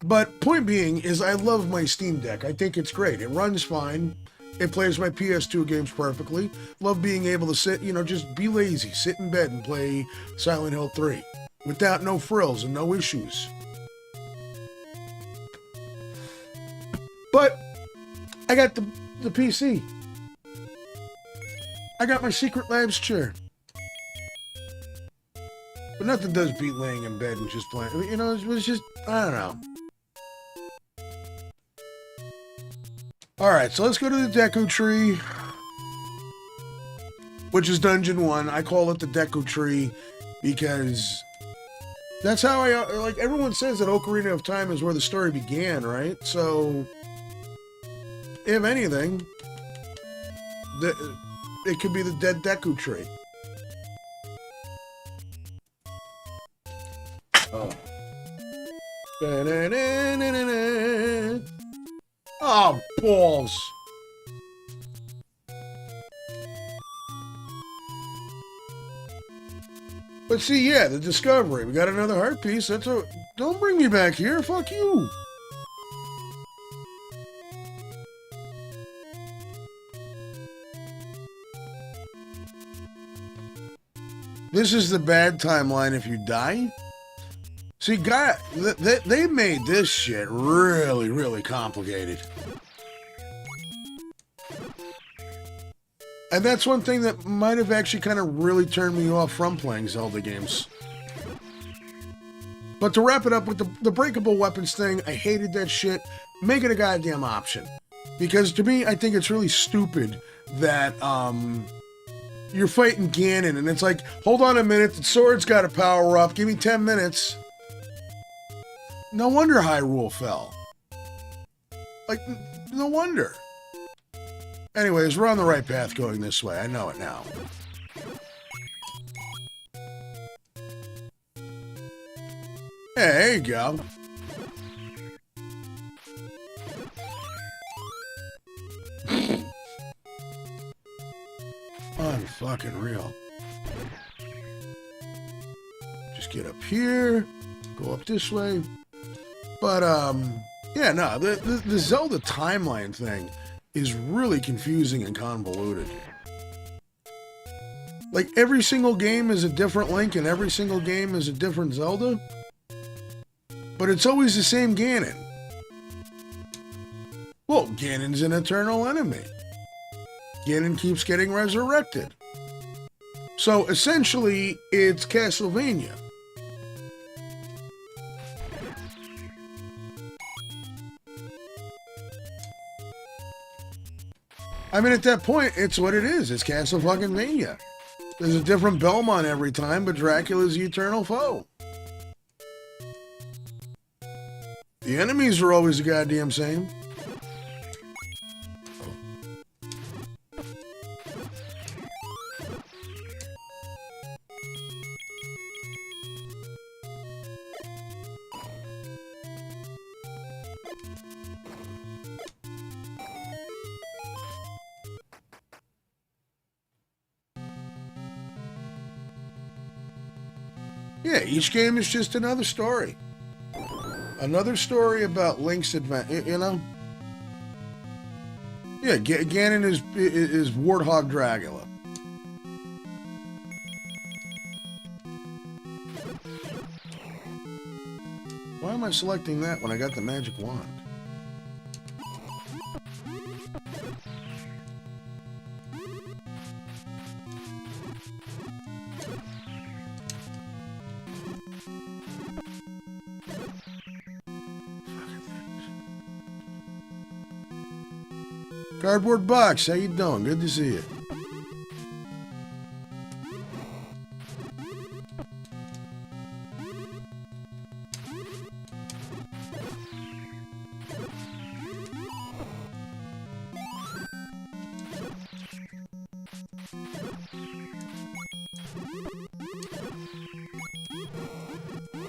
But point being is I love my Steam Deck. I think it's great. It runs fine. It plays my PS2 games perfectly. Love being able to sit, just be lazy, sit in bed and play Silent Hill 3 without no frills and no issues. But I got the PC. I got my Secret Labs chair. But nothing does beat laying in bed and just playing. It was just, I don't know. Alright, so let's go to the Deku Tree, which is Dungeon 1. I call it the Deku Tree because that's how everyone says that Ocarina of Time is where the story began, right? So, if anything, it could be the dead Deku Tree. Oh. Oh, balls. But see, yeah, the discovery. We got another heart piece. Don't bring me back here. Fuck you. This is the bad timeline if you die. See, they made this shit really, really complicated. And that's one thing that might have actually kind of really turned me off from playing Zelda games. But to wrap it up with the breakable weapons thing, I hated that shit. Make it a goddamn option. Because to me, I think it's really stupid that, you're fighting Ganon and it's like, hold on a minute, the sword's got to power up, give me 10 minutes. No wonder Hyrule fell. Like, no wonder. Anyways, we're on the right path going this way. I know it now. Hey, there you go. Unfucking real. Just get up here, go up this way. But, yeah, no, the Zelda timeline thing is really confusing and convoluted. Like, every single game is a different Link and every single game is a different Zelda. But it's always the same Ganon. Well, Ganon's an eternal enemy. Ganon keeps getting resurrected. So, essentially, it's Castlevania. I mean, at that point, it's what it is. It's Castlevania. There's a different Belmont every time, but Dracula's the eternal foe. The enemies are always the goddamn same. Yeah, each game is just another story. Another story about Link's adventure, you know? Yeah, Ganon is Warthog Dracula. Why am I selecting that when I got the magic wand? Cardboard box, how you doing? Good to see you.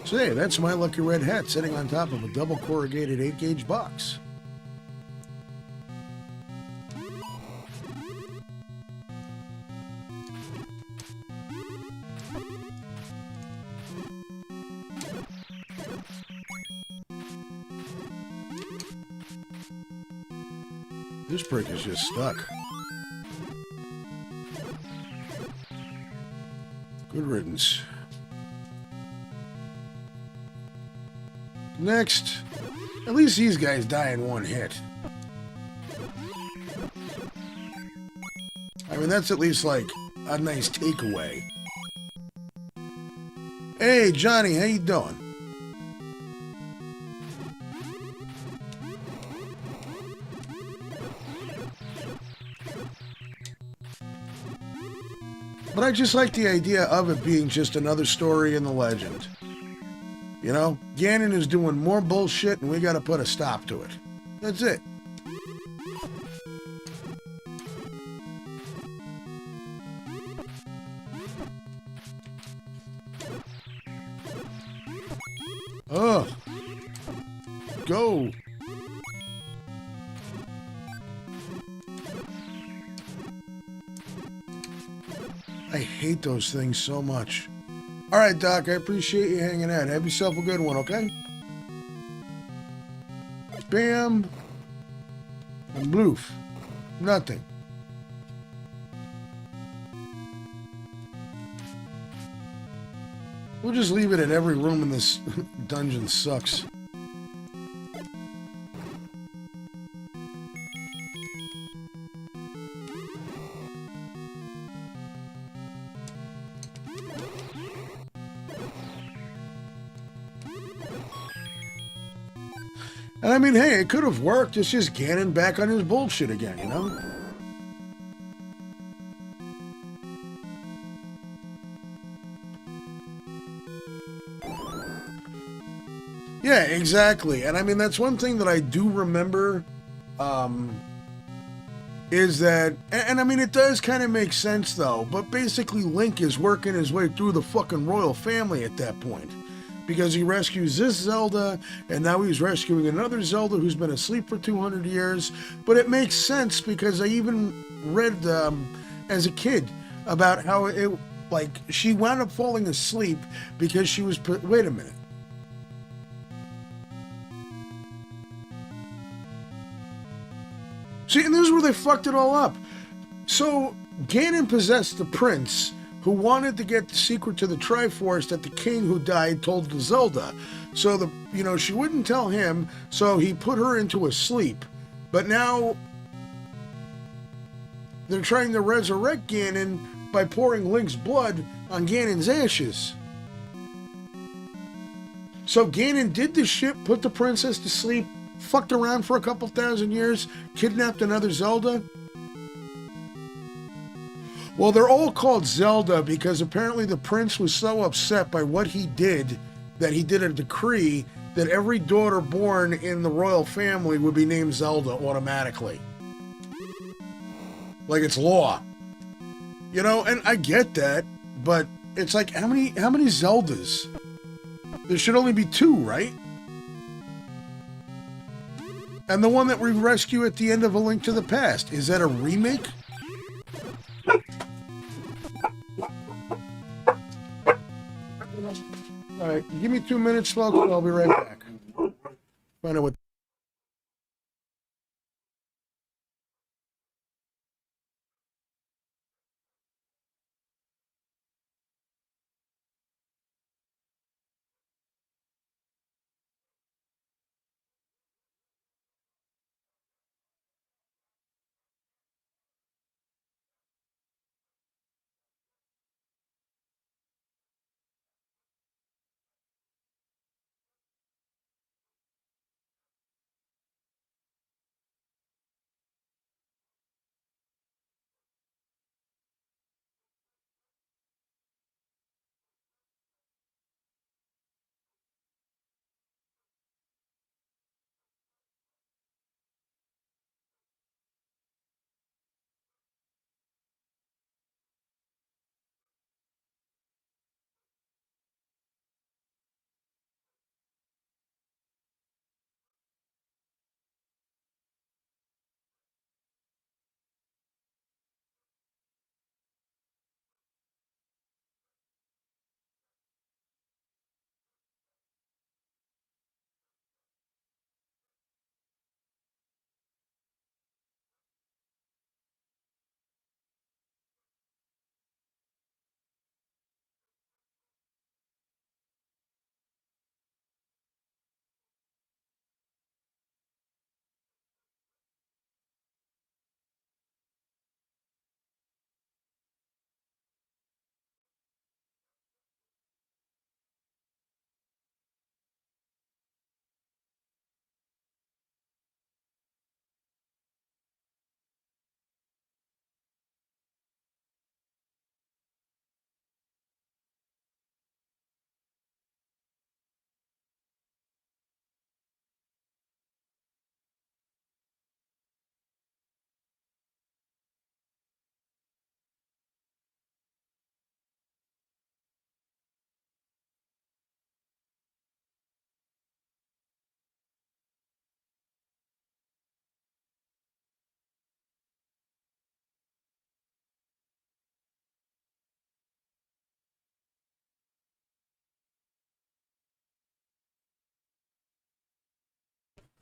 Say, that's my lucky red hat sitting on top of a double corrugated 8-gauge box. This brick is just stuck. Good riddance. Next. At least these guys die in one hit. I mean, that's at least like a nice takeaway. Hey, Johnny, how you doing? But I just like the idea of it being just another story in the legend. You know, Ganon is doing more bullshit and we gotta put a stop to it. That's it. Ugh. Go. I hate those things so much. All right, Doc, I appreciate you hanging out. Have yourself a good one, okay? Bam. And bloof. Nothing. We'll just leave it at every room in this dungeon sucks. And I mean, hey, it could have worked. It's just Ganon back on his bullshit again, you know? Yeah, exactly. And I mean, that's one thing that I do remember, is that, and I mean, it does kind of make sense though, but basically Link is working his way through the fucking royal family at that point. Because he rescues this Zelda, and now he's rescuing another Zelda who's been asleep for 200 years. But it makes sense because I even read as a kid about how it, like, she wound up falling asleep because she was, wait a minute. See, and this is where they fucked it all up. So, Ganon possessed the prince who wanted to get the secret to the Triforce that the king who died told to Zelda. So, she wouldn't tell him, so he put her into a sleep. But now, they're trying to resurrect Ganon by pouring Link's blood on Ganon's ashes. So Ganon did this shit, put the princess to sleep, fucked around for a couple thousand years, kidnapped another Zelda. Well, they're all called Zelda because apparently the prince was so upset by what he did that he did a decree that every daughter born in the royal family would be named Zelda automatically. Like it's law. You know, and I get that, but it's like, how many Zeldas? There should only be 2, right? And the one that we rescue at the end of A Link to the Past, is that a remake? All right, give me 2 minutes, folks, and I'll be right back. Find out what...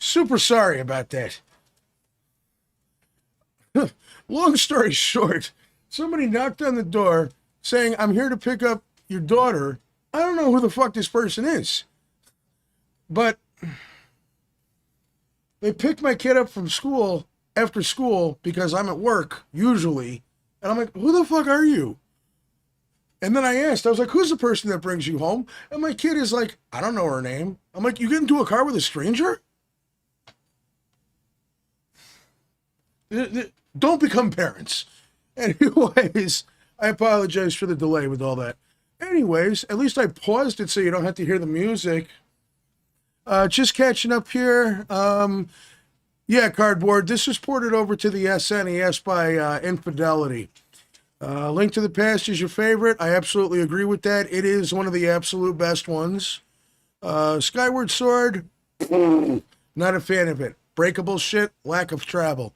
Super sorry about that. Long story short, somebody knocked on the door saying, I'm here to pick up your daughter. I don't know who the fuck this person is. But they picked my kid up from school after school because I'm at work, usually. And I'm like, who the fuck are you? And then I asked, I was like, who's the person that brings you home? And my kid is like, I don't know her name. I'm like, you get into a car with a stranger? Don't become parents. Anyways, I apologize for the delay with all that. Anyways, at least I paused it so you don't have to hear the music. Just catching up here. Yeah, Cardboard. This was ported over to the SNES by Infidelity. Link to the Past is your favorite. I absolutely agree with that. It is one of the absolute best ones. Skyward Sword, not a fan of it. Breakable shit, lack of travel.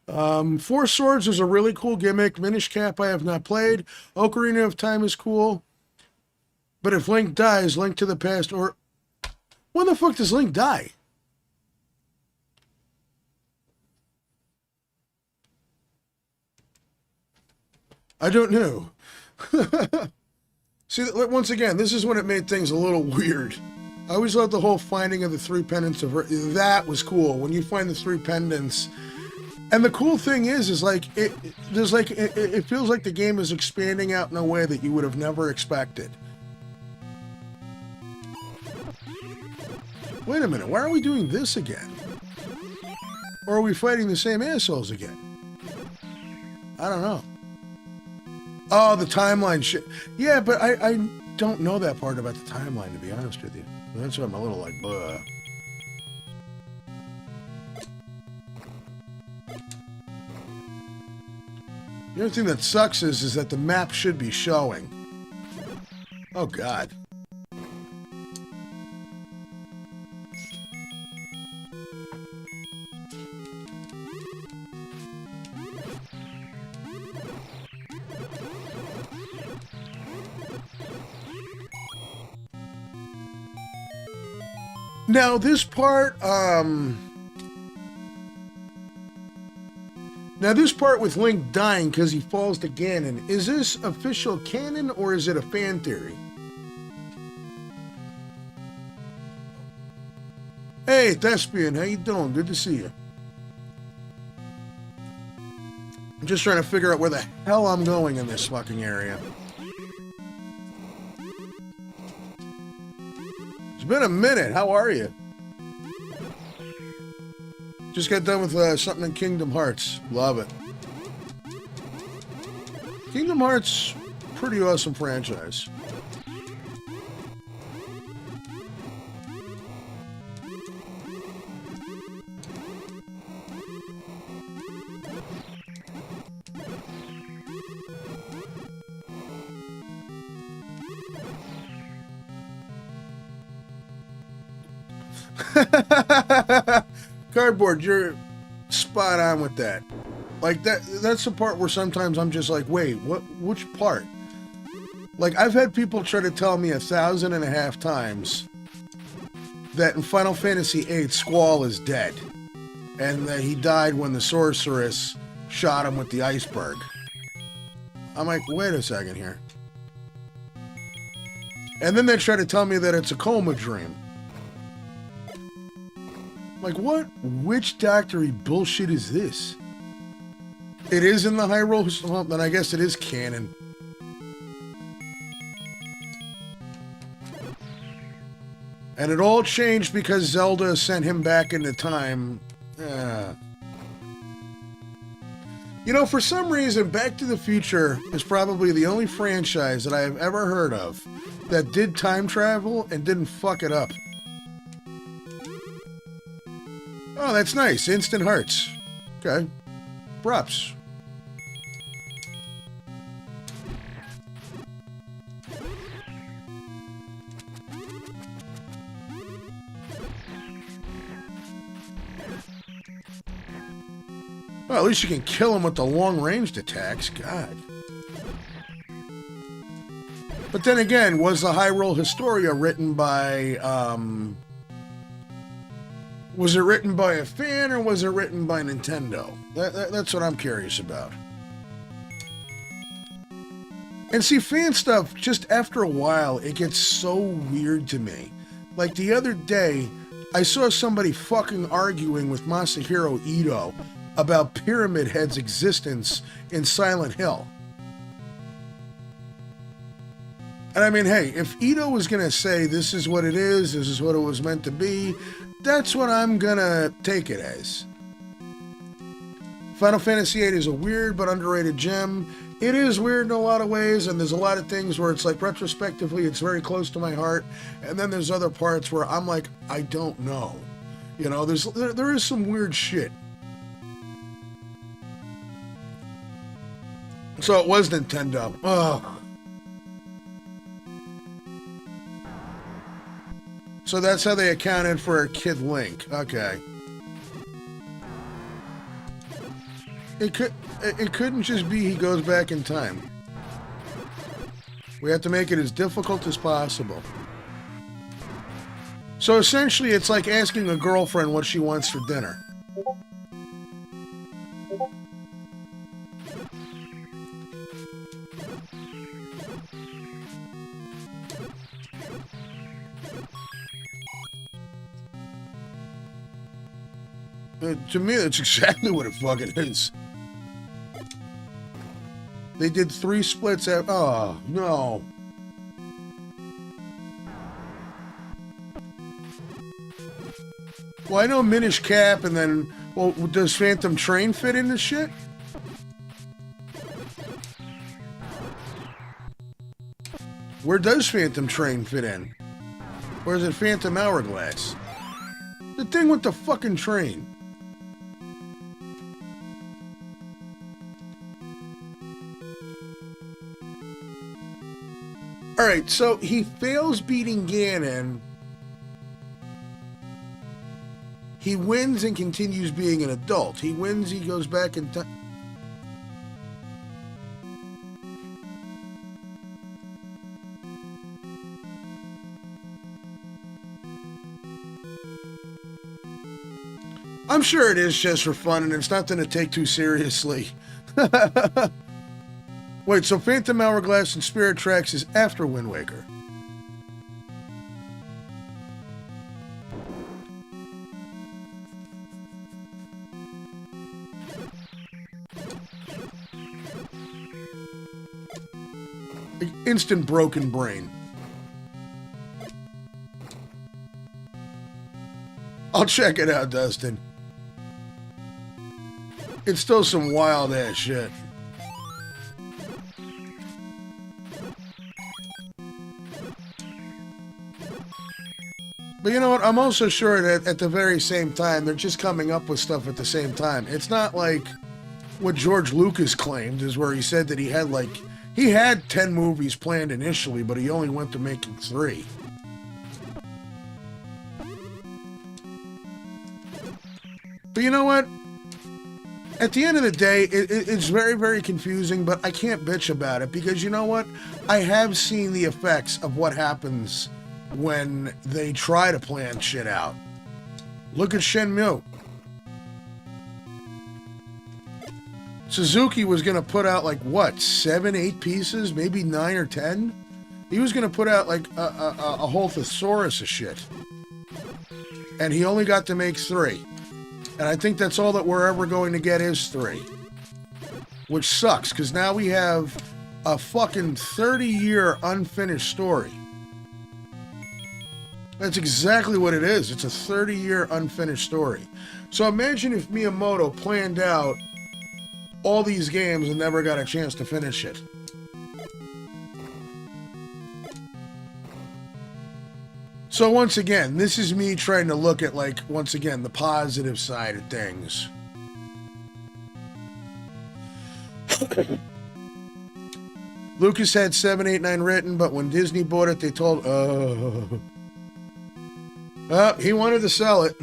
Four Swords is a really cool gimmick. Minish Cap I have not played. Ocarina of Time is cool. But if Link dies, Link to the Past, or... When the fuck does Link die? I don't know. See, once again, this is when it made things a little weird. I always loved the whole finding of the three pendants of Earth. That was cool. When you find the three pendants... And the cool thing is like it feels like the game is expanding out in a way that you would have never expected. Wait a minute, why are we doing this again? Or are we fighting the same assholes again? I don't know. Oh, the timeline shit. Yeah, but I don't know that part about the timeline, to be honest with you. That's why I'm a little like, buh. The only thing that sucks is that the map should be showing. Oh, God. Now, this part, Now, this part with Link dying because he falls to Ganon, is this official canon or is it a fan theory? Hey, Thespian, how you doing? Good to see you. I'm just trying to figure out where the hell I'm going in this fucking area. It's been a minute. How are you? Just got done with something in Kingdom Hearts. Love it. Kingdom Hearts, pretty awesome franchise. Cardboard, you're spot on with that. Like, that's the part where sometimes I'm just like, wait, which part? Like, I've had people try to tell me 1,500 times that in Final Fantasy VIII, Squall is dead. And that he died when the sorceress shot him with the iceberg. I'm like, wait a second here. And then they try to tell me that it's a coma dream. Like, what witch doctory bullshit is this? It is in the Hyrule, well, then I guess it is canon. And it all changed because Zelda sent him back into time. You know, for some reason, Back to the Future is probably the only franchise that I have ever heard of that did time travel and didn't fuck it up. Oh, that's nice. Instant hearts. Okay. Props. Well, at least you can kill him with the long-ranged attacks. God. But then again, was the Hyrule Historia written by, Was it written by a fan or was it written by Nintendo? That's what I'm curious about. And see, fan stuff, just after a while, it gets so weird to me. Like the other day, I saw somebody fucking arguing with Masahiro Ito about Pyramid Head's existence in Silent Hill. And I mean, hey, if Ito was going to say this is what it is, this is what it was meant to be, that's what I'm going to take it as. Final Fantasy VIII is a weird but underrated gem. It is weird in a lot of ways, and there's a lot of things where it's like retrospectively it's very close to my heart, and then there's other parts where I'm like, I don't know. You know, there is some weird shit. So it was Nintendo. Ugh. So that's how they accounted for Kid Link. Okay. It couldn't just be he goes back in time. We have to make it as difficult as possible. So essentially, it's like asking a girlfriend what she wants for dinner. To me, that's exactly what it fucking is. They did 3 splits at... Oh, no. Well, I know Minish Cap, and then... Well, does Phantom Train fit in this shit? Where does Phantom Train fit in? Or is it Phantom Hourglass? The thing with the fucking train. Alright, so he fails beating Ganon. He wins and continues being an adult. He wins, he goes back in time. I'm sure it is just for fun, and it's nothing to take too seriously. Wait, so Phantom Hourglass and Spirit Tracks is after Wind Waker. Instant broken brain. I'll check it out, Dustin. It's still some wild ass shit. But you know what? I'm also sure that at the very same time, they're just coming up with stuff at the same time. It's not like what George Lucas claimed, is where he said that he had 10 movies planned initially, but he only went to making 3. But you know what? At the end of the day, it's very, very confusing, but I can't bitch about it because you know what? I have seen the effects of what happens when they try to plan shit out. Look at Shenmue. Suzuki was going to put out like, what, 7, 8 pieces? Maybe 9 or 10? He was going to put out like a whole thesaurus of shit. And he only got to make 3. And I think that's all that we're ever going to get is 3. Which sucks, because now we have a fucking 30-year unfinished story. That's exactly what it is. It's a 30-year unfinished story. So imagine if Miyamoto planned out all these games and never got a chance to finish it. So once again, this is me trying to look at, like, once again, the positive side of things. Lucas had 7, 8, 9 written, but when Disney bought it, they told, he wanted to sell it.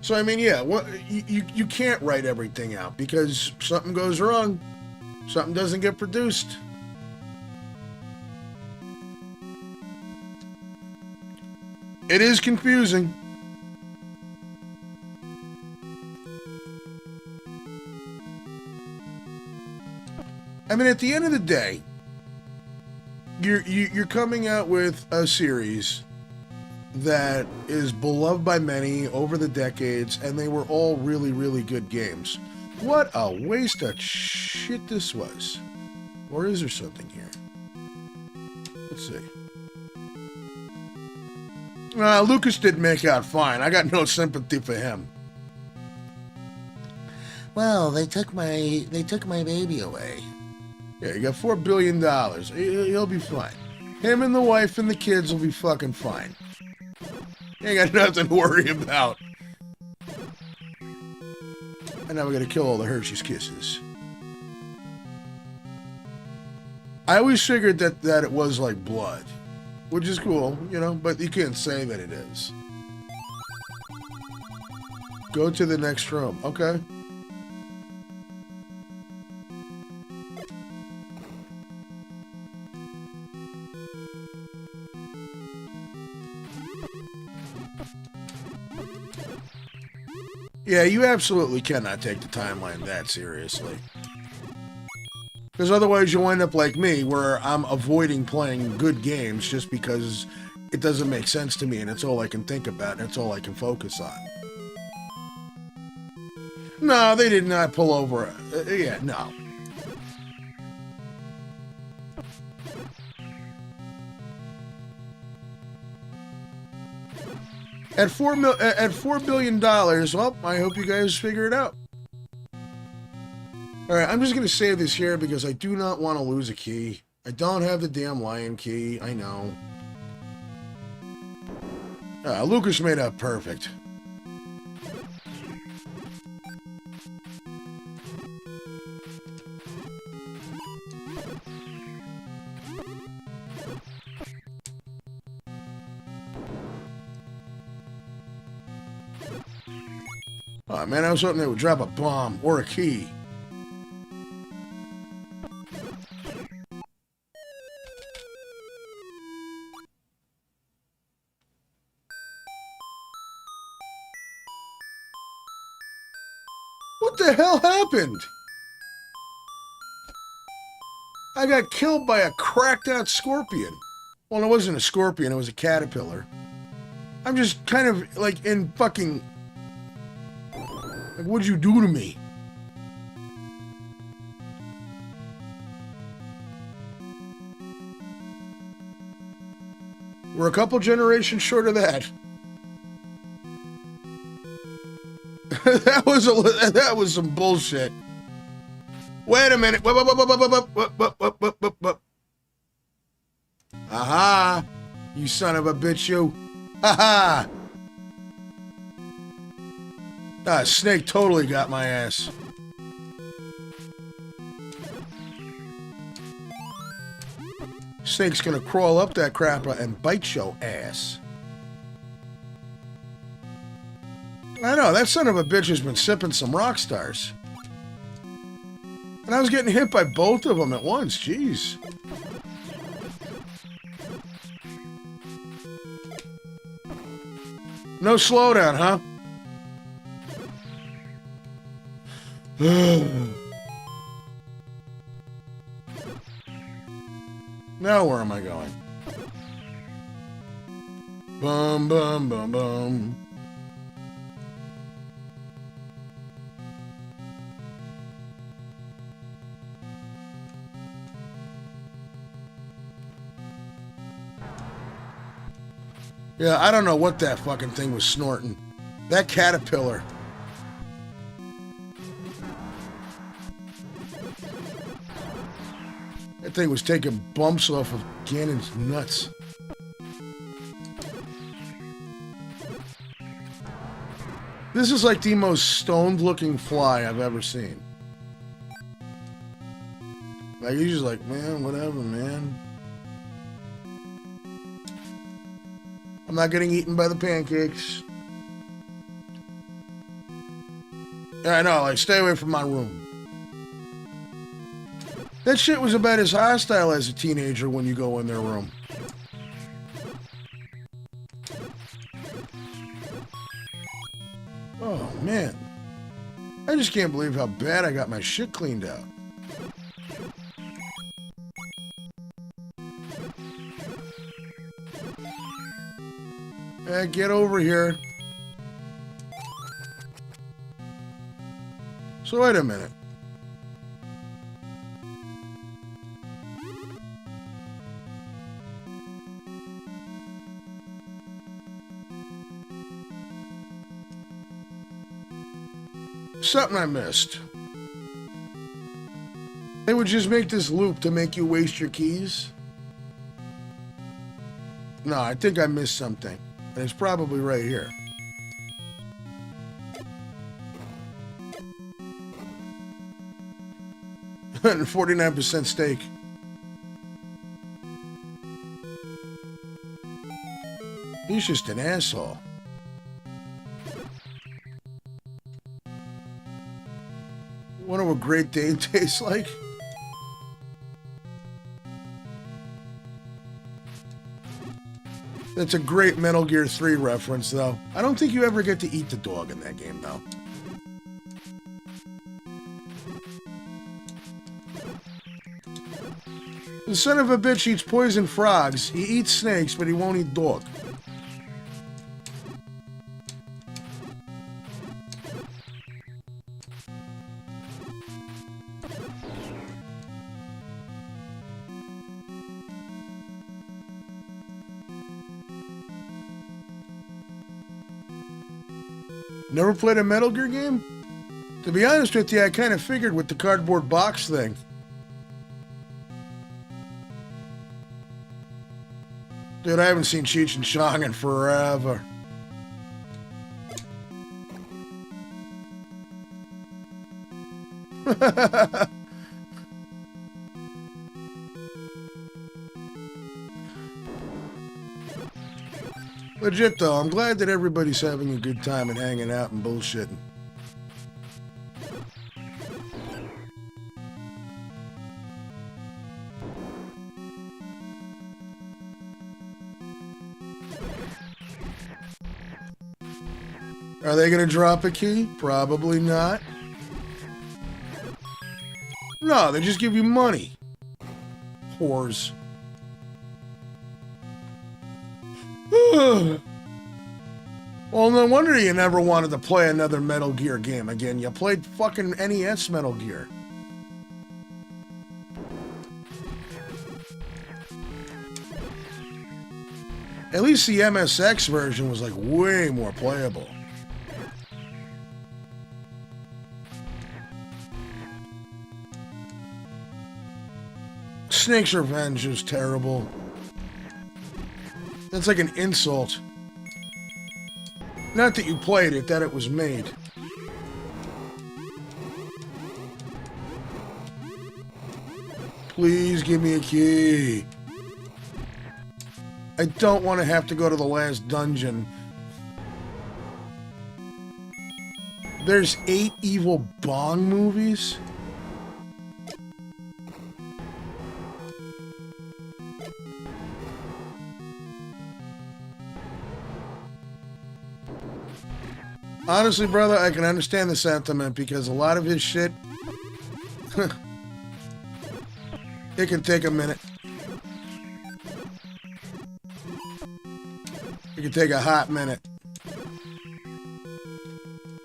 So, I mean, yeah, you can't write everything out because something goes wrong. Something doesn't get produced. It is confusing. I mean, at the end of the day, you're coming out with a series that is beloved by many over the decades, and they were all really, really good games. What a waste of shit this was. Or is there something here? Let's see. Lucas did make out fine. I got no sympathy for him. Well, they took my baby away. Yeah, you got $4 billion. He'll be fine. Him and the wife and the kids will be fucking fine. Ain't got nothing to worry about. And now we gotta kill all the Hershey's Kisses. I always figured that it was like blood. Which is cool, you know, but you can't say that it is. Go to the next room. Okay. Yeah, you absolutely cannot take the timeline that seriously. Because otherwise you'll end up like me, where I'm avoiding playing good games just because it doesn't make sense to me and it's all I can think about and it's all I can focus on. No, they did not pull over. Yeah, no. At $4 billion, well, I hope you guys figure it out. Alright, I'm just going to save this here because I do not want to lose a key. I don't have the damn lion key, I know. Lucas made up perfect. Oh man, I was hoping they would drop a bomb or a key. What the hell happened? I got killed by a cracked out scorpion. Well, it wasn't a scorpion, it was a caterpillar. I'm just kind of like in fucking... Like, what'd you do to me? We're a couple generations short of that. that was some bullshit. Wait a minute. Aha! You son of a bitch, you. Ha ha! Snake totally got my ass. Snake's gonna crawl up that crapper and bite your ass. I know, that son of a bitch has been sipping some rock stars. And I was getting hit by both of them at once, jeez. No slowdown, huh? Now where am I going? Bum, bum, bum, bum. Yeah, I don't know what that fucking thing was snorting. That caterpillar. That thing was taking bumps off of Ganon's nuts. This is like the most stoned-looking fly I've ever seen. Like, he's just like, man, whatever, man. I'm not getting eaten by the pancakes. Yeah, I know, like, stay away from my room. That shit was about as hostile as a teenager when you go in their room. Oh, man. I just can't believe how bad I got my shit cleaned out. Get over here. So wait a minute. Something I missed. They would just make this loop to make you waste your keys? No, I think I missed something. And it's probably right here. And 49% stake. He's just an asshole. Wonder what Great Dane tastes like? That's a great Metal Gear 3 reference, though. I don't think you ever get to eat the dog in that game, though. The son of a bitch eats poison frogs. He eats snakes, but he won't eat dog. Never played a Metal Gear game? To be honest with you, I kind of figured with the cardboard box thing. Dude, I haven't seen Cheech and Chong in forever. Legit though, I'm glad that everybody's having a good time and hanging out and bullshitting. Are they gonna drop a key? Probably not. No, they just give you money. Whores. Well, no wonder you never wanted to play another Metal Gear game again. You played fucking NES Metal Gear. At least the MSX version was like way more playable. Snake's Revenge is terrible. That's like an insult. Not that you played it, that it was made. Please give me a key. I don't want to have to go to the last dungeon. There's 8 evil Bong movies? Honestly, brother, I can understand the sentiment because a lot of his shit, it can take a minute. It can take a hot minute.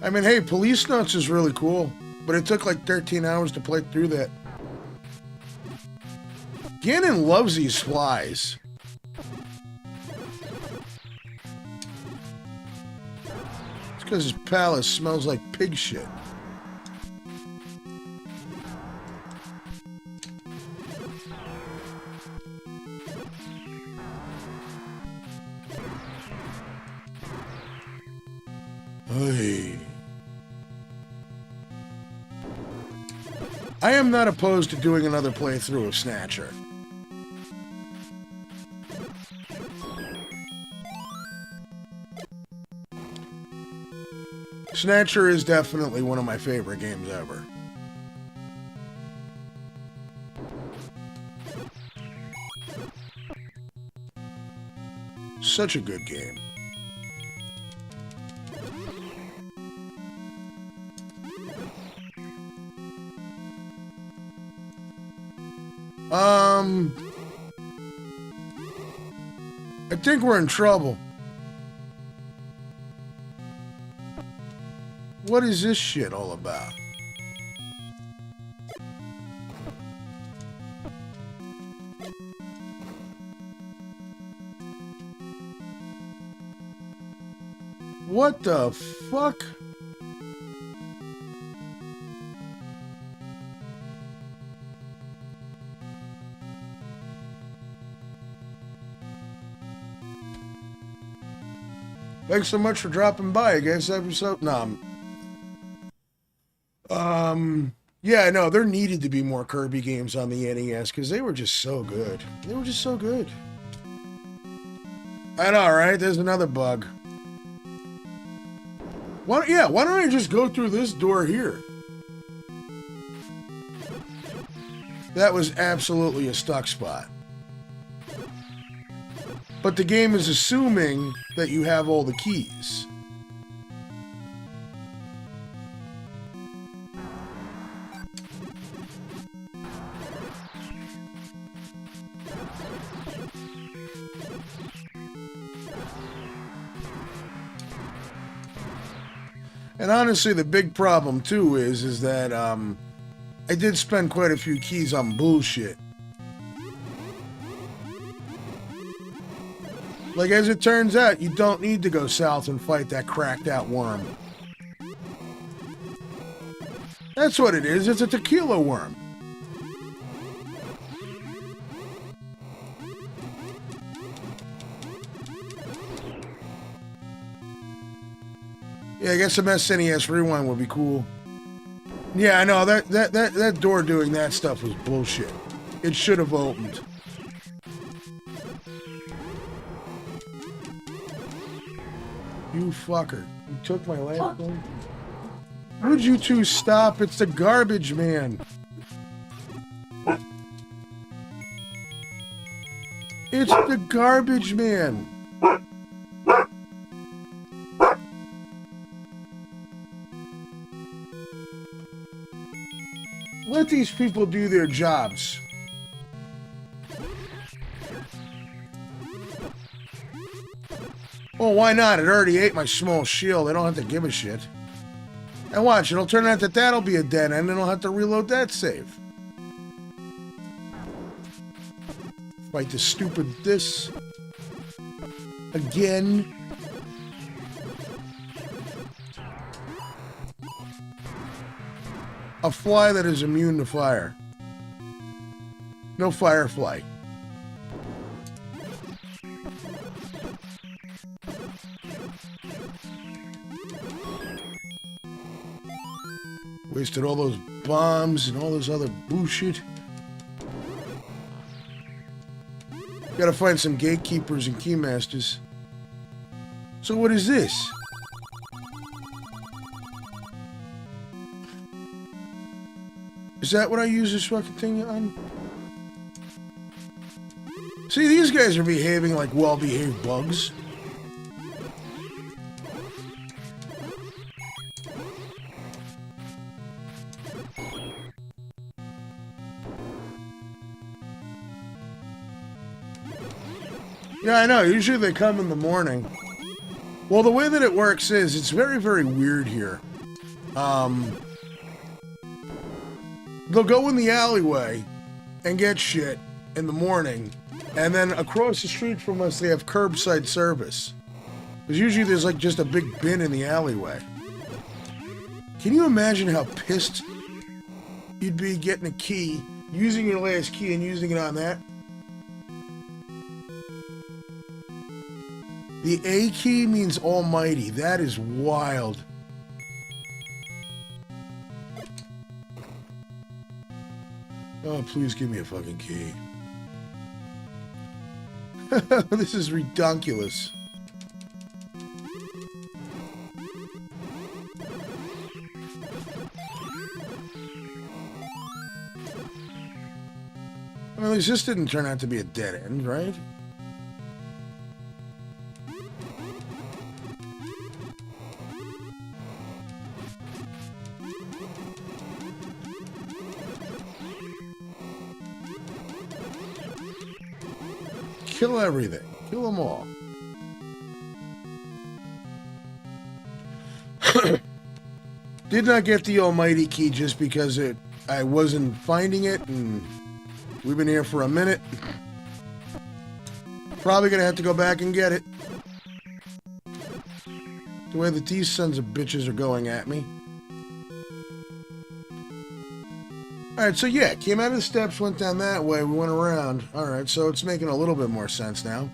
I mean, hey, Police Notes is really cool, but it took like 13 hours to play through that. Gannon loves these flies. Because his palace smells like pig shit. Hey. I am not opposed to doing another playthrough of Snatcher. Snatcher is definitely one of my favorite games ever. Such a good game. I think we're in trouble. What is this shit all about? What the fuck? Thanks so much for dropping by, I guess. Episode, yeah, no, there needed to be more Kirby games on the NES because they were just so good. They were just so good. I know, right? There's another bug. Why don't I just go through this door here? That was absolutely a stuck spot. But the game is assuming that you have all the keys. And honestly, the big problem too is that I did spend quite a few keys on bullshit. Like, as it turns out, you don't need to go south and fight that cracked out worm. That's what it is. It's a tequila worm. Yeah, I guess some SNES Rewind would be cool. Yeah, I know, that door doing that stuff was bullshit. It should have opened. You fucker. You took my last one? Would you two stop? It's the garbage man. It's the garbage man. Let these people do their jobs. Well, why not? It already ate my small shield. I don't have to give a shit. And watch, it'll turn out that that'll be a dead end, and I'll have to reload that save. Fight the stupid this. Again. A fly that is immune to fire. No firefly. Wasted all those bombs and all this other bullshit. Gotta find some gatekeepers and keymasters. So what is this? Is that what I use this fucking thing on? See, these guys are behaving like well-behaved bugs. Yeah, I know. Usually they come in the morning. Well, the way that it works is, it's very, very weird here. They'll go in the alleyway and get shit in the morning, and then across the street from us they have curbside service. Because usually there's like just a big bin in the alleyway. Can you imagine how pissed you'd be getting a key, using your last key and using it on that? The A key means almighty. That is wild. Oh, please give me a fucking key. This is redonkulous. Well, at least this didn't turn out to be a dead end, right? kill everything. Kill them all. Did not get the almighty key just because I wasn't finding it, and we've been here for a minute. Probably gonna have to go back and get it. The way that these sons of bitches are going at me. Alright, so yeah, came out of the steps, went down that way, we went around. Alright, so it's making a little bit more sense now.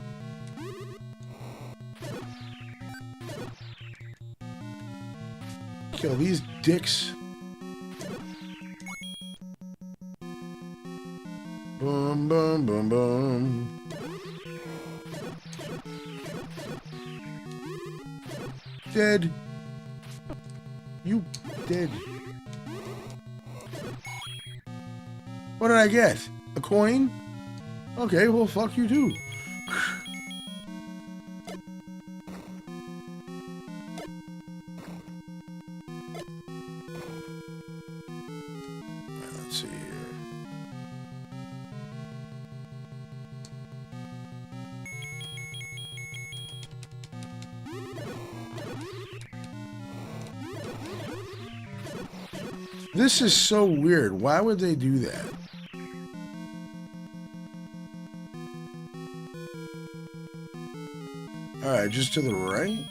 Kill these dicks. Boom, boom, boom, boom. Dead. You dead. What did I get? A coin? Okay, well, fuck you too. Let's see here. This is so weird. Why would they do that? Alright, just to the right?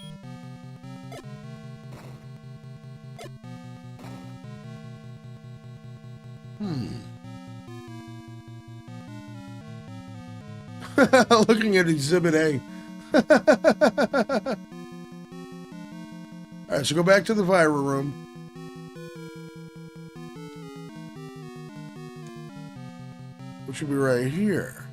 Looking at Exhibit A. Alright, so go back to the Vira room. Which should be right here.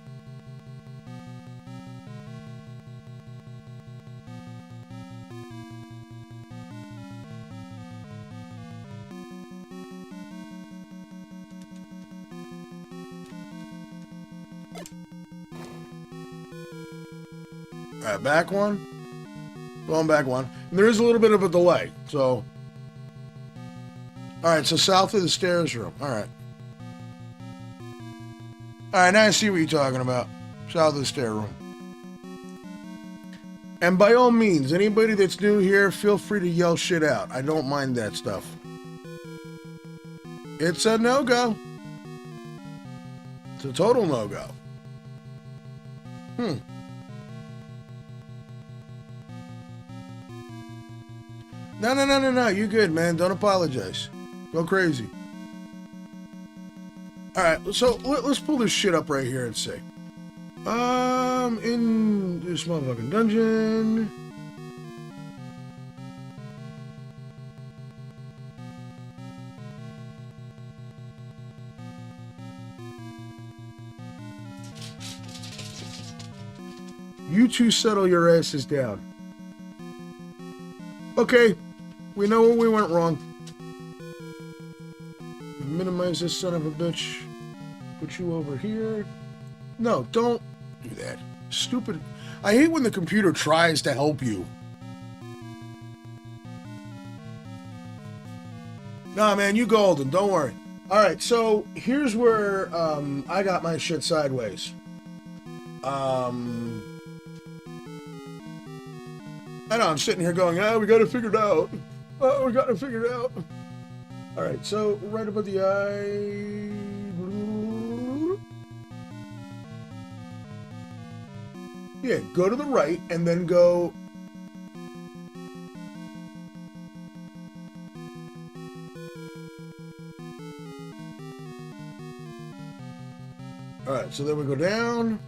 Alright, back one. Going back one. And there is a little bit of a delay, so... Alright, so south of the stairs room. Alright. Alright, now I see what you're talking about. South of the stair room. And by all means, anybody that's new here, feel free to yell shit out. I don't mind that stuff. It's a no-go. It's a total no-go. No. You good, man. Don't apologize. Go crazy. Alright, so let's pull this shit up right here and see. In this motherfucking dungeon. You two settle your asses down. Okay, we know where we went wrong. Minimize this son of a bitch. Put you over here. No, don't do that. Stupid. I hate when the computer tries to help you. Nah, man, you golden. Don't worry. Alright, so here's where I got my shit sideways. I know, I'm sitting here going, we gotta figure it out. We gotta figure it out. Alright, so right above the eye. Yeah, go to the right and then go. Alright, so then we go down.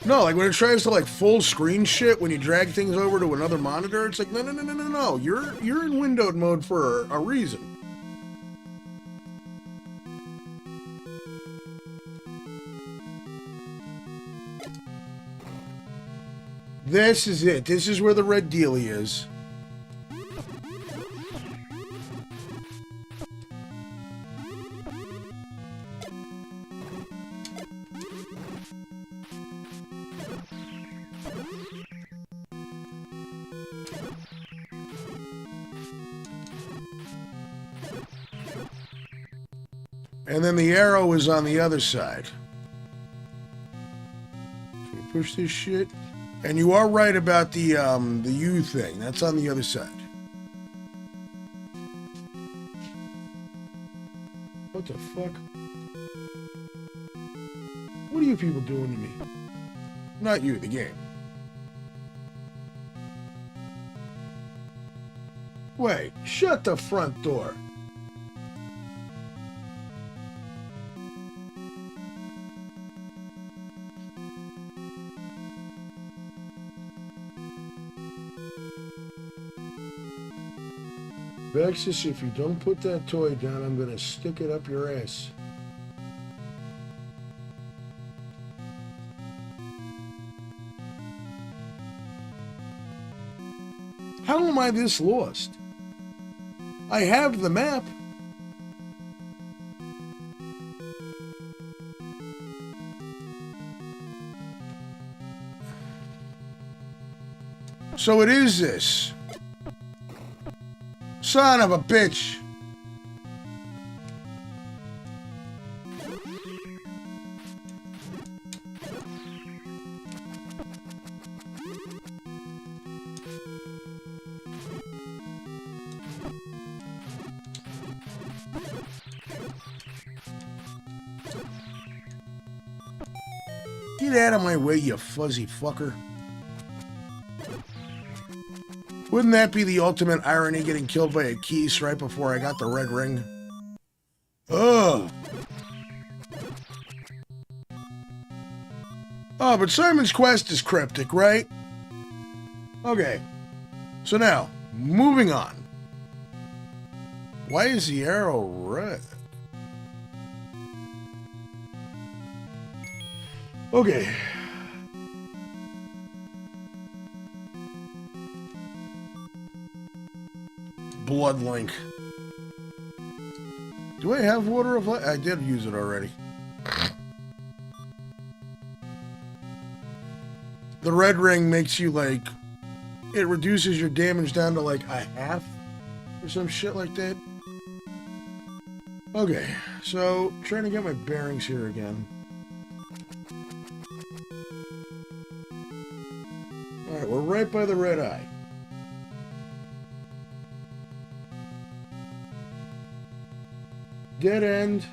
No, like when it tries to like full screen shit, when you drag things over to another monitor, it's like, no. You're in windowed mode for a reason. This is it. This is where the red dealie is. And then the arrow is on the other side. So we push this shit. And you are right about the U thing. That's on the other side. What the fuck? What are you people doing to me? Not you, the game. Wait, shut the front door. Vexus, if you don't put that toy down, I'm gonna stick it up your ass. How am I this lost? I have the map. So it is this. Son of a bitch. Get out of my way, you fuzzy fucker. Wouldn't that be the ultimate irony, getting killed by a Keese right before I got the red ring? Ugh. Oh, but Simon's Quest is cryptic, right? Okay. So now, moving on. Why is the arrow red? Okay. Blood link. Do I have water of life? I did use it already. The red ring makes you like, it reduces your damage down to like a half or some shit like that. Okay, so trying to get my bearings here again. Alright, we're right by the red eye. Dead end.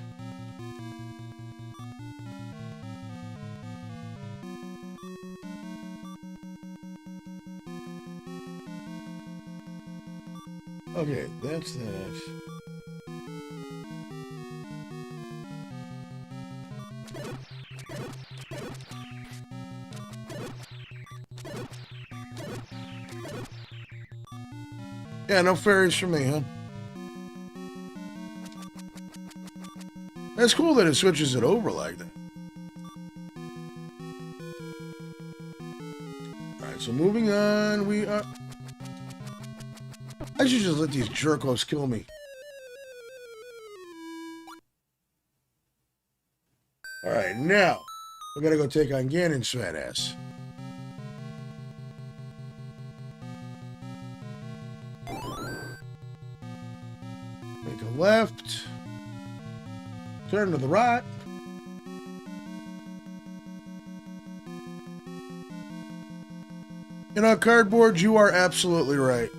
Okay, that's that. Yeah, no fairies for me, huh? That's cool that it switches it over like that. Alright, so moving on, we are... I should just let these jerkos kill me. Alright, now, we gotta go take on Ganon's fat ass. Make a left. Turn to the right. You know, Cardboard, you are absolutely right.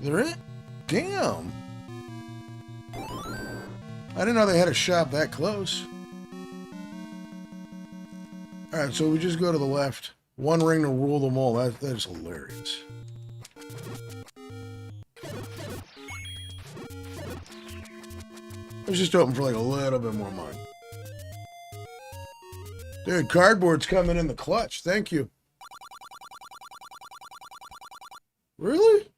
They're in? Damn. I didn't know they had a shop that close. Alright, so we just go to the left. One ring to rule them all. That is hilarious. Let's just open for like a little bit more money. Dude, Cardboard's coming in the clutch. Thank you. Really?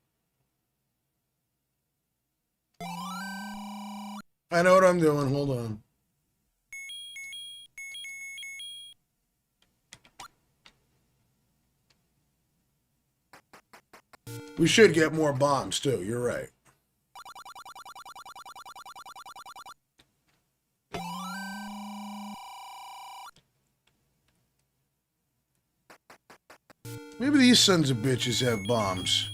I know what I'm doing. Hold on. We should get more bombs, too. You're right. Maybe these sons of bitches have bombs.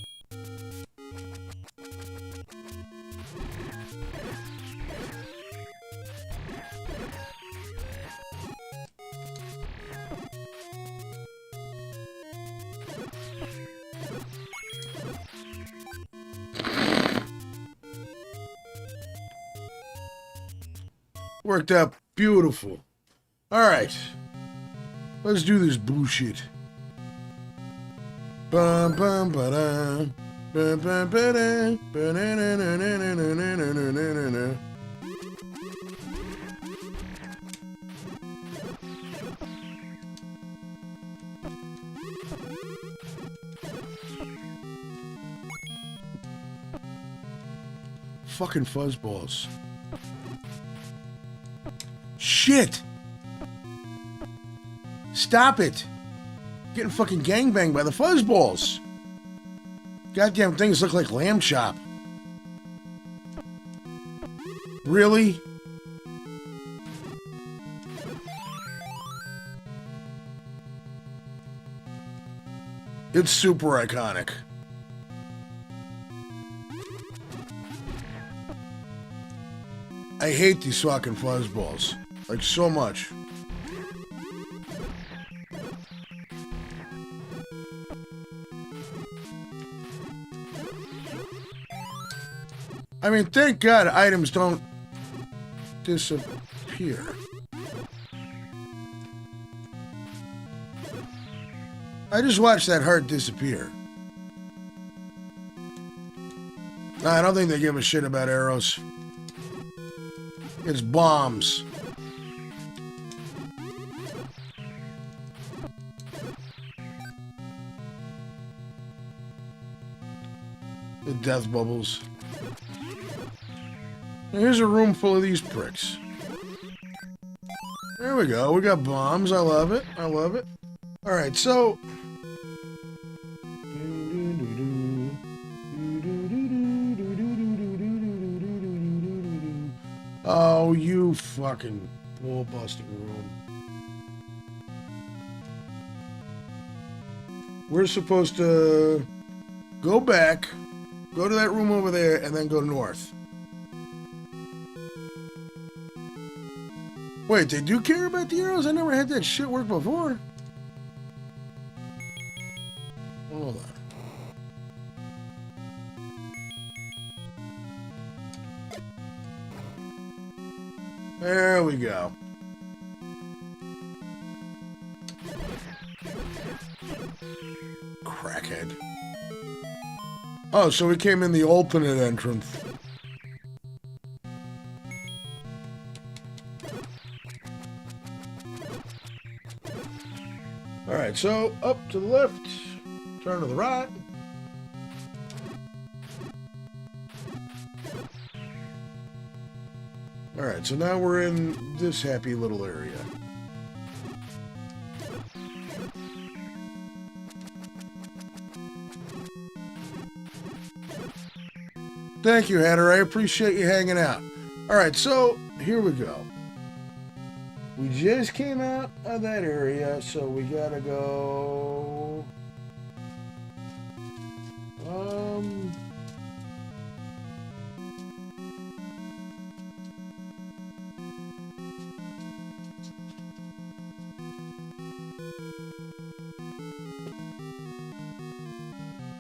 Worked out beautiful. Alright. Let's do this bullshit. Bum bum ba-da. Bum bum ba-da. Ba-na-na-na-na-na-na-na-na-na-na. Fucking fuzzballs. Shit! Stop it! Getting fucking gangbanged by the fuzzballs. Goddamn things look like lamb chop. Really? It's super iconic. I hate these fucking fuzzballs. Like, so much. I mean, thank God items don't disappear. I just watched that heart disappear. Nah, I don't think they give a shit about arrows. It's bombs. The death bubbles. Now here's a room full of these pricks. There we go. We got bombs. I love it. I love it. Alright, so... Oh, you fucking wall-busting room. We're supposed to go back, go to that room over there, and then go north. Wait, they do care about the arrows? I never had that shit work before. Hold on. There we go. Crackhead. Oh, so we came in the alternate entrance. Alright, so up to the left, turn to the right. Alright, so now we're in this happy little area. Thank you, Hatter. I appreciate you hanging out. Alright, so here we go. We just came out of that area, so we gotta go...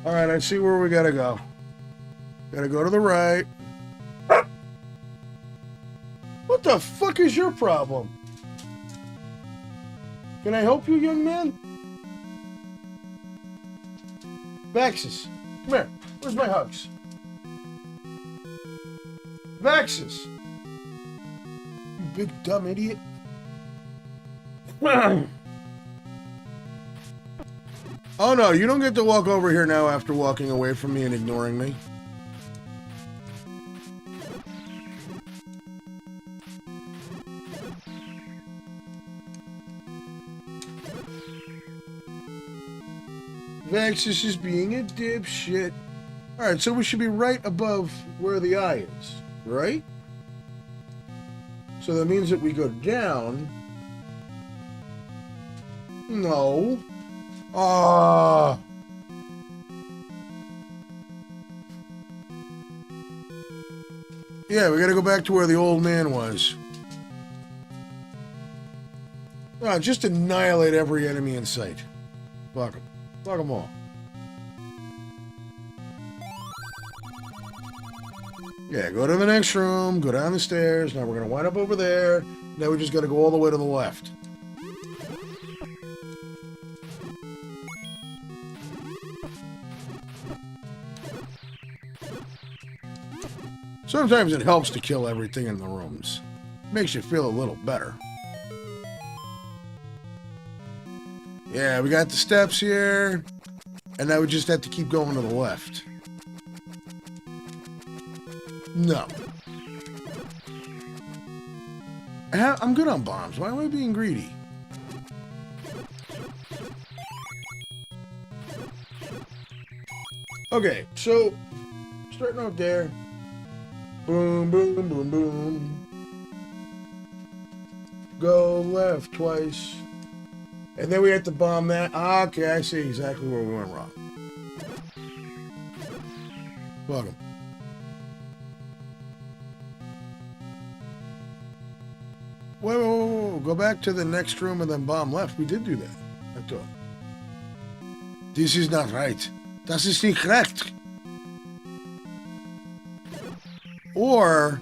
Alright, I see where we gotta go. Gotta go to the right. What the fuck is your problem? Can I help you, young man? Vaxus, come here. Where's my hugs? Vaxus! You big dumb idiot. Oh no, you don't get to walk over here now after walking away from me and ignoring me. Vaxus is being a dipshit. Alright, so we should be right above where the eye is, right? So that means that we go down. No. Oh. Yeah, we gotta go back to where the old man was. Just annihilate every enemy in sight. Fuck them. Fuck them all. Yeah, go to the next room, go down the stairs. Now we're gonna wind up over there. Now we just gotta go all the way to the left. Sometimes it helps to kill everything in the rooms. Makes you feel a little better. Yeah, we got the steps here. And now we just have to keep going to the left. No. I'm good on bombs. Why am I being greedy? Okay, so starting out there. Boom, boom, boom, boom. Go left twice. And then we have to bomb that. Okay, I see exactly where we went wrong. Welcome. Whoa. Go back to the next room and then bomb left. We did do that, I thought. This is not right. Das ist nicht recht. Or,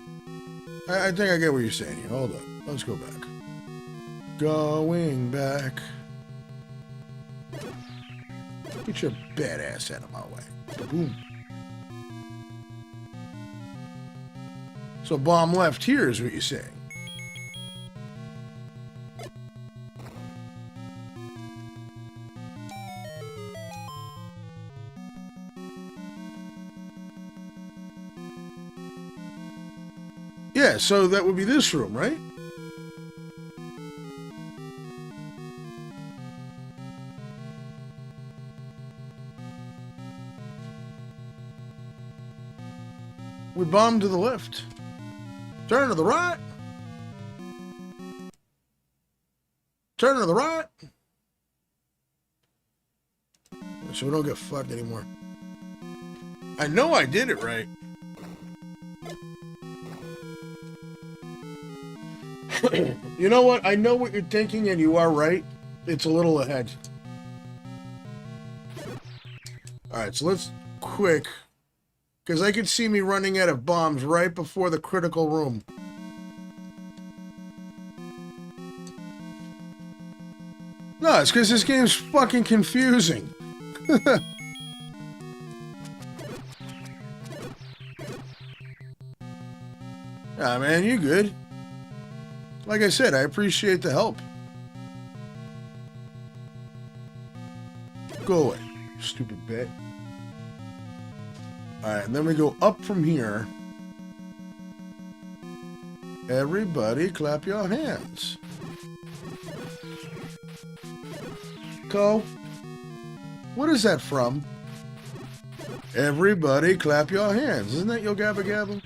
I think I get what you're saying here. Hold up. Let's go back. Going back. Get your badass out of my way. Boom. So bomb left here is what you're saying. Yeah, so that would be this room, right? We bombed to the left. Turn to the right. Turn to the right. So we don't get fucked anymore. I know I did it right. You know what? I know what you're thinking, and you are right. It's a little ahead. Alright, so let's quick. Because I could see me running out of bombs right before the critical room. No, it's because this game's fucking confusing. Ah, man, you good. Like I said, I appreciate the help. Go away, stupid bit. Alright, and then we go up from here. Everybody clap your hands. Co, what is that from? Everybody clap your hands. Isn't that Yo Gabba Gabba?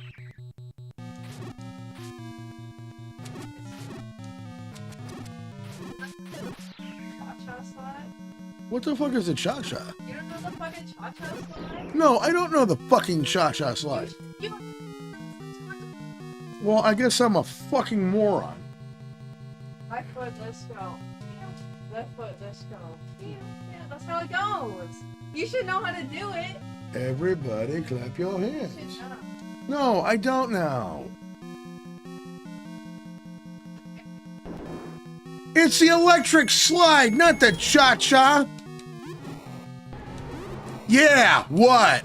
What the fuck is a cha-cha? You don't know the fucking cha-cha slide? No, I don't know the fucking cha-cha slide. Well, I guess I'm a fucking moron. Left foot, let's go. Left foot, let's go. Yeah, that's how it goes. You should know how to do it. Everybody clap your hands. No, I don't know. It's the electric slide, not the cha-cha. Yeah, what?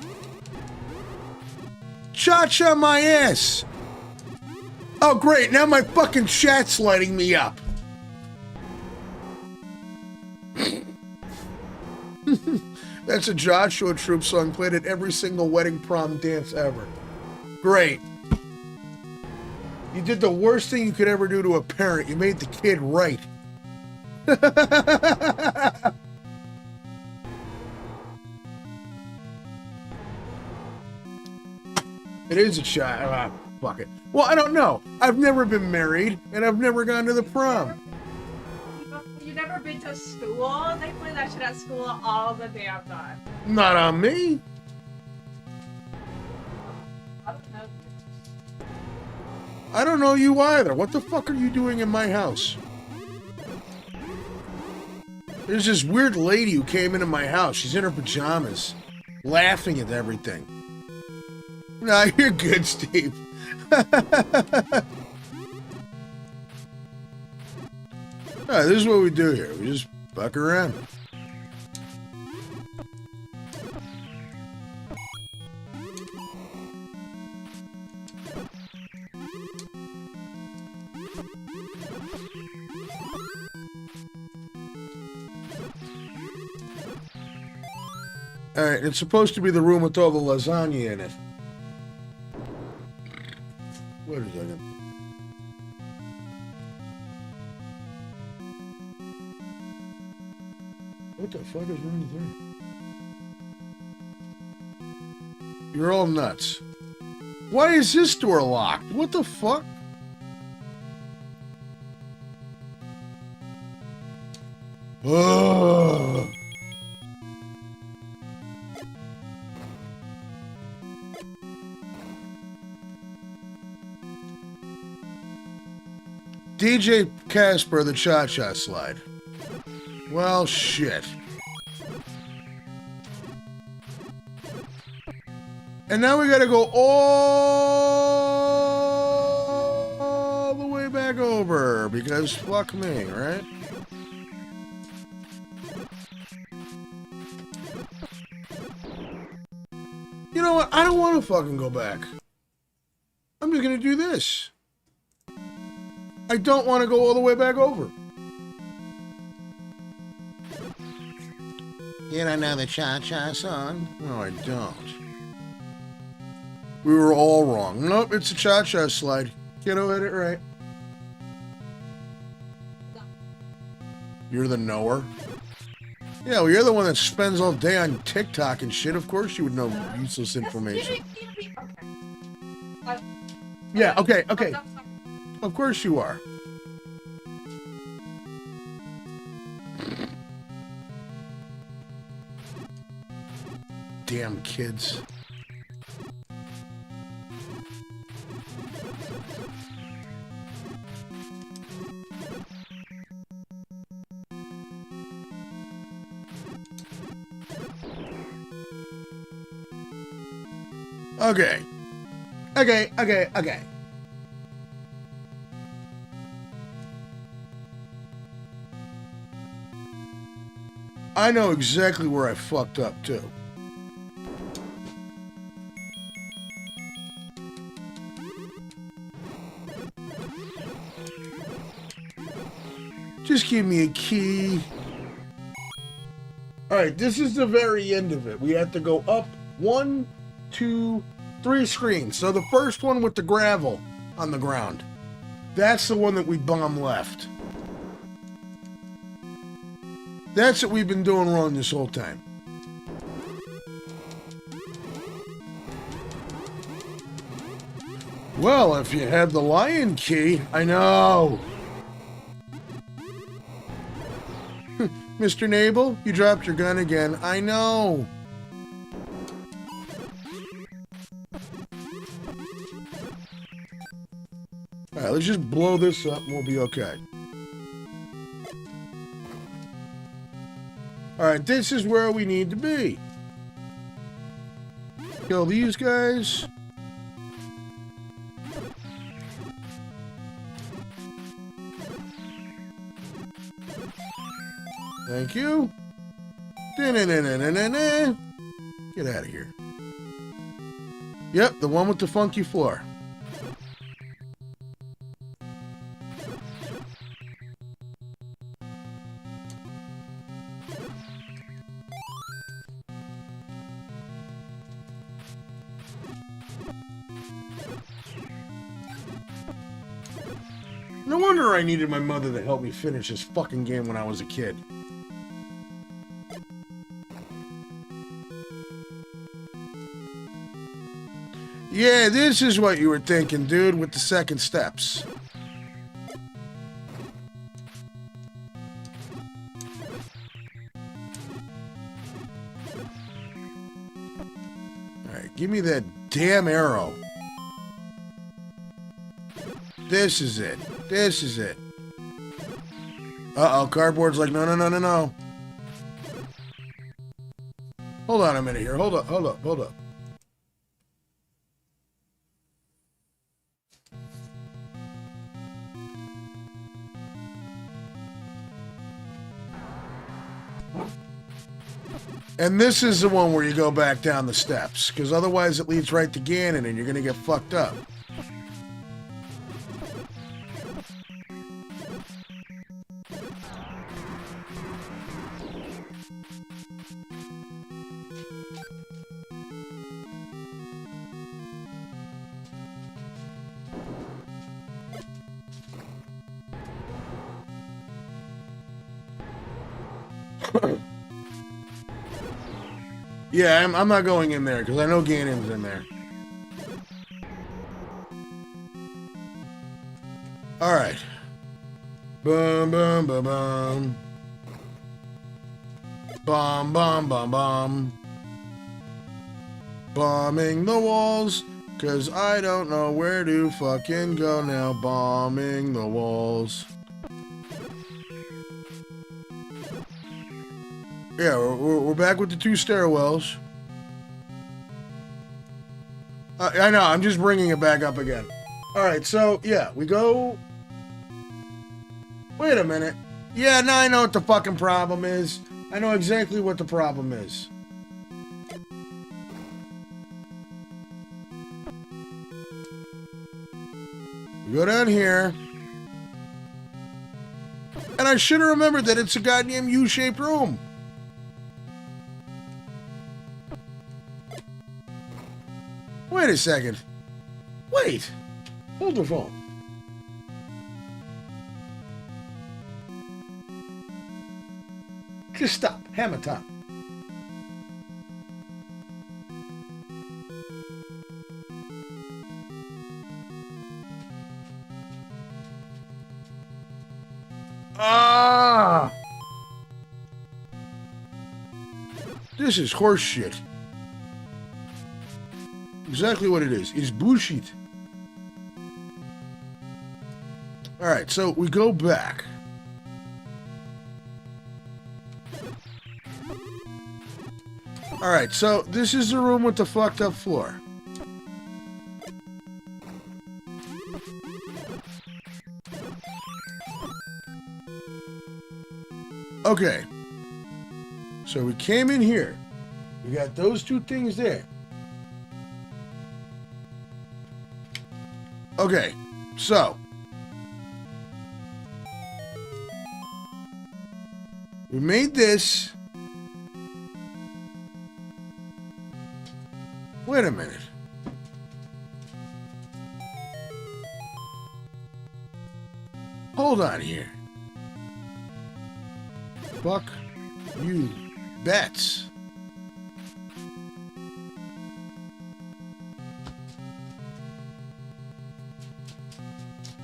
Cha-cha my ass. Oh, great, now my fucking chat's lighting me up. That's a Joshua Troop song played at every single wedding prom dance ever. Great. You did the worst thing you could ever do to a parent. You made the kid right. It is a child. Fuck it. Well, I don't know. I've never been married, and I've never gone to the prom. You never ever been to school? They play that shit at school all the damn time. Not on me. I don't know. I don't know you either. What the fuck are you doing in my house? There's this weird lady who came into my house. She's in her pajamas, laughing at everything. Nah, you're good, Steve. Alright, this is what we do here. We just fuck around. Alright, it's supposed to be the room with all the lasagna in it. Wait a second. What the fuck is wrong with her? You're all nuts. Why is this door locked? What the fuck? Ugh. DJ Casper, the Cha-Cha Slide. Well, shit. And now we gotta go all the way back over, because fuck me, right? You know what? I don't want to fucking go back. I'm just gonna do this. I don't want to go all the way back over. You don't know the Cha-Cha song? No, I don't. We were all wrong. Nope, it's a Cha-Cha Slide. Kiddo had it right. You're the knower? Yeah, well, you're the one that spends all day on TikTok and shit. Of course you would know useless information. Yeah, okay. Of course you are. Damn kids. Okay. I know exactly where I fucked up, too. Just give me a key. Alright, this is the very end of it. We have to go up 1, 2, 3 screens. So the first one with the gravel on the ground. That's the one that we bomb left. That's what we've been doing wrong this whole time. Well, if you had the lion key, I know. Mr. Nabel, you dropped your gun again. I know. Alright, let's just blow this up and we'll be okay. Alright, this is where we need to be. Kill these guys. Thank you. Da-na-na-na-na-na. Get out of here. Yep, the one with the funky floor. No wonder I needed my mother to help me finish this fucking game when I was a kid. Yeah, this is what you were thinking, dude, with the second steps. Give me that damn arrow. This is it. This is it. Uh-oh, cardboard's like, no, no, no, no, no. Hold on a minute here. Hold up, hold up, hold up. And this is the one where you go back down the steps, because otherwise it leads right to Ganon and you're going to get fucked up. Yeah, I'm not going in there, because I know Ganon's in there. Alright. Boom, boom, boom, boom. Bomb, bomb, bomb, bomb. Bombing the walls, because I don't know where to fucking go now. Bombing the walls. Yeah, we're back with the 2 stairwells. I know, I'm just bringing it back up again. Alright, so, yeah, we go... Wait a minute. Yeah, now I know what the fucking problem is. I know exactly what the problem is. We go down here. And I should have remembered that it's a goddamn U-shaped room. Wait a second. Wait. Hold the phone. Just stop. Hammer time. Ah! This is horse shit. Exactly what it is. It's bullshit. Alright, so we go back. Alright, so this is the room with the fucked up floor. Okay. So we came in here. We got those 2 things there. Okay, so we made this. Wait a minute. Hold on here. Fuck you, bets.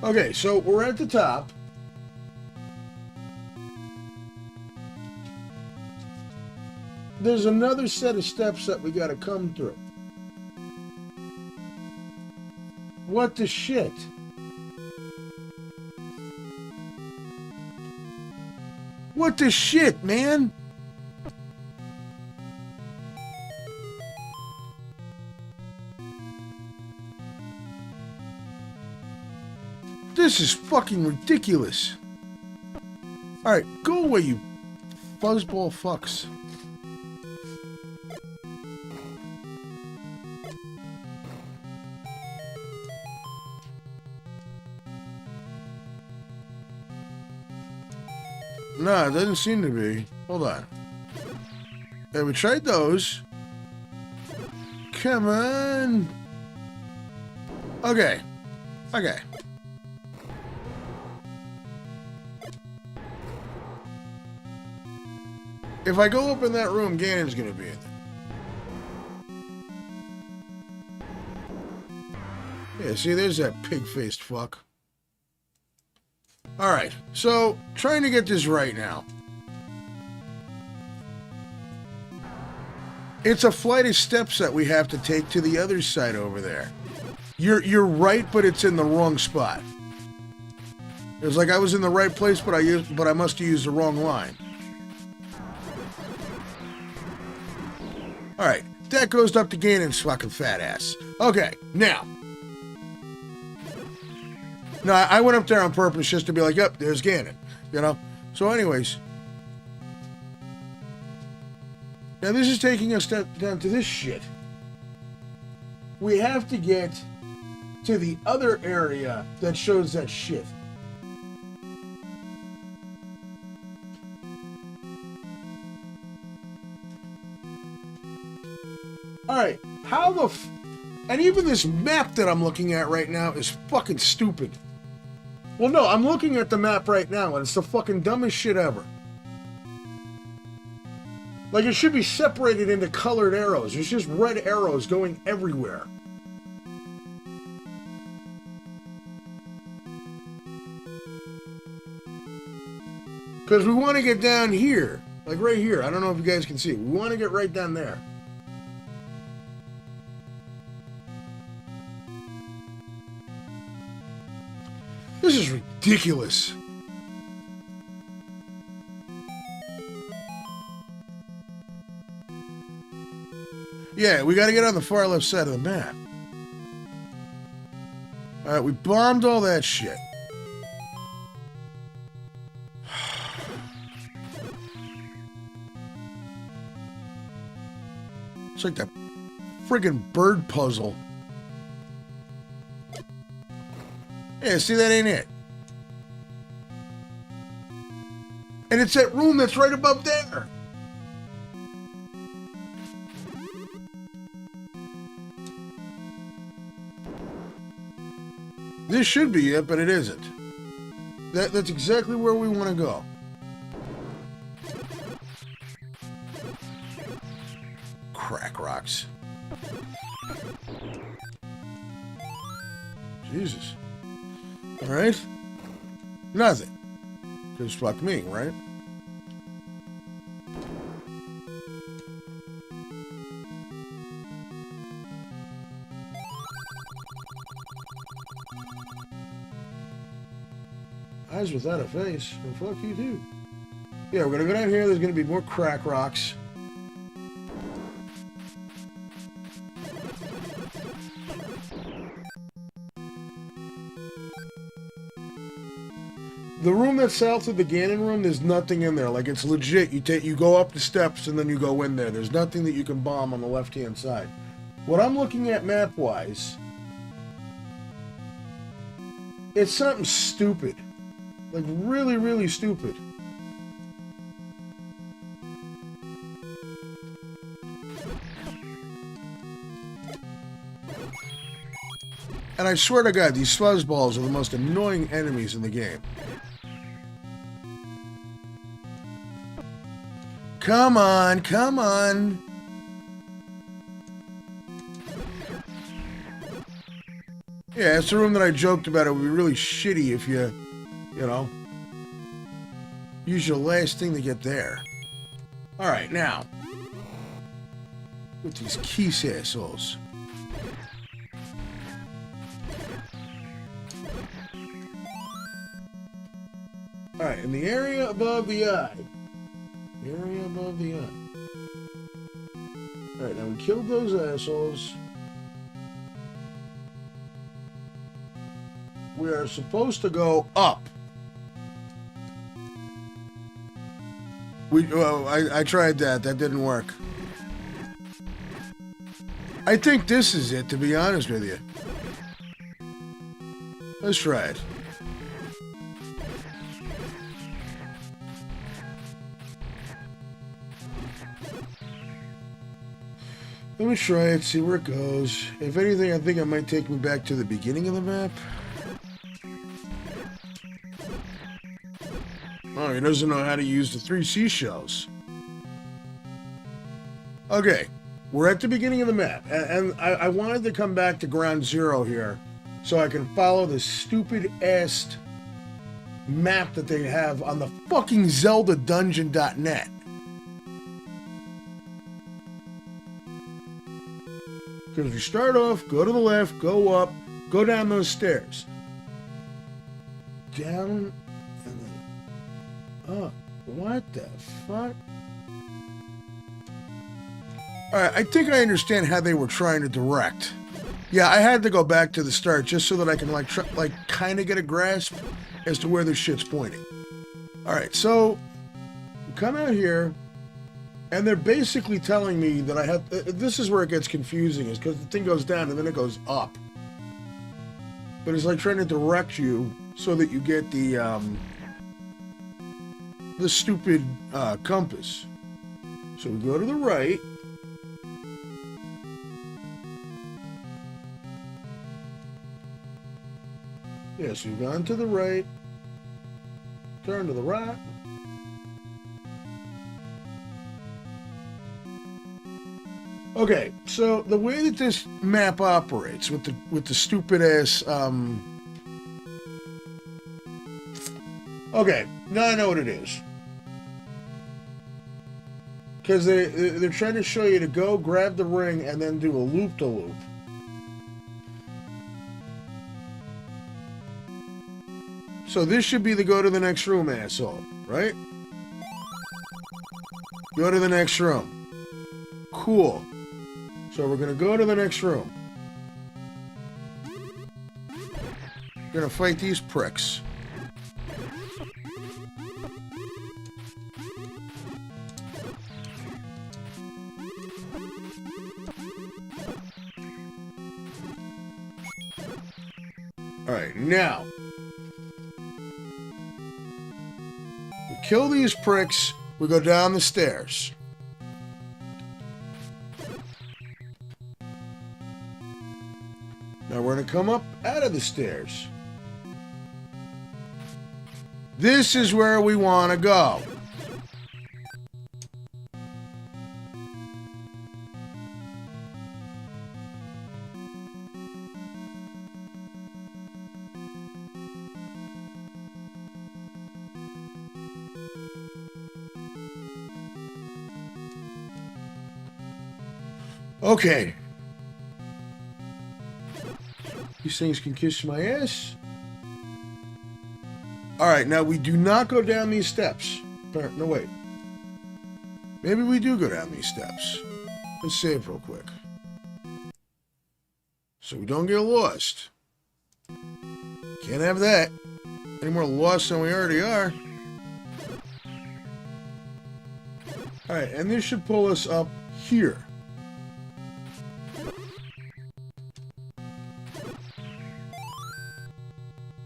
Okay, so we're at the top. There's another set of steps that we gotta come through. What the shit? What the shit, man? This is fucking ridiculous. Alright, go away, you fuzzball fucks. No, it doesn't seem to be. Hold on. Yeah, we tried those. Come on. Okay. Okay. If I go up in that room, Ganon's gonna be in there. Yeah, see, there's that pig-faced fuck. Alright, so, trying to get this right now. It's a flight of steps that we have to take to the other side over there. You're right, but it's in the wrong spot. It was like I was in the right place, but I must have used the wrong line. All right, that goes up to Ganon's fucking fat ass. Okay, now. No, I went up there on purpose just to be like, yep, there's Ganon, you know? So anyways. Now this is taking us down to this shit. We have to get to the other area that shows that shit. Alright, how the and even this map that I'm looking at right now is fucking stupid. Well, no, I'm looking at the map right now, and it's the fucking dumbest shit ever. Like, it should be separated into colored arrows. There's just red arrows going everywhere. Because we want to get down here. Like, right here. I don't know if you guys can see it. We want to get right down there. This is ridiculous. Yeah, we got to get on the far left side of the map. Alright, we bombed all that shit. It's like that friggin' bird puzzle. Yeah, see, that ain't it. And it's that room that's right above there. This should be it, but it isn't. That's exactly where we want to go. Crack rocks. Jesus. Alright. Nothing. Because fuck me, right? Eyes without a face. Well, fuck you too. Yeah, we're gonna go down here. There's gonna be more crack rocks. The room that's south of the Ganon room, there's nothing in there. Like, it's legit. You go up the steps and then you go in there. There's nothing that you can bomb on the left-hand side. What I'm looking at map-wise, it's something stupid. Like, really, really stupid. And I swear to God, these fuzzballs are the most annoying enemies in the game. Come on, come on. Yeah, it's the room that I joked about. It would be really shitty if you know, use your last thing to get there. Alright, now. With these Keese assholes. Alright, in the area above the eye. Area above the eye. Alright, now we killed those assholes. We are supposed to go up. I tried that. That didn't work. I think this is it, to be honest with you. Let's try it. Let me try it, see where it goes. If anything, I think it might take me back to the beginning of the map. Oh, he doesn't know how to use the 3 seashells. Okay, we're at the beginning of the map, and I wanted to come back to ground zero here so I can follow the stupid-ass map that they have on the fucking Zelda Dungeon.net. Because you start off, go to the left, go up, go down those stairs. Down and then up. What the fuck? Alright, I think I understand how they were trying to direct. Yeah, I had to go back to the start just so that I can kind of get a grasp as to where this shit's pointing. Alright, so you come out here, and they're basically telling me that I have... this is where it gets confusing, is because the thing goes down and then it goes up. But it's like trying to direct you so that you get the stupid compass. So we go to the right. Yeah, so you've gone to the right. Turn to the right. Okay, so the way that this map operates with the stupid ass okay, now I know what it is. Because they're trying to show you to go grab the ring and then do a loop-to-loop. So this should be the go to the next room, asshole, right? Go to the next room. Cool. So we're gonna go to the next room. We're gonna fight these pricks. Alright, now. We kill these pricks, we go down the stairs. Now we're going to come up out of the stairs. This is where we want to go. Okay. These things can kiss my ass. Alright, now we do not go down these steps. No, wait. Maybe we do go down these steps. Let's save real quick. So we don't get lost. Can't have that. Any more lost than we already are. Alright, and this should pull us up here.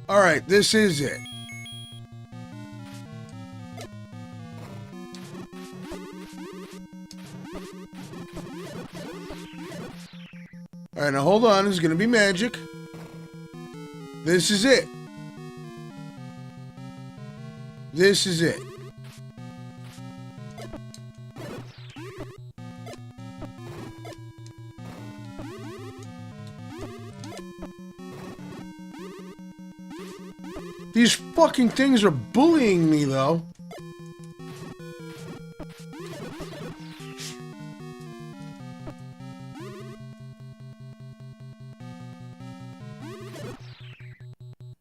Alright, this is it. Alright, now hold on. This is going to be magic. This is it. This is it. These fucking things are bullying me, though.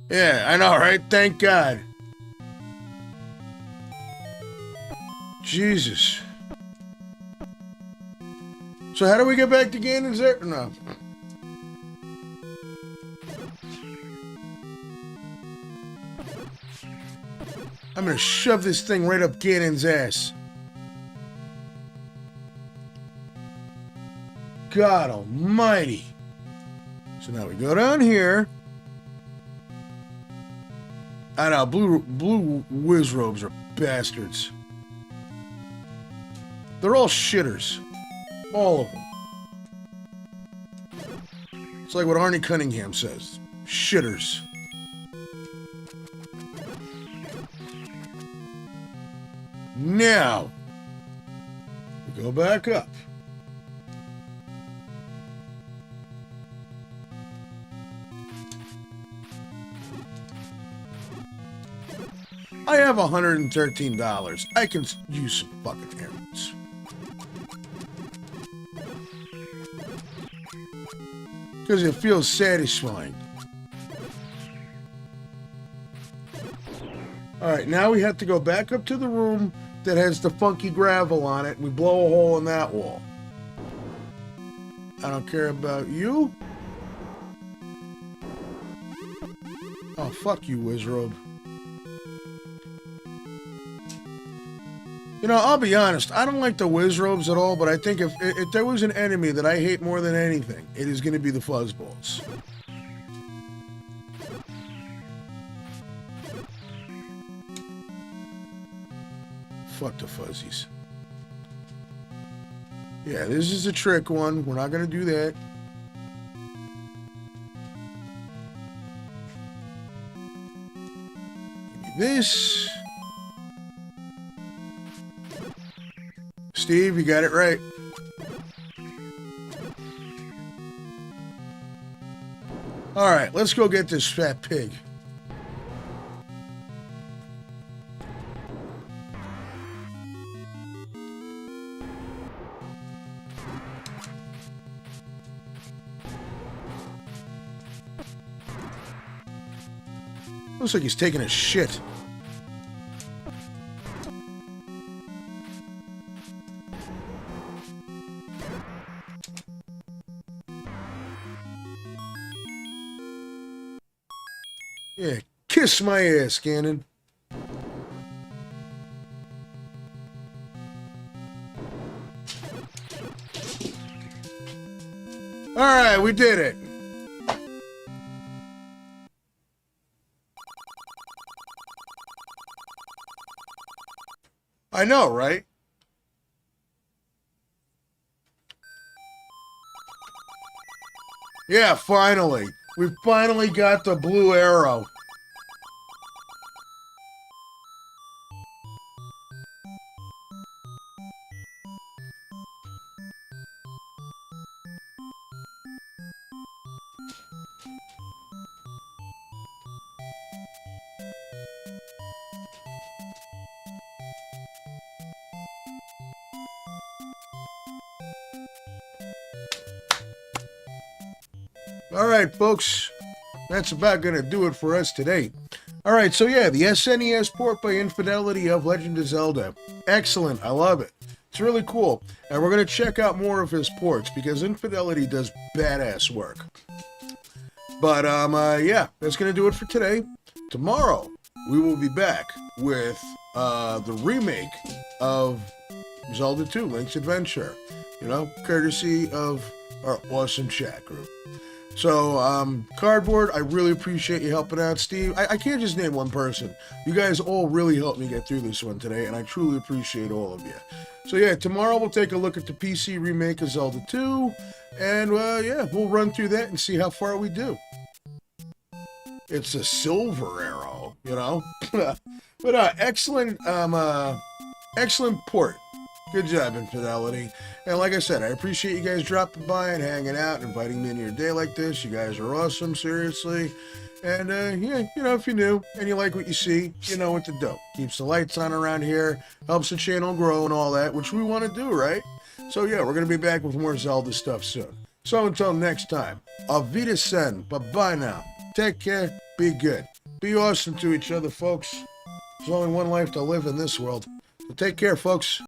Yeah, I know, right? Thank God. Jesus. So how do we get back to Ganon's there? No. I'm gonna shove this thing right up Ganon's ass. God almighty. So now we go down here. I know, blue whiz robes are bastards. They're all shitters. All of them. It's like what Arnie Cunningham says. Shitters. Now, we go back up. I have $113. I can use some fucking arrows. because it feels satisfying. Alright, now we have to go back up to the room that has the funky gravel on it. We blow a hole in that wall. I don't care about you. Oh, fuck you, Wizrobe. You know, I'll be honest, I don't like the Wizrobes at all, but I think if there was an enemy that I hate more than anything, it is going to be the Fuzzballs. Fuck the Fuzzies. Yeah, this is a trick one. We're not going to do that. Give me this. Steve, you got it right. All right, let's go get this fat pig. Looks like he's taking a shit. Yeah, kiss my ass, Gannon. All right, we did it. I know, right? Yeah, finally. We finally got the blue arrow. All right, folks, that's about going to do it for us today. All right, so yeah, the SNES port by Infidelity of Legend of Zelda. Excellent. I love it. It's really cool. And we're going to check out more of his ports because Infidelity does badass work. But, yeah, that's going to do it for today. Tomorrow, we will be back with the remake of Zelda 2, Link's Adventure. You know, courtesy of our awesome chat group. So, Cardboard, I really appreciate you helping out. Steve, I can't just name one person. You guys all really helped me get through this one today, and I truly appreciate all of you. So, yeah, tomorrow we'll take a look at the PC remake of Zelda 2, and, yeah, we'll run through that and see how far we do. It's a silver arrow, you know? But, excellent, excellent port. Good job, Infidelity. And like I said, I appreciate you guys dropping by and hanging out, inviting me into your day like this. You guys are awesome, seriously. And, yeah, you know, if you're new and you like what you see, you know what to do. Keeps the lights on around here, helps the channel grow and all that, which we want to do, right? So, yeah, we're going to be back with more Zelda stuff soon. So until next time, auf Wiedersehen. Bye-bye now. Take care. Be good. Be awesome to each other, folks. There's only one life to live in this world. So take care, folks.